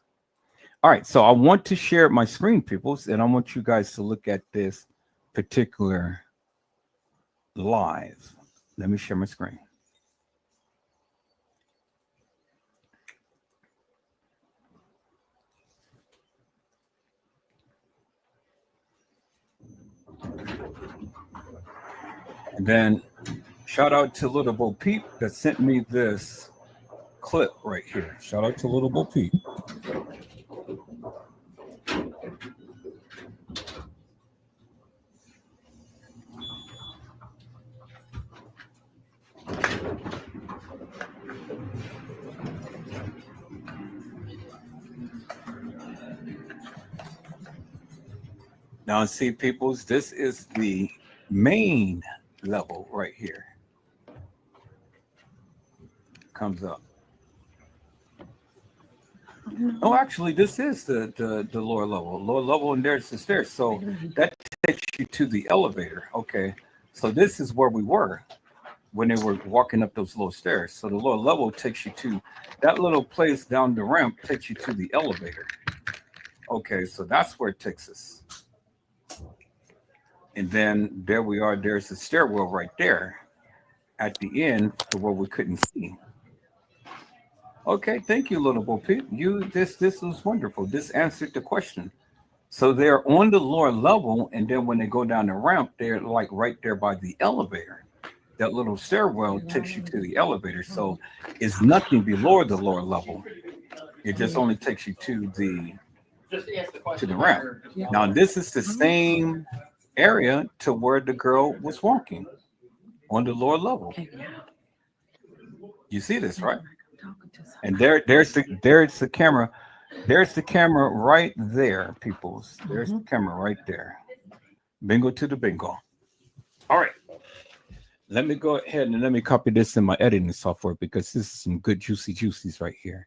All right. So I want to share my screen, peoples, and I want you guys to look at this particular live. Let me share my screen. And then shout out to Little Bo Peep that sent me this clip right here. Shout out to Little Bo Peep. Now, see, peoples, this is the main level right here. Comes up. Oh, actually, this is the lower level. Lower level, and there's the stairs. So that takes you to the elevator. Okay. So this is where we were when they were walking up those low stairs. So the lower level takes you to that little place down the ramp, takes you to the elevator. Okay, so that's where it takes us. And then there we are. There's the stairwell right there at the end to where we couldn't see. Okay, thank you, Little Bo Peep. This was wonderful. This answered the question. So they're on the lower level, and then when they go down the ramp, they're like right there by the elevator. That little stairwell takes you to the elevator. So it's nothing below the lower level. It just only takes you to the ramp. Now this is the same area to where the girl was walking on the lower level. You see this, right? And there's the camera. There's the camera right there, peoples. There's the camera right there. Bingo to the bingo. All right. Let me go ahead and let me copy this in my editing software because this is some good juicies right here.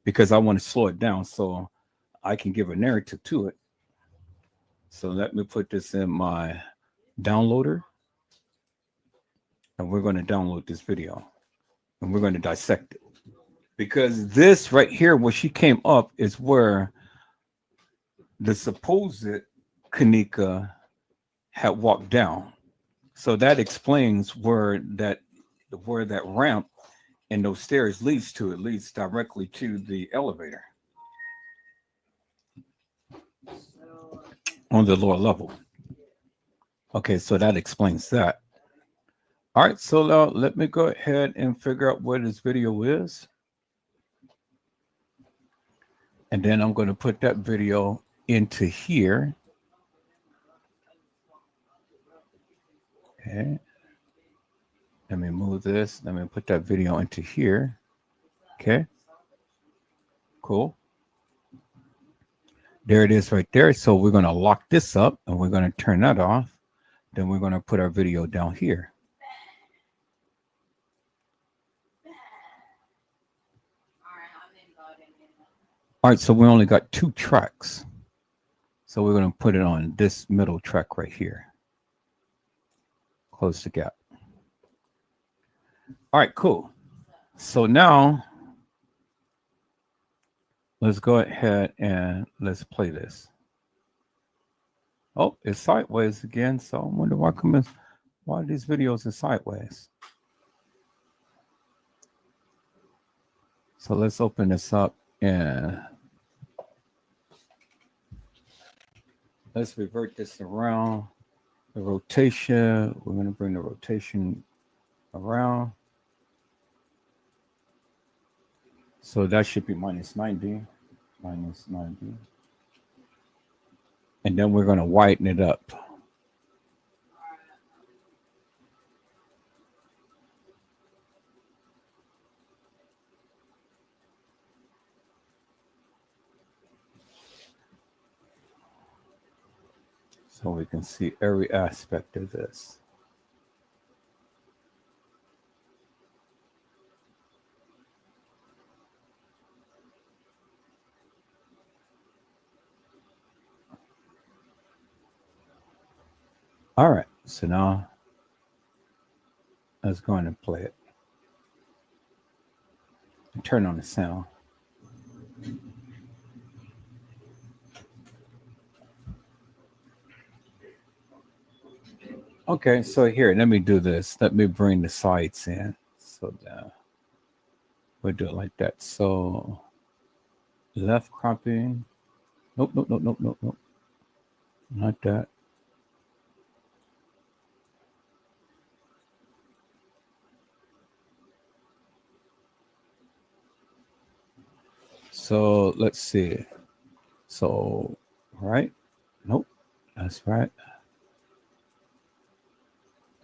Because I want to slow it down so I can give a narrative to it. So let me put this in my downloader. And we're going to download this video. And we're going to dissect it. Because this right here, where she came up, is where the supposed Kenneka had walked down. So that explains where that ramp and those stairs leads to. It leads directly to the elevator on the lower level. Okay, so that explains that. All right, so now let me go ahead and figure out what this video is. And then I'm going to put that video into here. Okay. Let me move this. Let me put that video into here. Okay. Cool. There it is right there. So we're going to lock this up and we're going to turn that off. Then we're going to put our video down here. All right, so we only got 2 tracks. So we're going to put it on this middle track right here. Close the gap. All right, cool. So now let's go ahead and let's play this. Oh, it's sideways again. So I wonder why these videos are sideways. So let's open this up and let's revert this around. The rotation, we're going to bring the rotation around. So that should be minus 90. And then we're going to whiten it up. So we can see every aspect of this. All right. So now let's go ahead and play it. Turn on the sound. Okay, so here, let me do this. Let me bring the sides in. So we'll do it like that. So left cropping. Nope, nope, nope, nope, nope, nope. Not that. So let's see. So, right? Nope, that's right.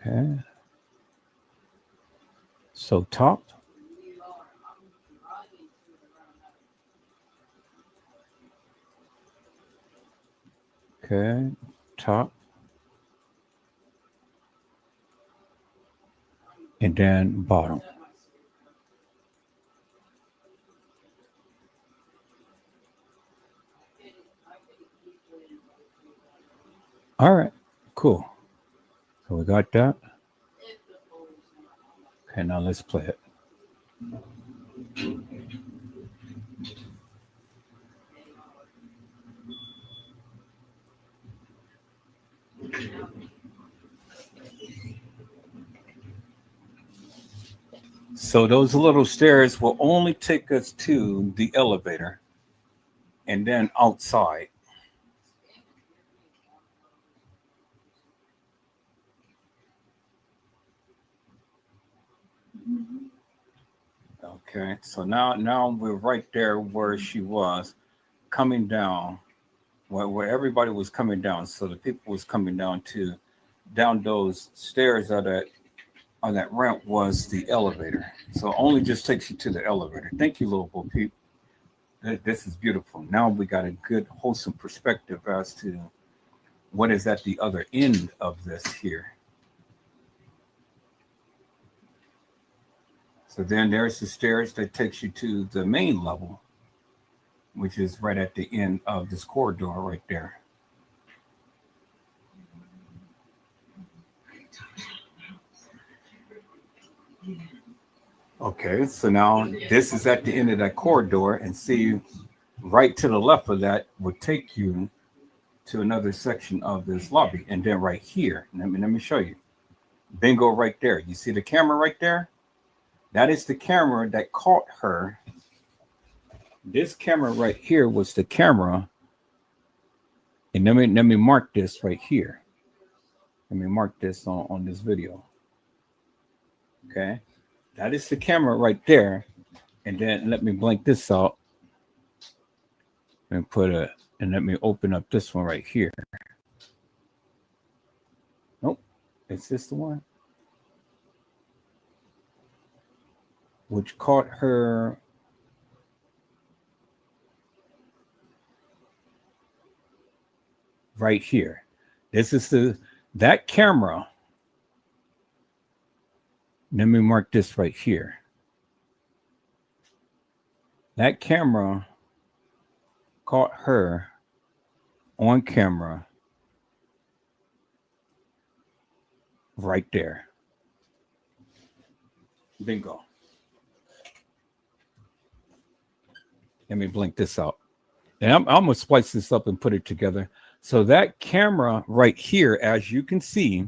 Okay. So top. Okay. Top. And then bottom. All right. Cool. So we got that. Okay, now let's play it. So those little stairs will only take us to the elevator and then outside. Okay, so now we're right there where she was coming down, where everybody was coming down. So the people was coming down those stairs of that on that ramp was the elevator. So it only just takes you to the elevator. Thank you, little Bo Peep. This is beautiful. Now we got a good wholesome perspective as to what is at the other end of this here. So then there's the stairs that takes you to the main level, which is right at the end of this corridor right there. Okay, so now this is at the end of that corridor, and see right to the left of that would take you to another section of this lobby. And then right here, let me show you. Bingo right there. You see the camera right there? That is the camera that caught her. This camera right here was the camera. And let me mark this right here. Let me mark this on this video. Okay. That is the camera right there. And then let me blank this out and let me open up this one right here. Nope. Is this the one? Which caught her right here. This is that camera. Let me mark this right here. That camera caught her on camera right there. Bingo. Let me blink this out. And I'm going to splice this up and put it together. So that camera right here, as you can see,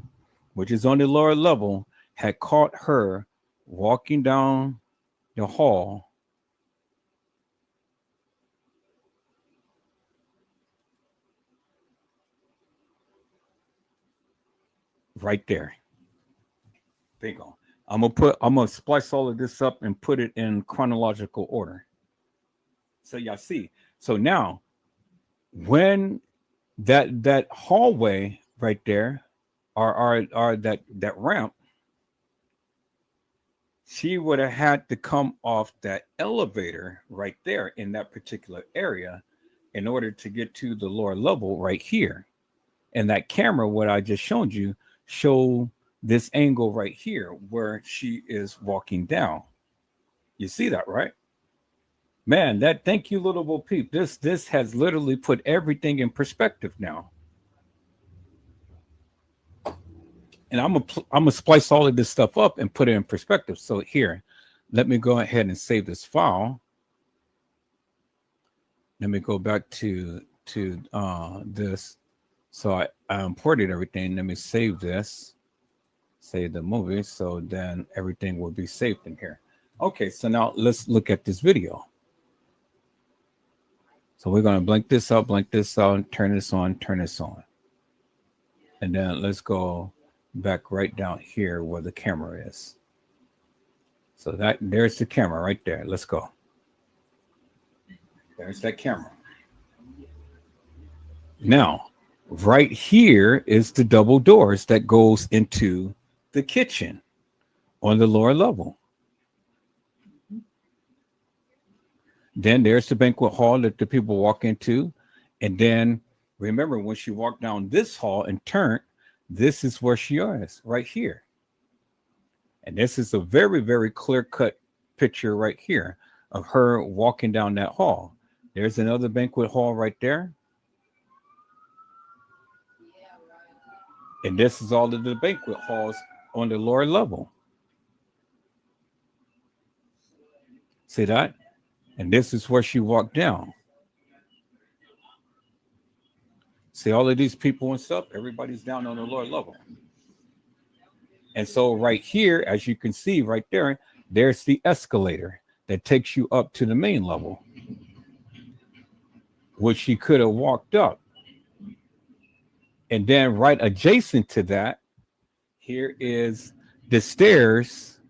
which is on the lower level, had caught her walking down the hall right there. Bingo. I'm gonna splice all of this up and put it in chronological order. So y'all see. So now when that hallway right there or that ramp, she would have had to come off that elevator right there in that particular area in order to get to the lower level right here. And that camera, what I just showed you, show this angle right here where she is walking down. You see that, right? Man, that thank you, little Bo Peep. This has literally put everything in perspective now. And I'm gonna splice all of this stuff up and put it in perspective. So here, let me go ahead and save this file. Let me go back to this. So I imported everything. Let me save this, save the movie. So then everything will be saved in here. Okay, so now let's look at this video. So we're gonna blank this out, turn this on, turn this on. And then let's go back right down here where the camera is. So there's the camera right there. Let's go. There's that camera. Now, right here is the double doors that goes into the kitchen on the lower level. Then there's the banquet hall that the people walk into. And then remember, when she walked down this hall and turned, this is where she is, right here. And this is a very, very clear-cut picture right here of her walking down that hall. There's another banquet hall right there. And this is all of the banquet halls on the lower level. See that? And this is where she walked down. See all of these people and stuff? Everybody's down on the lower level. And so right here, as you can see right there, there's the escalator that takes you up to the main level, which she could have walked up. And then right adjacent to that, here is the stairs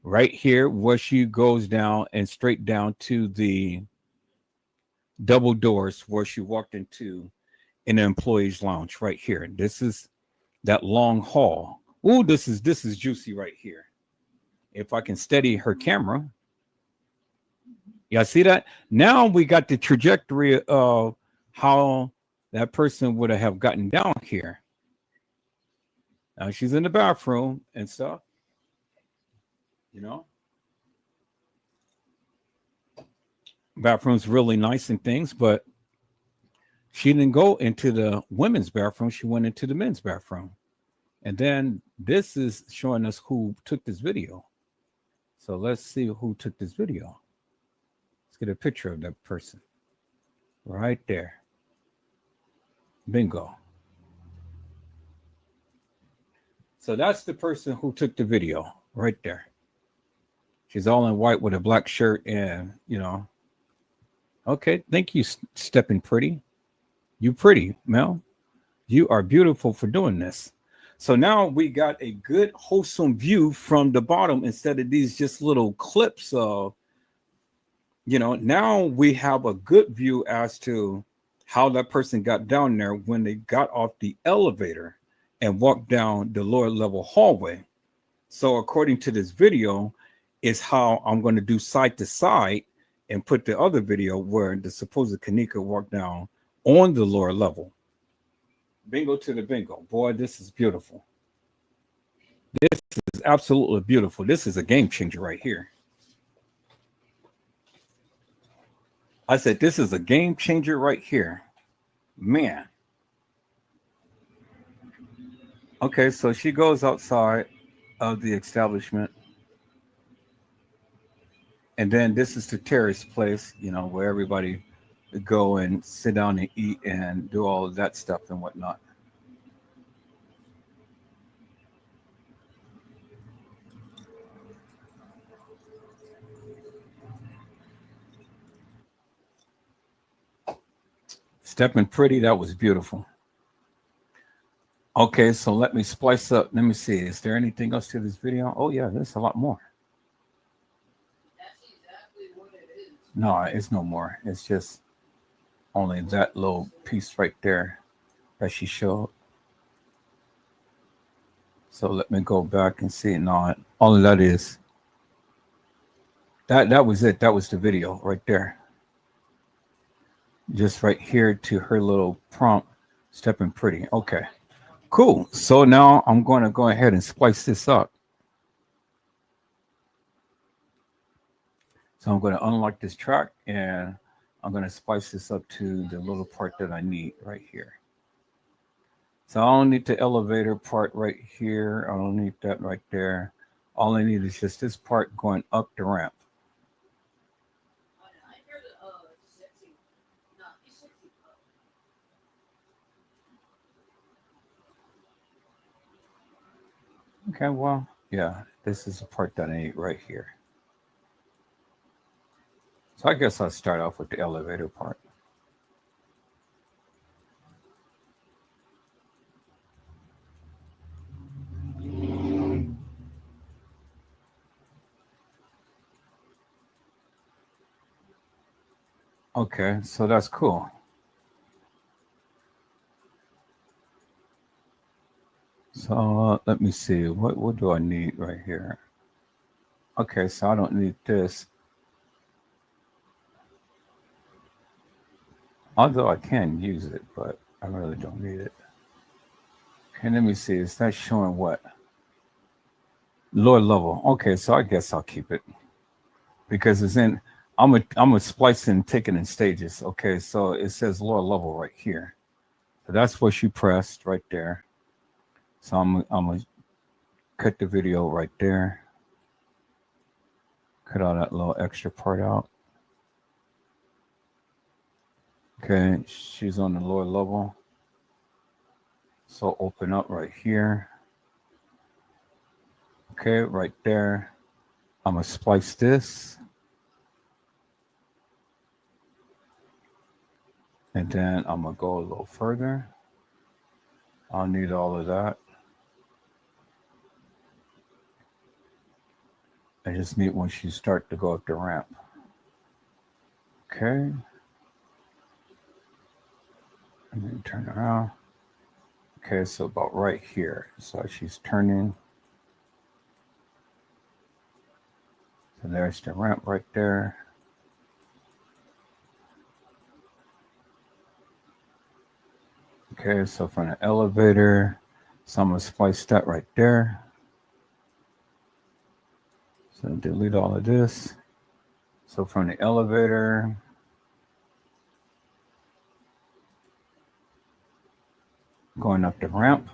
right here where she goes down and straight down to the double doors where she walked into in the employees lounge right here. This is that long hall. Ooh, this is juicy right here. If I can steady her camera. Yeah, see that? Now we got the trajectory of how that person would have gotten down here. Now she's in the bathroom and stuff. You know? Bathroom's really nice and things, but she didn't go into the women's bathroom. She went into the men's bathroom. And then this is showing us who took this video. So let's see who took this video. Let's get a picture of that person. Right there. Bingo. So that's the person who took the video right there. She's all in white with a black shirt and, you know. Okay, thank you, Stepping Pretty. You pretty, Mel. You are beautiful for doing this. So now we got a good wholesome view from the bottom instead of these just little clips of, you know, now we have a good view as to how that person got down there when they got off the elevator and walked down the lower level hallway. So according to this video is how I'm going to do side to side and put the other video where the supposed Kenneka walked down on the lower level. Bingo to the bingo. Boy, this is beautiful. This is absolutely beautiful. This is a game changer right here. I said, this is a game changer right here. Man. Okay, so she goes outside of the establishment. And then this is the terrace place, you know, where everybody go and sit down and eat and do all of that stuff and whatnot. Stepping Pretty, that was beautiful. Okay, so let me splice up. Let me see. Is there anything else to this video? Oh, yeah, there's a lot more. That's exactly what it is. No, it's no more. It's just only that little piece right there that she showed. So let me go back and see. No, all of that is that was it. That was the video right there. Just right here to her little prompt, Stepping Pretty. Okay, cool. So now I'm going to go ahead and splice this up. So I'm going to unlock this track and I'm going to splice this up to the little part that I need right here. So I don't need the elevator part right here. I don't need that right there. All I need is just this part going up the ramp. I hear the sexy, not sexy. Okay, well, yeah, this is the part that I need right here. So I guess I'll start off with the elevator part. Okay, so that's cool. So let me see. What do I need right here? Okay, so I don't need this. Although I can use it, but I really don't need it. Okay, let me see. Is that showing what? Lower level. Okay, so I guess I'll keep it because it's in. I'm a splicing and taking in stages. Okay, so it says lower level right here. So that's what you pressed right there. So I'm gonna cut the video right there. Cut all that little extra part out. Okay, she's on the lower level. So open up right here. Okay, right there. I'm gonna splice this. And then I'm gonna go a little further. I'll need all of that. I just need when she start to go up the ramp. Okay. And then turn around. Okay, so about right here. So she's turning. So there's the ramp right there. Okay, so from the elevator, so I'm gonna splice that right there. So delete all of this. So from the elevator, going up the ramp.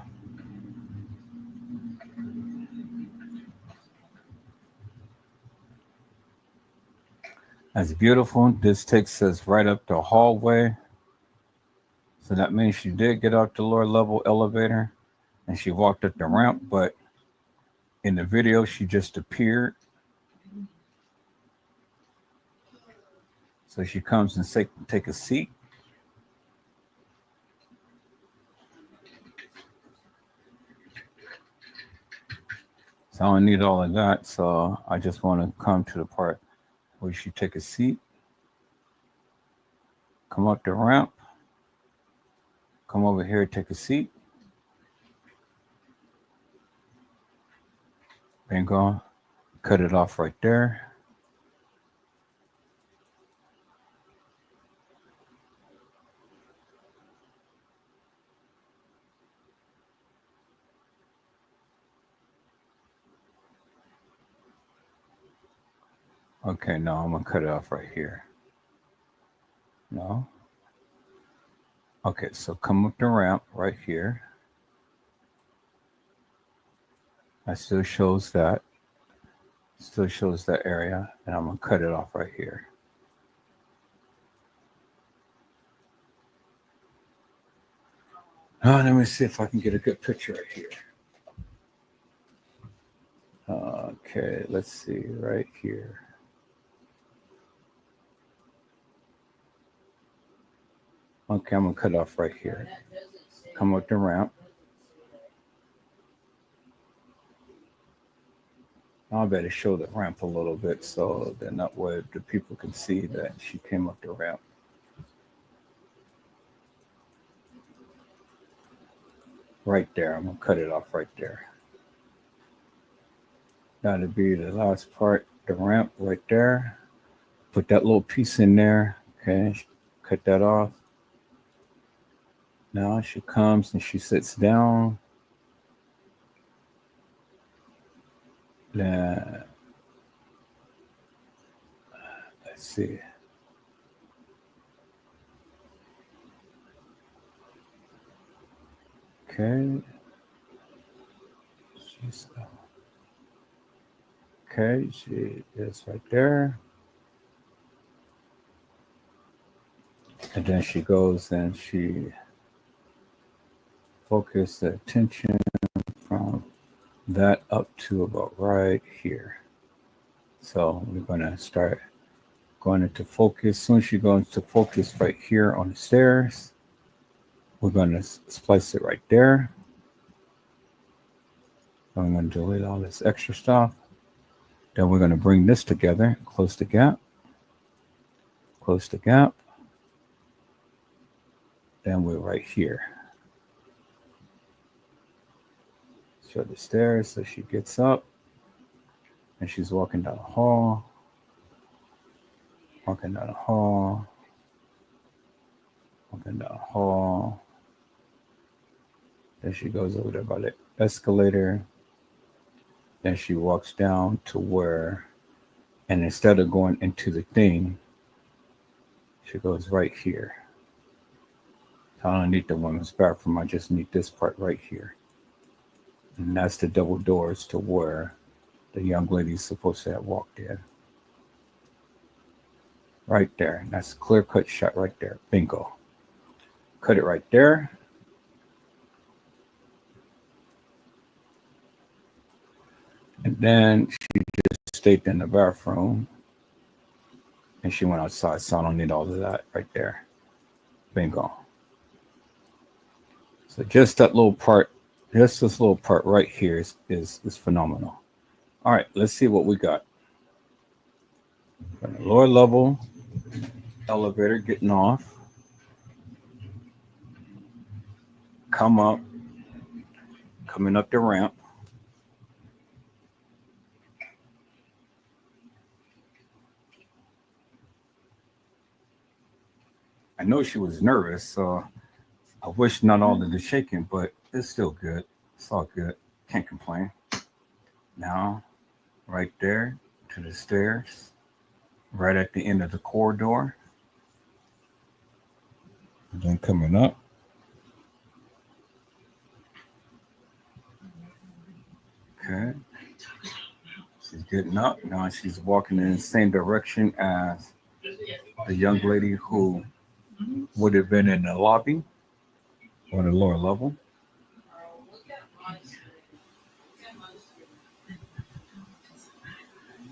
That's beautiful. This takes us right up the hallway. So that means she did get out the lower level elevator and she walked up the ramp, but in the video she just appeared. So she comes and take a seat. So I don't need all of that. So I just want to come to the part where she take a seat, come up the ramp, come over here, take a seat. Bingo. Cut it off right there. Okay, no, I'm gonna cut it off right here. No. Okay, so come up the ramp right here. That still shows that. Still shows that area, and I'm gonna cut it off right here. Let me see if I can get a good picture right here. Okay, let's see right here. Okay, I'm gonna cut off right here. Come up the ramp. I better show the ramp a little bit so then that way the people can see that she came up the ramp. Right there, I'm gonna cut it off right there. That'll be the last part, the ramp right there. Put that little piece in there. Okay, cut that off. Now she comes and she sits down. Then let's see. Okay. Okay, she is right there. And then she goes and she focuses the attention from that up to about right here. So we're going to start going into focus. As soon as she goes into focus right here on the stairs, we're going to splice it right there. I'm going to delete all this extra stuff. Then we're going to bring this together, close the gap, close the gap. Then we're right here. Show the stairs so she gets up and she's walking down the hall. Walking down the hall. Walking down the hall. Then she goes over there by the escalator. Then she walks down to where, and instead of going into the thing, she goes right here. I don't need the women's bathroom. I just need this part right here. And that's the double doors to where the young lady's supposed to have walked in. Right there. That's a clear-cut shot right there. Bingo. Cut it right there. And then she just stayed in the bathroom. And she went outside, so I don't need all of that right there. Bingo. So just that little part, just this little part right here is phenomenal. All right, let's see what we got. Got a lower level elevator getting off. Come up, coming up the ramp. I know she was nervous, so I wish not all of the shaking, but it's still good. It's all good. Can't complain. Now, right there to the stairs, right at the end of the corridor. And then coming up. Okay. She's getting up. Now she's walking in the same direction as the young lady who would have been in the lobby or the lower level.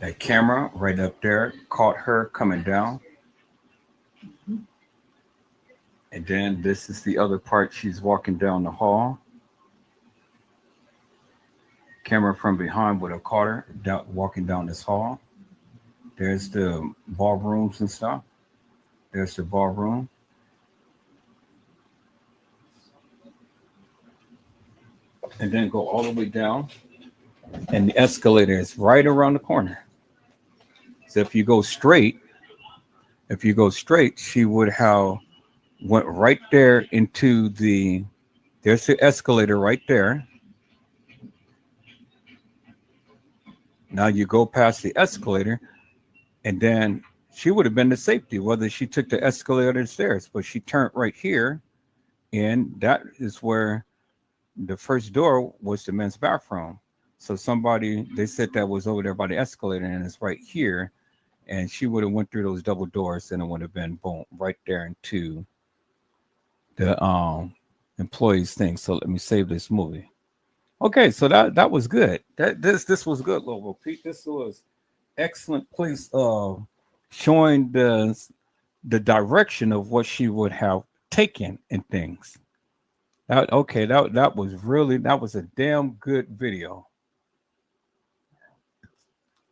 That camera right up there caught her coming down. And then this is the other part. She's walking down the hall. Camera from behind would have caught her walking down this hall. There's the ballrooms and stuff. There's the ballroom. And then go all the way down. And the escalator is right around the corner. So if you go straight, she would have went right there into there's the escalator right there. Now you go past the escalator, and then she would have been to safety, whether she took the escalator or the stairs, but she turned right here, and that is where the first door was the men's bathroom. So they said that was over there by the escalator, and it's right here. And she would have went through those double doors, and it would have been boom right there into the employees thing. So let me save this movie. Okay, so that was good. This was good, Lobo Pete. This was excellent place showing the direction of what she would have taken and things. That was a damn good video.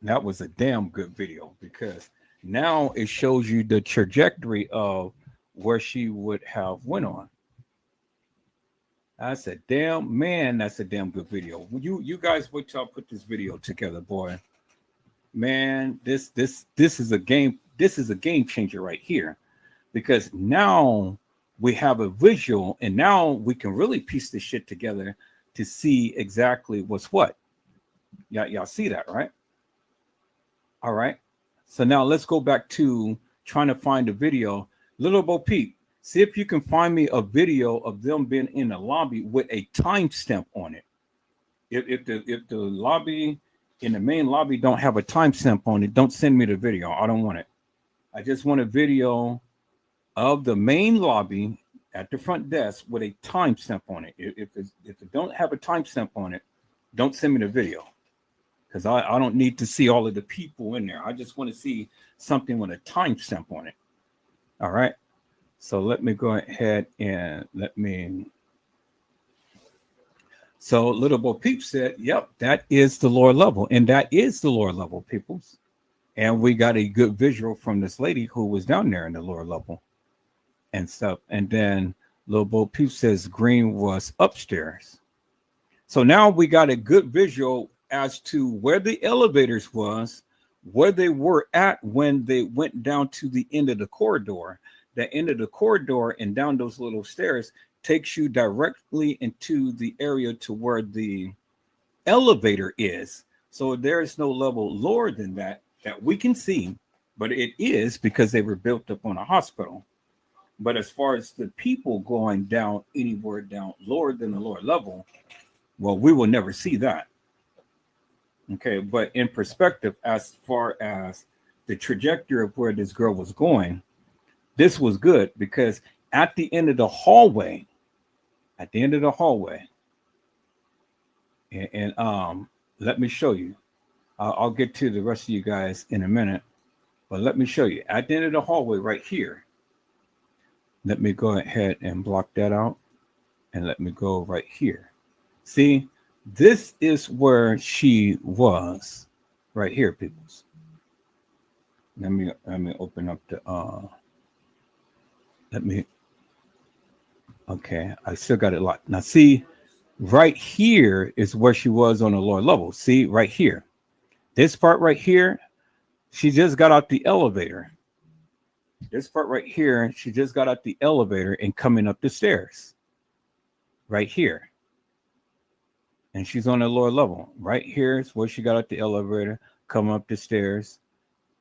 That was a damn good video because now it shows you the trajectory of where she would have went on. That's a damn good video. You guys wait till I put this video together, boy. Man, this is a game changer right here. Because now we have a visual and now we can really piece this shit together to see exactly what's what. Y'all see that, right? All right. So now let's go back to trying to find a video. Little Bo Peep, See if you can find me a video of them being in the lobby with a timestamp on it. If the lobby in the main lobby don't have a timestamp on it, don't send me the video. I don't want it. I just want a video of the main lobby at the front desk with a timestamp on it. If it don't have a timestamp on it, don't send me the video, because I don't need to see all of the people in there. I just want to see something with a timestamp on it. All right. So let me go ahead and So Little Bo Peep said, yep, that is the lower level. And that is the lower level, peoples. And we got a good visual from this lady who was down there in the lower level and stuff. And then Little Bo Peep says Green was upstairs. So now we got a good visual as to where the elevators was, where they were at when they went down to the end of the corridor. The end of the corridor and down those little stairs takes you directly into the area to where the elevator is. So there is no level lower than that we can see, but it is because they were built up on a hospital. But as far as the people going down anywhere down lower than the lower level, well, we will never see that. Okay, but in perspective, as far as the trajectory of where this girl was going, this was good, because at the end of the hallway, and let me show you. I'll get to the rest of you guys in a minute, but let me show you. At the end of the hallway right here, let me go ahead and block that out, and let me go right here. See, this is where she was, right here, peoples. Let me open up the okay, I still got it locked. Now see, right here is where she was on the lower level. See, right here. This part right here, she just got out the elevator. This part right here, she just got out the elevator and coming up the stairs. Right here. And she's on the lower level. Right here is where she got out the elevator, come up the stairs,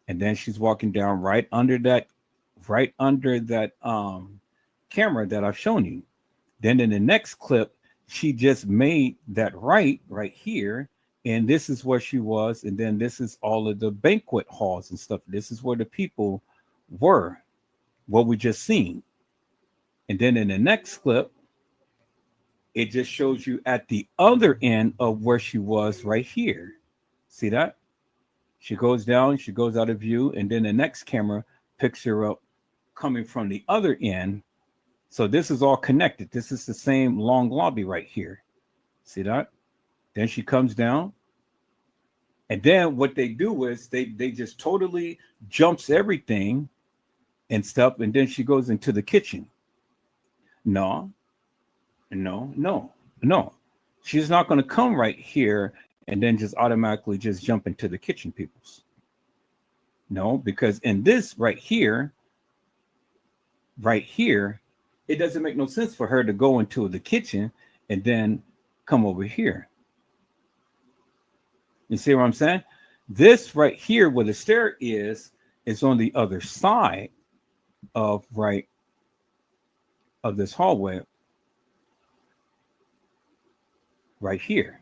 and then she's walking down right under that camera that I've shown you. Then in the next clip, she just made that right here, and this is where she was. And then this is all of the banquet halls and stuff. This is where the people were, what we just seen. And then in the next clip, it just shows you at the other end of where she was right here. See that? She goes down, she goes out of view, and then the next camera picks her up coming from the other end. So this is all connected. This is the same long lobby right here. See that? Then she comes down. And then what they do is they just totally jumps everything and stuff. And then she goes into the kitchen. No. She's not going to come right here and then just automatically just jump into the kitchen, peoples. No, because in this right here, it doesn't make no sense for her to go into the kitchen and then come over here. You see what I'm saying? This right here where the stair is on the other side of this hallway. Right here.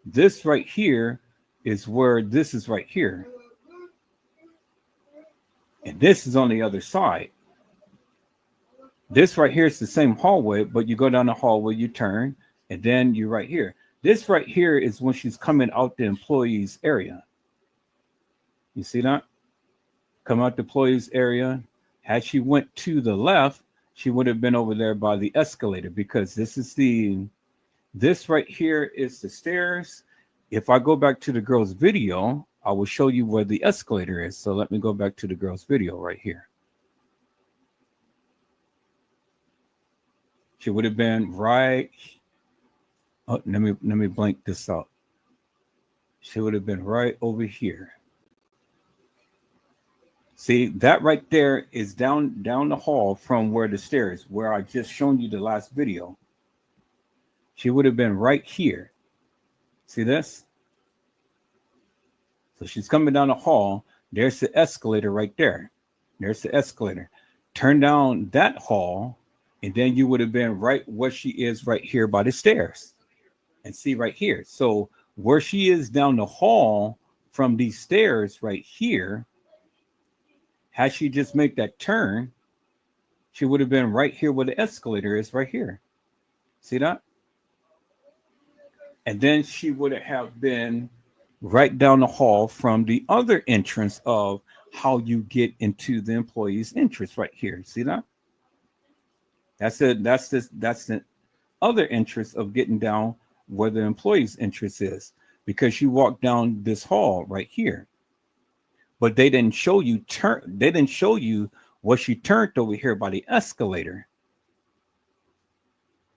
This right here is where this is right here. And this is on the other side. This right here is the same hallway, but you go down the hallway, you turn, and then you're right here. This right here is when she's coming out the employees area. You see that? Come out the employees area. Had she went to the left, she would have been over there by the escalator, because this right here is the stairs. If I go back to the girl's video, I will show you where the escalator is. So let me go back to the girl's video right here. She would have been right. Oh, let me blank this out. She would have been right over here. See, that right there is down the hall from where the stairs, where I just shown you the last video. She would have been right here. See this? So she's coming down the hall. There's the escalator right there. There's the escalator. turn down that hall, and then you would have been right where she is right here by the stairs. And see right here. So where she is down the hall from these stairs right here, had she just make that turn, she would have been right here where the escalator is right here. See that? And then she would have been right down the hall from the other entrance of how you get into the employee's entrance right here. See that? That's it. That's the other entrance of getting down where the employee's entrance is, because she walked down this hall right here. But they didn't show you they didn't show you what she turned over here by the escalator.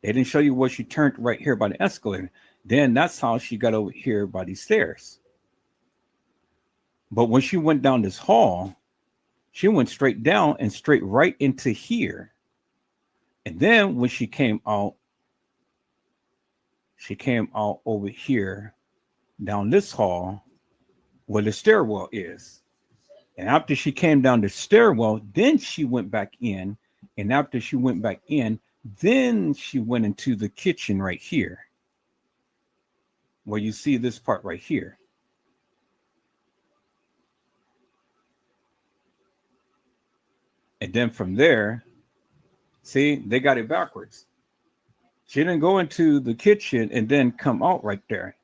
They didn't show you what she turned right here by the escalator. Then that's how she got over here by these stairs. But when she went down this hall, she went straight down and straight right into here. And then when she came out over here down this hall where the stairwell is. And after she came down the stairwell, then she went back in. And after she went back in, then she went into the kitchen right here, where you see this part right here. And then from there, see, they got it backwards. She didn't go into the kitchen and then come out right there.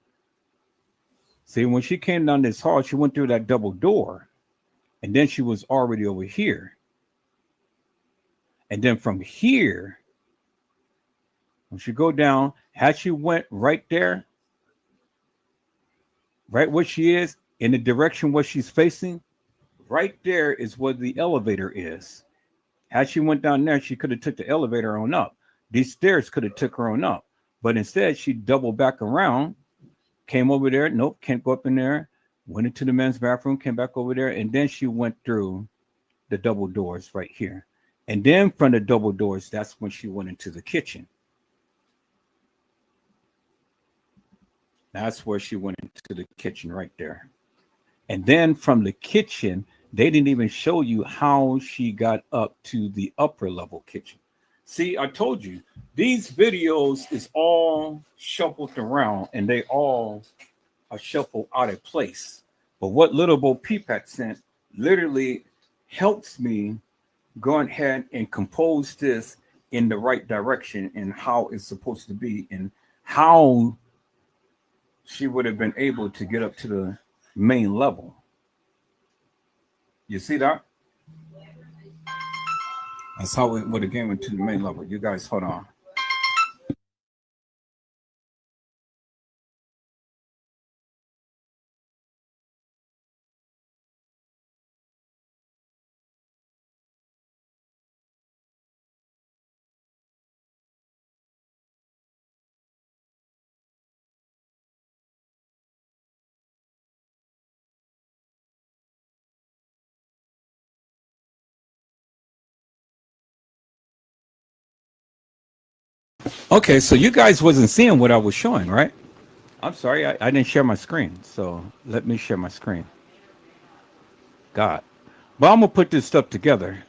See, when she came down this hall, she went through that double door. And then she was already over here. And then from here, when she go down, had she went right there, right where she is, in the direction where she's facing, right there is where the elevator is. Had she went down there, she could have took the elevator on up. These stairs could have took her on up. But instead, she doubled back around, came over there. Nope, can't go up in there. Went into the men's bathroom, came back over there. And then she went through the double doors right here. And then from the double doors, that's when she went into the kitchen. That's where she went into the kitchen right there. And then from the kitchen, they didn't even show you how she got up to the upper level kitchen. See, I told you, these videos is all shuffled around and they all are shuffled out of place. But what Little Bo Peep had sent literally helps me go ahead and compose this in the right direction and how it's supposed to be and how she would have been able to get up to the main level. You see that? That's how it would have came into the main level. You guys, hold on. Okay, so you guys wasn't seeing what I was showing, right? I'm sorry, I didn't share my screen. So let me share my screen. God. But I'm gonna put this stuff together,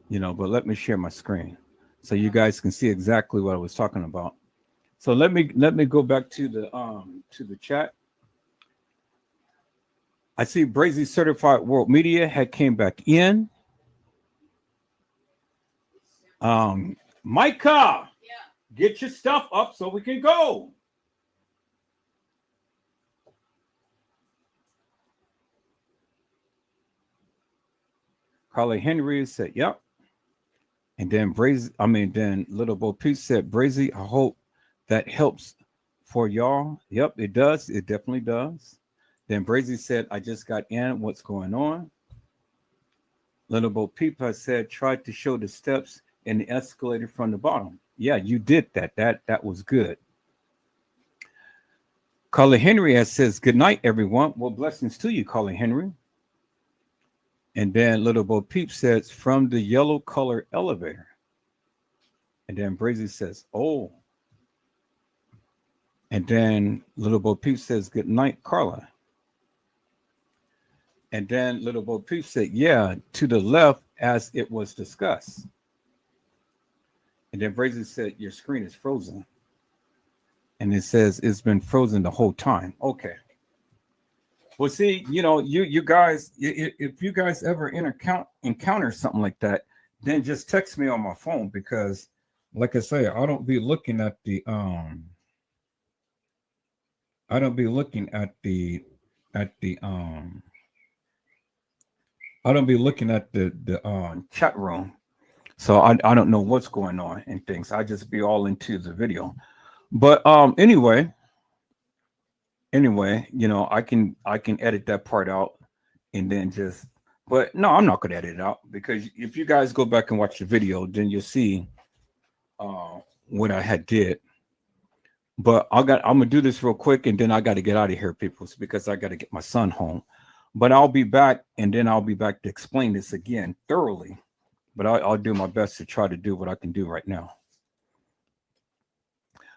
but let me share my screen so you guys can see exactly what I was talking about. So let me go back to the chat. I see Brazy Certified World Media had came back in. Micah, get your stuff up so we can go. Carly Henry said, yep. And then then Little Bo Peep said, Brazy, I hope that helps for y'all. Yep, it does. It definitely does. Then Brazy said, I just got in. What's going on? Little Bo Peep said, tried to show the steps and the escalator from the bottom. Yeah, you did that. That was good. Carly Henry says, good night, everyone. Well, blessings to you, Carly Henry. And then Little Bo Peep says, from the yellow color elevator. And then Brazy says, oh. And then Little Bo Peep says, good night, Carla. And then Little Bo Peep said, yeah, to the left as it was discussed. And then Brazy said, your screen is frozen. And it says it's been frozen the whole time. Okay. Well, see, you guys, if you guys ever encounter something like that, then just text me on my phone because, like I say, I don't be looking at the I don't be looking at the I don't be looking at the chat room, so I don't know what's going on and things. I just be all into the video. But anyway, I can edit that part out and then just. But no, I'm not gonna edit it out because if you guys go back and watch the video, then you'll see what I had did. But I'm gonna do this real quick and then I got to get out of here, people, because I got to get my son home. But I'll be back and then I'll be back to explain this again thoroughly. But I'll do my best to try to do what I can do right now.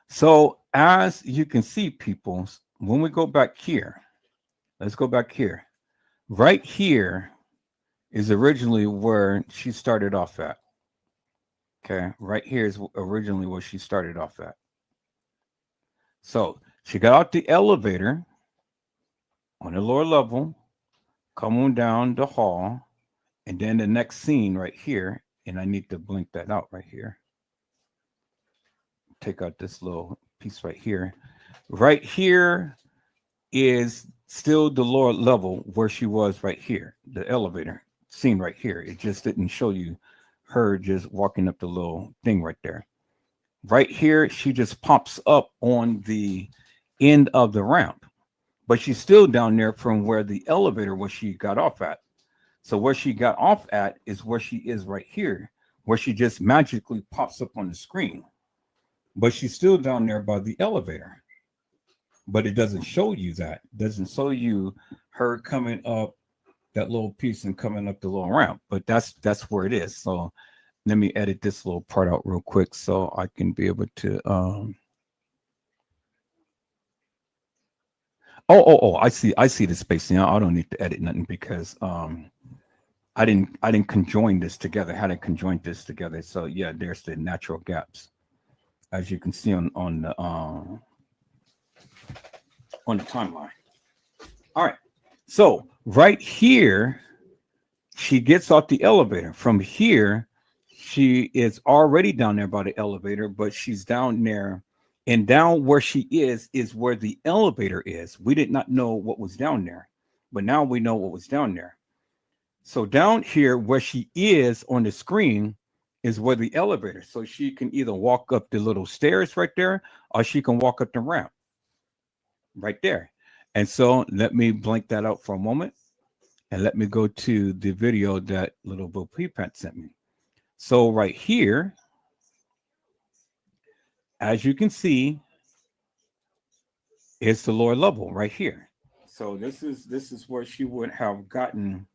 So as you can see, people, when we go back here, let's go back here. Right here is originally where she started off at. Okay, right here is originally where she started off at. So she got out the elevator on the lower level, coming down the hall, and then the next scene right here, and I need to blink that out right here. Take out this little piece right here. Right here is still the lower level where she was right here, the elevator scene right here. It just didn't show you her just walking up the little thing right there. Right here, she just pops up on the end of the ramp, but she's still down there from where the elevator where she got off at. So where she got off at is where she is right here, where she just magically pops up on the screen. But she's still down there by the elevator. But it doesn't show you that. It doesn't show you her coming up that little piece and coming up the little ramp. But that's where it is. So let me edit this little part out real quick so I can be able to I see the spacing. I don't need to edit nothing because I didn't conjoin this together. How to conjoin this together. So yeah, there's the natural gaps. As you can see on the timeline. All right. So right here, she gets off the elevator. From here, she is already down there by the elevator, but she's down there, and down where she is where the elevator is. We did not know what was down there, but now we know what was down there. So down here where she is on the screen is where the elevator. So she can either walk up the little stairs right there, or she can walk up the ramp right there. And so let me blank that out for a moment. And let me go to the video that Little Bo Peep sent me. So right here, as you can see, it's the lower level right here. So this is where she would have gotten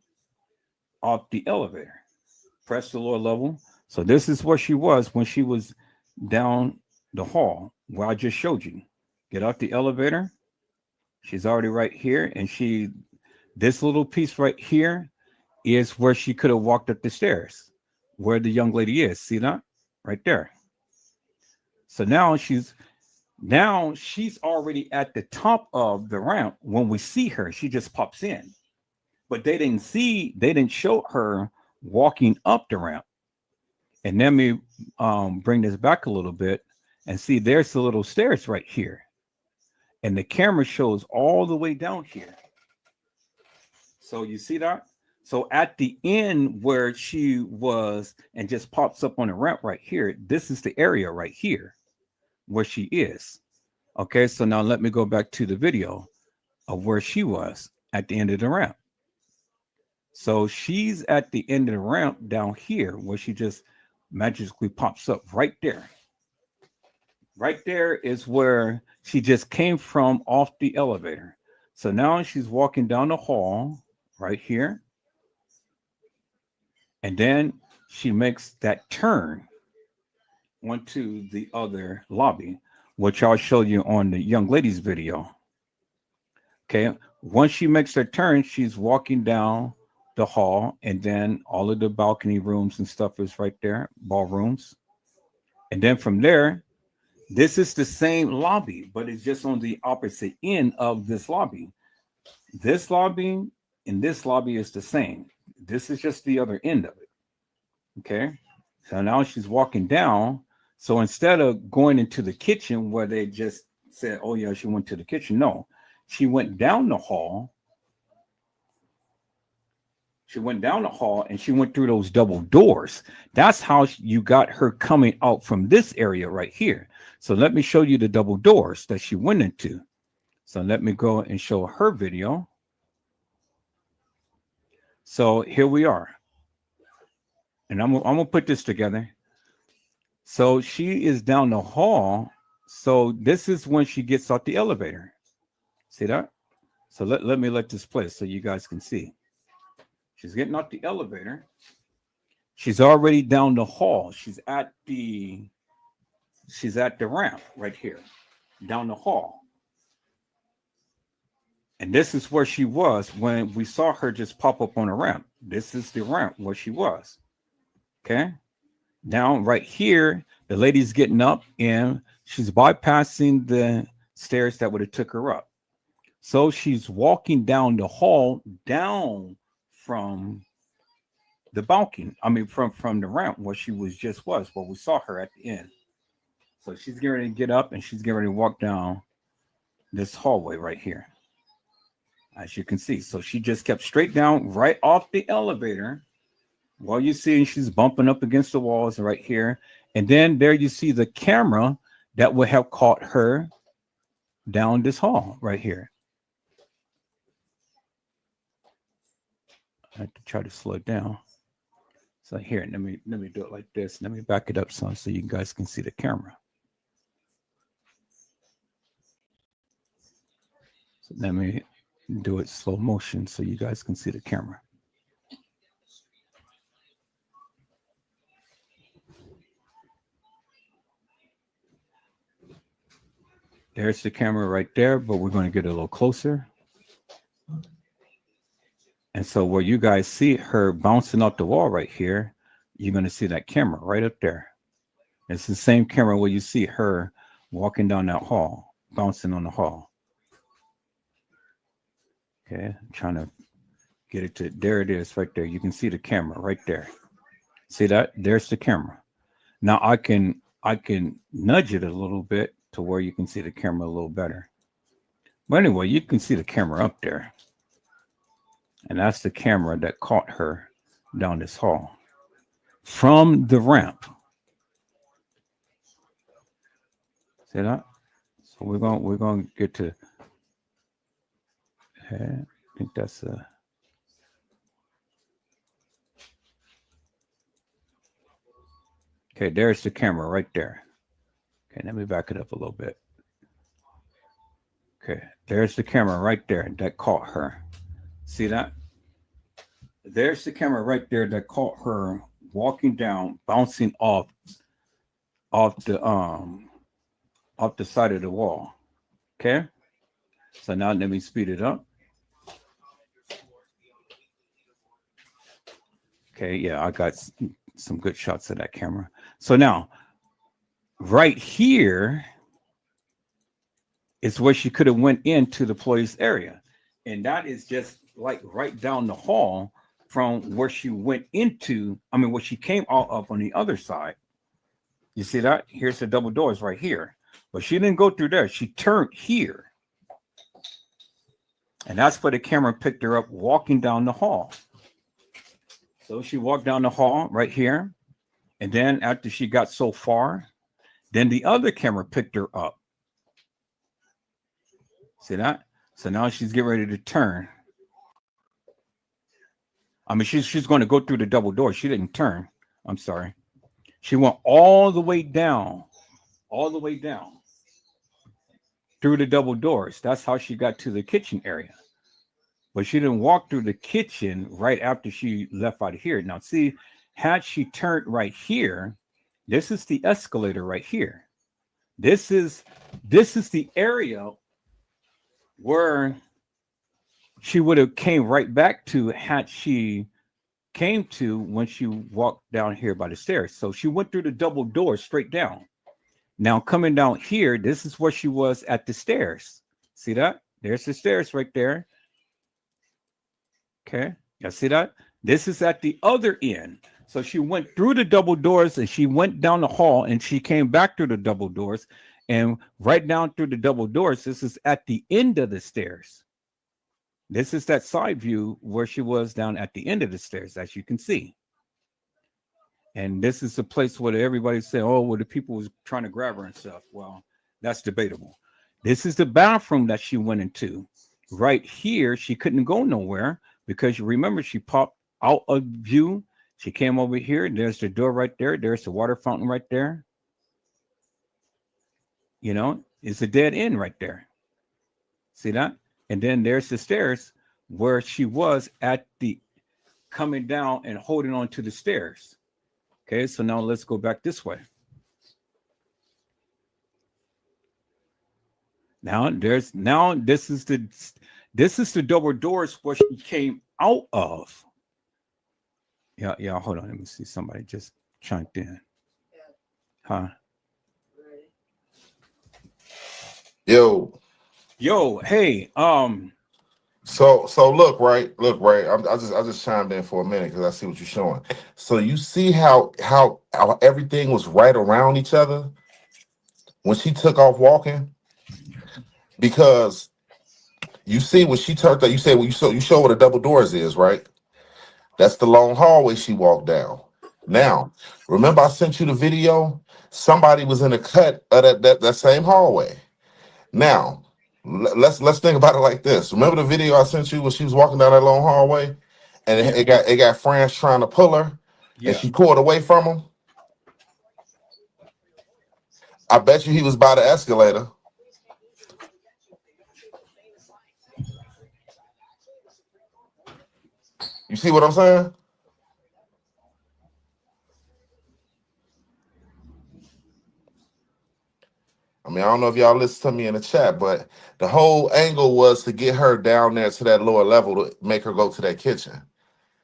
off the elevator. Press the lower level. So this is where she was when she was down the hall where I just showed you. Get out the elevator. She's already right here, and this little piece right here is where she could have walked up the stairs, where the young lady is. See that? Right there. So now she's already at the top of the ramp. When we see her, she just pops in. But they didn't show her walking up the ramp. And let me bring this back a little bit and see there's the little stairs right here. And the camera shows all the way down here. So you see that? So at the end where she was and just pops up on the ramp right here, this is the area right here where she is. Okay, so now let me go back to the video of where she was at the end of the ramp. So she's at the end of the ramp down here where she just magically pops up right there. Right there is where she just came from off the elevator. So now she's walking down the hall right here. And then she makes that turn onto the other lobby, which I'll show you on the young lady's video. Okay. once she makes her turn, she's walking down the hall, and then all of the balcony rooms and stuff is right there, ballrooms. And then from there, this is the same lobby, but it's just on the opposite end of this lobby. This lobby and this lobby is the same. This is just the other end of it. Okay. So now she's walking down. So instead of going into the kitchen where they just said, oh, yeah, she went to the kitchen. No, she went down the hall. She went down the hall and she went through those double doors. That's how you got her coming out from this area right here. So let me show you the double doors that she went into. So let me go and show her video. So here we are. And I'm going to put this together. So she is down the hall. So this is when she gets off the elevator. See that? So let me let this play so you guys can see. She's getting off the elevator. She's already down the hall. She's at the ramp right here, down the hall. And this is where she was when we saw her just pop up on the ramp. This is the ramp where she was. Okay. Now, right here, the lady's getting up and she's bypassing the stairs that would have took her up. So she's walking down the hall, down from the balcony. I mean, from the ramp where she was where we saw her at the end. So she's getting ready to get up and she's getting ready to walk down this hallway right here, as you can see. So she just kept straight down right off the elevator. Well, you see she's bumping up against the walls right here. And then there you see the camera that would have caught her down this hall right here. I have to try to slow it down. So here, let me do it like this. Let me back it up so you guys can see the camera. So let me do it slow motion so you guys can see the camera. There's the camera right there, but we're going to get a little closer. And so where you guys see her bouncing off the wall right here, you're going to see that camera right up there. It's the same camera where you see her walking down that hall, bouncing on the hall. Okay, I'm trying to get it to, there it is right there. You can see the camera right there. See that? There's the camera. Now I can nudge it a little bit to where you can see the camera a little better. But anyway, you can see the camera up there. And that's the camera that caught her down this hall from the ramp. See that? So we're going to get to, I think that's okay, there's the camera right there. Okay, let me back it up a little bit. Okay, there's the camera right there that caught her. See that? There's the camera right there that caught her walking down, bouncing off the side of the wall. Okay? So now let me speed it up. Okay, yeah, I got some good shots of that camera. So now, right here is where she could have went into the police area. And that is just like right down the hall from where she went into, where she came out of on the other side. You see that? Here's the double doors right here. But she didn't go through there. She turned here. And that's where the camera picked her up walking down the hall. So she walked down the hall right here. And then after she got so far, then the other camera picked her up. See that? So now she's getting ready to turn. She's going to go through the double door. She didn't turn. I'm sorry. She went all the way down through the double doors. That's how she got to the kitchen area. But she didn't walk through the kitchen right after she left out of here. Now, see, had she turned right here, this is the escalator right here. This is the area where she would have came right back to had she came to when she walked down here by the stairs. So she went through the double door straight down. Now coming down here, this is where she was at the stairs. See that? There's the stairs right there. Okay. You see that? This is at the other end. So she went through the double doors and she went down the hall and she came back through the double doors and right down through the double doors. This is at the end of the stairs. This is that side view where she was down at the end of the stairs, as you can see. And this is the place where everybody's saying, oh, well, the people was trying to grab her and stuff. Well, that's debatable. This is the bathroom that she went into. Right here, she couldn't go nowhere because you remember she popped out of view. She came over here. There's the door right there. There's the water fountain right there. You know, it's a dead end right there. See that? And then there's the stairs where she was at the coming down and holding on to the stairs. Okay, so now let's go back this way. Now this is the double doors where she came out of. Yeah, hold on. Let me see. Somebody just chimed in. Huh? Yo, hey, So look, right. I just chimed in for a minute because I see what you're showing. So you see how everything was right around each other when she took off walking, because you see when she turned that, you say, well, you show what a double doors is, right? That's the long hallway she walked down. Now, remember I sent you the video? Somebody was in a cut of that same hallway. Now, let's think about it like this. Remember the video I sent you when she was walking down that long hallway, and it got friends trying to pull her, and she pulled away from him. I bet you he was by the escalator. You see what I'm saying? I mean, I don't know if y'all listen to me in the chat, but the whole angle was to get her down there to that lower level to make her go to that kitchen.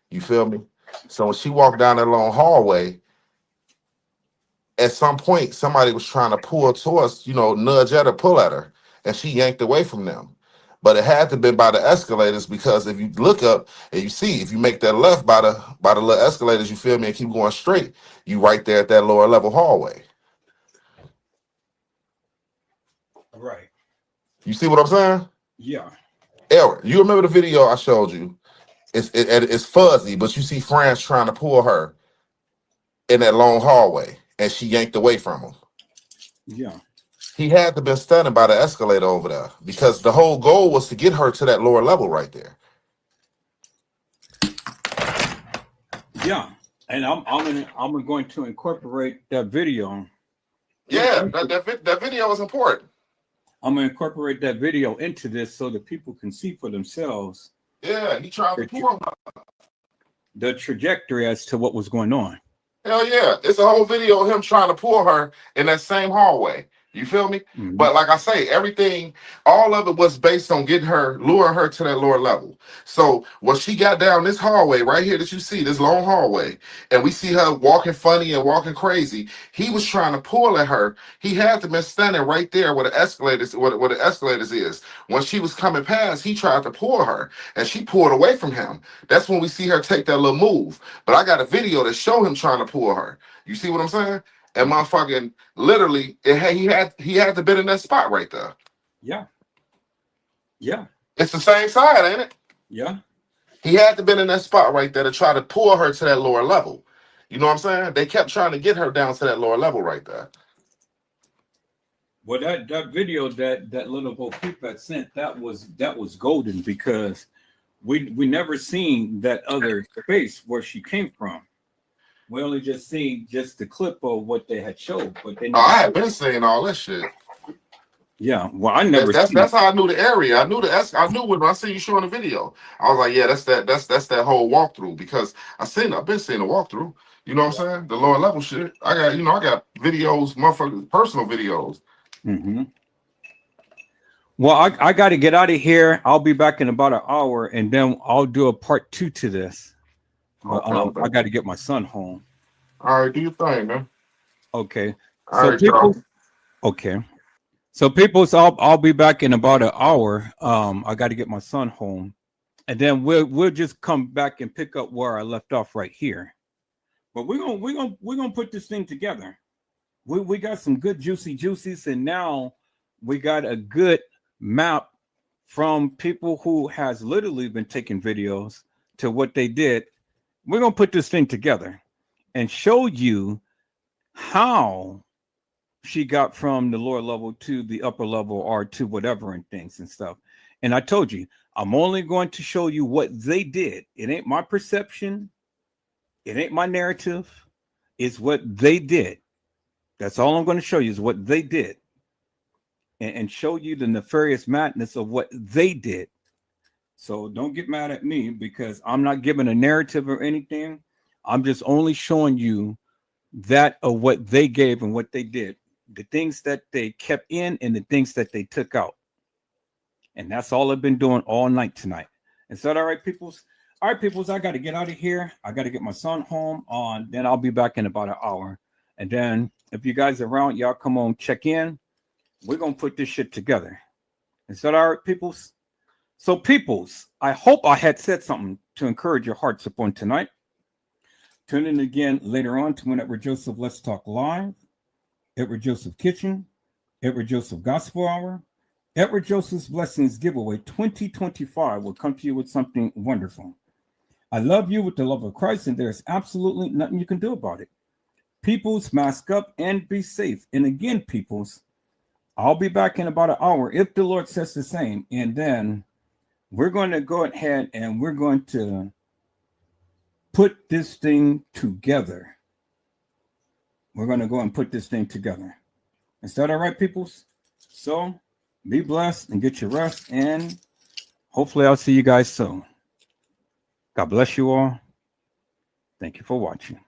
You feel me? So when she walked down that long hallway, at some point, somebody was trying to pull towards, nudge at her, pull at her, and she yanked away from them. But it had to be by the escalators, because if you look up and you see, if you make that left by the little escalators, you feel me, and keep going straight, you right there at that lower level hallway. Right. You see what I'm saying? Yeah. Eric, you remember the video I showed you? It's fuzzy, but you see France trying to pull her in that long hallway, and she yanked away from him. Yeah. He had to have been standing by the escalator over there, because the whole goal was to get her to that lower level right there. Yeah. And I'm going to incorporate that video. Yeah, that video is important. I'm going to incorporate that video into this so that people can see for themselves. Yeah, he tried to pull the trajectory as to what was going on. Hell yeah. It's a whole video of him trying to pull her in that same hallway. You feel me? Mm-hmm. But like I say, everything, all of it was based on luring her to that lower level. So when she got down this hallway right here that you see, this long hallway, and we see her walking funny and walking crazy, he was trying to pull at her. He had to been standing right there where the escalators, where the escalators is. When she was coming past, he tried to pull her, and she pulled away from him. That's when we see her take that little move. But I got a video that show him trying to pull her. You see what I'm saying? And motherfucking literally, he had to been in that spot right there. Yeah. Yeah. It's the same side, ain't it? Yeah. He had to been in that spot right there to try to pull her to that lower level. You know what I'm saying? They kept trying to get her down to that lower level right there. Well, that video that little Bo Peep had sent, that was golden, because we never seen that other space where she came from. We only just seen the clip of what they had showed, but they. I had been saying all this shit. Yeah, well, I never. That's how I knew the area. I knew when I see you showing the video. I was like, yeah, that's that whole walkthrough, because I've been seeing the walkthrough. You know what I'm saying? The lower level shit. I got videos, motherfuckers, personal videos. Mm-hmm. Well, I got to get out of here. I'll be back in about an hour, and then I'll do a part two to this. But Okay, I okay. got to get my son home. All right, do your thing, man. Okay. All So right, y'all. people. Okay. So people. So I'll be back in about an hour. I got to get my son home, and then we'll just come back and pick up where I left off right here. But we're gonna put this thing together. We got some good juicy juices, and now we got a good map from people who has literally been taking videos to what they did. We're gonna put this thing together and show you how she got from the lower level to the upper level or to whatever and things and stuff. And I told you, I'm only going to show you what they did. It ain't my perception, it ain't my narrative, it's what they did. That's all I'm going to show you is what they did, and show you the nefarious madness of what they did. So don't get mad at me because I'm not giving a narrative or anything. I'm just only showing you that of what they gave and what they did, the things that they kept in and the things that they took out. And that's all I've been doing all night tonight. Is that all right, peoples? All right, peoples, I got to get out of here. I got to get my son home on. Then I'll be back in about an hour. And then if you guys are around, y'all come on, check in. We're going to put this shit together. Is that all right, peoples? So, peoples, I hope I had said something to encourage your hearts upon tonight. Tune in again later on to whenever Joseph Let's Talk Live, Edward Joseph Kitchen, Edward Joseph Gospel Hour, Edward Joseph's Blessings Giveaway 2025 will come to you with something wonderful. I love you with the love of Christ, and there's absolutely nothing you can do about it. Peoples, mask up and be safe. And again, peoples, I'll be back in about an hour if the Lord says the same. And then we're going to go ahead and we're going to put this thing together. We're going to go and put this thing together. Is that all right, peoples? So be blessed and get your rest. And hopefully I'll see you guys soon. God bless you all. Thank you for watching.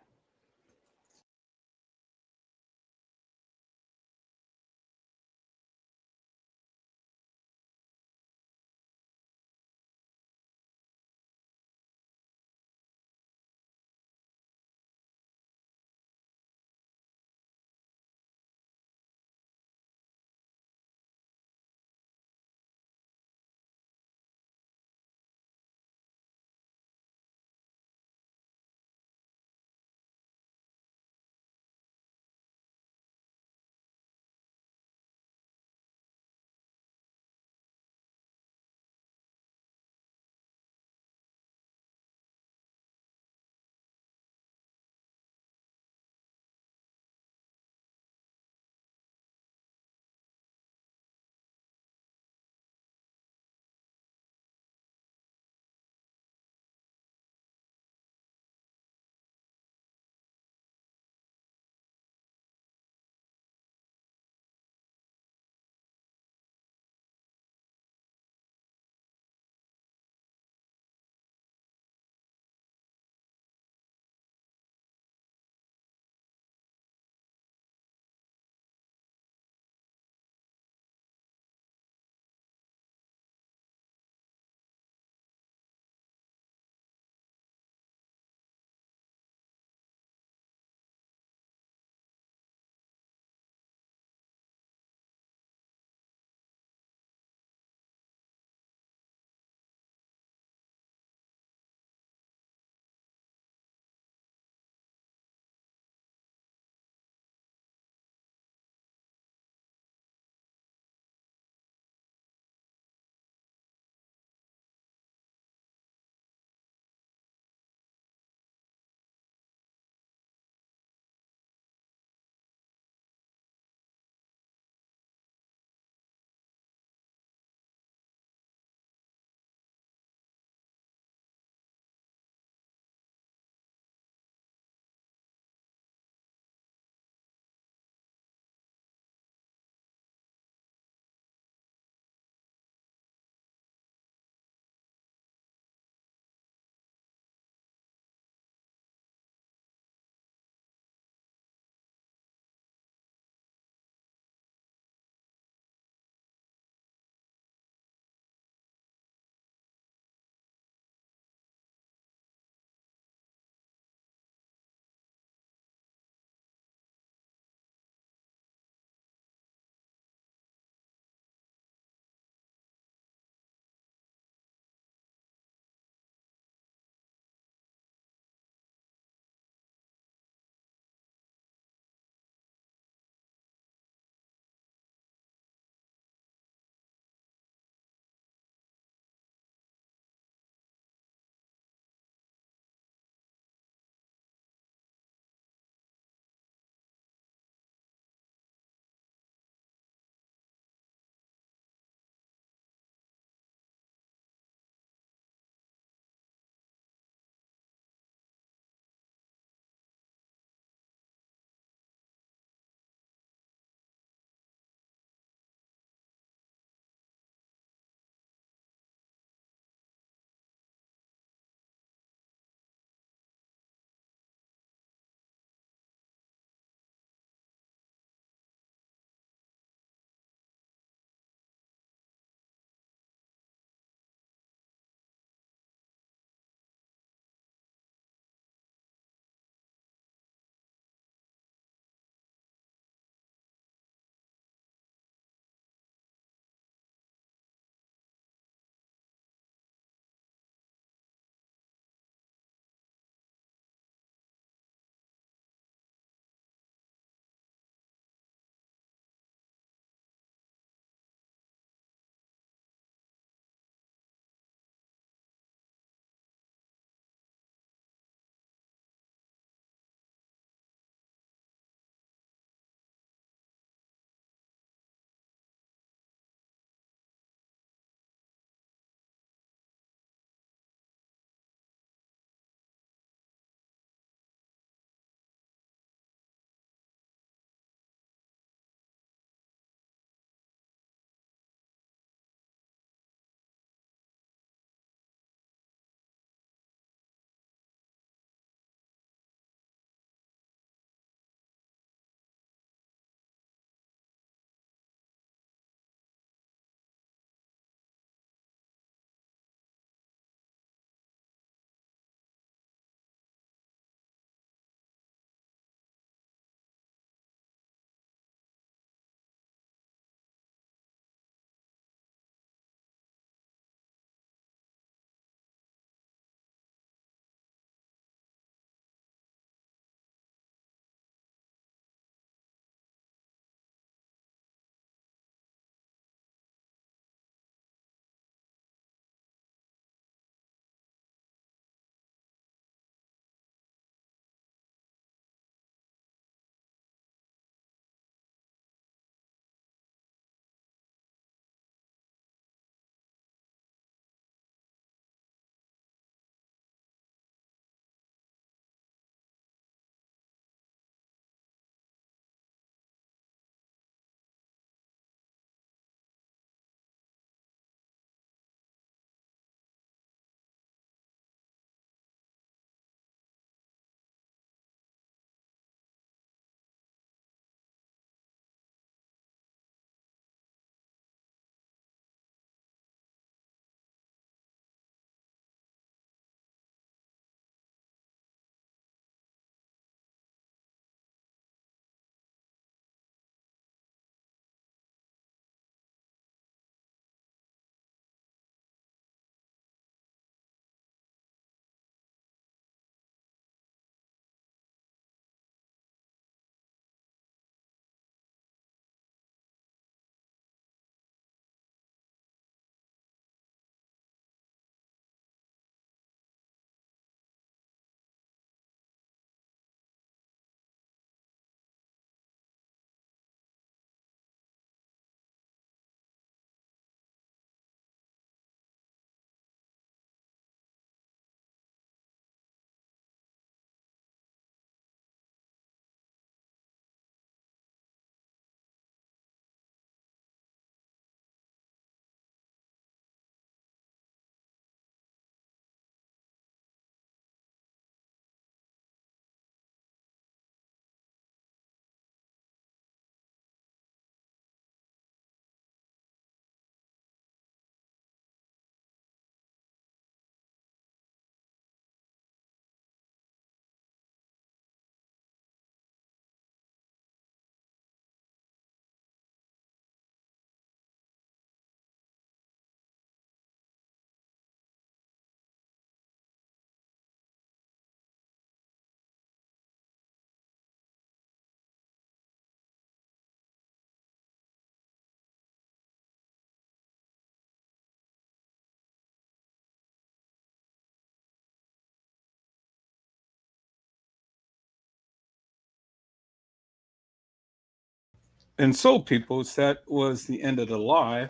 And so, peoples, that was the end of the live,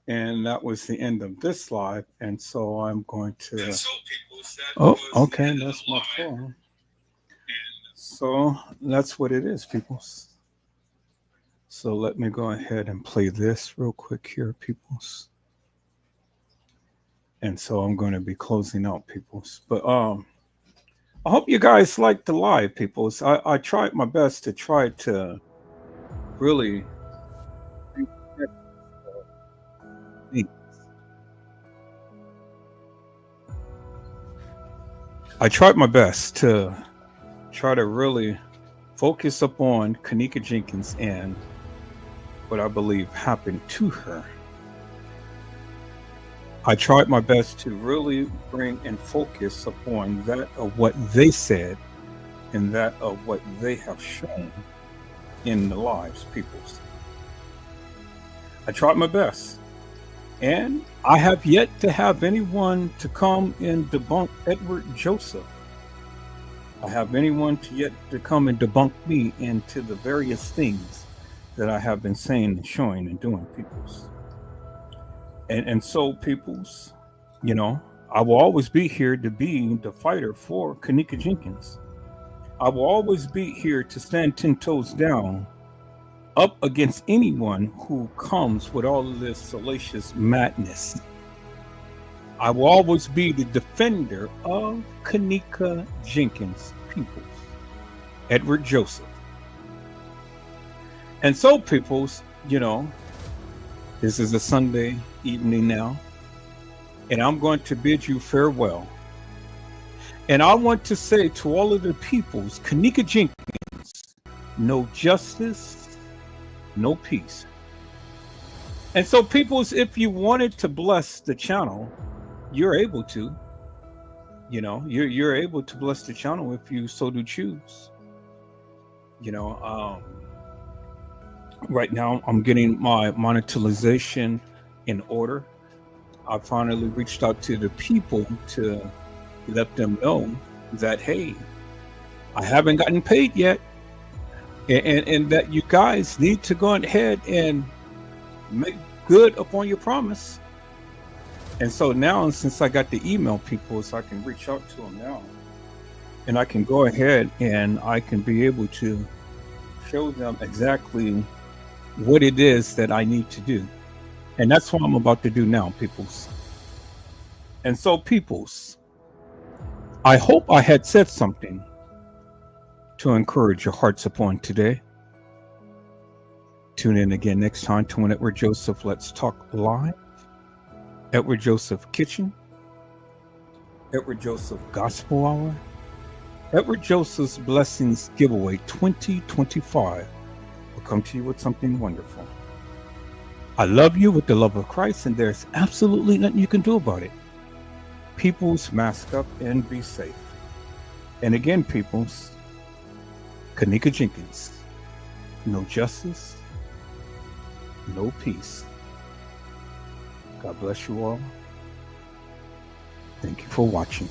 and that was the end of this live. And so I'm going to. Oh, okay, that's my phone. So that's what it is, peoples. So let me go ahead and play this real quick here, peoples. And so I'm going to be closing out, peoples. But I hope you guys liked the live, peoples. I tried my best to try to really I tried my best to try to really focus upon Kenneka Jenkins and what I believe happened to her. I tried my best to really bring and focus upon that of what they said and that of what they have shown in the lives, peoples. I tried my best. And I have yet to have anyone to come and debunk Edward Joseph. I have anyone to yet to come and debunk me into the various things that I have been saying and showing and doing, peoples. And so, peoples, you know, I will always be here to be the fighter for Kenneka Jenkins. I will always be here to stand 10 toes down up against anyone who comes with all of this salacious madness. I will always be the defender of Kenneka Jenkins, peoples, Edward Joseph. And so, peoples, you know, this is a Sunday evening now, and I'm going to bid you farewell. And I want to say to all of the peoples, Kenneka Jenkins, no justice, no peace. And so, peoples, if you wanted to bless the channel, you're able to. You know, you're able to bless the channel if you so do choose. You know, right now I'm getting my monetization in order. I finally reached out to the people to let them know that, hey, I haven't gotten paid yet, and that you guys need to go ahead and make good upon your promise. And so now, since I got the email, people, so I can reach out to them now, and I can go ahead and I can be able to show them exactly what it is that I need to do. And that's what I'm about to do now, peoples. And so, peoples, I hope I had said something to encourage your hearts upon today. Tune in again next time to Edward Joseph Let's Talk Live, Edward Joseph Kitchen, Edward Joseph Gospel Hour, Edward Joseph's Blessings Giveaway 2025 will come to you with something wonderful. I love you with the love of Christ, and there's absolutely nothing you can do about it. Peoples, mask up and be safe. And again, peoples, Kenneka Jenkins, no justice, no peace. God bless you all. Thank you for watching.